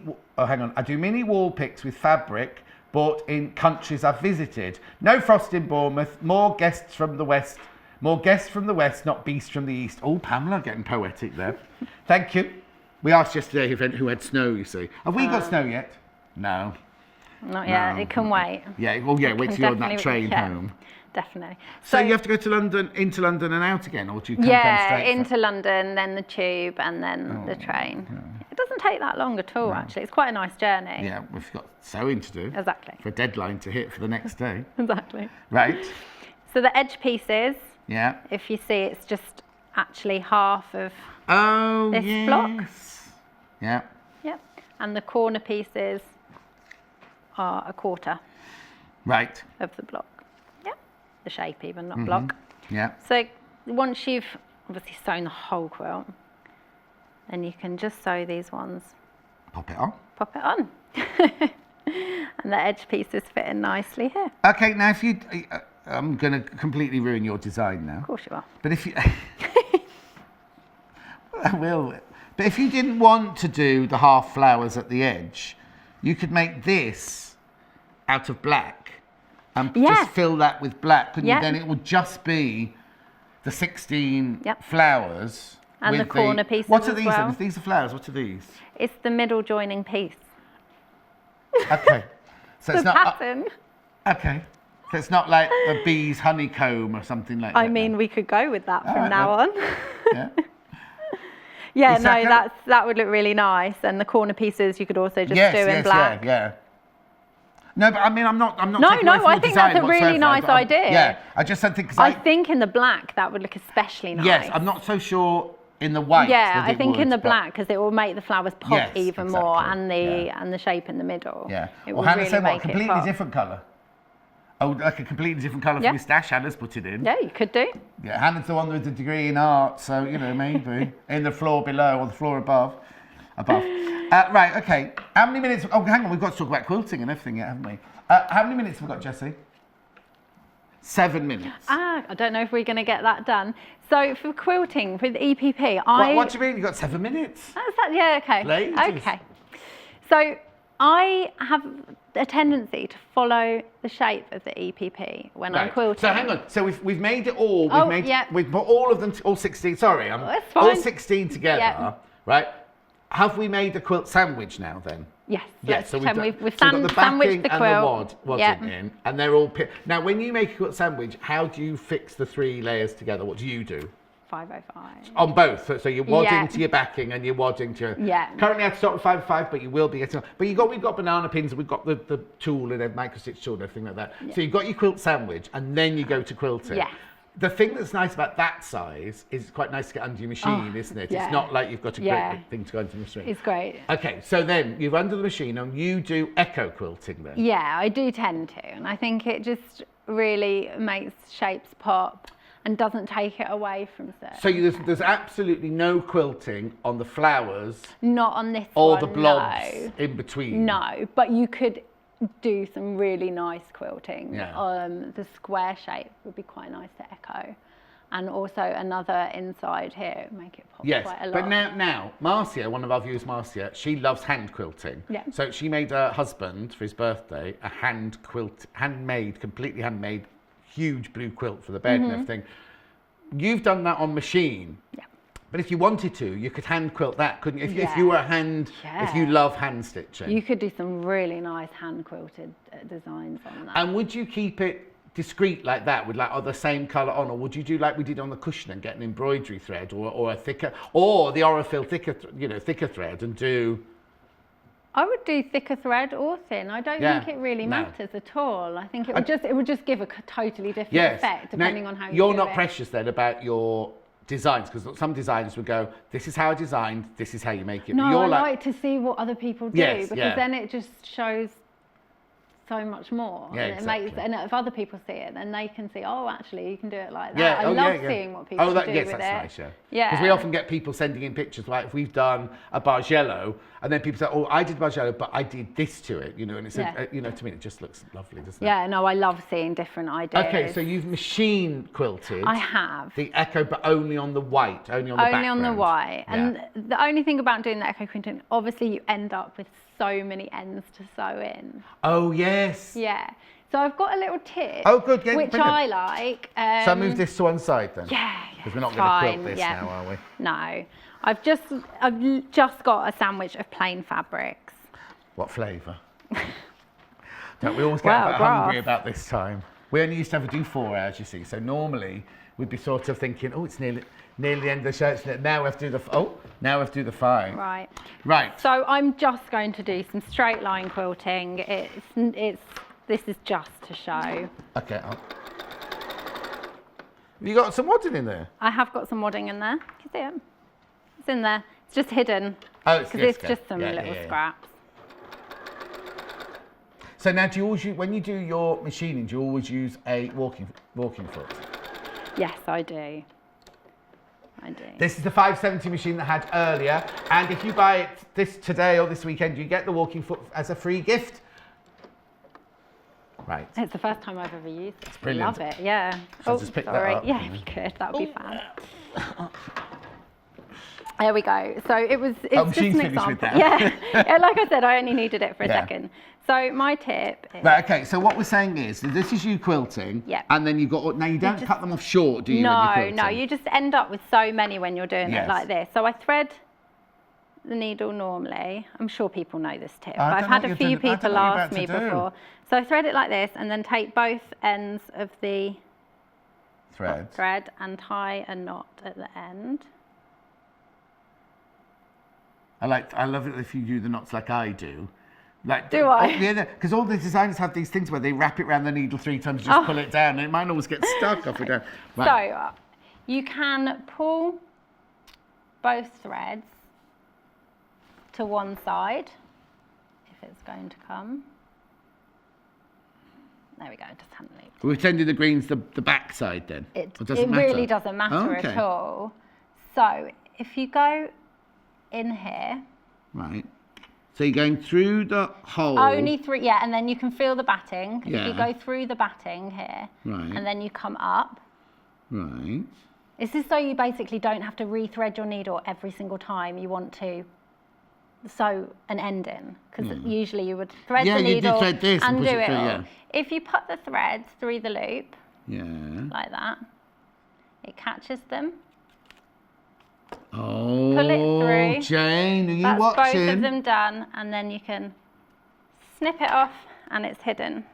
wall picks with fabric bought in countries I've visited. No frost in Bournemouth, more guests from the west. More guests from the west, not beasts from the east. Oh, Pamela, getting poetic there. Thank you. We asked yesterday who had snow, you see. Have we got snow yet? No. Not yet. No. It can wait. Yeah, well, yeah, wait till you're on that train home. Definitely. So you have to go to London, into London and out again, or do you come down straight? Yeah, into London, then the tube, and then the train. Okay. It doesn't take that long at all, actually. It's quite a nice journey. Yeah, we've got sewing to do. Exactly. For a deadline to hit for the next day. Exactly. Right. So the edge pieces, Yeah. if you see, it's just actually half of Oh, this yes. block. Yeah. Yep. And the corner pieces are a quarter Right. of the block. Yep. The shape even, not block. Yeah. So once you've obviously sewn the whole quilt, then you can just sew these ones, Pop it on. pop it on. And the edge pieces fit in nicely here. Okay, now if you... I'm going to completely ruin your design now. Of course you are. But if you... I will. But if you didn't want to do the half flowers at the edge, you could make this out of black and just fill that with black, couldn't you? Then it would just be the 16 flowers. And with the corner pieces What are as these well. then? If these are flowers, what are these? It's the middle joining piece. Okay. So The it's not... pattern. Okay. So it's not like a bee's honeycomb or something like that. I mean, we could go with that from right, now on. Yeah. Yeah, Is no, that that would look really nice. And the corner pieces you could also just do in yes, black. Yeah. No, but I mean, I'm not. No, taking away from I your think design that's a really whatsoever, nice but I'm- idea. Yeah, I just don't think. 'Cause I think in the black that would look especially nice. Yes, I'm not so sure in the white. Yeah, that I it think in would, the but- black because it will make the flowers pop Yes, even more, exactly, and the shape in the middle. Yeah. It Well, will Hannah really said what? A make it completely pop. different colour. Oh, like a completely different colour Yeah. from your stash. Hannah's put it in. Yeah, you could do. Yeah, Hannah's the one with the degree in art, so you know maybe in the floor below or the floor above. Right. Okay. How many minutes? Oh, hang on. We've got to talk about quilting and everything yet, haven't we? How many minutes have we got, Jessie? 7 minutes. I don't know if we're going to get that done. So for quilting, with EPP, What do you mean? You've got 7 minutes? Yeah, okay. Ladies. Okay. So I have a tendency to follow the shape of the EPP when I'm quilting. So hang on. So we've made it all. We've put all of them, all 16. Sorry, That's all fine. 16 together. Yeah. Right? Have we made a quilt sandwich now then? Yes. Yes, so we've got the sandwiched the backing quilt. and the wadding in, and they're all... Now, when you make a quilt sandwich, how do you fix the 3 layers together? What do you do? 505. On both, so you're wadding Yeah. to your backing and you're wadding to your... Yeah. Currently I have to start with 505, but you will be getting... But we've got banana pins, we've got the tool and a micro-stitch tool and everything like that. Yeah. So you've got your quilt sandwich, and then you go to quilting. Yeah. The thing that's nice about that size is it's quite nice to get under your machine, isn't it? yeah. It's not like you've got a great big thing to go under the machine. It's great. Okay, so then you're under the machine and you do echo quilting then? Yeah, I do tend to, and I think it just really makes shapes pop and doesn't take it away from certain. So there's absolutely no quilting on the flowers Not on this or one, the blobs no. in between? No, but you could do some really nice quilting. Yeah. The square shape would be quite nice to echo. And also another inside here, make it pop quite a lot. But now, Marcia, one of our viewers, Marcia, she loves hand quilting. Yeah. So she made her husband, for his birthday, a completely handmade, huge blue quilt for the bed and everything. You've done that on machine. Yeah. But if you wanted to, you could hand quilt that, couldn't you? If you were if you love hand stitching. You could do some really nice hand quilted designs on that. And would you keep it discreet like that with the same colour on, or would you do like we did on the cushion and get an embroidery thread or a thicker, or the Orifil thicker thread and do... I would do thicker thread or thin. I don't think it really matters at all. I think it would just give a totally different effect depending on how you do it. You're not precious then about your designs, because some designers would go, this is how I designed, this is how you make it. No, but you're I like to see what other people do, because then it just shows so much more. Yeah, and exactly. and if other people see it, then they can see, oh, actually, you can do it like that. Yeah, I love seeing what people do with that's it. nice, yeah. Yeah. Because we often get people sending in pictures, like if we've done a Bargello, and then people say, oh, I did Bargello, but I did this to it, and it's, to me, it just looks lovely, doesn't it? Yeah, no, I love seeing different ideas. Okay, so you've machine quilted. I have. The echo, but only on the white, only on the background. Only on the white. And the only thing about doing the echo quilting, obviously you end up with so many ends to sew in. Oh, yes. Yeah. So I've got a little tip. Oh, good. Yeah, which brilliant. I like. So move this to one side then? Yeah. Because we're not going to quilt this now, are we? No. I've just got a sandwich of plain fabrics. What flavour? Don't we always get a bit hungry about this time? We only used to ever do 4 hours, you see. So normally we'd be sort of thinking, oh, it's nearly the end of the show. Now we have to do now we have to do the 5. Right. Right. So I'm just going to do some straight line quilting. This is just to show. Okay. You got some wadding in there? I have got some wadding in there. Can you see it? It's in there. It's just hidden. Oh, because it's just some little scraps. So now, do you always when you do your machining, do you always use a walking foot? Yes, I do. I do. This is the 570 machine that I had earlier, and if you buy it this today or this weekend, you get the walking foot as a free gift. Right. It's the first time I've ever used it. It's brilliant. I love it, yeah. I'll just pick that up. Yeah, if you could, that would be fun. There we go. So it's just an example. With that. Yeah. Like I said, I only needed it for a second. So my tip is... Right, okay, so what we're saying is, this is you quilting, and then you've got, now you don't cut them off short, do you? No, you just end up with so many when you're doing it like this. So I thread the needle normally. I'm sure people know this tip, but I've had a few people ask me before. So I thread it like this and then take both ends of the thread and tie a knot at the end. I love it if you do the knots like I do. Like, do I? Yeah, because all the designers have these things where they wrap it around the needle 3 times, just pull it down, and mine always gets stuck off and down. Right. So you can pull both threads to one side if it's going to come. There we go, just hand loop. We're pretending the green's the back side then? It really doesn't matter at all. So if you go in here. Right. So you're going through the hole. Only through, and then you can feel the batting. Yeah. If you go through the batting here, and then you come up. Right. This is so you basically don't have to rethread your needle every single time you want to sew an end in. Because usually you would thread the needle thread this and do it it through, all. If you put the threads through the loop, like that, it catches them. Oh, pull it through. Jayne, are you That's watching? Both of them done, and then you can snip it off, and it's hidden.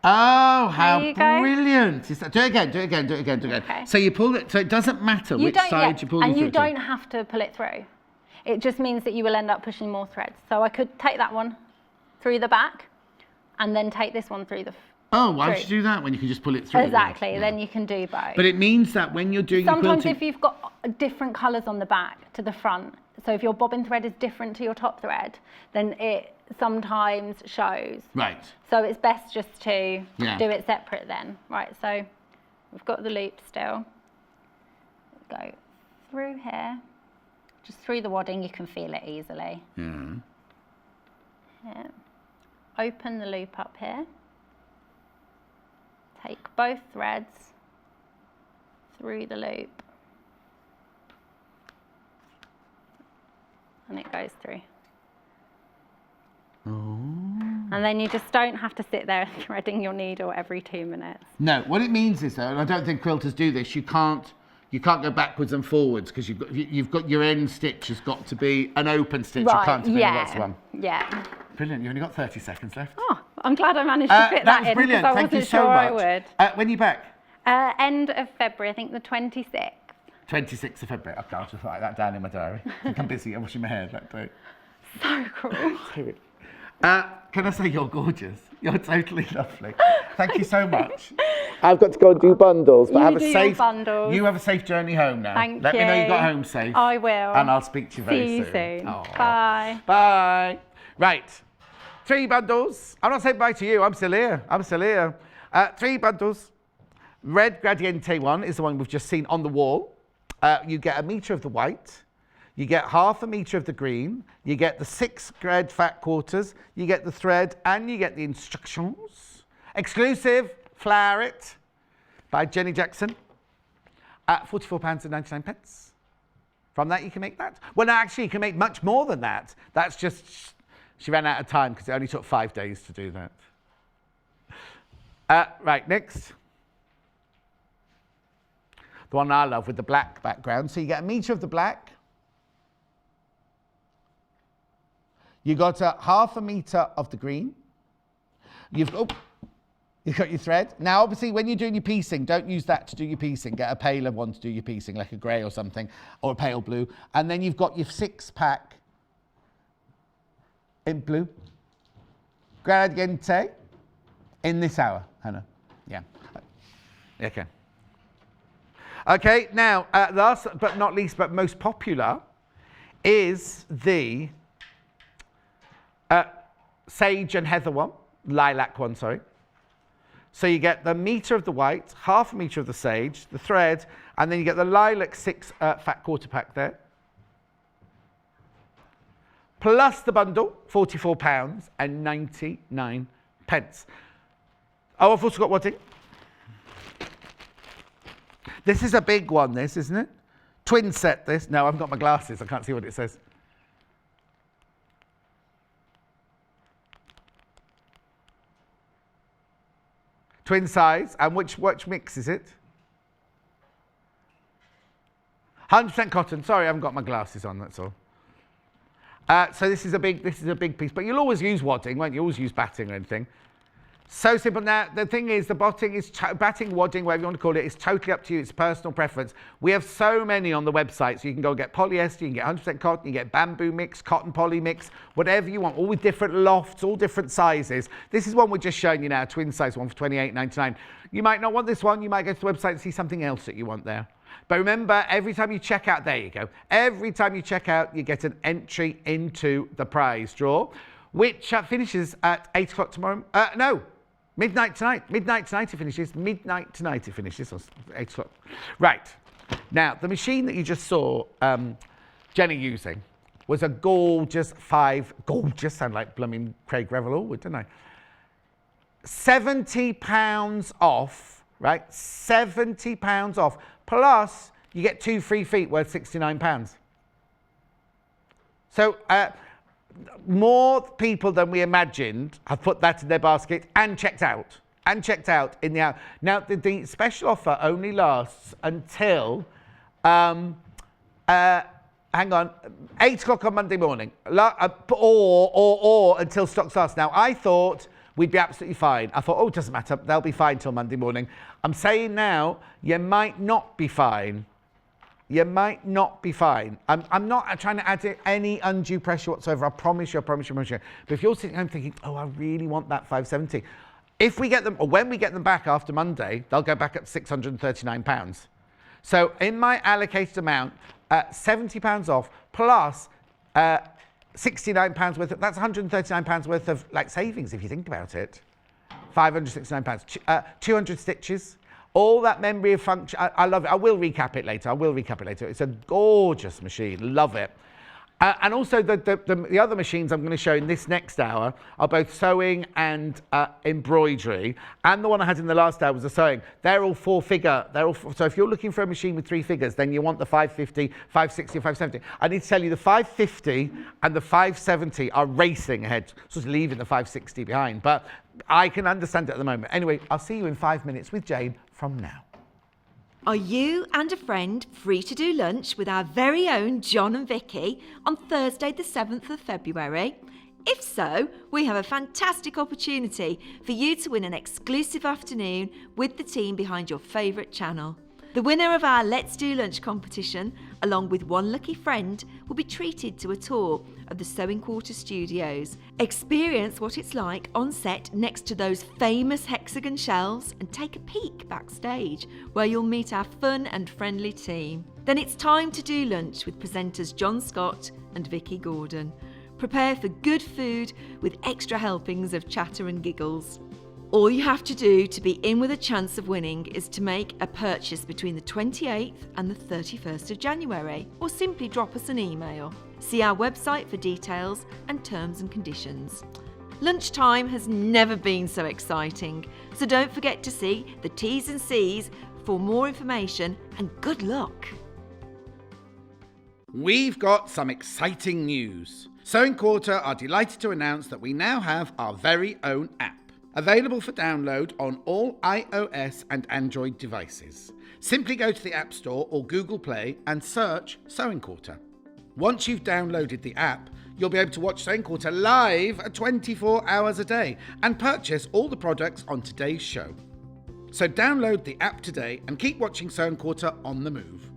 Oh, how brilliant! Do it again. Okay. So you pull it. So it doesn't matter which side you pull it through. And you don't have to pull it through. It just means that you will end up pushing more threads. So I could take that one through the back, and then take this one through the. Why would you do that when you can just pull it through? Exactly, then you can do both. But it means that when you're doing sometimes if you've got different colours on the back to the front, so if your bobbin thread is different to your top thread, then it sometimes shows. Right. So it's best just to do it separate then. Right, so we've got the loop still. Go through here, just through the wadding, you can feel it easily. Yeah. Open the loop up here. Take both threads through the loop and it goes through. And then you just don't have to sit there threading your needle every 2 minutes. No, what it means is though, and I don't think quilters do this, you can't go backwards and forwards because you've got your end stitch has got to be an open stitch. Right, you can't do that's one. Yeah. Brilliant, you've only got 30 seconds left. Oh, I'm glad I managed to fit that in because I wasn't sure I would. When are you back? End of February, I think the 26th. 26th of February. Okay, I'll just write that down in my diary. I think I'm busy. I'm washing my hair that day. So cool. Can I say you're gorgeous? You're totally lovely. Thank you so much. I've got to go and do bundles, but you have a safe journey home now. Let me know you got home safe. I will. And I'll speak to you very soon. See you soon. Oh. Bye. Bye. Right. 3 bundles. I'm not saying bye to you. I'm still here. 3 bundles. Red Gradiente one is the one we've just seen on the wall. You get 1 metre of the white. You get ½ metre of the green. You get the 6 red fat quarters. You get the thread and you get the instructions. Exclusive Flower It by Jenny Jackson at £44.99. From that you can make that. Well, no, actually you can make much more than that. That's just She ran out of time because it only took 5 days to do that. Right, next. The one I love with the black background. So you get 1 metre of the black. You got a 1/2 metre of the green. You've got your thread. Now, obviously, when you're doing your piecing, don't use that to do your piecing. Get a paler one to do your piecing, like a grey or something, or a pale blue. And then you've got your 6-pack in blue. Gradiente in this hour, Hannah. Yeah. Okay. Okay, now, last but not least, but most popular, is the sage and heather one, lilac one, sorry. So you get the metre of the white, 1/2 metre of the sage, the thread, and then you get the lilac 6 fat quarter pack there. Plus the bundle, £44.99. Oh, I've also got wadding. This is a big one, this, isn't it? Twin set, this. No, I haven't got my glasses. I can't see what it says. Twin size. And which mix is it? 100% cotton. Sorry, I haven't got my glasses on, that's all. So this is a big piece. But you'll always use wadding, won't you? Always use batting or anything. So simple. Now, the thing is, the batting, wadding, whatever you want to call it, is totally up to you. It's personal preference. We have so many on the website, so you can go get polyester, you can get 100% cotton, you get bamboo mix, cotton poly mix, whatever you want, all with different lofts, all different sizes. This is one we're just showing you now, a twin size one for £28.99. You might not want this one. You might go to the website and see something else that you want there. But remember, every time you check out, there you go. Every time you check out, you get an entry into the prize draw, which finishes at 8 o'clock tomorrow. No. Midnight tonight. Midnight tonight it finishes. Midnight tonight it finishes. Or 8 o'clock. Right. Now, the machine that you just saw Jenny using was a gorgeous gorgeous, sound like blooming Craig Revel Allwood, didn't I? £70 off, right? £70 off. Plus, you get 2 free feet worth £69. So, more people than we imagined have put that in their basket and checked out. In the hour. Now, the special offer only lasts until, hang on, 8 o'clock on Monday morning, or until stock starts. Now, I thought we'd be absolutely fine. I thought, oh, it doesn't matter, they'll be fine till Monday morning. I'm saying now, you might not be fine. You might not be fine. I'm not trying to add any undue pressure whatsoever. I promise you. But if you're sitting home thinking, oh, I really want that 570, if we get them, or when we get them back after Monday, they'll go back at £639. So in my allocated amount, £70 off plus £69 worth of, that's £139 worth of like savings if you think about it. £569, 200 stitches. All that memory of function, I love it. I will recap it later. It's a gorgeous machine. Love it. And also the other machines I'm going to show in this next hour are both sewing and embroidery. And the one I had in the last hour was the sewing. They're all 4-figure. So if you're looking for a machine with 3 figures, then you want the 550, 560, or 570. I need to tell you the 550 and the 570 are racing ahead, sort of leaving the 560 behind. But I can understand it at the moment. Anyway, I'll see you in 5 minutes with Jayne from now. Are you and a friend free to do lunch with our very own John and Vicky on Thursday the 7th of February? If so, we have a fantastic opportunity for you to win an exclusive afternoon with the team behind your favourite channel. The winner of our Let's Do Lunch competition, along with one lucky friend, will be treated to a tour of the Sewing Quarter studios. Experience what it's like on set next to those famous hexagon shelves and take a peek backstage where you'll meet our fun and friendly team. Then it's time to do lunch with presenters John Scott and Vicky Gordon. Prepare for good food with extra helpings of chatter and giggles. All you have to do to be in with a chance of winning is to make a purchase between the 28th and the 31st of January, or simply drop us an email. See our website for details and terms and conditions. Lunchtime has never been so exciting, so don't forget to see the T's and C's for more information, and good luck. We've got some exciting news. Sewing Quarter are delighted to announce that we now have our very own app, available for download on all iOS and Android devices. Simply go to the App Store or Google Play and search Sewing Quarter. Once you've downloaded the app, you'll be able to watch Sewing Quarter live 24 hours a day and purchase all the products on today's show. So download the app today and keep watching Sewing Quarter on the move.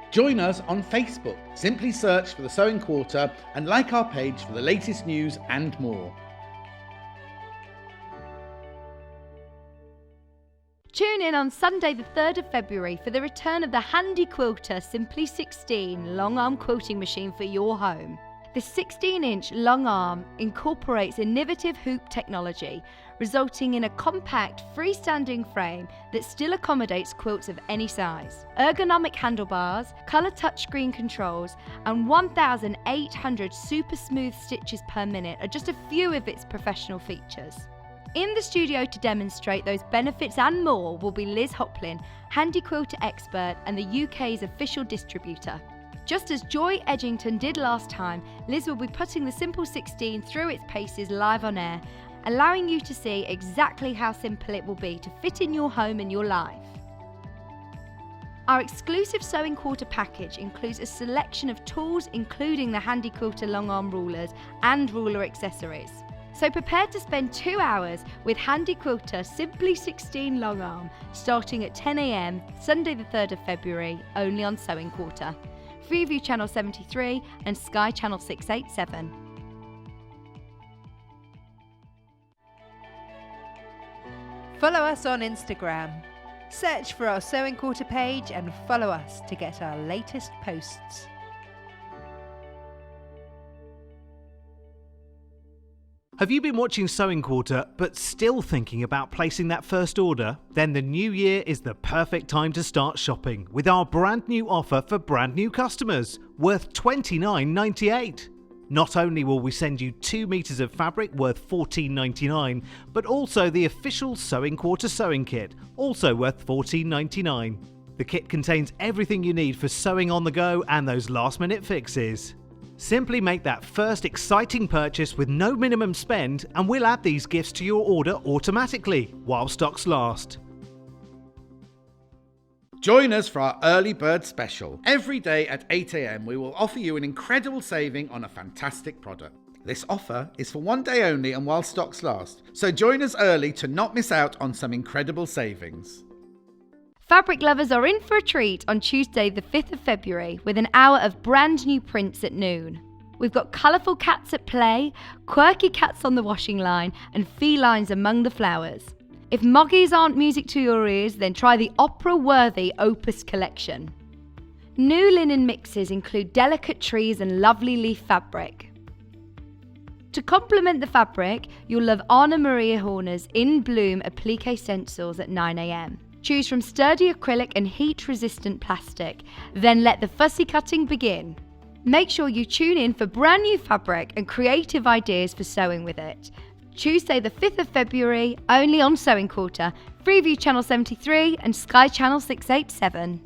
Join us on Facebook. Simply search for the Sewing Quarter and like our page for the latest news and more. Tune in on Sunday the 3rd of February for the return of the handy quilter Simply 16 long arm quilting machine for your home. The 16-inch long arm incorporates innovative hoop technology, resulting in a compact freestanding frame that still accommodates quilts of any size. Ergonomic handlebars, colour touchscreen controls and 1,800 super smooth stitches per minute are just a few of its professional features. In the studio to demonstrate those benefits and more will be Liz Hoplin, handy quilter expert and the UK's official distributor. Just as Joy Edgington did last time, Liz will be putting the Simple 16 through its paces live on air, allowing you to see exactly how simple it will be to fit in your home and your life. Our exclusive Sewing Quarter package includes a selection of tools including the handy quilter long arm rulers and ruler accessories. So prepare to spend 2 hours with handy quilter Simply 16 long arm starting at 10 a.m. Sunday the 3rd of February only on Sewing Quarter. Freeview Channel 73 and Sky Channel 687. Follow us on Instagram. Search for our Sewing Quarter page and follow us to get our latest posts. Have you been watching Sewing Quarter but still thinking about placing that first order? Then the new year is the perfect time to start shopping with our brand new offer for brand new customers worth $29.98. Not only will we send you 2 meters of fabric worth $14.99, but also the official Sewing Quarter sewing kit, also worth $14.99. The kit contains everything you need for sewing on the go and those last minute fixes. Simply make that first exciting purchase with no minimum spend and we'll add these gifts to your order automatically while stocks last. Join us for our early bird special. Every day at 8 a.m. we will offer you an incredible saving on a fantastic product. This offer is for one day only and while stocks last, so join us early to not miss out on some incredible savings. Fabric lovers are in for a treat on Tuesday the 5th of February with an hour of brand new prints at noon. We've got colourful cats at play, quirky cats on the washing line and felines among the flowers. If moggies aren't music to your ears, then try the opera-worthy Opus collection. New linen mixes include delicate trees and lovely leaf fabric. To complement the fabric, you'll love Anna Maria Horner's In Bloom applique stencils at 9 a.m. Choose from sturdy acrylic and heat-resistant plastic, then let the fussy cutting begin. Make sure you tune in for brand new fabric and creative ideas for sewing with it. Tuesday the 5th of February, only on Sewing Quarter, Freeview Channel 73 and Sky Channel 687.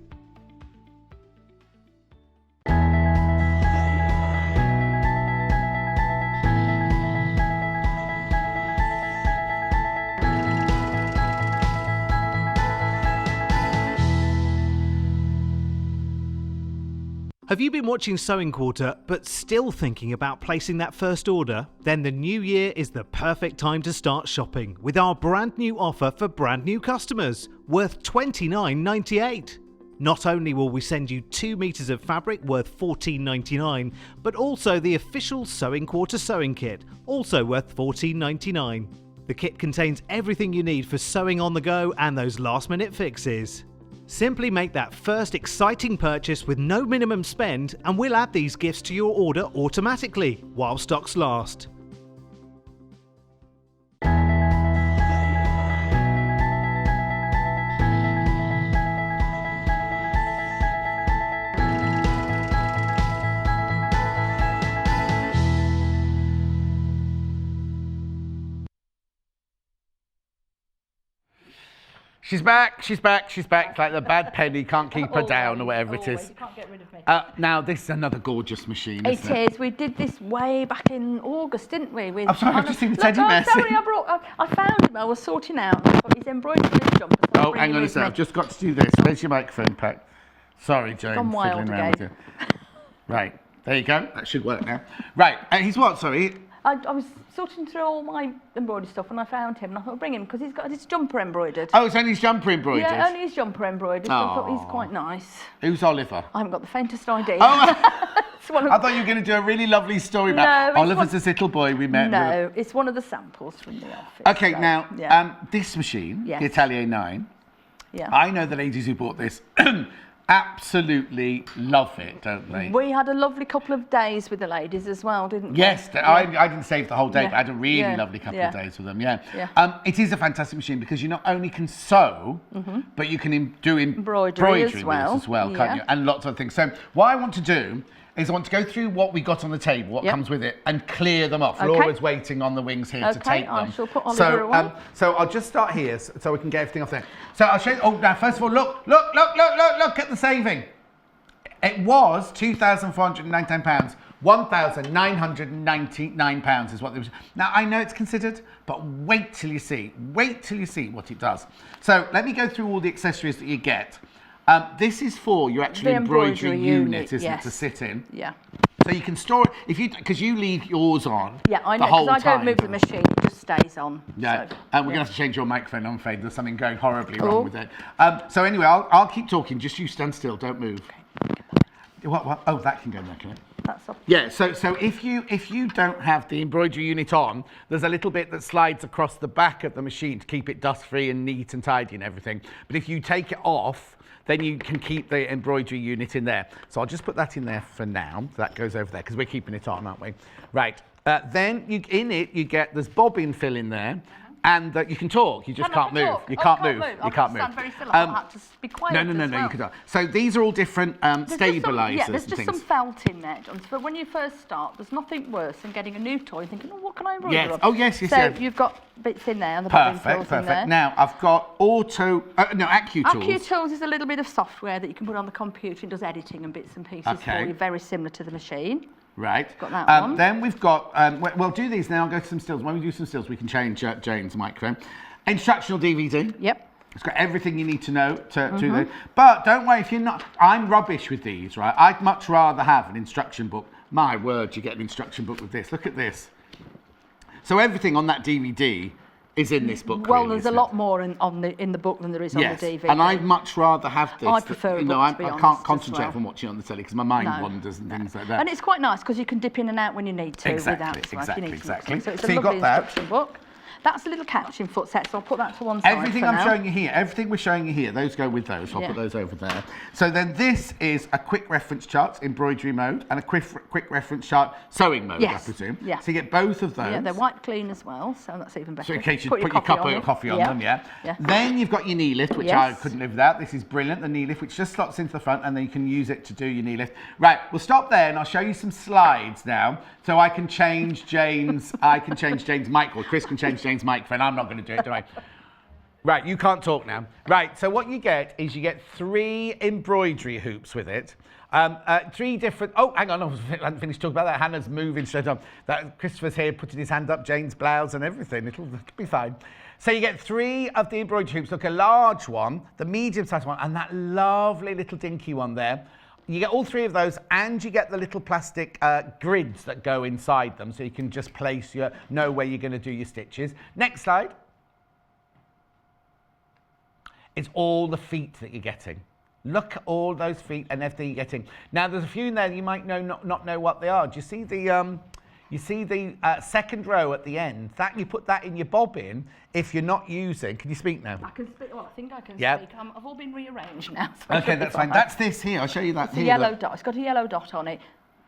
Have you been watching Sewing Quarter but still thinking about placing that first order? Then the new year is the perfect time to start shopping with our brand new offer for brand new customers worth $29.98. Not only will we send you 2 meters of fabric worth $14.99, but also the official Sewing Quarter sewing kit, also worth $14.99. The kit contains everything you need for sewing on the go and those last minute fixes. Simply make that first exciting purchase with no minimum spend and we'll add these gifts to your order automatically while stocks last. She's back, she's back, she's back. Like the bad penny, can't keep her down or whatever it is. You can't get rid of me. Now, this is another gorgeous machine, It isn't it? is. We did this way back in August, didn't we? With I'm sorry, I've just seen the teddy bear. Sorry, I found him. I was sorting out. I've got his embroidery in his jumper. So Oh, hang on a sec. I've just got to do this. Where's your microphone pack? Sorry, Jane. Gone wild fiddling around again. with you. Right, there you go. That should work now. Right, he's what, sorry? I was sorting through all my embroidery stuff and I found him and I thought, bring him because he's got his jumper embroidered. Oh, it's only his jumper embroidered? Yeah, only his jumper embroidered. So I thought he's quite nice. Who's Oliver? I haven't got the faintest idea. Oh, It's one of- I thought you were going to do a really lovely story about No, it's Oliver's this little boy we met. No, it's one of the samples from the office. Okay, so, now, yeah. this machine, Yes. the Atelier 9, Yeah. I know the ladies who bought this absolutely love it, don't they? We had a lovely couple of days with the ladies as well, didn't we? Yes, I didn't save the whole day, Yeah. but I had a really Yeah. lovely couple Yeah. of days with them, yeah. Yeah. It is a fantastic machine because you not only can sew, but you can do embroidery as with well. it as well, Yeah. can't you? And lots of things. So what I want to do is I want to go through what we got on the table, what Yep. comes with it, and clear them off. Okay. Laura's waiting on the wings here to Okay, take them. I shall put Oliver away. So I'll just start here so we can get everything off there. So I'll show you, oh, now first of all, look at the saving. It was £2,499, £1,999 is what it was. Now, I know it's considered, but wait till you see what it does. So let me go through all the accessories that you get. This is for your actual The embroidery unit, isn't yes. it, to sit in? Yeah. So you can store it, because you leave yours on Yeah, I the know, whole because time. I don't move the machine, it just stays on. Yeah, So, and we're going to have to change your microphone, I'm afraid. There's something going horribly Oh. wrong with it. So anyway, I'll keep talking, just you stand still, don't move. What? Oh, that can go there, can it? That's off. Yeah, so if you don't have the embroidery unit on, there's a little bit that slides across the back of the machine to keep it dust-free and neat and tidy and everything. But if you take it off, then you can keep the embroidery unit in there. So I'll just put that in there for now. That goes over there, because we're keeping it on, aren't we? Right, then in it, you get, there's bobbin fill in there, and you can talk, you just can't move. You can't move. You can't move. Stand very still. I had to be quiet. No, as well. you can talk. So these are all different stabilisers There's and just things. some felt in there, John. But when you first start, there's nothing worse than getting a new toy and thinking, oh, what can I embroider Yes. on? Oh, yes. So you've got bits in there, and the bobbin fills in there. Now, I've got AccuTools. AccuTools is a little bit of software that you can put on the computer and does editing and bits and pieces Okay. for you, very similar to the machine. Right. Got that one. Then we've got, we'll do these now. I'll go to some stills. When we do some stills, we can change Jayne's microphone. Instructional DVD. Yep. It's got everything you need to know to do this. But don't worry if you're not, I'm rubbish with these, right? I'd much rather have an instruction book. My word, you get an instruction book with this. Look at this. So everything on that DVD is in this book. Well, really, there's a isn't lot it? more in the book than there is on the DVD. And I'd much rather have this. I prefer a book, I to be can't honest, as concentrate well. if I'm watching it on the telly because my mind No, wanders and no. things like that. And it's quite nice because you can dip in and out when you need to without Exactly. So it's So a you lovely got that. instruction book. That's a little couching foot set, so I'll put that to one side Everything for I'm now. showing you here, everything we're showing you here, those go with those. So I'll Yeah. put those over there. So then this is a quick reference chart, embroidery mode, and a quick reference chart, sewing mode, Yes. I presume. Yeah. So you get both of those. Yeah, they're white clean as well, so that's even better. So in case you put your cup or your coffee on them, yeah. Then you've got your knee lift, which I Yes. couldn't live without. This is brilliant, the knee lift, which just slots into the front, and then you can use it to do your knee lift. Right, we'll stop there, and I'll show you some slides now, so I can change Jayne's mic, or Chris can change Jayne's microphone. I'm not going to do it, do I? Right, you can't talk now. Right, so what you get is you get 3 embroidery hoops with it. 3 different, oh, hang on, I haven't finished talking about that. Hannah's moving straight on. That Christopher's here, putting his hand up, Jayne's blouse and everything. It'll be fine. So you get 3 of the embroidery hoops. Look, a large one, the medium-sized one, and that lovely little dinky one there. You get all 3 of those, and you get the little plastic grids that go inside them, so you can just know where you're going to do your stitches. Next slide. It's all the feet that you're getting. Look at all those feet and everything you're getting. Now, there's a few in there you might not know what they are. Do you see the second row at the end? That you put that in your bobbin if you're not using. Can you speak now? I can speak. Well, I think I can Yeah. speak. I've all been rearranged now. So Okay, that's fine. That's this here. I'll show you that It's a here. yellow Look. dot. It's got a yellow dot on it.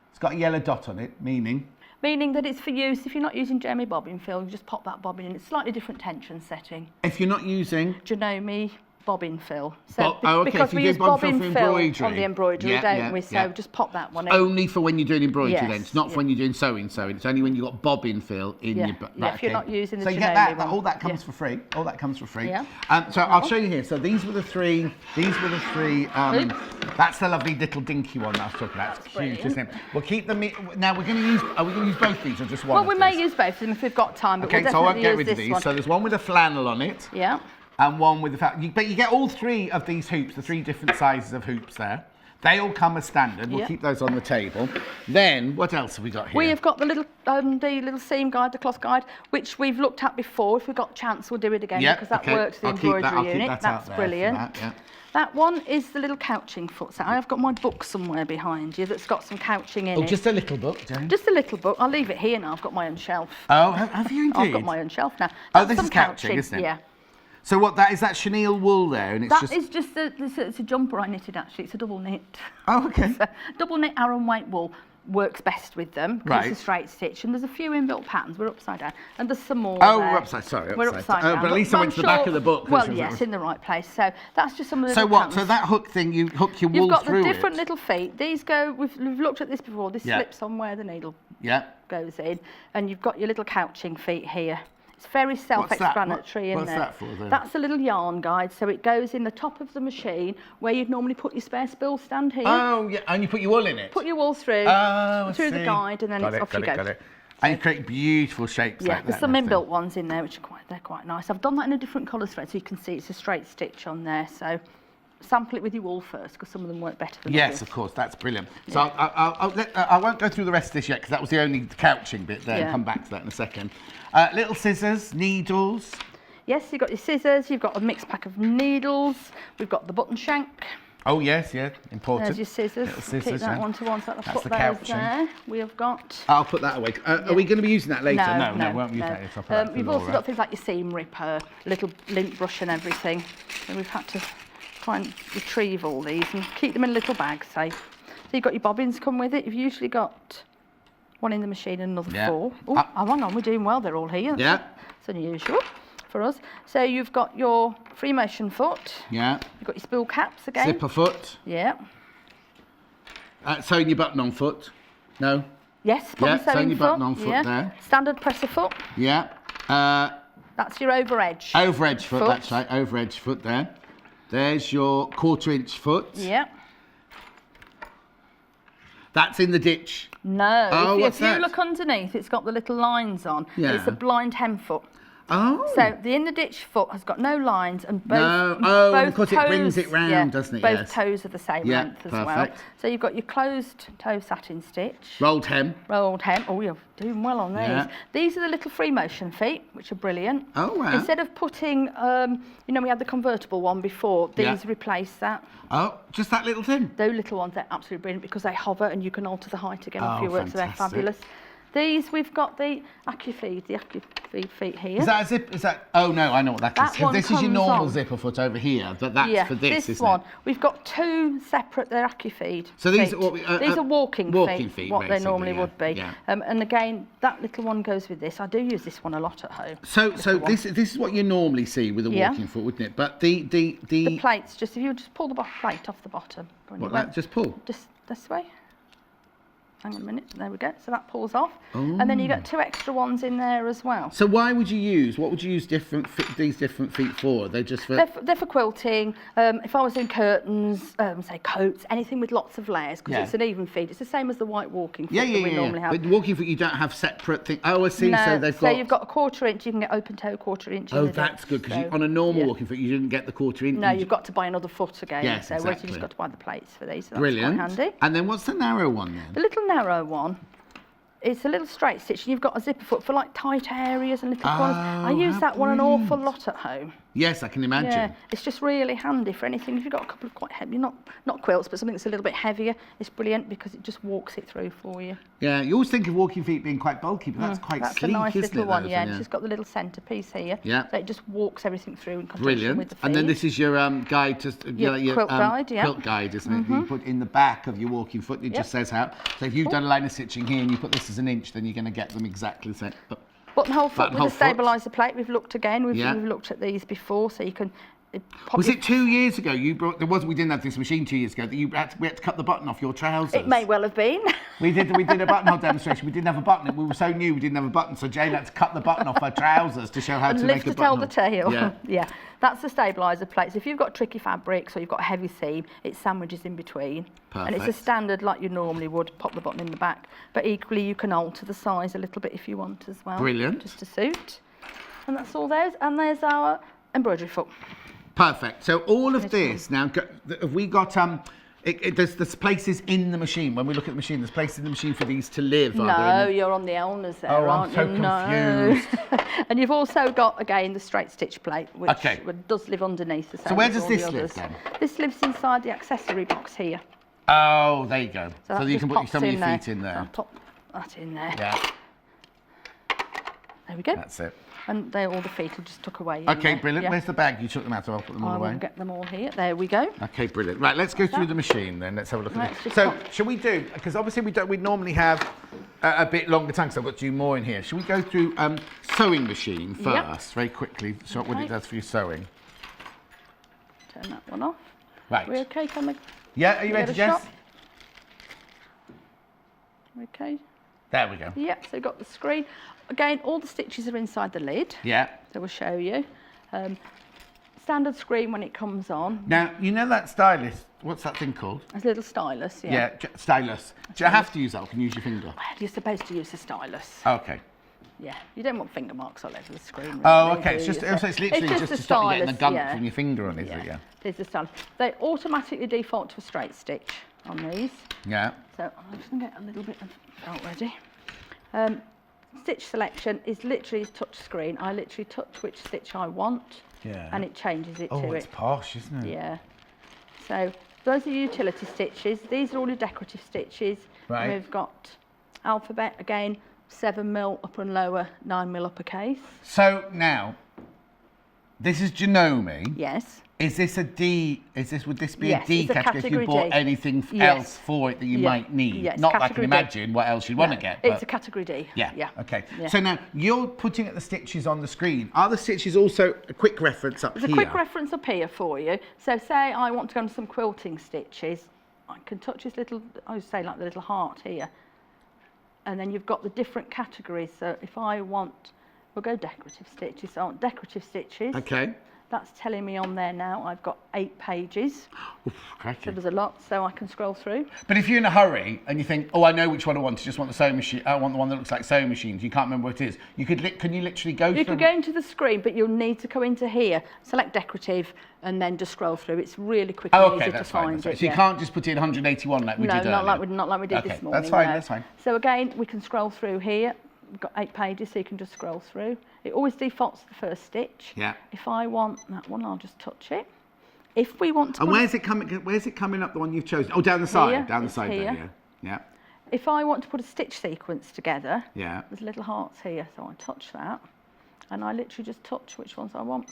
It's got a yellow dot on it, meaning? Meaning that it's for use if you're not using Janome bobbin fill, you just pop that bobbin in. It's slightly different tension setting. If you're not using... Janome bobbin fill. So okay, because so we you use do bobbin bobbin fill for fill embroidery. on the embroidery, don't we? So just pop that one in. Only for when you're doing embroidery then. It's not for Yes, when you're doing sewing. It's only when you've got bobbin fill in your... Right, if you're not using the So you get Janome that, one. all that comes for free. All that comes for free. Yeah. So I'll show you here. So these were the three, that's the lovely little dinky one that I was talking about. It's cute, isn't it? We'll keep them, now we're going to use, are we going to use both these or just one? Well, we may use both of them if we've got time, but Okay, we'll so I won't definitely get rid use of this these. one. So there's one with a flannel on it. Yeah. And one with the but you get all three of these hoops, the three different sizes of hoops there. They all come as standard. We'll keep those on the table. Then what else have we got here? We have got the little seam guide, the cloth guide, which we've looked at before. If we've got a chance, we'll do it again because that works the embroidery unit. That's brilliant. That one is the little couching foot set. I have got my book somewhere behind you that's got some couching in it. Oh, just a little book, Jane? Just a little book. I'll leave it here now. I've got my own shelf. Oh, have you indeed? I've got my own shelf now. Oh, this is couching, isn't it? Yeah. So what is that chenille wool there? And It's a jumper I knitted actually. It's a double knit. Oh, okay. So, double knit Aran weight wool works best with them because it's a straight stitch, and there's a few inbuilt patterns. We're upside down, and there's some more. Oh, there. we're upside. Sorry, we're upside down. Oh, but at least I went to the back of the book. Well, yes, in the right place. So that's just some of the. So little what? patterns. So that hook thing, you hook your wool through it. You've got the different little feet. These go. We've looked at this before. This slips on where the needle goes in, and you've got your little couching feet here. It's very self-explanatory in there. What's that for then? That's a little yarn guide, so it goes in the top of the machine where you'd normally put your spare spool stand here. Oh, yeah, and you put your wool in it? Put your wool through, through the guide, and then it's off you go. Got it. And you create beautiful shapes like that. There's some inbuilt ones in there, which they're quite nice. I've done that in a different colour thread, so you can see it's a straight stitch on there. So sample it with your wool first, because some of them work better than others. Yes, of course, that's brilliant. So I won't go through the rest of this yet, because that was the only couching bit there. Come back to that in a second. Little scissors, needles. Yes, you've got your scissors, you've got a mixed pack of needles, we've got the button shank. Oh yes, important. There's your scissors. Little scissors, keep that one to one, so that's put the those couching. there. We have got... I'll put that away. Are we going to be using that later? No, we won't use that later. We've also got things like your seam ripper, little lint brush and everything. And we've had to try and retrieve all these and keep them in a little bag safe. So you've got your bobbins come with it. You've usually got one in the machine and another four. Oh, hang on, we're doing well. They're all here. Yeah. It's unusual for us. So you've got your free motion foot. Yeah. You've got your spool caps again. Zipper foot. Yeah. Sewing your button on foot. No. Yes, sewing your button on foot there. Standard presser foot. Yeah. That's your over edge. Over edge foot, that's right. Over edge foot there. There's your 1/4 inch foot. Yeah. That's in the ditch. No. Oh, if you look underneath, it's got the little lines on. Yeah. It's a blind hem foot. Oh. So the in the ditch foot has got no lines and both both because it brings it round, doesn't it? Both toes are the same length as well. So you've got your closed toe satin stitch. Rolled hem. Rolled hem. Oh, you're doing well on these. Yeah. These are the little free motion feet, which are brilliant. Oh, wow. Instead of putting, we had the convertible one before, these replace that. Oh, just that little thing? Those little ones, they're absolutely brilliant because they hover and you can alter the height again of your work, so they're fantastic. fabulous. These, we've got the AccuFeed, feet here. Is that a zip? Is that? Oh no, I know what that is. One this is your comes normal on. zipper foot over here, but that's for this one. It? We've got two separate. They're AccuFeed. So these feet. are what these are walking feet, what they normally would be. Yeah. And again, that little one goes with this. I do use this one a lot at home. So this is what you normally see with a walking foot, wouldn't it? But the plates, if you just pull the plate off the bottom. Just pull. Just this way. Hang on a minute, there we go. So that pulls off. And then you get two extra ones in there as well. So what would you use these different feet for? They're just for... They're for quilting. If I was doing curtains, say coats, anything with lots of layers, because it's an even feed. It's the same as the white walking foot that we normally have. But walking foot, you don't have separate things. Oh, I see. No, so they've got... you've got a 1/4 inch, you can get open toe 1/4 inch. Oh, that's good, because on a normal walking foot, you didn't get the 1/4 inch. No, you've got to buy another foot again. Yes, so exactly. you've just got to buy the plates for these. So Brilliant. That's quite handy. And then what's the narrow one then? The little narrow one. It's a little straight stitch, and you've got a zipper foot for like tight areas and little corners. I use that one an awful lot at home. Yes, I can imagine. Yeah, it's just really handy for anything. If you've got a couple of quite heavy, not quilts, but something that's a little bit heavier, it's brilliant because it just walks it through for you. Yeah, you always think of walking feet being quite bulky, but that's quite that's sleek, a nice isn't little it? one, yeah. It's just got the little centrepiece here. Yeah. So it just walks everything through in conjunction with the feet. And then this is your guide to your quilt guide, quilt guide, isn't it? That you put in the back of your walking foot. It just says how. So if you've done a line of stitching here and you put this as an inch, then you're going to get them exactly the same. Buttonhole foot with the stabiliser plate. We've looked again. We've looked at these before, so you can Was it 2 years ago you brought? We didn't have this machine 2 years ago. That we had to cut the button off your trousers. It may well have been. We did a buttonhole demonstration. We didn't have a button. We were so new we didn't have a button. So Jayne had to cut the button off her trousers to show how to make a button. To tell the tale. Yeah. Yeah. That's the stabiliser plates. If you've got tricky fabrics or you've got a heavy seam, it sandwiches in between. Perfect. And it's a standard like you normally would. Pop the button in the back. But equally, you can alter the size a little bit if you want as well. Brilliant. Just to suit. And that's all those. And there's our embroidery foot. Perfect. So all of this now, have we got there's places in the machine. When we look at the machine, there's places in the machine for these to live. No, you're on the Elnas there, aren't I'm so confused. No. And you've also got, again, the straight stitch plate, which does live underneath the same. So where as does all this the live others. then? This lives inside the accessory box here. Oh, there you go. So you just can put pops some of in your feet in there. I'll pop that in there. Yeah, There we go. that's it. And all the feet will just tuck away. in Okay, there. brilliant. Yeah. Where's the bag? You took them out, so I'll put them all I away. will get them all here. There we go. Okay, brilliant. Right, let's go through the machine then. Let's have a look at Let's it. just So, pop- shall we do? Because obviously we normally have a bit longer time, because I've got to do more in here. Shall we go through sewing machine first, very quickly? Show what it does for your sewing. Turn that one off. Right. We okay? Can we Yeah, are you ready, get a Jess? shot? Okay. There we go. Yep, so we've got the screen. Again, all the stitches are inside the lid. Yeah. So we'll show you. Standard screen when it comes on. Now, you know that stylus, what's that thing called? It's a little stylus, yeah. Stylus. Do you have to use that or can you use your finger? Well, you're supposed to use a stylus. Okay. Yeah, you don't want finger marks all over the screen. Really, Oh, okay. do It's you? just So it's literally just a to stop you getting the stylus, gunk yeah. from your finger on, is it? Yeah. It is a stylus. They automatically default to a straight stitch on these. Yeah. So I'm just going to get a little bit of felt ready. Stitch selection is literally touch screen. I literally touch which stitch I want, and it changes it to it. Oh, it's posh, isn't it? Yeah. So those are utility stitches. These are all your decorative stitches. Right. We've got alphabet again, 7mm upper and lower, 9mm uppercase. So now, this is Janome. Yes. Is this a D? Would this be Yes, a D it's a category if you category bought D. anything Yes. else for it that you Yeah. might need? Yes, Not that I can category D. imagine what else you'd want to get. But It's a category D. yeah. Yeah. Okay. Yeah. So now you're putting at the stitches on the screen. Are the stitches also a quick reference up There's here? a quick reference up here for you. So say I want to go into some quilting stitches, I can touch this little, I would say like the little heart here. And then you've got the different categories. So if I want, we'll go decorative stitches. So I want decorative stitches. Okay. That's telling me on there now I've got 8 pages. Oof, crikey. So there's a lot, so I can scroll through. But if you're in a hurry and you think, oh, I know which one I want, I just want the sewing machine, I want the one that looks like sewing machines, you can't remember what it is, can you literally go You through? can go into the screen, but you'll need to go into here, select decorative, and then just scroll through. It's really quick and easy to find it. So you can't just put in 181 like we did earlier? No, not like we did this morning. That's fine, no. that's fine. So again, we can scroll through here. We've got 8 pages, so you can just scroll through. It always defaults to the first stitch. Yeah. If I want that one, I'll just touch it. If we want to... And where's it coming up, the one you've chosen? Oh, down the side, Here, down the it's side there, here. yeah. If I want to put a stitch sequence together, Yeah. there's little hearts here, so I touch that. And I literally just touch which ones I want.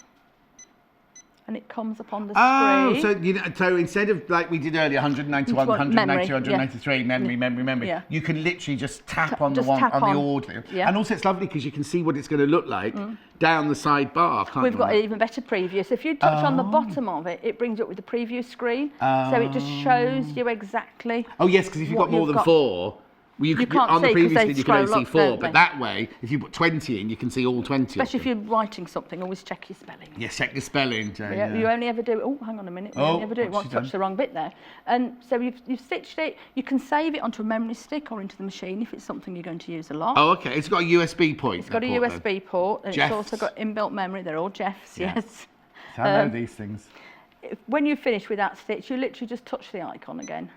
And it comes up on the screen. Oh, so instead of like we did earlier, 191, Memory, 192, 193, memory, Yeah. you can literally just tap on the just one tap on on. the order. Yeah. And also it's lovely because you can see what it's going to look like down the sidebar, can't We've you? got an even better preview. So if you touch on the bottom of it, it brings you up with the preview screen. So it just shows you exactly. Oh yes, because if you've got more than 4, well, you can't on the see 'cause previous they thing you can only scroll see up, 4, don't but they? that way, if you put 20 in, you can see all 20. Especially if you're writing something, always check your spelling. Yes, check the spelling, Jane. Yeah, you only ever do it. Oh, hang on a minute. You only ever do it what's once. she done? Touch the wrong bit there. And so you've stitched it. You can save it onto a memory stick or into the machine if it's something you're going to use a lot. Oh, okay. It's got a USB point. It's got a USB port, and Jeffs. it's also got inbuilt memory. They're all Jeffs, Yeah. yes. I know these things. When you finish with that stitch, you literally just touch the icon again,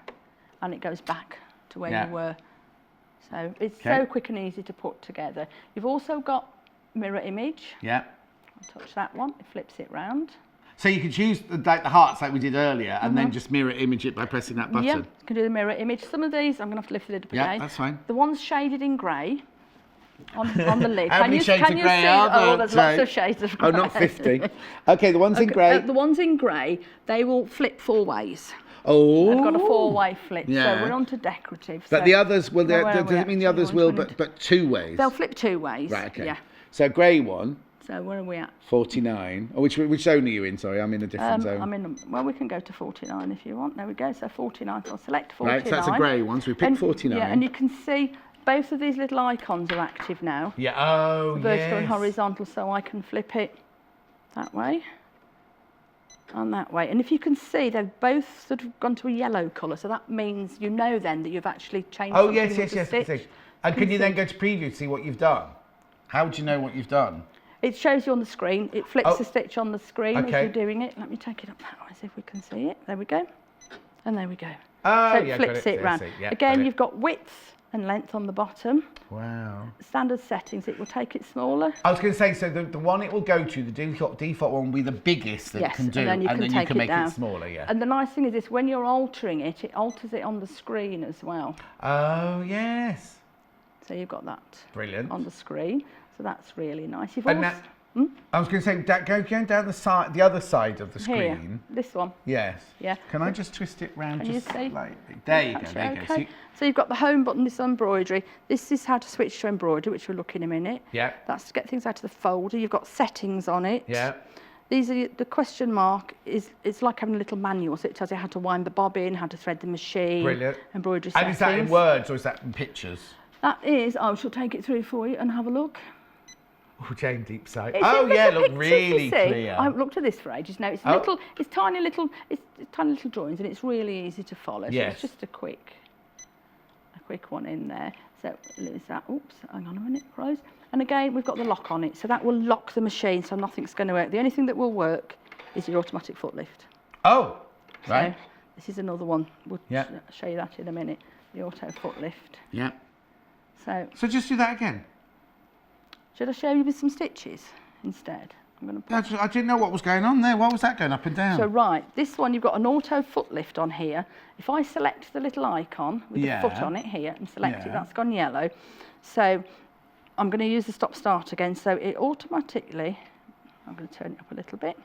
and it goes back to where Yeah. you were. So it's Okay. so quick and easy to put together. You've also got mirror image. Yeah. I'll touch that one. It flips it round. So you can choose the hearts like we did earlier and then just mirror image it by pressing that button. Yeah, you can do the mirror image. Some of these, I'm going to have to lift the lid up Yeah, again. that's fine. The ones shaded in grey on the lid. How many shades of grey see? are there? Oh, there's lots of shades of grey. Oh, not 50. Okay, the ones in grey. The ones in grey, they will flip 4 ways. Oh. They've got a 4-way flip. Yeah. So we're on to decorative. But so the others, where are does we it mean the actually? others will, but 2 ways? They'll flip 2 ways. Right, okay. Yeah. So grey one So where are we at? 49. Oh, which zone are you in? Sorry, I'm in a different zone. I'm in. Well, we can go to 49 if you want. There we go. So 49. So I'll select 49. Right, so that's a grey one. So we pick 49. Yeah, and you can see both of these little icons are active now. Yeah. Oh, Vertical and horizontal. So I can flip it that way and that way. And if you can see, they've both sort of gone to a yellow colour. So that means you know then that you've actually changed. Oh, something yes. with the stitch. I see. And can you then go to preview to see what you've done? How do you know what you've done? It shows you on the screen. It flips the stitch on the screen as Okay. you're doing it. Let me take it up that way, see if we can see it. There we go. And there we go. Oh, so yeah, it flips got it round. Yeah, Again, you've got width and length on the bottom. Wow. Standard settings, it will take it smaller. I was going to say, so the one it will go to, the default one will be the biggest that it can do, and then you can make down. it smaller, yeah. And the nice thing is this, when you're altering it, it alters it on the screen as well. Oh, yes. So you've got that Brilliant. on the screen. So that's really nice. You've And also... I was going to say, going down the other side of the screen. Here, this one. Yes. Yeah. Can I just twist it round Can you just see? slightly? There you go. There you go. Okay. So you've got the home button, this embroidery. This is how to switch to embroidery, which we'll look in a minute. Yeah. That's to get things out of the folder. You've got settings on it. Yeah. These are the question mark it's like having a little manual, so it tells you how to wind the bobbin, how to thread the machine. Brilliant. Embroidery And settings. is that in words or is that in pictures? That is, I shall take it through for you and have a look. Oh, Jayne, deep sight. It's Oh, in little yeah, look pictures, really you see. clear. I haven't looked at this for ages now. It's tiny little drawings, and it's really easy to follow. Yes. So it's just a quick one in there. So lose that. Oops, hang on a minute, close. And again, we've got the lock on it, so that will lock the machine, so nothing's going to work. The only thing that will work is your automatic foot lift. Oh, right. So this is another one. We'll Yeah. show you that in a minute. The auto foot lift. Yeah. So just do that again. should I show you with some stitches instead? I'm going to put I didn't know what was going on there. Why was that going up and down? So right, this one you've got an auto foot lift on here. If I select the little icon with the foot on it here and select it, that's gone yellow. So I'm going to use the stop start again. So it automatically, I'm going to turn it up a little bit.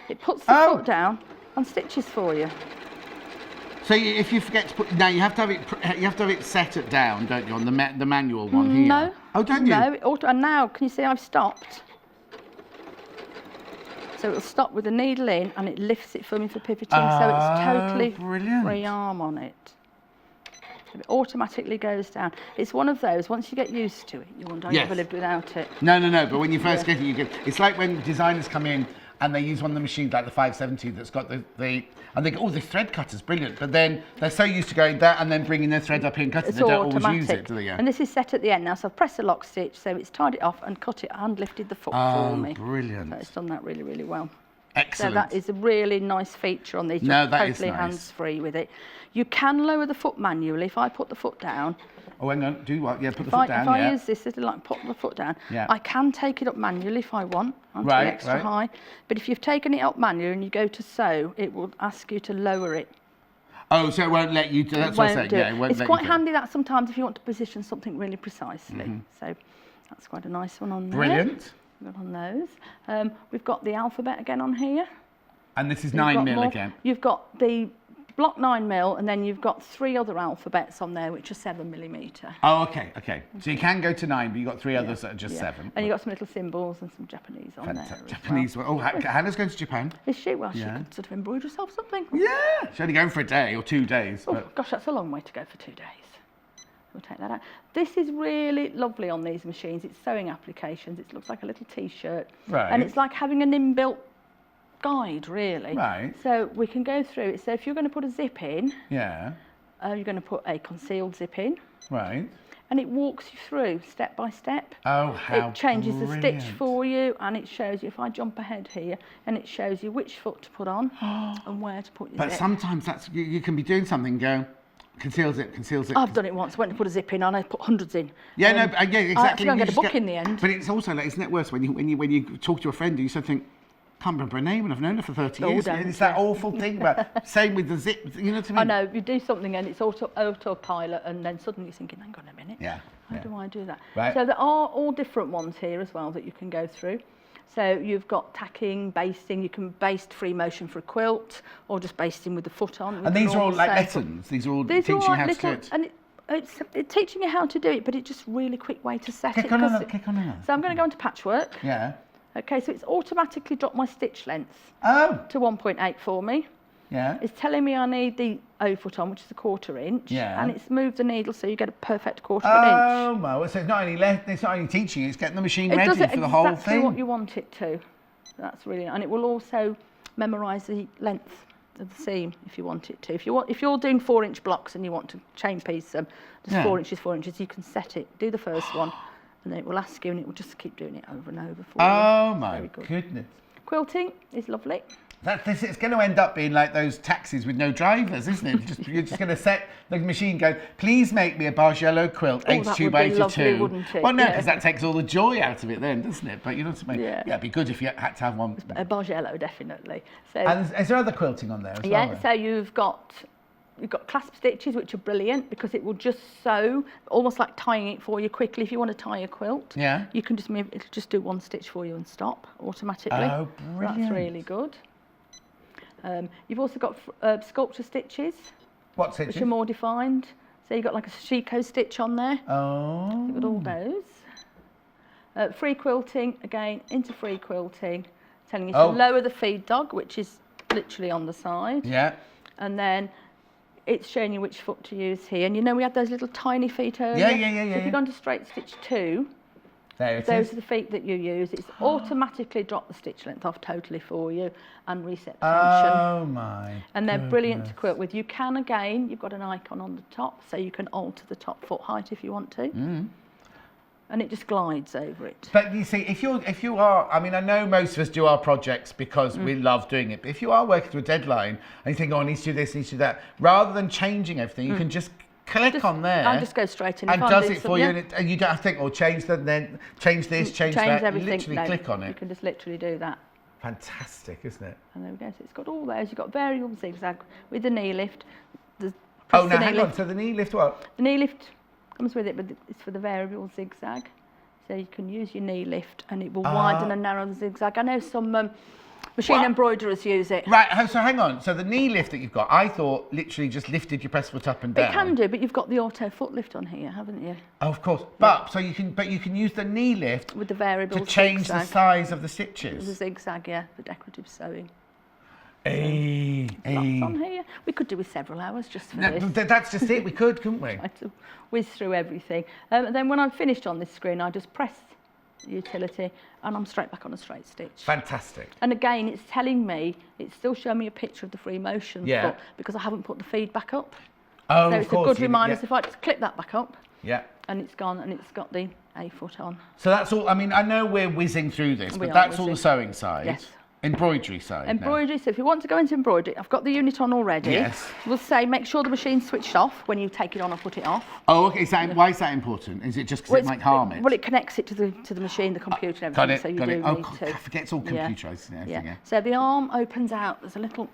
It puts the foot down and stitches for you. So if you forget to put, now you have to have it set it down, don't you, on the manual one here? No. Oh, don't you? No. And now, can you see I've stopped? So it'll stop with the needle in and it lifts it for me for pivoting. So it's totally brilliant. free arm on it. So it automatically goes down. It's one of those, once you get used to it, you won't ever live without it. No. But when you first get it, it's like when designers come in and they use one of the machines like the 570 that's got and they go, oh, the thread cutter's brilliant. But then they're so used to going that and then bringing their thread up here and cutting, It's they don't automatic. always use it, do they? Yeah. And this is set at the end now, so I've pressed the lock stitch, so it's tied it off and cut it and lifted the foot for me. Brilliant. So it's done that really, really well. Excellent. So that is a really nice feature on these. No, You're that is totally nice. hands-free with it. You can lower the foot manually. If I put the foot down, Oh, hang on. Do what? Yeah, put the foot down. if I use this, it'll like put the foot down. Yeah. I can take it up manually if I want, onto Right, the extra right. high. But if you've taken it up manually and you go to sew, it will ask you to lower it. Oh, so it won't let you do. That's what I'm saying. do Yeah, it. it won't It's let quite you do it. handy that sometimes if you want to position something really precisely. So that's quite a nice one on there. Brilliant. We've got on those. We've got the alphabet again on here. And this is You've 9 got mil more. again. You've got the block 9 mil, and then you've got 3 other alphabets on there, which are 7mm. Oh, okay. So you can go to 9, but you've got 3 others that are just 7. And you've got some little symbols and some Japanese on there. Fantastic. as Japanese. Well. Oh, Hannah's going to Japan. Is she? Well, Yeah. she could sort of embroider herself something. Yeah. She's only going for a day or 2 days. Oh, But gosh, that's a long way to go for 2 days. We'll take that out. This is really lovely on these machines. It's sewing applications. It looks like a little T-shirt. Right. And it's like having an inbuilt guide, really. Right. So we can go through it. So if you're going to put a zip in, yeah. you're going to put a concealed zip in, Right. and it walks you through step by step. Oh, how It changes the stitch brilliant. for you, and it shows you, if I jump ahead here, and it shows you which foot to put on and where to put your But zip. sometimes you can be doing something, go, conceal zip. I've done it once. Went to put a zip in and I put hundreds in. Yeah, yeah, exactly. I actually don't You get a just book in the end. But it's also like, isn't it worse when you talk to a friend and you sort of think, can't remember her name and I've known her for 30 years. don't It's that you? awful thing about, same with the zip, you know what I mean? I know, you do something and it's autopilot, and then suddenly you're thinking, hang on a minute. Yeah. How do I do that? Right. So there are all different ones here as well that you can go through. So you've got tacking, basting. You can baste free motion for a quilt, or just basting with the foot on. with And the these are all normal like sew. lessons. These are all These teaching are you all how little, to do it. and it's teaching you how to do it, but it's just really quick way to set Click it. on 'cause another, click on another. So I'm going to go into patchwork. Yeah. Okay, so it's automatically dropped my stitch length to 1.8 for me. Yeah. It's telling me I need the O-foot on, which is a 1/4 inch. Yeah. And it's moved the needle so you get a perfect 1/4 inch. Oh, well, so it's not only teaching you, it's getting the machine It ready does for it the whole exactly thing. what you want it to. That's really, and it will also memorise the length of the seam if you want it to. If you're doing 4-inch blocks and you want to chain piece them, just 4 inches, you can set it. Do the first one, and then it will ask you, and it will just keep doing it over and over for you. Oh my goodness. Quilting is lovely. It's going to end up being like those taxis with no drivers, isn't it? You're just going to set the machine going, please make me a Bargello quilt, H2 by 82. Lovely, wouldn't it? Well, no, because that takes all the joy out of it then, doesn't it? But you know what I mean? Yeah, it'd be good if you had to have one. A Bargello, definitely. So, and is there other quilting on there as well? Yeah, so you've got clasp stitches, which are brilliant because it will just sew, almost like tying it for you quickly. If you want to tie a quilt, you can just move, it'll just do 1 stitch for you and stop automatically. Oh, brilliant. That's really good. You've also got sculpture stitches. What stitches? Which are more defined. So you've got like a Chico stitch on there. Oh. You've got all those. Free quilting, again, into free quilting, telling you to lower the feed dog, which is literally on the side. Yeah. And then it's showing you which foot to use here. And you know we had those little tiny feet earlier? Yeah. So if you've gone to straight stitch 2, those are the feet that you use. It's automatically dropped the stitch length off totally for you and reset the tension. Oh my. And they're brilliant to quilt with. You can, again, you've got an icon on the top, so you can alter the top foot height if you want to. And it just glides over it. But you see, if you are, I mean, I know most of us do our projects because we love doing it. But if you are working to a deadline and you think, oh, I need to do this, I need to do that, rather than changing everything, you can just click on there. I'll just go straight in. And does it for you, and you don't have to think, oh, change that, then change this, change that. Everything. You literally click on it. You can just literally do that. Fantastic, isn't it? And there we go. So it's got all those. You've got variable zigzag with the knee lift. Oh, now hang on. So the knee lift what? The knee lift comes with it, but it's for the variable zigzag. So you can use your knee lift and it will widen and narrow the zigzag. I know some machine embroiderers use it. Right, so hang on. So the knee lift that you've got, I thought literally just lifted your press foot up and down. It can do, but you've got the auto foot lift on here, haven't you? Oh, of course. But so you can use the knee lift with the variable to change zigzag. the size of the stitches. The zigzag, yeah, for decorative sewing. Lots on here. We could do with several hours just for this. That's just it. We could, couldn't we? Try to whiz through everything. And then when I'm finished on this screen, I just press utility and I'm straight back on a straight stitch. Fantastic. And again, it's telling me, it's still showing me a picture of the free motion foot because I haven't put the feed back up. Oh, so of it's course. a good reminder. So if I just clip that back up, and it's gone, and it's got the A foot on. So that's all. I mean, I know we're whizzing through this, but that's all the sewing side. Yes. Embroidery side. Embroidery. So if you want to go into embroidery, I've got the unit on already. Yes. We'll say make sure the machine's switched off when you take it on or put it off. Oh, okay. So why is that important? Is it just because it might harm it? Well, it connects it to the machine, the computer, and everything. Got it. So you do need to. I forget it's all computerised. Yeah. So the arm opens out. There's a little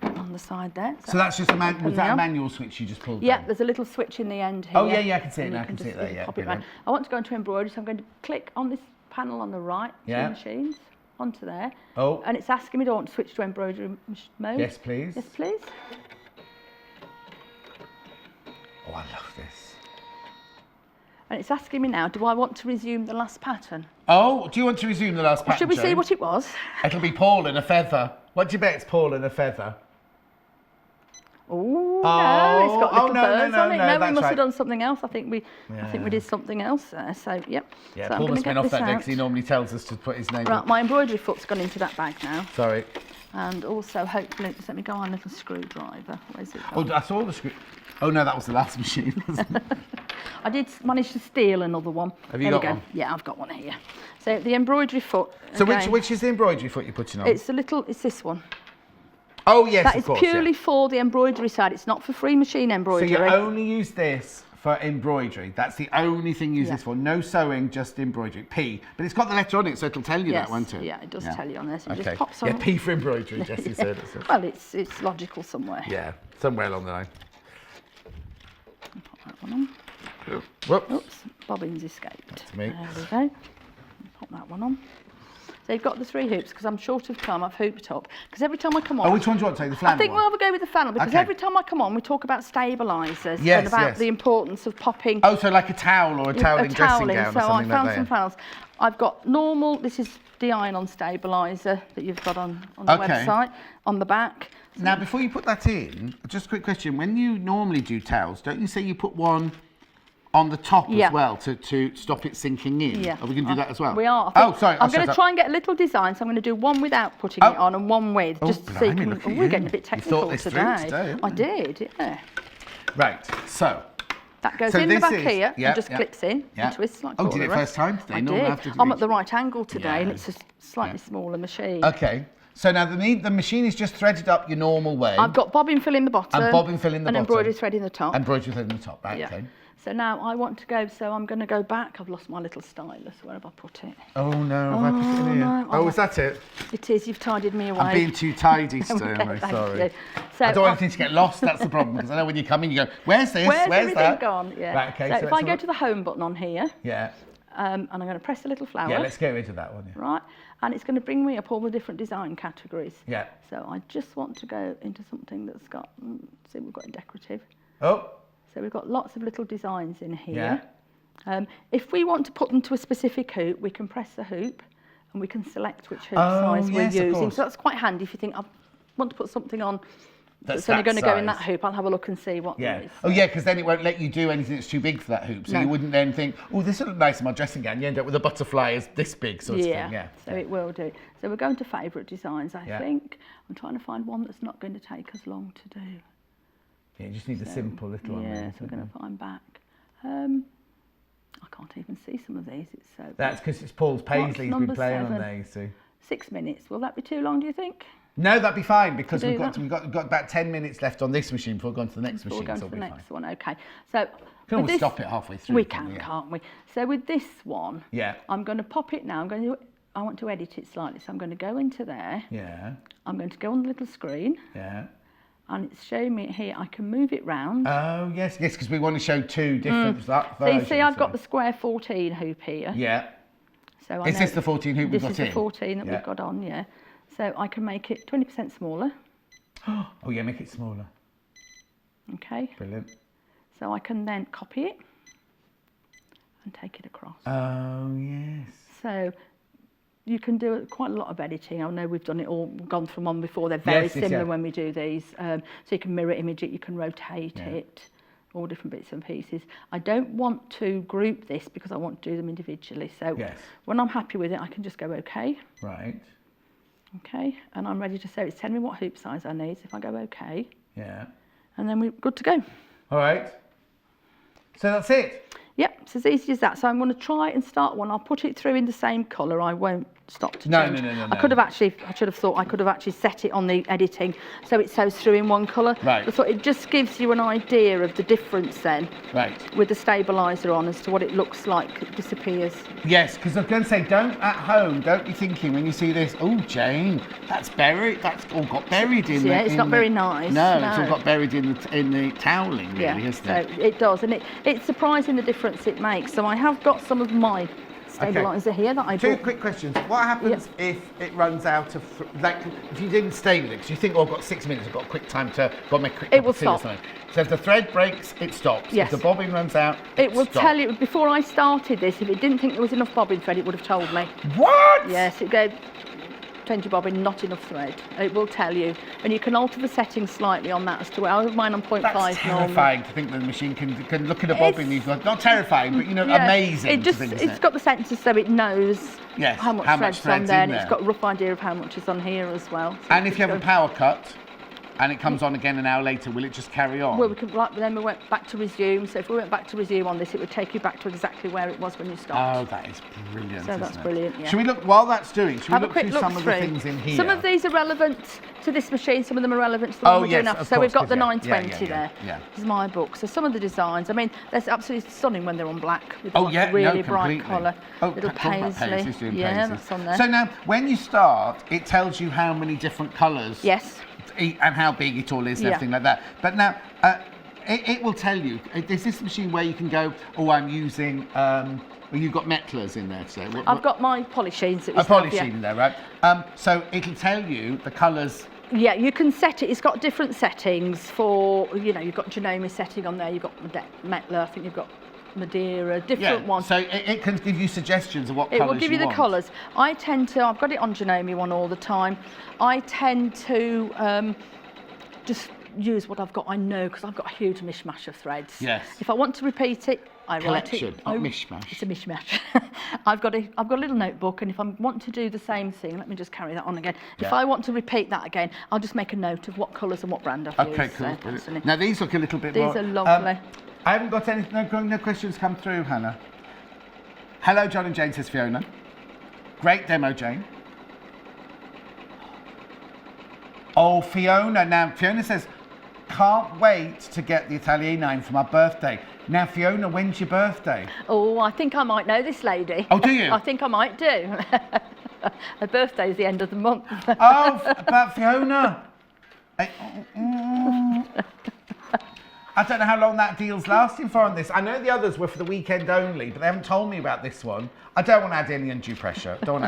on the side there. So that's just a manual switch you just pulled? Yeah, there's a little switch in the end here. Oh yeah, I can see it now. I can see it there. Yeah. Pop it around. I want to go into embroidery, so I'm going to click on this panel on the right. Two machines. Onto there. Oh. And it's asking me, do I want to switch to embroidery mode? Yes, please. Yes, please. Oh, I love this. And it's asking me now, do I want to resume the last pattern? Oh, do you want to resume the last pattern? Should we see what it was? It'll be Paul in a feather. What do you bet it's Paul in a feather? Oh, no, it's got little birds on it. No, we must right. have done something else. I think we did something else there. So, yep. Yeah, so Paul must have been off that day out. because he normally tells us to put his name Right, in. my embroidery foot's gone into that bag now. Sorry. And also, hopefully, just let me go on a little screwdriver. Where's it gone? Oh, I saw the screw. Oh, no, that was the last machine. I did manage to steal another one. Have you got one? Yeah, I've got one here. So the embroidery foot. So again, which is the embroidery foot you're putting on? It's this one. Oh, yes, That of is course, purely for the embroidery side. It's not for free machine embroidery. So you only use this for embroidery. That's the only thing you use this for. No sewing, just embroidery. P. But it's got the letter on it, so it'll tell you that, won't it? Yeah, it does tell you on this. It just pops Yeah, on. P for embroidery, Jessie said. Well, it's logical somewhere. Yeah, somewhere along the line. Pop that one on. Whoops. Oops, bobbins escaped. That's me. There we go. Pop that one on. So you've got the 3 hoops, because I'm short of time, I've hooped up. Because every time I come on... Oh, which one do you want to take, the flannel I think one? we'll go with the flannel, because every time I come on, we talk about stabilisers Yes, and about the importance of popping... Oh, so like a towel or a toweling dressing gown or so something I found like some that. flannels. I've got normal, this is the iron-on stabiliser that you've got on the website, on the back. Now, before you put that in, just a quick question. When you normally do towels, don't you say you put one on the top as well to stop it sinking in? Yeah. Are we going to do that as well? We are. Oh, sorry. I'm going to try and get a little design, so I'm going to do one without putting it on and one with, just so you can... we're getting a bit technical today. I did, yeah. Right, so... That goes in the back here and just clips in and twists like did it first time today? I no, did. I'm at the right angle today and it's a slightly smaller machine. Okay. So now the machine is just threaded up your normal way. I've got bobbin fill in the bottom. And bobbin fill in the bottom. And embroidery thread in the top. Embroidery thread in the top, right, okay. So now I want to go, so I'm going to go back. I've lost my little stylus. Where have I put it? Oh no, have I put it in here? No, oh, is that it? It is, you've tidied me away. I'm being too tidy today, am I? Sorry. So I don't want anything to get lost, that's the problem, because I know when you come in, you go, where's this? Where's that? everything gone? Yeah. Right, okay. So if I go to the home button on here, and I'm going to press the little flower. Yeah, let's get rid of that one. Yeah. Right, and it's going to bring me up all the different design categories. Yeah. So I just want to go into something that's got, see we've got in decorative. Oh. So we've got lots of little designs in here. Yeah. If we want to put them to a specific hoop, we can press the hoop and we can select which hoop size we're using. So that's quite handy if you think, I want to put something on that's only going to go in that hoop. I'll have a look and see what it is. Oh yeah, because then it won't let you do anything that's too big for that hoop. So you wouldn't then think, oh, this will look nice in my dressing gown. You end up with a butterfly as this big sort of thing. Yeah. So it will do. So we're going to favourite designs, I think. I'm trying to find one that's not going to take us long to do. Yeah, you just need a simple little one. Yeah, so we're going to find back. I can't even see some of these. It's so. That's because it's Paul's Paisley's been playing on there, you see. 6 minutes. Will that be too long, do you think? No, that'd be fine because we've got about 10 minutes left on this machine before we go on to the next machine. We'll go to the next one. Okay. So we can always stop it halfway through. We can, can't we? So with this one, yeah, I'm going to pop it now. I want to edit it slightly, so I'm going to go into there. Yeah. I'm going to go on the little screen. Yeah. And it's showing me here, I can move it round. Oh, yes, because we want to show 2 different versions. So you see, I've got the square 14 hoop here. Yeah. So is this the 14 hoop we've got in? This is the 14 that we've got on, yeah. So I can make it 20% smaller. Oh, yeah, make it smaller. Okay. Brilliant. So I can then copy it and take it across. Oh, yes. So you can do quite a lot of editing. I know we've done it all, gone through one before. They're very similar when we do these. So you can mirror image it, you can rotate it, all different bits and pieces. I don't want to group this because I want to do them individually. So when I'm happy with it, I can just go OK. Right. OK, and I'm ready to say it's telling me what hoop size I need. So if I go OK. Yeah. And then we're good to go. All right. So that's it. Yep, it's as easy as that. So I'm going to try and start one. I'll put it through in the same colour. I won't stop to change. No. I should have thought I could have actually set it on the editing so it goes through in one colour. Right. I thought it just gives you an idea of the difference then. Right. With the stabiliser on as to what it looks like. It disappears. Yes, because I was going to say, don't be thinking when you see this, oh, Jayne, that's buried. That's all got buried in it's not very nice. No, it's all got buried in the toweling, really, isn't it? So it does, and it's surprising the difference it makes. So I have got some of my stabiliser here that I bought. 2 quick questions. What happens if it runs out of, like, if you didn't stay with it, because you think, oh, I've got 6 minutes, I've got a quick time to go make a quick it will stop. So if the thread breaks, it stops. Yes. If the bobbin runs out, it will tell you, before I started this, if it didn't think there was enough bobbin thread, it would have told me. What? Yes, it goes 20 bobbin, not enough thread. It will tell you. And you can alter the settings slightly on that as to, I have mine on 0.5 That's terrifying to think that the machine can look at a bobbin you've got. Not terrifying, but, amazing. It's got the sensors so it knows how much thread's on there, and it's got a rough idea of how much is on here as well. So and if you have a power cut, and it comes on again an hour later, will it just carry on? Well, then we went back to resume. So if we went back to resume on this, it would take you back to exactly where it was when you stopped. Oh, that is brilliant. So that's brilliant, yeah. Should we look, while that's doing, should we have look through some of the things in here? Some of these are relevant to this machine, some of them are relevant to the one we're doing after. So we've got the 920 there. Yeah. This is my book. So some of the designs, I mean, they're absolutely stunning when they're on black with really bright colour. Little Paisley. Yeah, that's on there. So now, when you start, it tells you how many different colours. Yes. And how big it all is and everything like that. But now, it will tell you. Is this a machine where you can go, oh, I'm using, well, you've got metlers in there today. I've got my polishines. A polishine in there, right? So it'll tell you the colours. Yeah, you can set it. It's got different settings for, you know, you've got Janome setting on there, you've got Metler, I think you've got Madeira, different ones. So it can give you suggestions of what colours you want. It will give you the colours. I tend to, I've got it on Janome one all the time. I tend to just use what I've got, I know, because I've got a huge mishmash of threads. Yes. If I want to repeat it, I write it. Collection, not mishmash. It's a mishmash. I've got a little notebook, and if I want to do the same thing, let me just carry that on again. Yeah. If I want to repeat that again, I'll just make a note of what colours and what brand I've used. Okay, cool. Brilliant. Now these look a little bit more. These are lovely. I haven't got any, no questions come through, Hannah. Hello, John and Jane, says Fiona. Great demo, Jane. Oh, Fiona. Now, Fiona says, can't wait to get the Italianine for my birthday. Now, Fiona, when's your birthday? Oh, I think I might know this lady. Oh, do you? I think I might do. Her birthday's the end of the month. Oh, but Fiona. I don't know how long that deal's lasting for on this. I know the others were for the weekend only, but they haven't told me about this one. I don't want to add any undue pressure. But don't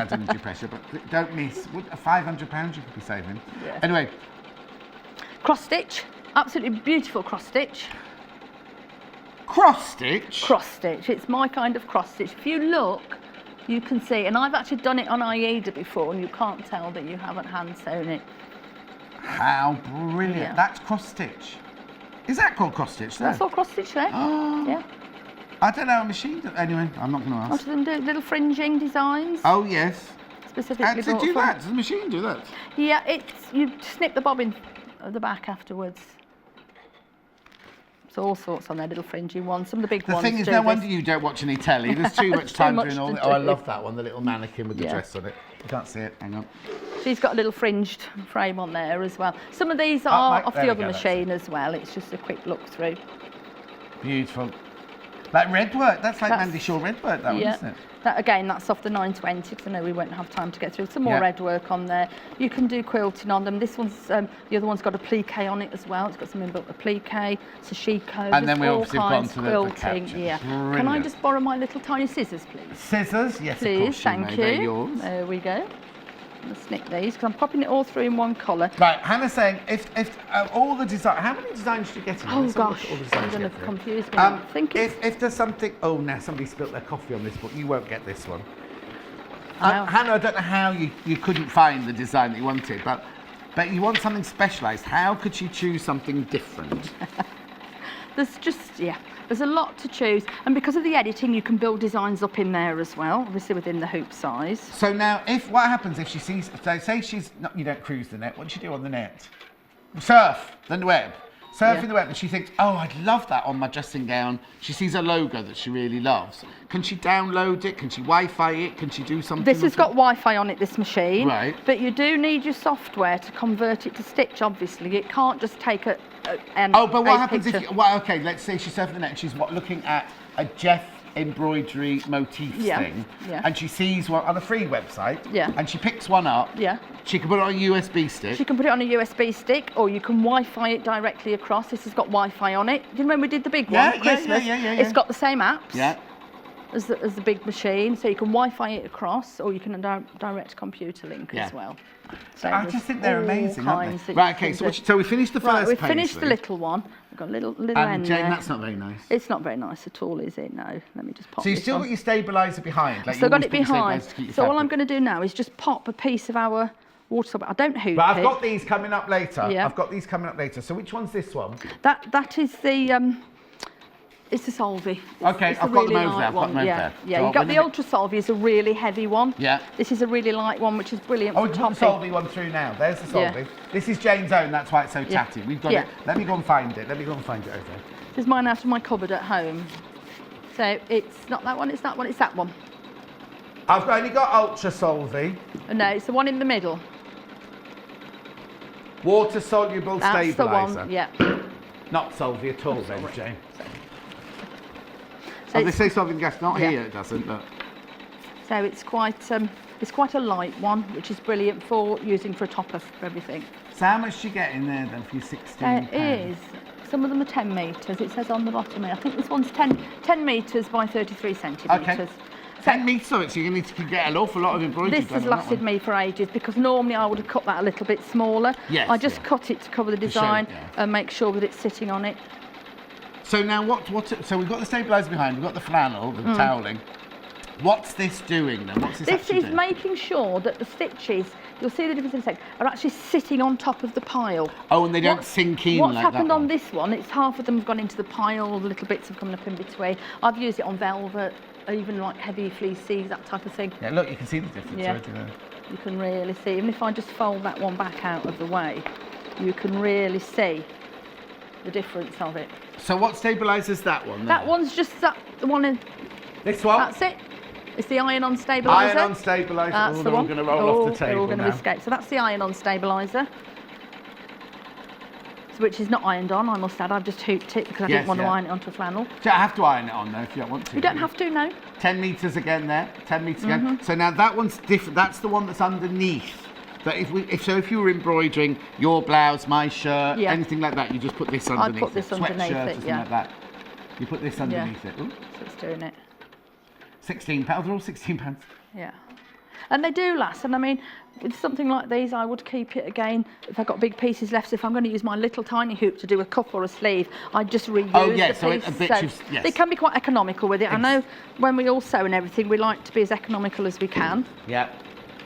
miss. £500 you could be saving. Yeah. Anyway. Cross stitch. Absolutely beautiful cross stitch. Cross stitch? Cross stitch. It's my kind of cross stitch. If you look, you can see, and I've actually done it on Aida before, and you can't tell that you haven't hand sewn it. How brilliant. Yeah. That's cross stitch. Is that called cross stitch there? That's all cross stitch there. Oh. Yeah. I don't know a machine. Anyway, I'm not going to What ask. do them do? Little fringing designs. Oh, yes. Specifically. Does it do that? Does the machine do that? Yeah, you snip the bobbin at the back afterwards. So all sorts on there, little fringy ones. Some of the big ones. The thing is, no wonder you don't watch any telly. There's too much time doing all that. Oh, I love that one, the little mannequin with the dress on it. You can't see it. Hang on. She's got a little fringed frame on there as well. Some of these are off the other machine as well. It's just a quick look through. Beautiful. Like red work. That's like Mandy Shaw red work, that one, isn't it? That, again, that's off the 920 because I know we won't have time to get through. Some more red work on there. You can do quilting on them. This one's, the other one's got a plique on it as well. It's got something built a plique, sashiko. And then we obviously have gone to the capture. Yeah. Brilliant. Can I just borrow my little tiny scissors, please? Scissors? Yes, please, of course. Thank you. They're yours. There we go. I'll snip these because I'm popping it all through in one colour. Right, Hannah's saying, if all the design, how many designs do you get in? Oh gosh, you're going to confuse me. If there's something, oh, now somebody spilt their coffee on this book, you won't get this one. Hannah, I don't know how you couldn't find the design that you wanted, but you want something specialised. How could you choose something different? There's a lot to choose, and because of the editing, you can build designs up in there as well, obviously within the hoop size. So now, what happens if she sees? So say you don't cruise the net. What do you do on the net? Surf the web. Surfing the web, and she thinks, oh, I'd love that on my dressing gown. She sees a logo that she really loves. Can she download it? Can she Wi-Fi it? Can she do something? This has got Wi-Fi on it, this machine. Right. But you do need your software to convert it to stitch, obviously. It can't just take but what happens if okay, let's say she's surfing the net and she's looking at a Jeff embroidery motifs thing, and she sees one on a free website, and she picks one up, she can put it on a USB stick. She can put it on a USB stick, or you can Wi-Fi it directly across. This has got Wi-Fi on it. Do you remember we did the big one for Christmas? It's got the same apps as the big machine, so you can Wi-Fi it across, or you can direct computer link as well. So I just think they're amazing, aren't they? Right, okay, so we finished the first page. We finished the little one. We've got a little end Jayne, there. that's not very nice. It's not very nice at all, is it? No. Let me just pop. So you've still got your stabiliser behind. Still got it behind. So all I'm going to do now is just pop a piece of our water. I don't hoop it. But I've got these coming up later. Yeah. I've got these coming up later. So which one's this one? That is the. It's the Solvi. Okay, I've got them over there. I've got them over there. Yeah, you got the Ultra Solvi, is a really heavy one. Yeah. This is a really light one, which is brilliant for topping. Oh, the Solvi one through now. There's the Solvi. Yeah. This is Jayne's own, that's why it's so tatty. We've got it. Let me go and find it. Let me go and find it over there. This is mine out of my cupboard at home. So it's not that one, it's that one, it's that one. I've only got Ultra Solvi. No, it's the one in the middle. Water soluble stabiliser. That's the one, yeah. Not Solvi at all then, Jayne. So they say Solving gas, not here it doesn't, but. So it's quite a light one, which is brilliant for using for a topper for everything. So how much do you get in there then for your £16? It is Some of them are 10 metres. It says on the bottom here. I think this one's 10 metres by 33 centimetres. Okay. 10 metres of it, so you're going to get an awful lot of embroidery. This has lasted me for ages because normally I would have cut that a little bit smaller. Yes, I just cut it to cover the design and make sure that it's sitting on it. So now so we've got the stabiliser behind, we've got the flannel, the toweling. What's this doing then? What's this actually doing? This is making sure that the stitches, you'll see the difference in a sec, are actually sitting on top of the pile. Oh, and they don't sink in like that. What's happened on this one, it's half of them have gone into the pile, the little bits have come up in between. I've used it on velvet, even like heavy fleeces, that type of thing. Yeah, look, you can see the difference already there. You can really see, even if I just fold that one back out of the way, you can really see the difference of it. So what stabilises that one there? That one's just the one in... This one? That's it. It's the iron-on stabiliser. Iron-on stabiliser. That's the one. one. Going to roll off the table they're all going to now. escape. So that's the iron-on stabiliser. Which is not ironed on, I must add. I've just hooped it because I didn't want to iron it onto flannel. So I have to iron it on though if you don't want to. You don't have to, no. 10 metres again there. 10 metres again. So now that one's different. That's the one that's underneath. That if you were embroidering your blouse, my shirt, anything like that, you just put this underneath. I'd put this underneath it, it, something like that. You put this underneath it. Ooh. So it's doing it. £16. They're all £16. Yeah. And they do last. And I mean, with something like these, I would keep it again. If I've got big pieces left, if I'm going to use my little tiny hoop to do a cuff or a sleeve, I'd just reuse the piece. They can be quite economical with it. I know when we all sew and everything, we like to be as economical as we can. Yeah.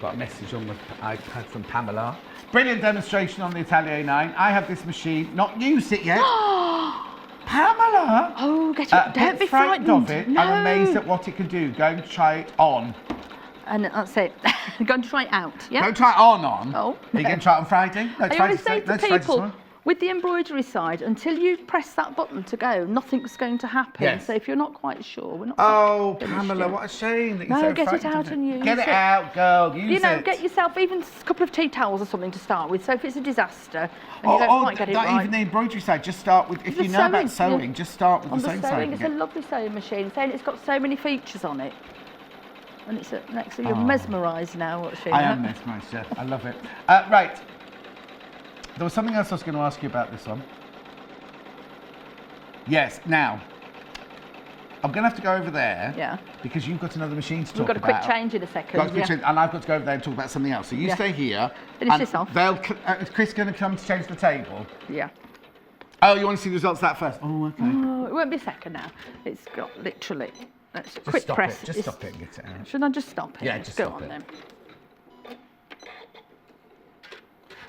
Got a message on the iPad from Pamela. Brilliant demonstration on the Atelier 9. I have this machine, not used it yet. Pamela! Oh, don't be frightened of it. No. I'm amazed at what it can do. Go and try it on. And that's it. Go and try it out, yeah? Don't try it on. Oh. Are you going to try it on Friday? No, I always say to people, with the embroidery side, until you press that button to go, nothing's going to happen. Yes. So if you're not quite sure, we're not. Oh, Pamela, what a shame that you're so get it frightened out and use it. Get it out, girl. Use it. Get yourself even a couple of tea towels or something to start with. So if it's a disaster and you don't quite get it right. Even the embroidery side, just start with, if you know about sewing, just start with the sewing side. It's a lovely sewing machine. Saying it's got so many features on it. And it's next to you're mesmerised now watching. I am mesmerised, yeah. I love it. Right. There was something else I was going to ask you about this one. Yes, now, I'm going to have to go over there. Yeah. Because you've got another machine to talk about. We've got a quick change in a second. And I've got to go over there and talk about something else. So you stay here. Finish this off. Is Chris going to come to change the table? Yeah. Oh, you want to see the results of that first? Oh, okay. Oh, it won't be a second now. It's got literally... Let's quick press. Just stop it and get it out. Should I just stop it? Yeah, just go stop on it.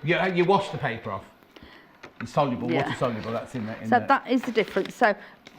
Then. You wash the paper off. It's soluble, water soluble, that's in there. So that is the difference. So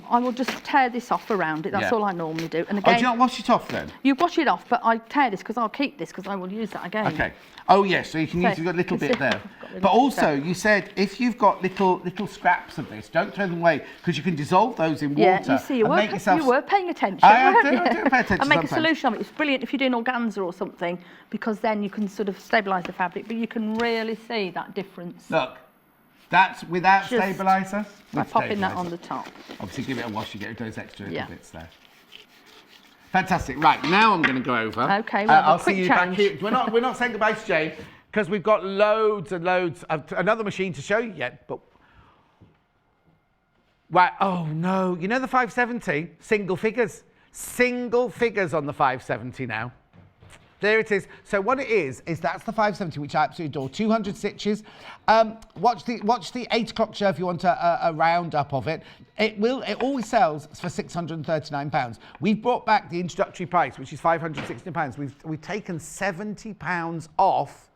I will just tear this off around it. That's all I normally do. And again, do you not wash it off then? You wash it off, but I tear this because I'll keep this because I will use that again. Okay. Oh yes, so you can use you've got a little bit there. But also you said if you've got little scraps of this, don't throw them away because you can dissolve those in water. Yeah, you see, you were paying attention. I do pay attention. And make a solution of it. It's brilliant if you're doing organza or something because then you can sort of stabilise the fabric, but you can really see that difference. Look, that's without stabiliser. By popping that on the top. Obviously, give it a wash. You get those extra little bits there. Fantastic. Right, now I'm going to go over. Okay, well, I'll see you back here. We're not saying goodbye to Jayne because we've got loads and loads of another machine to show you yet. But right, oh no, you know the 570 single figures on the 570 now. There it is. So what it is that's the 570, which I absolutely adore. 200 stitches. Watch the 8 o'clock show if you want a roundup of it. It always sells for £639. We've brought back the introductory price, which is £560. We've taken £70 off,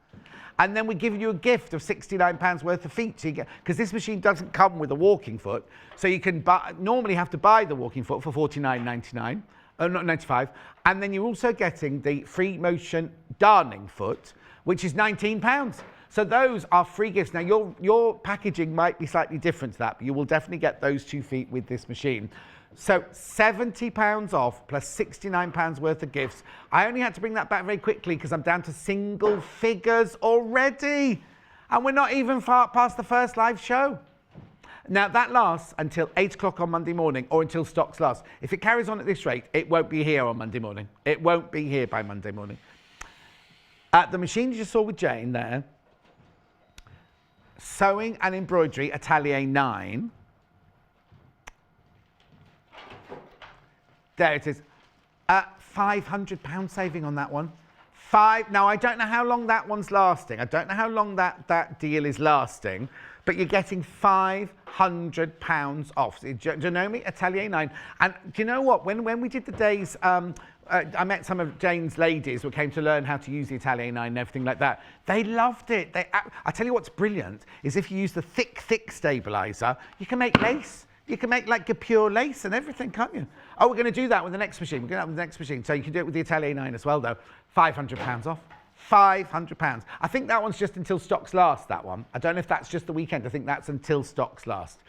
and then we're giving you a gift of £69 worth of feet. Because this machine doesn't come with a walking foot, so you can normally have to buy the walking foot for £49.99. Oh, not 95, and then you're also getting the free motion darning foot, which is £19. So those are free gifts. Now your packaging might be slightly different to that, but you will definitely get those 2 feet with this machine. So £70 off plus £69 worth of gifts. I only had to bring that back very quickly because I'm down to single figures already, and we're not even far past the first live show. Now, that lasts until 8 o'clock on Monday morning or until stocks last. If it carries on at this rate, it won't be here on Monday morning. It won't be here by Monday morning. The machine you just saw with Jayne there, Sewing and Embroidery Atelier 9, There it is. £500 saving on that one. Now, I don't know how long that one's lasting. I don't know how long that deal is lasting, but you're getting £500 off. Janome, Atelier 9. And do you know what? When we did the days, I met some of Jayne's ladies who came to learn how to use the Atelier 9 and everything like that. They loved it. I tell you what's brilliant is if you use the thick stabiliser, you can make lace. You can make like a pure lace and everything, can't you? Oh, we're going to do that with the next machine. We're going to do that with the next machine. So you can do it with the Atelier 9 as well, though. £500 off. £500. I think that one's just until stocks last, that one. I don't know if that's just the weekend. I think that's until stocks last.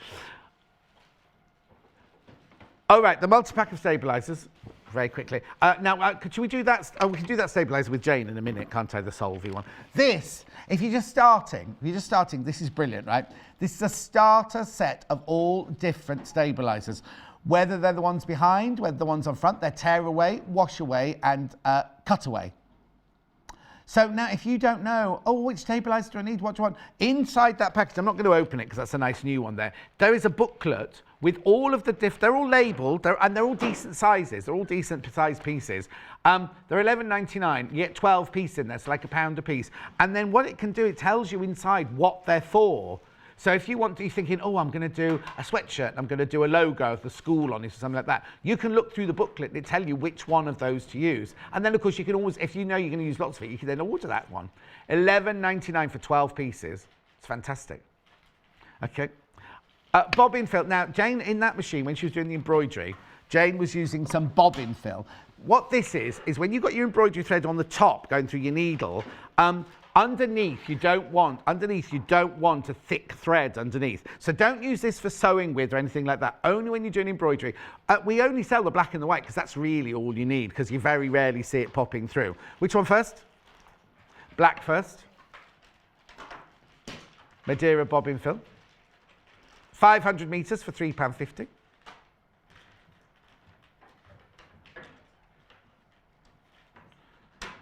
All right, the multi-pack of stabilisers. Very quickly. Now, should we do that? Oh, we can do that stabiliser with Jayne in a minute, can't I? The Solvay one. This, if you're just starting, this is brilliant, right? This is a starter set of all different stabilisers. Whether they're the ones behind, whether the ones on front, they're tear away, wash away, and cut away. So now, if you don't know, oh, which stabiliser do I need? What do I want? Inside that package, I'm not going to open it because that's a nice new one there. There is a booklet with all of the they're all labelled, and they're all decent sizes. They're all decent sized pieces. They're £11.99. You get 12 pieces in there, so like £1 a piece. And then what it can do, it tells you inside what they're for. So if you want to, you're thinking, oh, I'm going to do a sweatshirt, I'm going to do a logo of the school on it or something like that, you can look through the booklet and it tell you which one of those to use. And then, of course, you can always, if you know you're going to use lots of it, you can then order that one. £11.99 for 12 pieces. It's fantastic. Okay. Bobbin fill. Now, Jayne, in that machine, when she was doing the embroidery, Jayne was using some bobbin fill. What this is when you've got your embroidery thread on the top going through your needle, underneath you don't want a thick thread underneath. So don't use this for sewing with or anything like that. Only when you're doing embroidery. We only sell the black and the white because that's really all you need because you very rarely see it popping through. Which one first? Black first. Madeira bobbin fill. 500 metres for £3.50.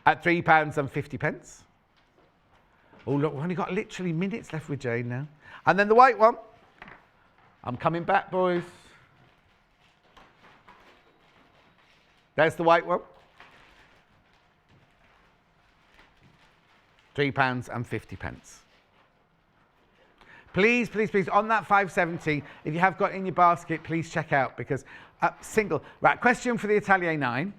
At £3.50. Oh, look, we've only got literally minutes left with Jayne now. And then the white one. I'm coming back, boys. There's the white one. £3.50. Please, please, please, on that £5.70, if you have got in your basket, please check out because single. Right, question for the Atelier 9.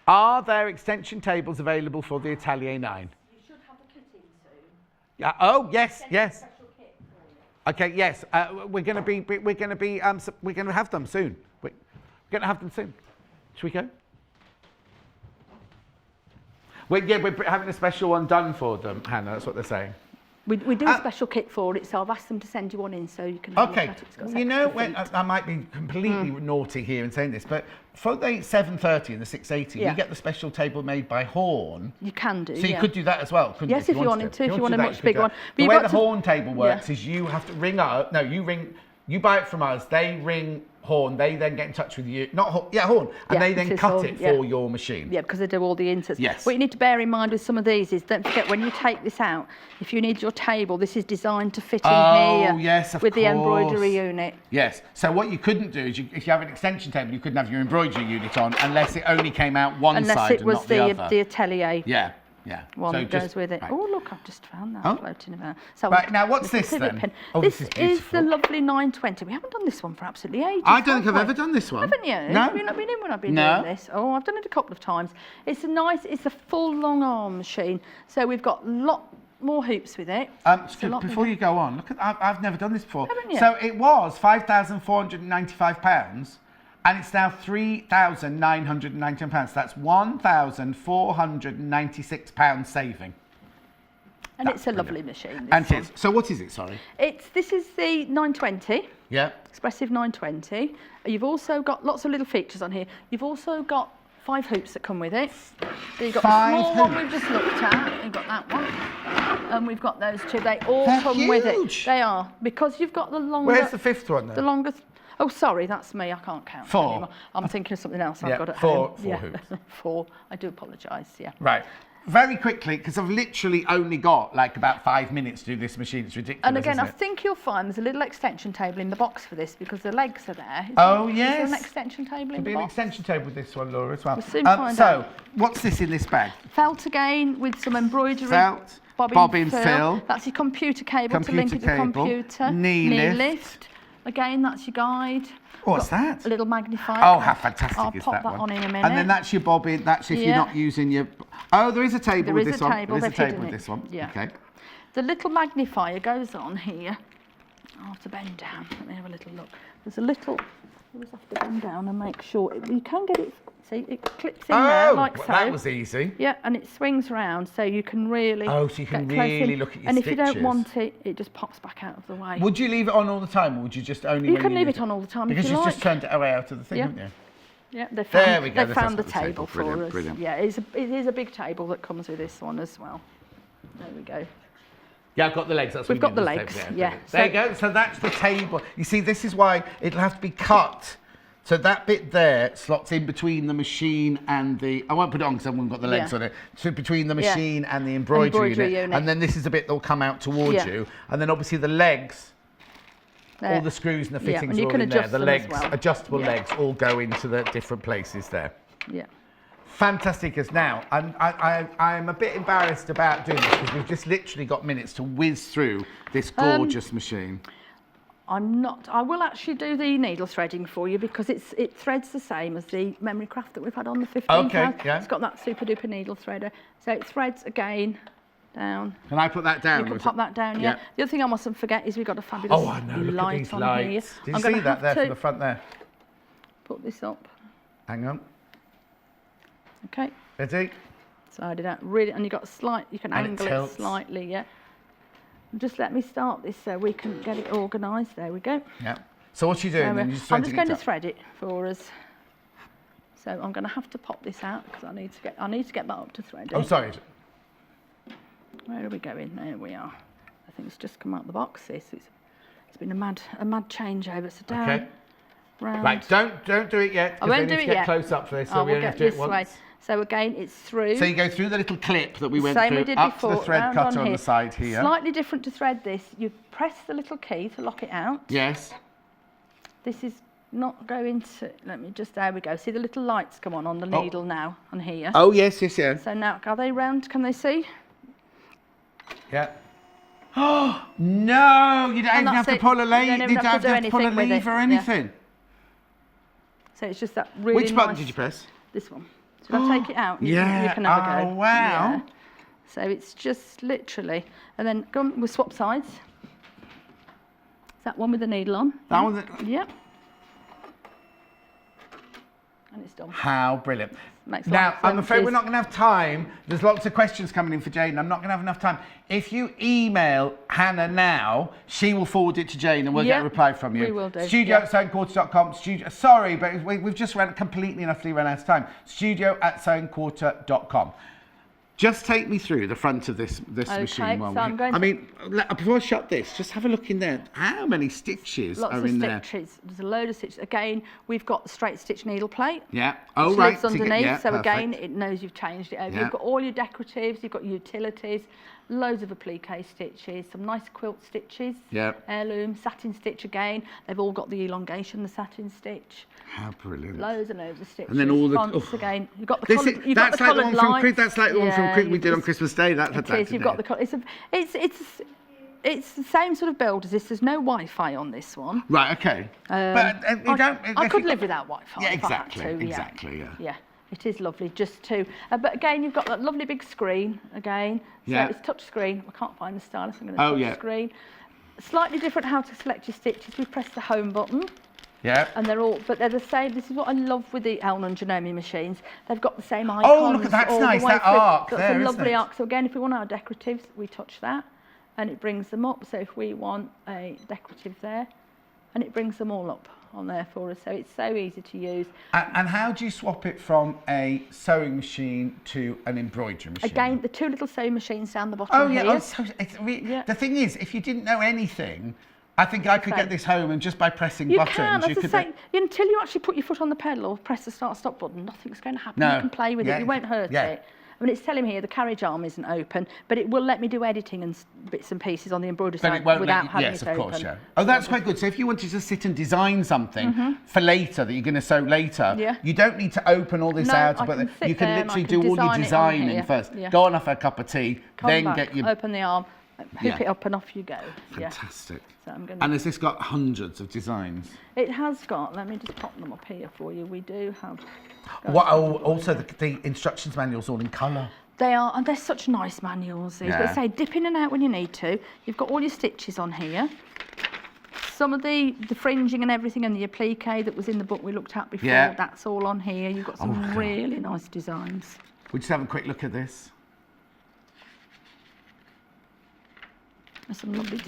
Are there extension tables available for the Atelier 9? You should have the kit in soon. Yeah. Oh, yes, yes. Okay, yes. We're going to have them soon. We're going to have them soon. Should we go? We're having a special one done for them, Hannah. That's what they're saying. We do a special kit for it, so I've asked them to send you one in so you can have a look at it. You know, I might be completely naughty here in saying this, but for the 730 and the 680, we get the special table made by Horn. You can do, so you could do that as well, couldn't you? Yes, if you wanted to. If you want a much bigger one. The way the Horn table works is you have to ring up. No, you buy it from us. They ring Horn. They then get in touch with you. Not Horn. Yeah, Horn. And they then cut it for your machine. Yeah, because they do all the inserts. Yes. What you need to bear in mind with some of these is don't forget when you take this out, if you need your table, this is designed to fit in here. Yes, of with course. the embroidery unit. Yes. So what you couldn't do is if you have an extension table, you couldn't have your embroidery unit on unless it only came out one side and not the other. Unless it was the Atelier. Yeah. Yeah. One that goes with it. Right. Oh, look, I've just found that floating about. So right, now what's this then? Pen. Oh, this is the lovely 920. We haven't done this one for absolutely ages. I don't think I've ever done this one. Haven't you? No. Have you not been in when I've been doing this? Oh, I've done it a couple of times. It's a full long arm machine. So we've got a lot more hoops with it. Before you go on, look at I've never done this before. Haven't you? So it was £5,495. And it's now £3,919. That's £1,496 saving. And it's a lovely machine. And it is. So what is it, sorry? This is the 920. Yeah. Expressive 920. You've also got lots of little features on here. You've also got 5 hoops that come with it. So you've got the small one we've just looked at. You've got that one. And we've got those two. They all come with it. They are. Because you've got the longer... Where's the 5th one then? The longest... Oh, sorry, that's me. I can't count 4. anymore. I'm thinking of something else I've got at 4 home. hoops. 4. I do apologise, yeah. Right. very quickly, because I've literally only got like about 5 minutes to do this machine. It's ridiculous. And again, isn't I it? think you'll find there's a little extension table in the box for this because the legs are there. Oh, Is yes. there an extension table in There'll be the an box? extension table with this one, Laura, as well. We'll soon find out. What's this in this bag? Felt again with some embroidery. Felt, bobbin fill. That's your computer cable to link with the cable, computer. knee lift. Again, that's your guide. What's that? A little magnifier. Oh, how fantastic I'll is pop that that one? on in a minute. And then that's your bobbin. That's if you're Yeah. not using your... Oh, there is a table with this one. There is a There is a table, table with they've this one. hidden it. Yeah. Okay. The little magnifier goes on here. I'll have to bend down. Let me have a little look. There's a little... You just have to bend down and make sure... You can get it... See, it clips in there like so. That was easy. Yeah, and it swings round so you can really... Oh, so you can get close really in. look at your And if you don't stitches. want it, it just pops back out of the way. Would you leave it on all the time, or would you just only... You when can leave need it on all the time if Because you you've like. just turned it away out of the thing, Yeah. haven't you? Yeah, they There found, we go, they that's found the got the table. table for Brilliant, us. brilliant. Yeah, it is a big table that comes with this one as well. There we go. Yeah, I've got the legs. That's We've what got you the mean, legs, table. yeah. There you go. So that's the table. You see, this is why it'll have to be cut. So that bit there slots in between the machine and the... I won't put it on because I haven't got the legs Yeah. on it. So between the Yeah. machine and the embroidery unit. And then this is the bit that will come out towards Yeah. you. And then obviously the legs, There. all the screws and the Yeah, fittings and you are all can in there. adjust The them as legs, well. adjustable Yeah. legs, all go into the different places there. Yeah. Fantastic as now. I'm a bit embarrassed about doing this because we've just literally got minutes to whiz through this gorgeous machine. I'm not. I will actually do the needle threading for you because it threads the same as the memory craft that we've had on the 15 Okay, count. yeah. It's got that super duper needle threader. So it threads again down. Can I put that down? You or can is pop it- that down, yeah. The other thing I mustn't forget is we've got a fabulous Oh, I know. Look at light these on lights. here. Did you I'm see gonna that there have from to the front there? put this up. Hang on. Okay. Ready? Slide it out really, and you got a slight. You can And it angle it tilts. slightly, yeah. And just let me start this so we can get it organised. There we go. Yeah. So what are you doing So, then? You're just I'm just threading going to it up. thread it for us. So I'm going to have to pop this out because I need to get that up to thread. Oh, it. sorry. Where are we going? There we are. I think it's just come out the box. It's been a mad changeover. So down, Okay. round. Right, don't do it yet. I 'cause won't they do need it to get yet. close up for this, so Oh, we we'll only have get to do it this way. once. So again, it's through. So you go through the little clip that we went Same we through did up before, to the thread round cutter on here. the side here. Slightly different to thread this. You press the little key to lock it out. Yes. This is not going to. Let me just. There we go. See the little lights come on the needle now on here. Oh, yes, yes, yes. So now, are they round? Can they see? Yeah. Oh, no, you don't even that's have to it. pull a You lever. don't You even don't have to do have to pull a anything with it. lever or Yeah. anything. So it's just that really Which button nice- did you press? This one. Should I take it out? Yeah. You can have a go. Oh, wow. Yeah. So it's just literally, and then go on, we'll swap sides. Is that one with the needle on? That one? Yep. And it's done. How brilliant. Makes Now, life I'm afraid easy. we're not going to have time. There's lots of questions coming in for Jayne. I'm not going to have enough time. If you email Hannah now, she will forward it to Jayne and we'll get a Yeah, reply from you. we will do, Studio@sewingquarter.com. Sorry, but we've just completely and utterly run out of time. Studio@sewingquarter.com. Just take me through the front of this Okay, machine. While so I'm going I to- mean, before I shut this, just have a look in there. How many stitches Lots are of in there? stitches. There's a load of stitches. Again, we've got the straight stitch needle plate. Yeah. Oh, Which right. lives underneath, yeah, so again, perfect. it knows you've changed it over. Yeah. You've got all your decoratives, you've got utilities, loads of applique stitches, some nice quilt stitches, Yeah. heirloom, satin stitch again. They've all got the elongation, the satin stitch, How brilliant. loads and loads of stitches. And then all the- fonts oh. again. You've got the This coloured, is, you've got that's the like the coloured one from lights. That's like the one from Yeah, we did on Christmas Day. That had it that. is. You've didn't got it? the it's the same sort of build as this. There's no Wi-Fi on this one. Right. Okay. But you don't. I if could you- live without Wi-Fi. Yeah, if I had exactly. to, Exactly. Yeah. Yeah, it is lovely just to. But again, you've got that lovely big screen again. So Yeah. it's touch screen. I can't find the stylus. I'm going to Oh, touch yeah. screen. Slightly different how to select your stitches. We press the home button, Yeah. and they're the same. This is what I love with the Elna and Janome machines. They've got the same icons. Oh, look at that's all the nice, way that through. arc Got there, some isn't lovely it? arc. So again, if we want our decoratives, we touch that, and it brings them up. So if we want a decorative there, and it brings them all up on there for us. So it's so easy to use. And how do you swap it from a sewing machine to an embroidery machine? Again, the two little sewing machines down the bottom Oh yeah. here. Oh, so Yeah. The thing is, if you didn't know anything, I think I could Okay. get this home and just by pressing You buttons, can, you as I could. say, until you actually put your foot on the pedal or press the start-stop button, nothing's going to happen. No. You can play with Yeah. it, you won't hurt Yeah. it. I mean, it's telling me here the carriage arm isn't open, but it will let me do editing and bits and pieces on the embroidery side without having it open. Yes, of course, yeah. Oh, that's quite good. So if you wanted to sit and design something for later that you're going to sew later, you don't need to open all this out, but you can literally do all your designing first. Go on off a cup of tea, then get your... open the arm, hook it up and off you go. Fantastic. So I'm gonna... And has this got hundreds of designs? It has got, let me just pop them up here for you. We do have... also the instructions manual's all in colour. They are, and they're such nice manuals. These. But say, dip in and out when you need to. You've got all your stitches on here. Some of the fringing and everything and the applique that was in the book we looked at before, that's all on here. You've got some really nice designs. We'll just have a quick look at this. There's some lovely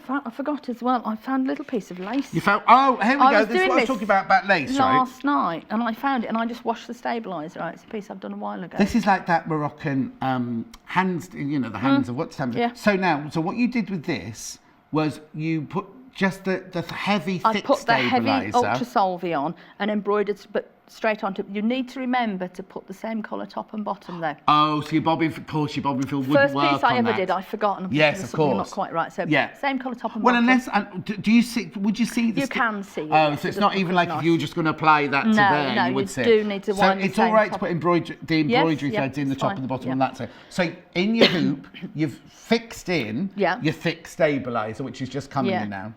I forgot as well. I found a little piece of lace. You found? Oh, here we go. This is what I was talking about lace, right? Last night, and I found it, and I just washed the stabiliser out. It's a piece I've done a while ago. This is like that Moroccan hands, you know, the hands of what's happening. Yeah. So what you did with this was you put just the heavy, thick stabiliser. I put the heavy Ultra Solvi on and embroidered, but straight onto it. You need to remember to put the same colour top and bottom though. Oh, so your bobbin, of course, your bobbin fill would work on that. First piece I ever did, I've forgotten. Yes, of course. Not quite right. So same colour top and bottom. bottom. Well, unless, do you see? Would you see this? You can see. Oh, so it's not even like if you were just going to apply that to there, no, you would see. do need to wind So it's all right to put the embroidery threads in the top and the bottom on that side. So in your hoop, you've fixed in your thick stabiliser, which is just coming in now.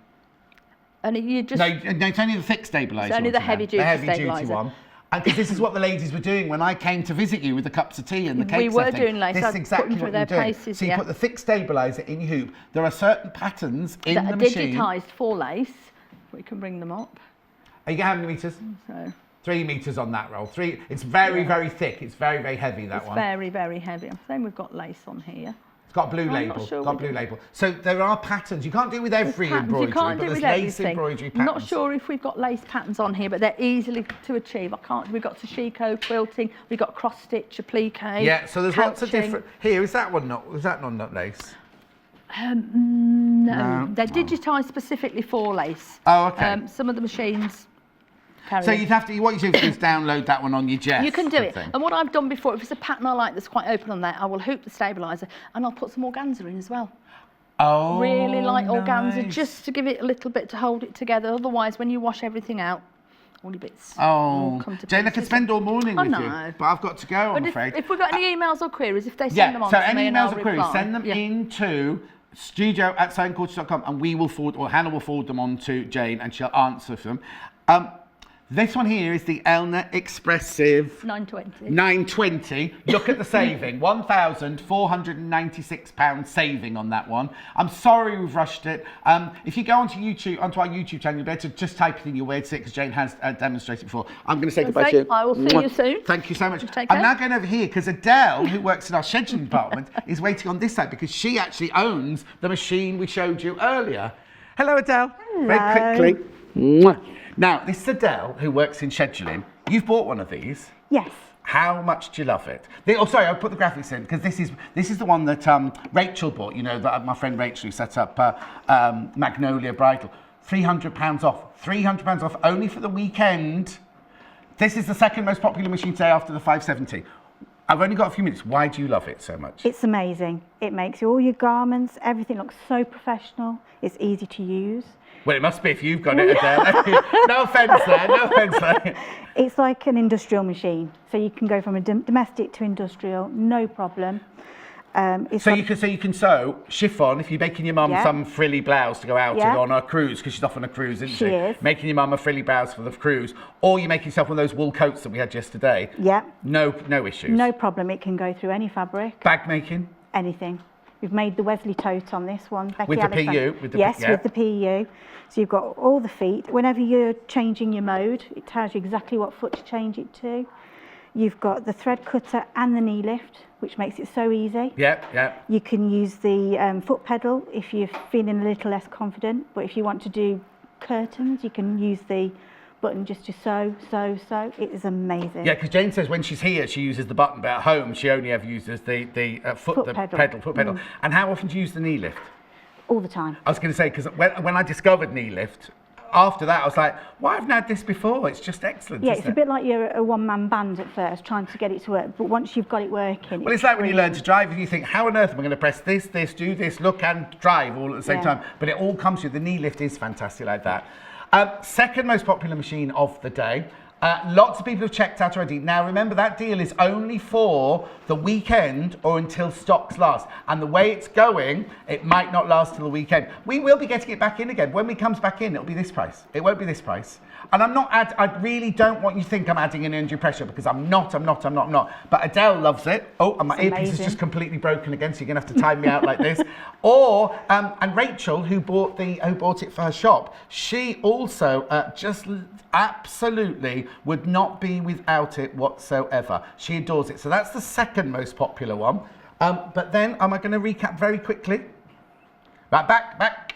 And you just... No, it's only the thick stabiliser. It's only the heavy-duty one. And because this is what the ladies were doing when I came to visit you with the cups of tea and the cakes. We were doing lace. This is exactly what you're doing. So you put the thick stabiliser in your hoop. There are certain patterns in the machine. That are digitised for lace. We can bring them up. Are you how many metres? So 3 metres on that roll. 3. It's very, very thick. It's very, very heavy, that one. It's very, very heavy. I'm saying we've got lace on here. Got blue label. Got blue label. So there are patterns. You can't do it with every embroidery, but there's lace embroidery patterns. I'm not sure if we've got lace patterns on here, but they're easily to achieve. We've got Sashiko quilting. We've got cross stitch, applique. Yeah. So there's lots of different. Here is that one not? Was that not lace? No. They're digitised specifically for lace. Oh, okay. Some of the machines. So you'd have to, what you do is download that one on your Jess. You can do it. And what I've done before, if it's a pattern I like that's quite open on there, I will hoop the stabiliser and I'll put some organza in as well. Oh, really light organza, just to give it a little bit to hold it together. Otherwise, when you wash everything out, all your bits come to Jane, I could spend all morning with you, but I've got to go, I'm afraid. If we've got any emails or queries, if they send them on to me, any emails or queries, send them into studio@sewingquarters.com and we will forward, or Hannah will forward them on to Jane and she'll answer for them. This one here is the Elna Expressive 920. Look at the saving, £1,496 saving on that one. I'm sorry we've rushed it. If you go onto our YouTube channel, you'll be able to just type it in your word sit because Jane has demonstrated before. I'm going to say goodbye to you. I will see you soon. Thank you so much. I'm now going over here because Adele, who works in our scheduling department, is waiting on this side because she actually owns the machine we showed you earlier. Hello, Adele. Hello. Very quickly. Mwah. Now, this is Adele, who works in scheduling. You've bought one of these. Yes. How much do you love it? I'll put the graphics in because this is the one that Rachel bought. You know, my friend Rachel who set up Magnolia Bridal. £300 off. £300 off only for the weekend. This is the second most popular machine today after the 570. I've only got a few minutes. Why do you love it so much? It's amazing. It makes all your garments, everything looks so professional. It's easy to use. Well, it must be if you've got it, Adele. No offence there, no offence there. It's like an industrial machine. So you can go from a domestic to industrial, no problem. So you can sew chiffon if you're making your mum some frilly blouse to go out on a cruise, because she's off on a cruise, isn't she? She is. Making your mum a frilly blouse for the cruise. Or you make yourself one of those wool coats that we had yesterday. Yeah. No issues. No problem. It can go through any fabric. Bag making? Anything. We've made the Wesley tote on this one. Becky with Alexander. The PU? With the PU. So you've got all the feet. Whenever you're changing your mode, it tells you exactly what foot to change it to. You've got the thread cutter and the knee lift, which makes it so easy. Yeah. You can use the foot pedal if you're feeling a little less confident. But if you want to do curtains, you can use the button just to sew. It is amazing. Yeah, because Jane says when she's here, she uses the button, but at home, she only ever uses the foot pedal. And how often do you use the knee lift? All the time. I was going to say, because when I discovered knee lift, after that, I was like, why haven't I had this before? It's just excellent. Yeah, it's a bit like you're a one-man band at first, trying to get it to work. But once you've got it working, well, it's like when you learn to drive and you think, how on earth am I going to press this, do this, look and drive all at the same time? But it all comes to you. The knee lift is fantastic like that. Second most popular machine of the day. Lots of people have checked out already. Now, remember, that deal is only for the weekend or until stocks last. And the way it's going, it might not last till the weekend. We will be getting it back in again. When it comes back in, it'll be this price. It won't be this price. And I really don't want you to think I'm adding in undue pressure, because I'm not. But Adele loves it. Oh, and my earpiece is just completely broken again, so you're going to have to time me out like this. Or, and Rachel, who bought it for her shop, she also just absolutely would not be without it whatsoever. She adores it. So that's the second most popular one. But then, am I going to recap very quickly? Right, back.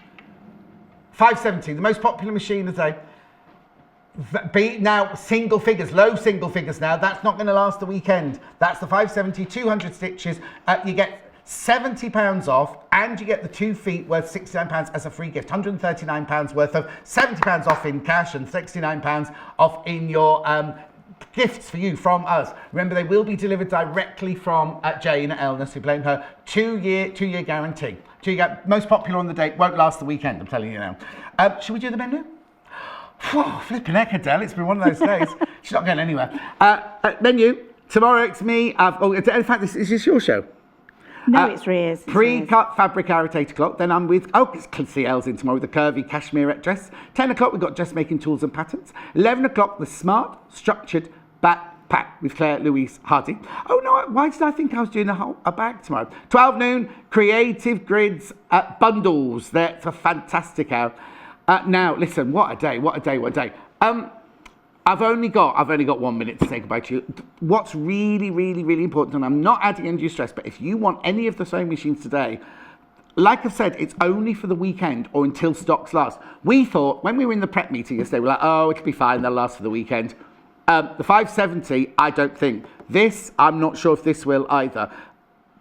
570, the most popular machine of the day. Now, single figures, low single figures now. That's not going to last the weekend. That's the 570, 200 stitches. You get £70 off, and you get the 2 feet worth £69 as a free gift. £139 worth of £70 off in cash and £69 off in your gifts for you from us. Remember, they will be delivered directly from Jayne at Elna, so blame her. 2-year guarantee. Most popular on the day, won't last the weekend, I'm telling you now. Should we do the menu? Whew, flipping heck, Adele, it's been one of those days. She's not going anywhere. Menu, tomorrow it's me. In fact, is this your show? No, it's Ria's. Pre-cut fabric hour at 8 o'clock. Then I'm with, CL's in tomorrow with the curvy cashmere dress. 10 o'clock, we've got dressmaking tools and patterns. 11 o'clock, the smart, structured backpack with Claire Louise Hardy. Oh no, why did I think I was doing a bag tomorrow? 12 noon, creative grids bundles. That's a fantastic hour. Now, listen, what a day. I've only got 1 minute to say goodbye to you. What's really, really, really important, and I'm not adding undue stress, but if you want any of the sewing machines today, like I've said, it's only for the weekend or until stocks last. We thought, when we were in the prep meeting yesterday, we're like, oh, it'll be fine, they'll last for the weekend. The 570, I don't think. This, I'm not sure if this will either.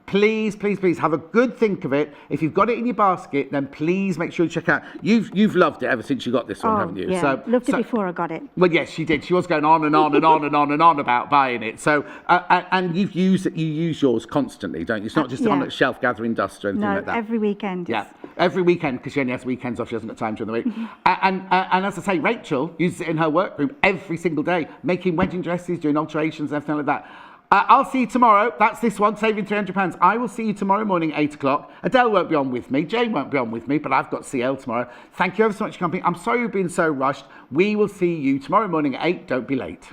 Please have a good think of it. If you've got it in your basket, then please make sure you check out. You've loved it ever since you got this one, haven't you? Yeah, loved it before I got it. Well, yes, she did. She was going on and on and on and on and on about buying it. So, and you use yours constantly, don't you? It's not just on a shelf gathering dust or anything like that. No, every weekend. Yeah, every weekend, because she only has weekends off. She hasn't got time during the week. And as I say, Rachel uses it in her workroom every single day, making wedding dresses, doing alterations and everything like that. I'll see you tomorrow. That's this one, saving £300. I will see you tomorrow morning, 8 o'clock. Adele won't be on with me. Jayne won't be on with me, but I've got CL tomorrow. Thank you ever so much for coming. I'm sorry you've been so rushed. We will see you tomorrow morning at 8. Don't be late.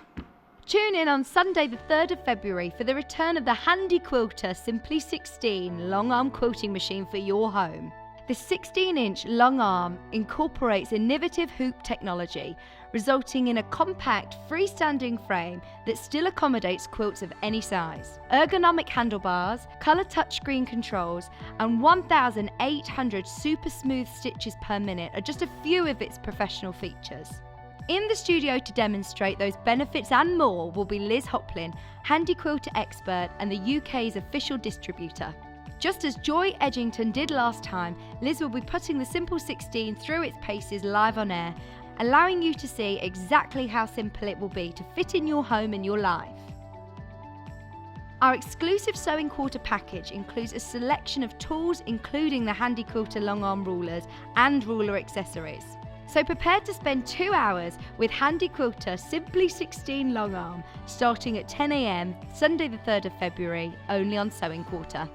Tune in on Sunday the 3rd of February for the return of the handy quilter Simply 16 long arm quilting machine for your home. The 16-inch long arm incorporates innovative hoop technology, resulting in a compact, freestanding frame that still accommodates quilts of any size. Ergonomic handlebars, colour touchscreen controls, and 1,800 super smooth stitches per minute are just a few of its professional features. In the studio to demonstrate those benefits and more will be Liz Hoplin, handy quilter expert and the UK's official distributor. Just as Joy Edgington did last time, Liz will be putting the Simple 16 through its paces live on air, allowing you to see exactly how simple it will be to fit in your home and your life. Our exclusive Sewing Quarter package includes a selection of tools, including the handy quilter long arm rulers and ruler accessories. So prepare to spend 2 hours with handy quilter Simply 16 long arm, starting at 10 AM, Sunday the 3rd of February, only on Sewing Quarter.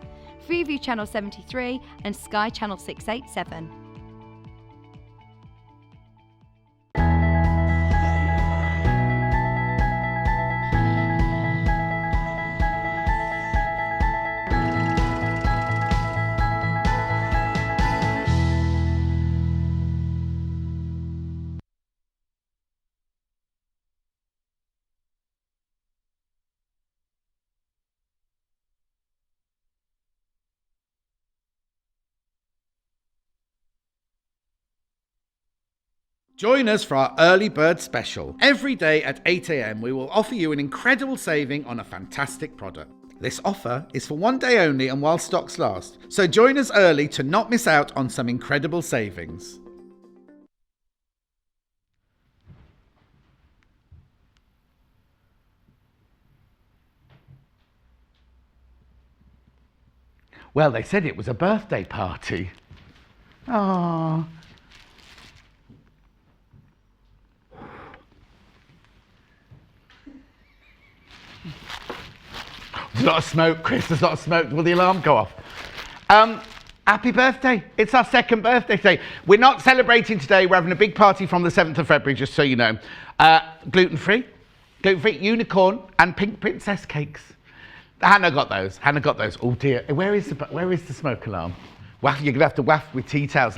Freeview Channel 73 and Sky Channel 687. Join us for our early bird special. Every day at 8 AM, we will offer you an incredible saving on a fantastic product. This offer is for one day only and while stocks last, so join us early to not miss out on some incredible savings. Well, they said it was a birthday party. Oh. There's a lot of smoke, Chris. There's a lot of smoke. Will the alarm go off? Happy birthday. It's our second birthday today. We're not celebrating today. We're having a big party from the 7th of February, just so you know. Gluten-free, unicorn and pink princess cakes. Hannah got those. Oh dear. Where is the smoke alarm? Well, you're going to have to waft with tea towels.